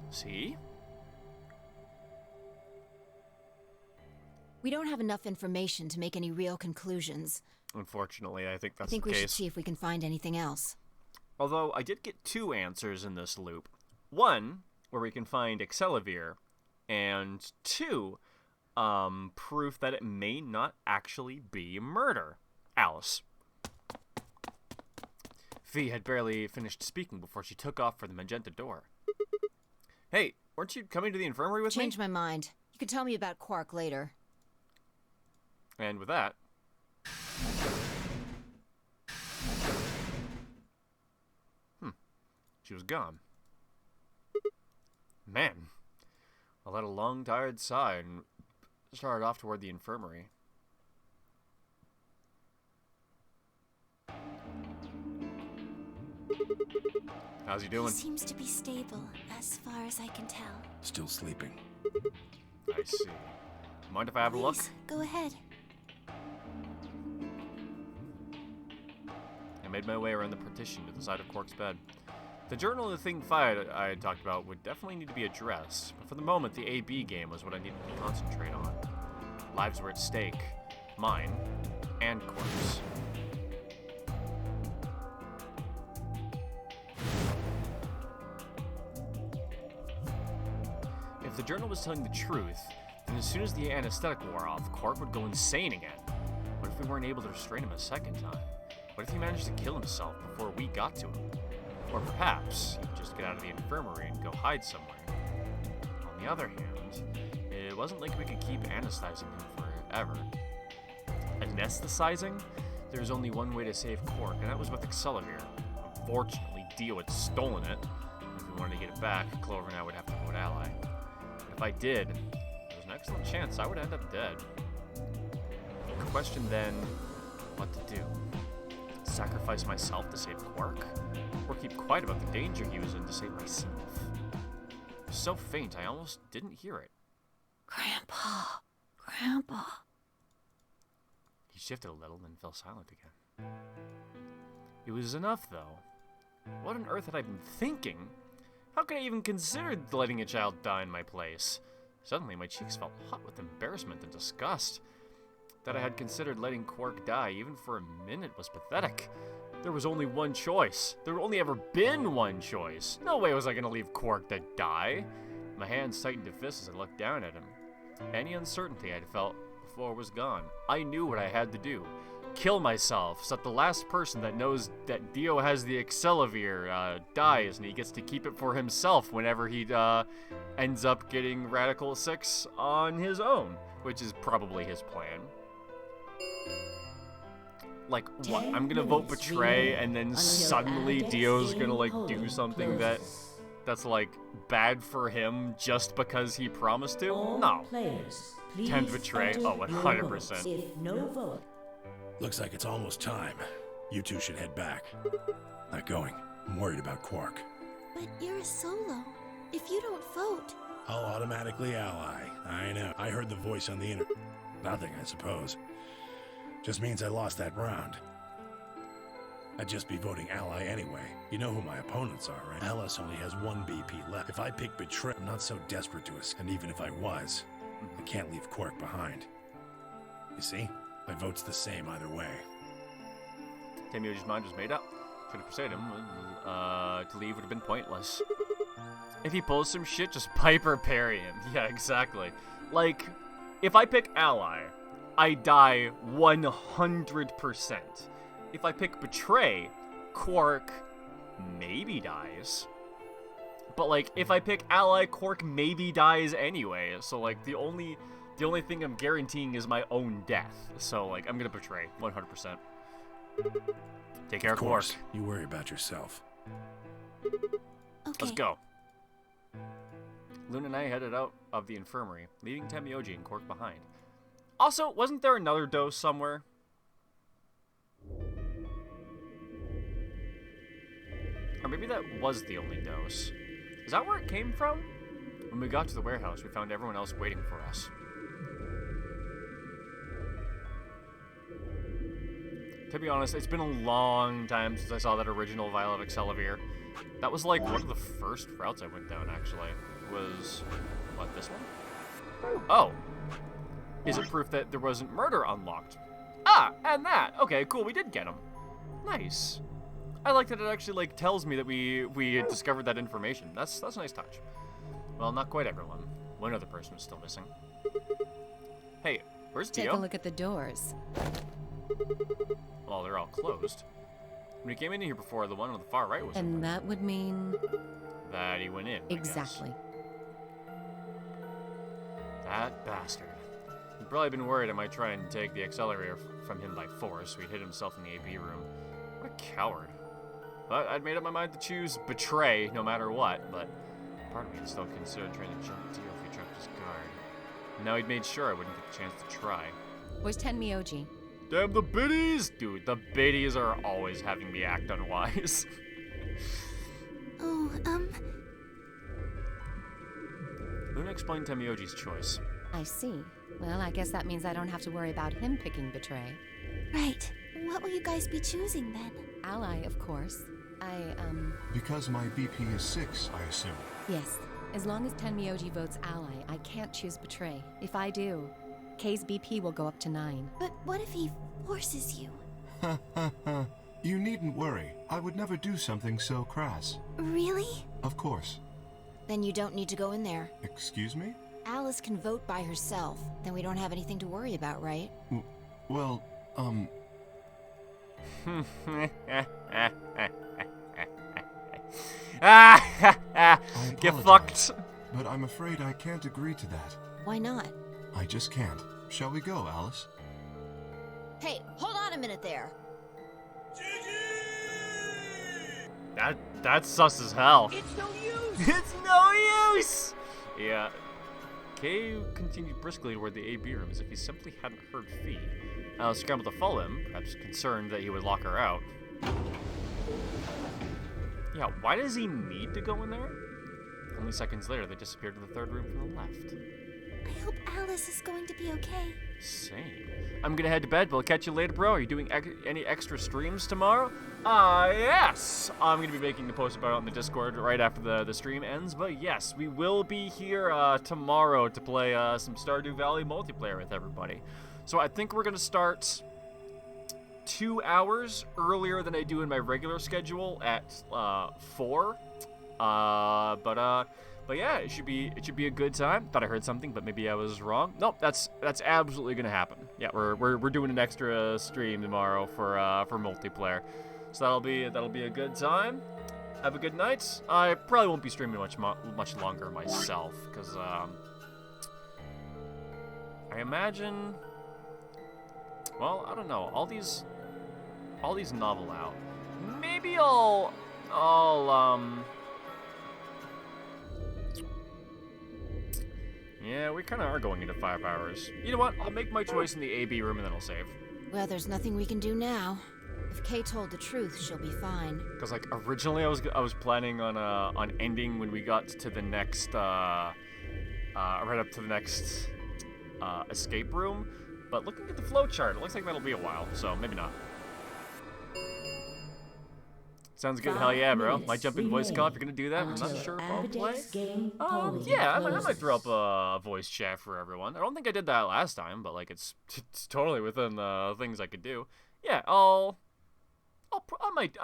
See? We don't have enough information to make any real conclusions. Unfortunately, I think that's I think the we should case. see if we can find anything else. Although, I did get 2 answers in this loop. 1, where we can find Excelivir, and 2, proof that it may not actually be murder. Alice. Fee had barely finished speaking before she took off for the magenta door. Hey, weren't you coming to the infirmary with me? Changed my mind. You can tell me about Quark later. And with that... she was gone. Man. I let a long, tired sigh and started off toward the infirmary. How's he doing? He seems to be stable, as far as I can tell. Still sleeping. I see. Mind if I have a look? Please, go ahead. I made my way around the partition to the side of Quark's bed. The journal of the Thing Five I had talked about would definitely need to be addressed, but for the moment, the AB game was what I needed to concentrate on. Lives were at stake. Mine. And Quark's. If the journal was telling the truth, then as soon as the anesthetic wore off, Quark would go insane again. What if we weren't able to restrain him a second time? What if he managed to kill himself before we got to him? Or perhaps he'd just get out of the infirmary and go hide somewhere. On the other hand, it wasn't like we could keep anesthetizing him forever. Anesthetizing? There was only one way to save Quark, and that was with Excelivir. Unfortunately, Dio had stolen it. If we wanted to get it back, Clover and I would have to vote ally. But if I did, there was an excellent chance I would end up dead. The question then, what to do? Sacrifice myself to save Quark? Or keep quiet about the danger he was in to save myself? It was so faint, I almost didn't hear it. Grandpa. He shifted a little, then fell silent again. It was enough, though. What on earth had I been thinking? How could I even consider letting a child die in my place? Suddenly, my cheeks felt hot with embarrassment and disgust. That I had considered letting Quark die, even for a minute, was pathetic. There was only one choice. There had only ever been one choice. No way was I going to leave Quark to die. My hands tightened to fists as I looked down at him. Any uncertainty I'd felt before was gone. I knew what I had to do. Kill myself so that the last person that knows that Dio has the Excelivir dies, and he gets to keep it for himself whenever he ends up getting Radical 6 on his own, which is probably his plan. Like, what? I'm gonna vote Betray, and then suddenly Dio's gonna, like, do something that's, like, bad for him just because he promised to? No. Time to Betray? Oh, 100%. If no vote. Looks like it's almost time. You two should head back. Not going. I'm worried about Quark. But you're a solo. If you don't vote... I'll automatically ally. I know. I heard the voice on the internet. Nothing, I suppose. Just means I lost that round. I'd just be voting ally anyway. You know who my opponents are, right? Alice only has 1 BP left. If I pick Betray, I'm not so desperate to escape. And even if I was, I can't leave Quark behind. You see? My vote's the same either way. Temyoji's mind was made up. Should have persuaded him. To leave would have been pointless. If he pulls some shit, just Piper parry him. Yeah, exactly. Like, if I pick ally, I die 100%. If I pick Betray, Quark maybe dies. But, like, if I pick ally, Quark maybe dies anyway. So, like, the only thing I'm guaranteeing is my own death. So, like, I'm gonna Betray 100%. Take care of Quark. You worry about yourself. Okay. Let's go. Luna and I headed out of the infirmary, leaving Temyoji and Quark behind. Also, wasn't there another dose somewhere? Or maybe that was the only dose. Is that where it came from? When we got to the warehouse, we found everyone else waiting for us. To be honest, it's been a long time since I saw that original vial of Excelivir. That was like one of the first routes I went down, actually. Was, what, this one? Oh. Is it proof that there wasn't murder unlocked? Ah, and that. Okay, cool, we did get him. Nice. I like that it actually like tells me that we had discovered that information. That's a nice touch. Well, not quite everyone. One other person is still missing. Hey, where's Dio? Take a look at the doors. Well, they're all closed. When we came in here before, the one on the far right was And open. that would mean... That he went in, Exactly. That bastard. He'd probably been worried I might try and take the accelerator from him by force, so he hid himself in the AB room. What a coward. But I'd made up my mind to choose betray no matter what, but part of me had still considered trying to jump Dio if he dropped his guard. Now he'd made sure I wouldn't get the chance to try. Where's Tenmyoji? Damn the biddies! Dude, the biddies are always having me act unwise. Oh, Luna explained Tenmyoji's choice. I see. Well, I guess that means I don't have to worry about him picking betray. Right. What will you guys be choosing then? Ally, of course. Because my BP is 6, I assume. Yes. As long as Tenmyoji votes ally, I can't choose betray. If I do, K's BP will go up to 9. But what if he forces you? Ha ha ha. You needn't worry. I would never do something so crass. Really? Of course. Then you don't need to go in there. Excuse me? Alice can vote by herself. Then we don't have anything to worry about, right? Well, Get fucked. But I'm afraid I can't agree to that. Why not? I just can't. Shall we go, Alice? Hey, hold on a minute there. That's sus as hell. It's no use! It's no use! Yeah. Kay continued briskly toward the AB room as if he simply hadn't heard Fee. Alice scrambled to follow him, perhaps concerned that he would lock her out. Yeah, why does he need to go in there? Only seconds later, they disappeared in the third room from the left. I hope Alice is going to be okay. Same. I'm gonna head to bed, but I'll catch you later, bro. Are you doing any extra streams tomorrow? Yes! I'm gonna be making a post about it on the Discord right after the stream ends, but yes, we will be here tomorrow to play some Stardew Valley multiplayer with everybody. So I think we're gonna start 2 hours earlier than I do in my regular schedule at 4. But yeah, it should be a good time. Thought I heard something, but maybe I was wrong. Nope, that's absolutely gonna happen. Yeah, we're doing an extra stream tomorrow for multiplayer, so that'll be a good time. Have a good night. I probably won't be streaming much longer myself, because I imagine. Well, I don't know. All these novel out. Maybe I'll Yeah, we kind of are going into 5 hours. You know what? I'll make my choice in the AB room and then I'll save. Well, there's nothing we can do now. If Kay told the truth, she'll be fine. Because like originally I was planning on ending when we got to the next right up to the next escape room, but looking at the flowchart, it looks like that'll be a while. So maybe not. Sounds good. Hell yeah, bro. Might jump in voice call if you're gonna do that. I'm not sure if I'll play. Yeah, I might throw up a voice chat for everyone. I don't think I did that last time, but like it's totally within the things I could do. Yeah, I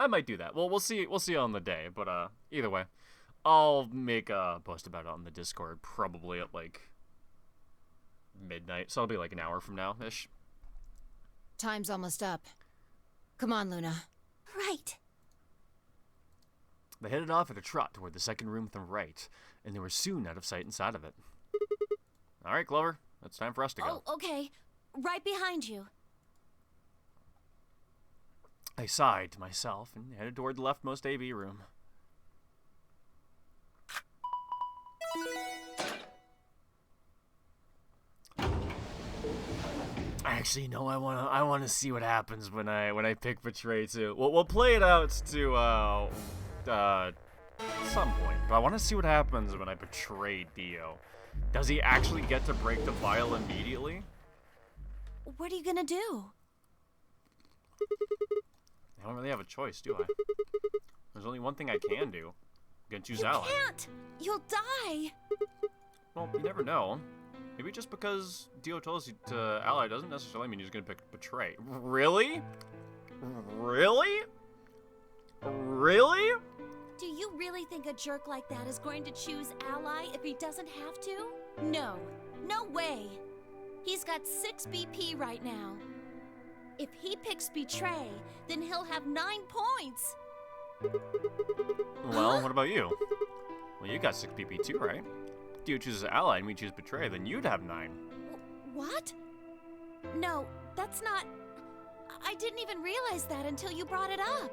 might do that. Well, we'll see on the day. But either way, I'll make a post about it on the Discord probably at like midnight. So it'll be like an hour from now ish. Time's almost up. Come on, Luna. Right. They headed off at a trot toward the second room to the right, and they were soon out of sight inside of it. All right, Clover, it's time for us to go. Oh, okay. Right behind you. I sighed to myself and headed toward the leftmost AV room. Actually, no. I wanna see what happens when I pick Betray too. We'll play it out to some point, but I want to see what happens when I betray Dio. Does he actually get to break the vial immediately? What are you gonna do? I don't really have a choice, do I? There's only one thing I can do. I'm gonna choose Ally. You can't! You'll die! Well, you never know. Maybe just because Dio told us to Ally doesn't necessarily mean he's gonna pick Betray. Really? Really? Really? Do you really think a jerk like that is going to choose Ally if he doesn't have to? No. No way. He's got 6 BP right now. If he picks Betray, then he'll have 9 points. Well, what about you? Well, you got 6 BP too, right? If you choose Ally and we choose Betray, then you'd have 9. What? No, that's not... I didn't even realize that until you brought it up.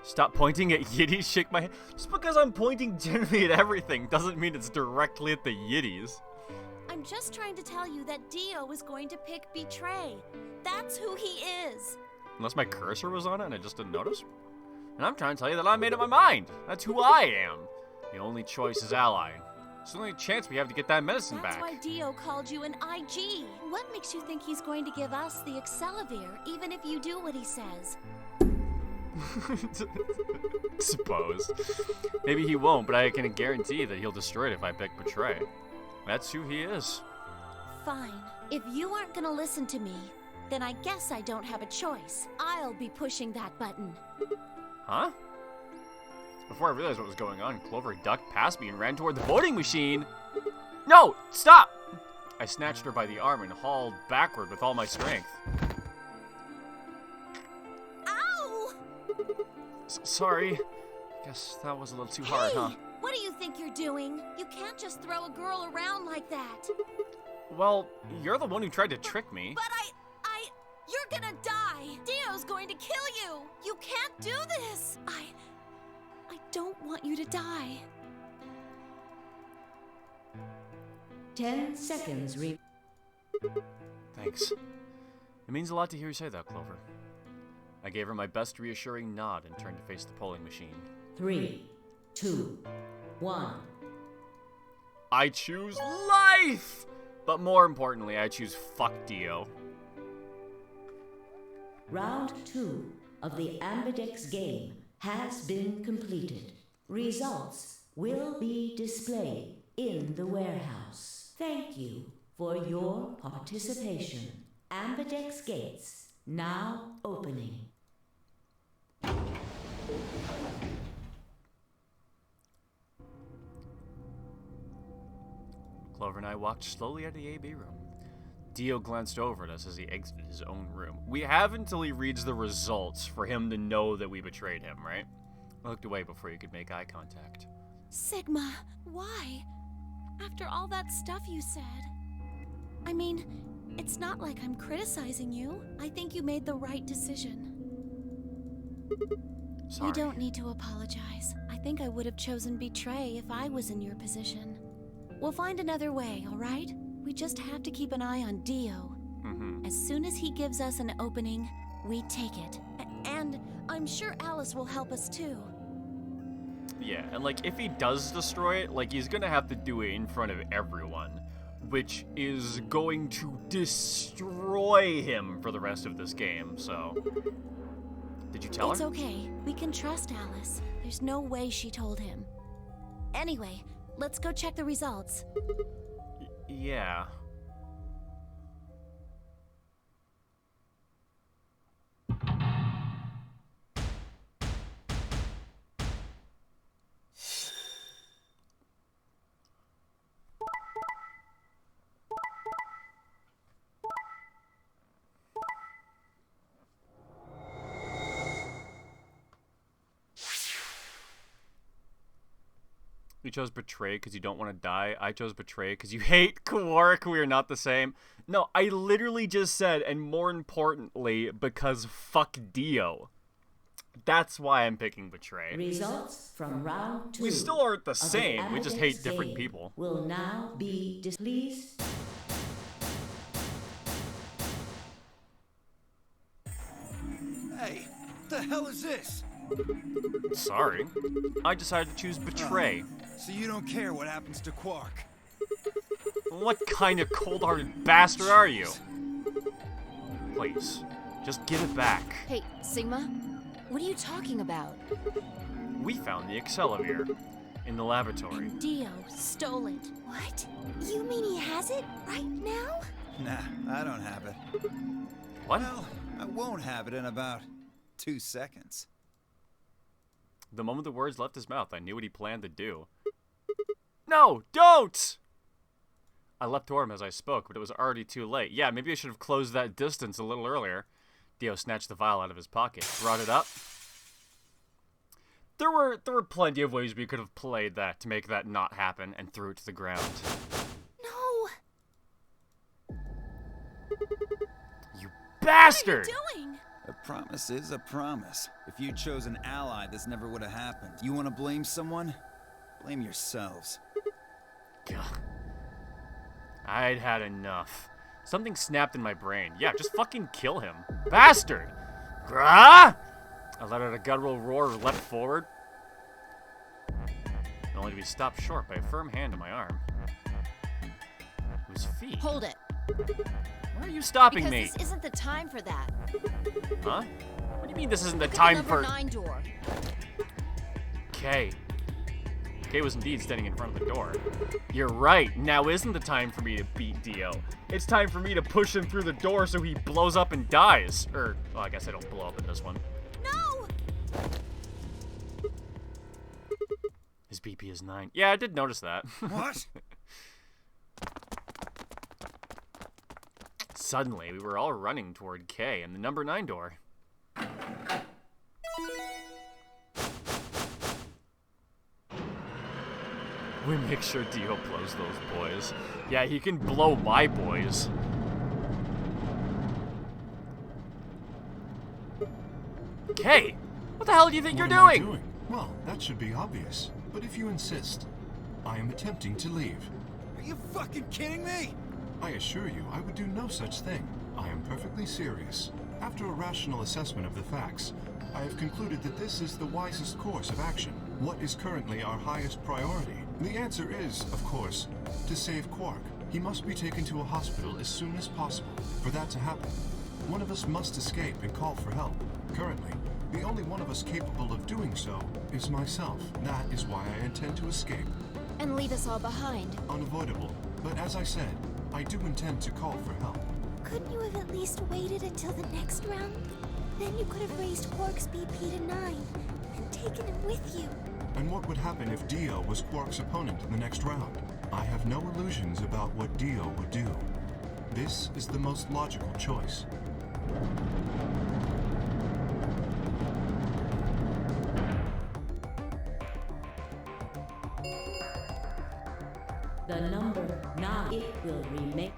Stop pointing at Yiddies, shake my head. Just because I'm pointing generally at everything doesn't mean it's directly at the Yiddies. I'm just trying to tell you that Dio is going to pick Betray. That's who he is. Unless my cursor was on it and I just didn't notice. And I'm trying to tell you that I made up my mind. That's who I am. The only choice is Ally. It's the only chance we have to get that medicine That's back. why Dio called you an IG. What makes you think he's going to give us the Excelivir, even if you do what he says? Suppose. Maybe he won't, but I can guarantee that he'll destroy it if I pick Betray. That's who he is. Fine. If you aren't gonna listen to me, then I guess I don't have a choice. I'll be pushing that button. Huh? Before I realized what was going on, Clover ducked past me and ran toward the voting machine. No! Stop! I snatched her by the arm and hauled backward with all my strength. Ow! Sorry. Guess that was a little too hard, huh? What do you think you're doing? You can't just throw a girl around like that. Well, you're the one who tried to trick me. But you're gonna die. Dio's going to kill you. You can't do this. I don't want you to die. 10 seconds. Thanks. It means a lot to hear you say that, Clover. I gave her my best reassuring nod and turned to face the polling machine. 3, 2, 1. I choose life! But more importantly, I choose fuck Dio. Round 2 of the Ambidex game has been completed. Results will be displayed in the warehouse. Thank you for your participation. Ambidex gates now opening. Clover and I walked slowly out of the AB room. Dio glanced over at us as he exited his own room. We have until he reads the results for him to know that we betrayed him, right? I looked away before he could make eye contact. Sigma, why? After all that stuff you said. I mean, it's not like I'm criticizing you. I think you made the right decision. Sorry. You don't need to apologize. I think I would have chosen Betray if I was in your position. We'll find another way, all right? We just have to keep an eye on Dio. As soon as he gives us an opening, we take it. And I'm sure Alice will help us too. Yeah, and like if he does destroy it, like he's gonna have to do it in front of everyone, which is going to destroy him for the rest of this game, so. Did you tell her? It's okay. We can trust Alice. There's no way she told him. Anyway, let's go check the results. Yeah. You chose Betray because you don't want to die. I chose Betray because you hate Quark. We are not the same. No, I literally just said, and more importantly, because fuck Dio. That's why I'm picking Betray. Results from round 2. We still aren't the same. We just hate different people. Will now be displeased. Hey, what the hell is this? Sorry. I decided to choose Betray. So you don't care what happens to Quark? What kind of cold-hearted bastard are you? Please, just give it back. Hey, Sigma, what are you talking about? We found the Excelivir in the laboratory. And Dio stole it. What? You mean he has it right now? Nah, I don't have it. What? Well, I won't have it in about 2 seconds. The moment the words left his mouth, I knew what he planned to do. No, don't! I leapt toward him as I spoke, but it was already too late. Yeah, maybe I should have closed that distance a little earlier. Dio snatched the vial out of his pocket, brought it up. There were plenty of ways we could have played that to make that not happen, and threw it to the ground. No! You bastard! What are you doing? A promise is a promise. If you'd chosen Ally, this never would have happened. You want to blame someone? Blame yourselves. God. I'd had enough. Something snapped in my brain. Yeah, just fucking kill him. Bastard! Grah! I let out a guttural roar and leapt forward, only to be stopped short by a firm hand on my arm. It was feet. Hold it. Why are you stopping Because me? this isn't the time for that. Huh? What do you mean this isn't the Look at time number for... 9 door. Kay. Kay was indeed standing in front of the door. You're right. Now isn't the time for me to beat Dio. It's time for me to push him through the door so he blows up and dies. Or, well, I guess I don't blow up in this one. No! His BP is 9. Yeah, I did notice that. What? Suddenly, we were all running toward Kay and the number 9 door. We make sure Dio blows those boys. Yeah, he can blow my boys. Kay, what the hell do you think What you're am I doing? Well, that should be obvious. But if you insist, I am attempting to leave. Are you fucking kidding me? I assure you, I would do no such thing. I am perfectly serious. After a rational assessment of the facts, I have concluded that this is the wisest course of action. What is currently our highest priority? The answer is, of course, to save Quark. He must be taken to a hospital as soon as possible. For that to happen, one of us must escape and call for help. Currently, the only one of us capable of doing so is myself. That is why I intend to escape. And leave us all behind. Unavoidable. But as I said, I do intend to call for help. Couldn't you have at least waited until the next round? Then you could have raised Quark's BP to 9 and taken him with you. And what would happen if Dio was Quark's opponent in the next round? I have no illusions about what Dio would do. This is the most logical choice. The number 9, it will remain.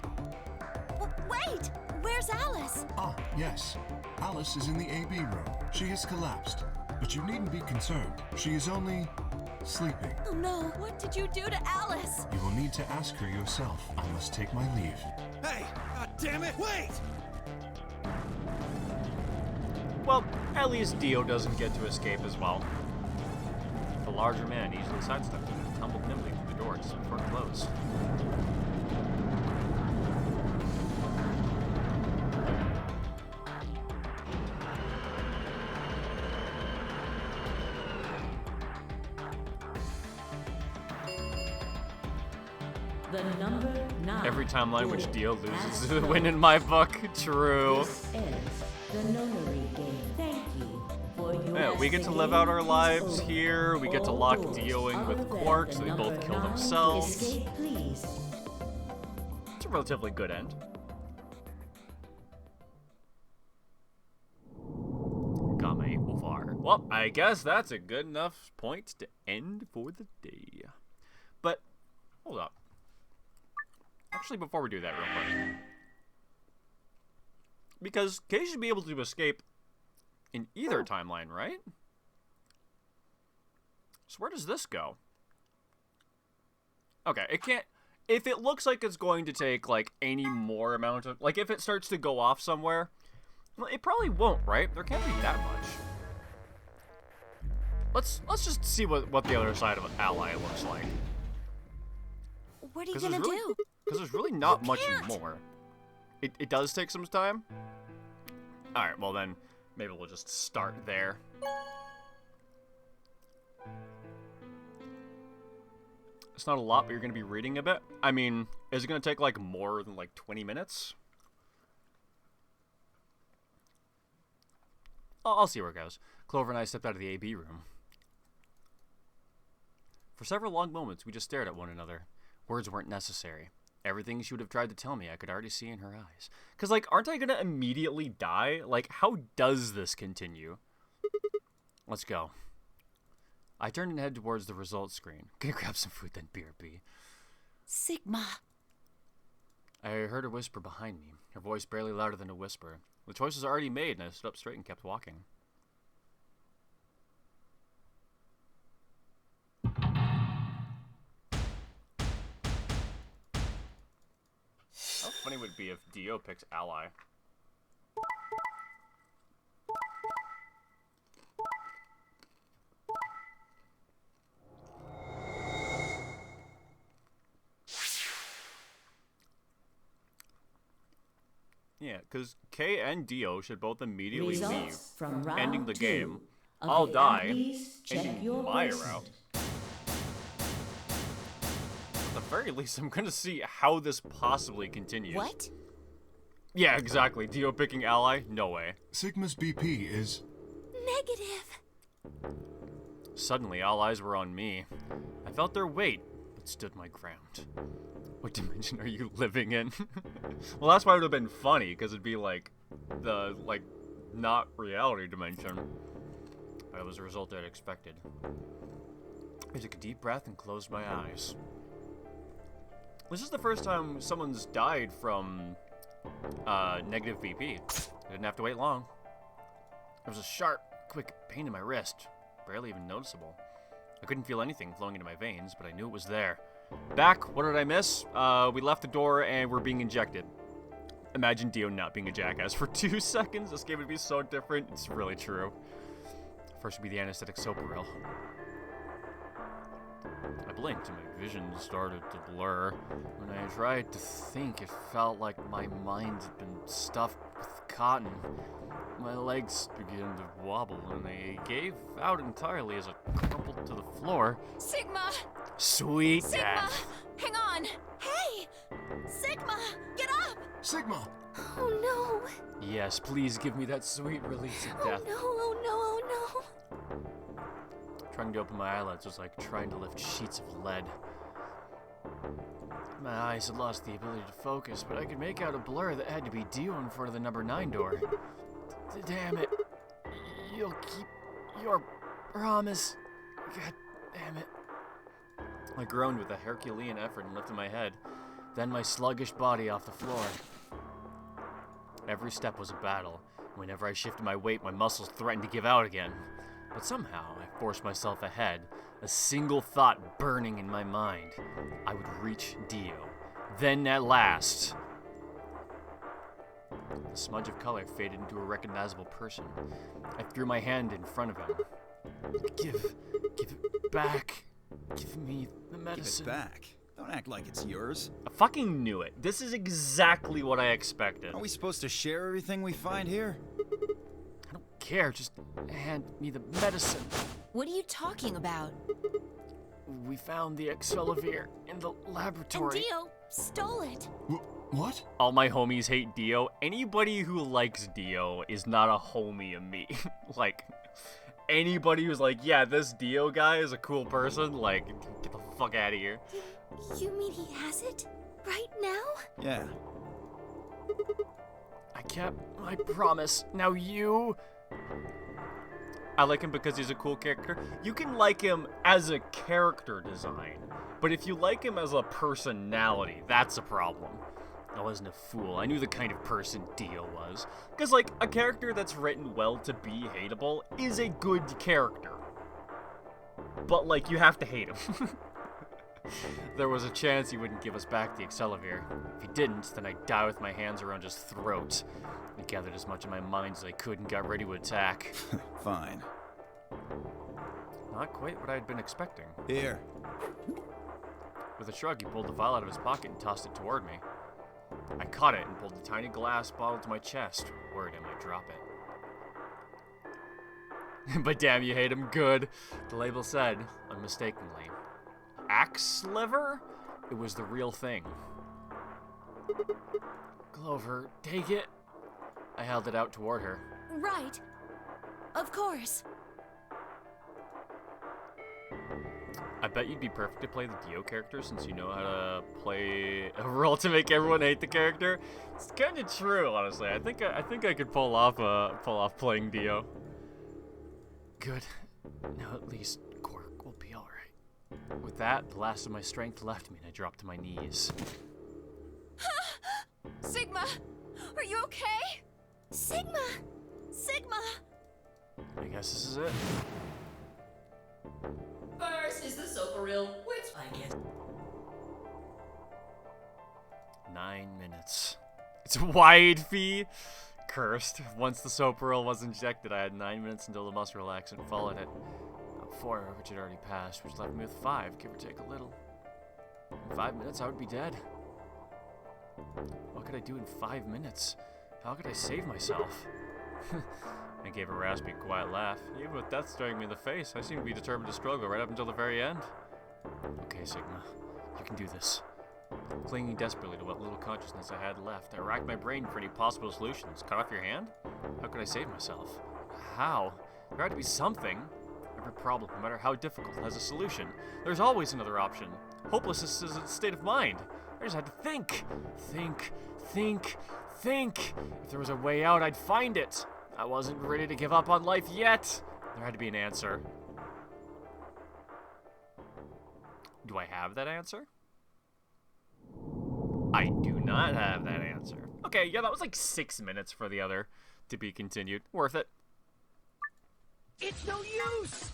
Wait! Where's Alice? Ah, yes. Alice is in the AB room. She has collapsed. But you needn't be concerned. She is only sleeping. Oh no, what did you do to Alice? You will need to ask her yourself. I must take my leave. Hey! God damn it! Wait! Well, at least Dio doesn't get to escape as well. The larger man easily sidestepped him and tumbled nimbly through the door just before it closed. The number 9. Every timeline which door Dio loses has is a win in my book. True. This ends the nonary game. Thank you for your Yeah, we get to live out our lives here. We get to lock Dio in with Quark, so they both kill themselves. Escape, please. It's a relatively good end. Game over. Well, I guess that's a good enough point to end for the day. But, hold up. Actually, before we do that real quick. Because Kay should be able to escape in either timeline, right? So where does this go? Okay, it can't... If it looks like it's going to take, like, any more amount of... Like, if it starts to go off somewhere... Well, it probably won't, right? There can't be that much. Let's just see what the other side of Ally looks like. What are you gonna do? Because there's really not much more. It does take some time? Alright, well then, maybe we'll just start there. It's not a lot, but you're going to be reading a bit. I mean, is it going to take, like, more than, like, 20 minutes? I'll see where it goes. Clover and I stepped out of the AB room. For several long moments, we just stared at one another. Words weren't necessary. Everything she would have tried to tell me, I could already see in her eyes. Because, like, aren't I going to immediately die? Like, how does this continue? Let's go. I turned and headed towards the results screen. Gonna grab some food, then BRB. Sigma. I heard her whisper behind me, her voice barely louder than a whisper. The choice was already made, and I stood up straight and kept walking. How funny would it be if Dio picks Ally? Yeah, because Kay and Dio should both immediately leave, from round ending the 2 game. of I'll the die, Applebee's Check ending Your my Bracelet. route. At the very least, I'm gonna see how this possibly continues. What? Yeah, exactly. Dio picking Ally? No way. Sigma's BP is... Negative. Suddenly, all eyes were on me. I felt their weight, but stood my ground. What dimension are you living in? Well, that's why it would have been funny, because it'd be like the, not reality dimension. That was the result I'd expected. I took a deep breath and closed my eyes. This is the first time someone's died from negative BP. I didn't have to wait long. There was a sharp, quick pain in my wrist, barely even noticeable. I couldn't feel anything flowing into my veins, but I knew it was there. Back, what did I miss? We left the door and we're being injected. Imagine Dio not being a jackass for 2 seconds. This game would be so different. It's really true. First would be the anesthetic Soparil. I blinked and my vision started to blur. When I tried to think, it felt like my mind had been stuffed with cotton. My legs began to wobble and they gave out entirely as I crumpled to the floor. Sigma! Sweet Sigma! death. Hang on! Hey! Sigma! Get up! Sigma! Oh no! Yes, please give me that sweet release of death. Oh no, oh no, oh no! Trying to open my eyelids was like trying to lift sheets of lead. My eyes had lost the ability to focus, but I could make out a blur that had to be Dio in front of the number 9 door. Damn it. You'll keep your promise. God damn it. I groaned with a Herculean effort and lifted my head, then my sluggish body off the floor. Every step was a battle. Whenever I shifted my weight, my muscles threatened to give out again. But somehow, I forced myself ahead, a single thought burning in my mind. I would reach Dio. Then, at last... The smudge of color faded into a recognizable person. I threw my hand in front of him. Give it back. Give me the medicine. Give it back. Don't act like it's yours. I fucking knew it. This is exactly what I expected. Are we supposed to share everything we find here? I don't care. Just hand me the medicine. What are you talking about? We found the Excelavir in the laboratory. And Dio stole it. What? All my homies hate Dio. Anybody who likes Dio is not a homie of me. Like, anybody who's like, yeah, this Dio guy is a cool person, like, get the fuck out of here. You mean he has it? Right now? Yeah. I kept my promise. Now you... I like him because he's a cool character. You can like him as a character design, but if you like him as a personality, that's a problem. I wasn't a fool. I knew the kind of person Dio was. Because, like, a character that's written well to be hateable is a good character. But, like, you have to hate him. There was a chance he wouldn't give us back the Excelavir. If he didn't, then I'd die with my hands around his throat. I gathered as much of my mind as I could and got ready to attack. Fine. Not quite what I had been expecting. Here. With a shrug, he pulled the vial out of his pocket and tossed it toward me. I caught it and pulled the tiny glass bottle to my chest, worried I might drop it. But damn, you hate him good. The label said, unmistakably, Axe liver? It was the real thing. Clover, take it. I held it out toward her. Right. Of course. I bet you'd be perfect to play the Dio character since you know how to play a role to make everyone hate the character. It's kind of true, honestly. I think I could pull off playing Dio. Good. Now at least Quark will be all right. With that, the last of my strength left me, and I dropped to my knees. Sigma, are you okay? Sigma! Sigma! I guess this is it. First is the Soparil, which I guess. 9 minutes. It's a wide fee. Cursed. Once the Soparil was injected, I had 9 minutes until the muscle relaxant followed it. About 4, which had already passed, which left me with 5, give or take a little. In 5 minutes, I would be dead. What could I do in 5 minutes? How could I save myself? I gave a raspy, quiet laugh. Even with death staring me in the face, I seem to be determined to struggle right up until the very end. Okay, Sigma. You can do this. Clinging desperately to what little consciousness I had left, I racked my brain for any possible solutions. Cut off your hand? How could I save myself? How? There had to be something. Every problem, no matter how difficult, has a solution. There's always another option. Hopelessness is a state of mind. I just had to think. Think. If there was a way out, I'd find it. I wasn't ready to give up on life yet. There had to be an answer. Do I have that answer? I do not have that answer. Okay, yeah, that was like 6 minutes for the other to be continued. Worth it. It's no use!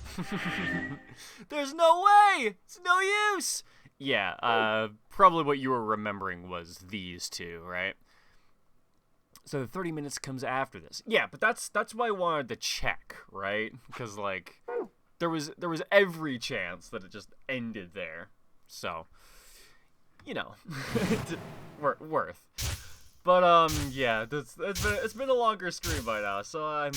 There's no way! It's no use! Yeah, probably what you were remembering was these two, right? So the 30 minutes comes after this. Yeah, but that's why I wanted to check, right? Because, like, there was every chance that it just ended there. So, you know, worth. But yeah, it's been a longer stream by now, so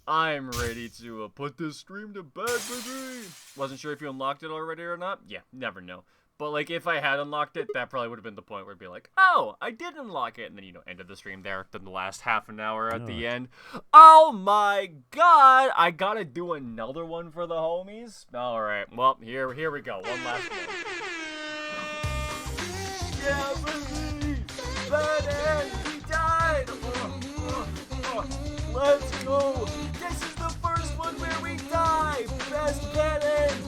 I'm ready to put this stream to bed, baby. Wasn't sure if you unlocked it already or not. Yeah, never know. But, like, if I had unlocked it, that probably would have been the point where it'd be like, oh, I did unlock it. And then, you know, ended the stream there. Then the last half an hour at the end. Oh, my God. I gotta do another one for the homies. All right. Well, here we go. One last one. Yeah, baby. Bad he died. Let's go. This is the first one where we die. Best bad end.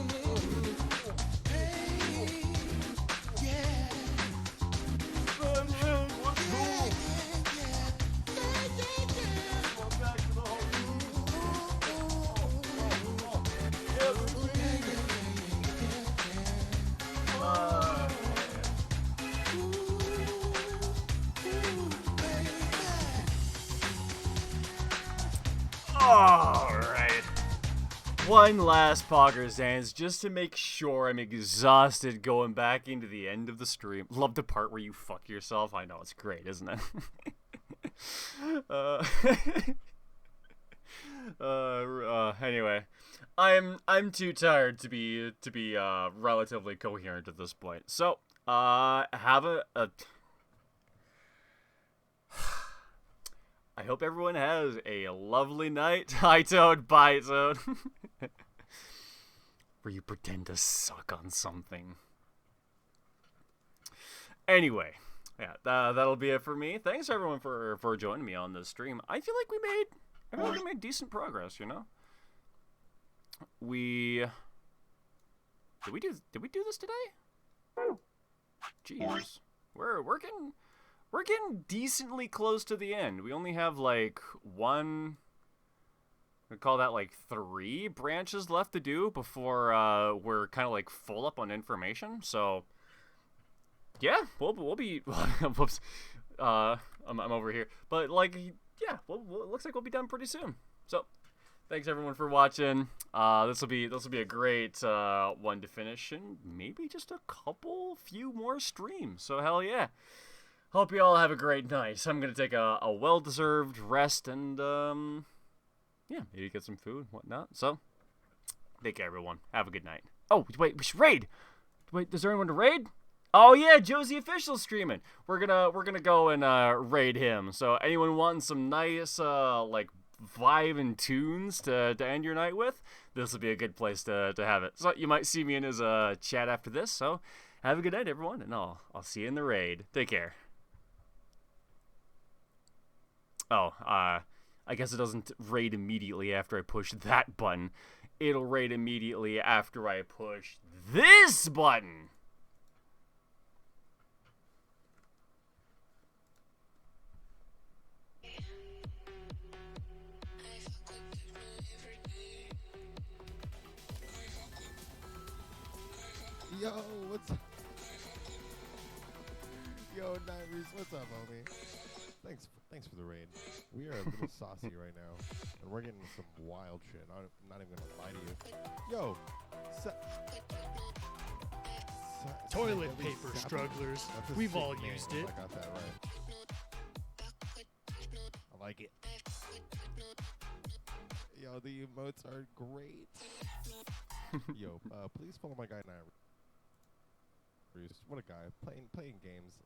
Alright. One last Poggers Dance just to make sure I'm exhausted going back into the end of the stream. Love the part where you fuck yourself. I know, it's great, isn't it? Anyway. I'm too tired to be relatively coherent at this point. So, have a I hope everyone has a lovely night. Hi, Toad. Bye, Toad. Where you pretend to suck on something. Anyway, yeah, that'll be it for me. Thanks, everyone, for joining me on this stream. I feel like we made decent progress, you know? Did we do this today? Jeez. We're getting decently close to the end. We only have like we call that like 3 branches left to do before we're kind of like full up on information. So yeah, we'll be whoops. I'm over here. But like yeah, it looks like we'll be done pretty soon. So thanks everyone for watching. This will be a great one to finish, and maybe just a few more streams. So hell yeah. Hope you all have a great night. I'm going to take a well-deserved rest and, yeah, maybe get some food and whatnot. So, take care, everyone. Have a good night. Oh, wait, we should raid. Wait, is there anyone to raid? Oh, yeah, Josie Official streaming. We're gonna go and raid him. So, anyone wanting some nice, like, vibing tunes to end your night with, this will be a good place to have it. So you might see me in his chat after this. So have a good night, everyone, and I'll see you in the raid. Take care. Oh, I guess it doesn't raid immediately after I push that button. It'll raid immediately after I push this button. Yo, what's up? Yo, Nightreese, what's up, homie? Thanks for the raid. We are a little saucy right now, and we're getting some wild shit. I'm not even gonna lie to you. Yo, toilet paper strugglers. We've all used it. I got that right. I like it. Yo, the emotes are great. Yo, please follow my guy Nightreese. What a guy, playing games.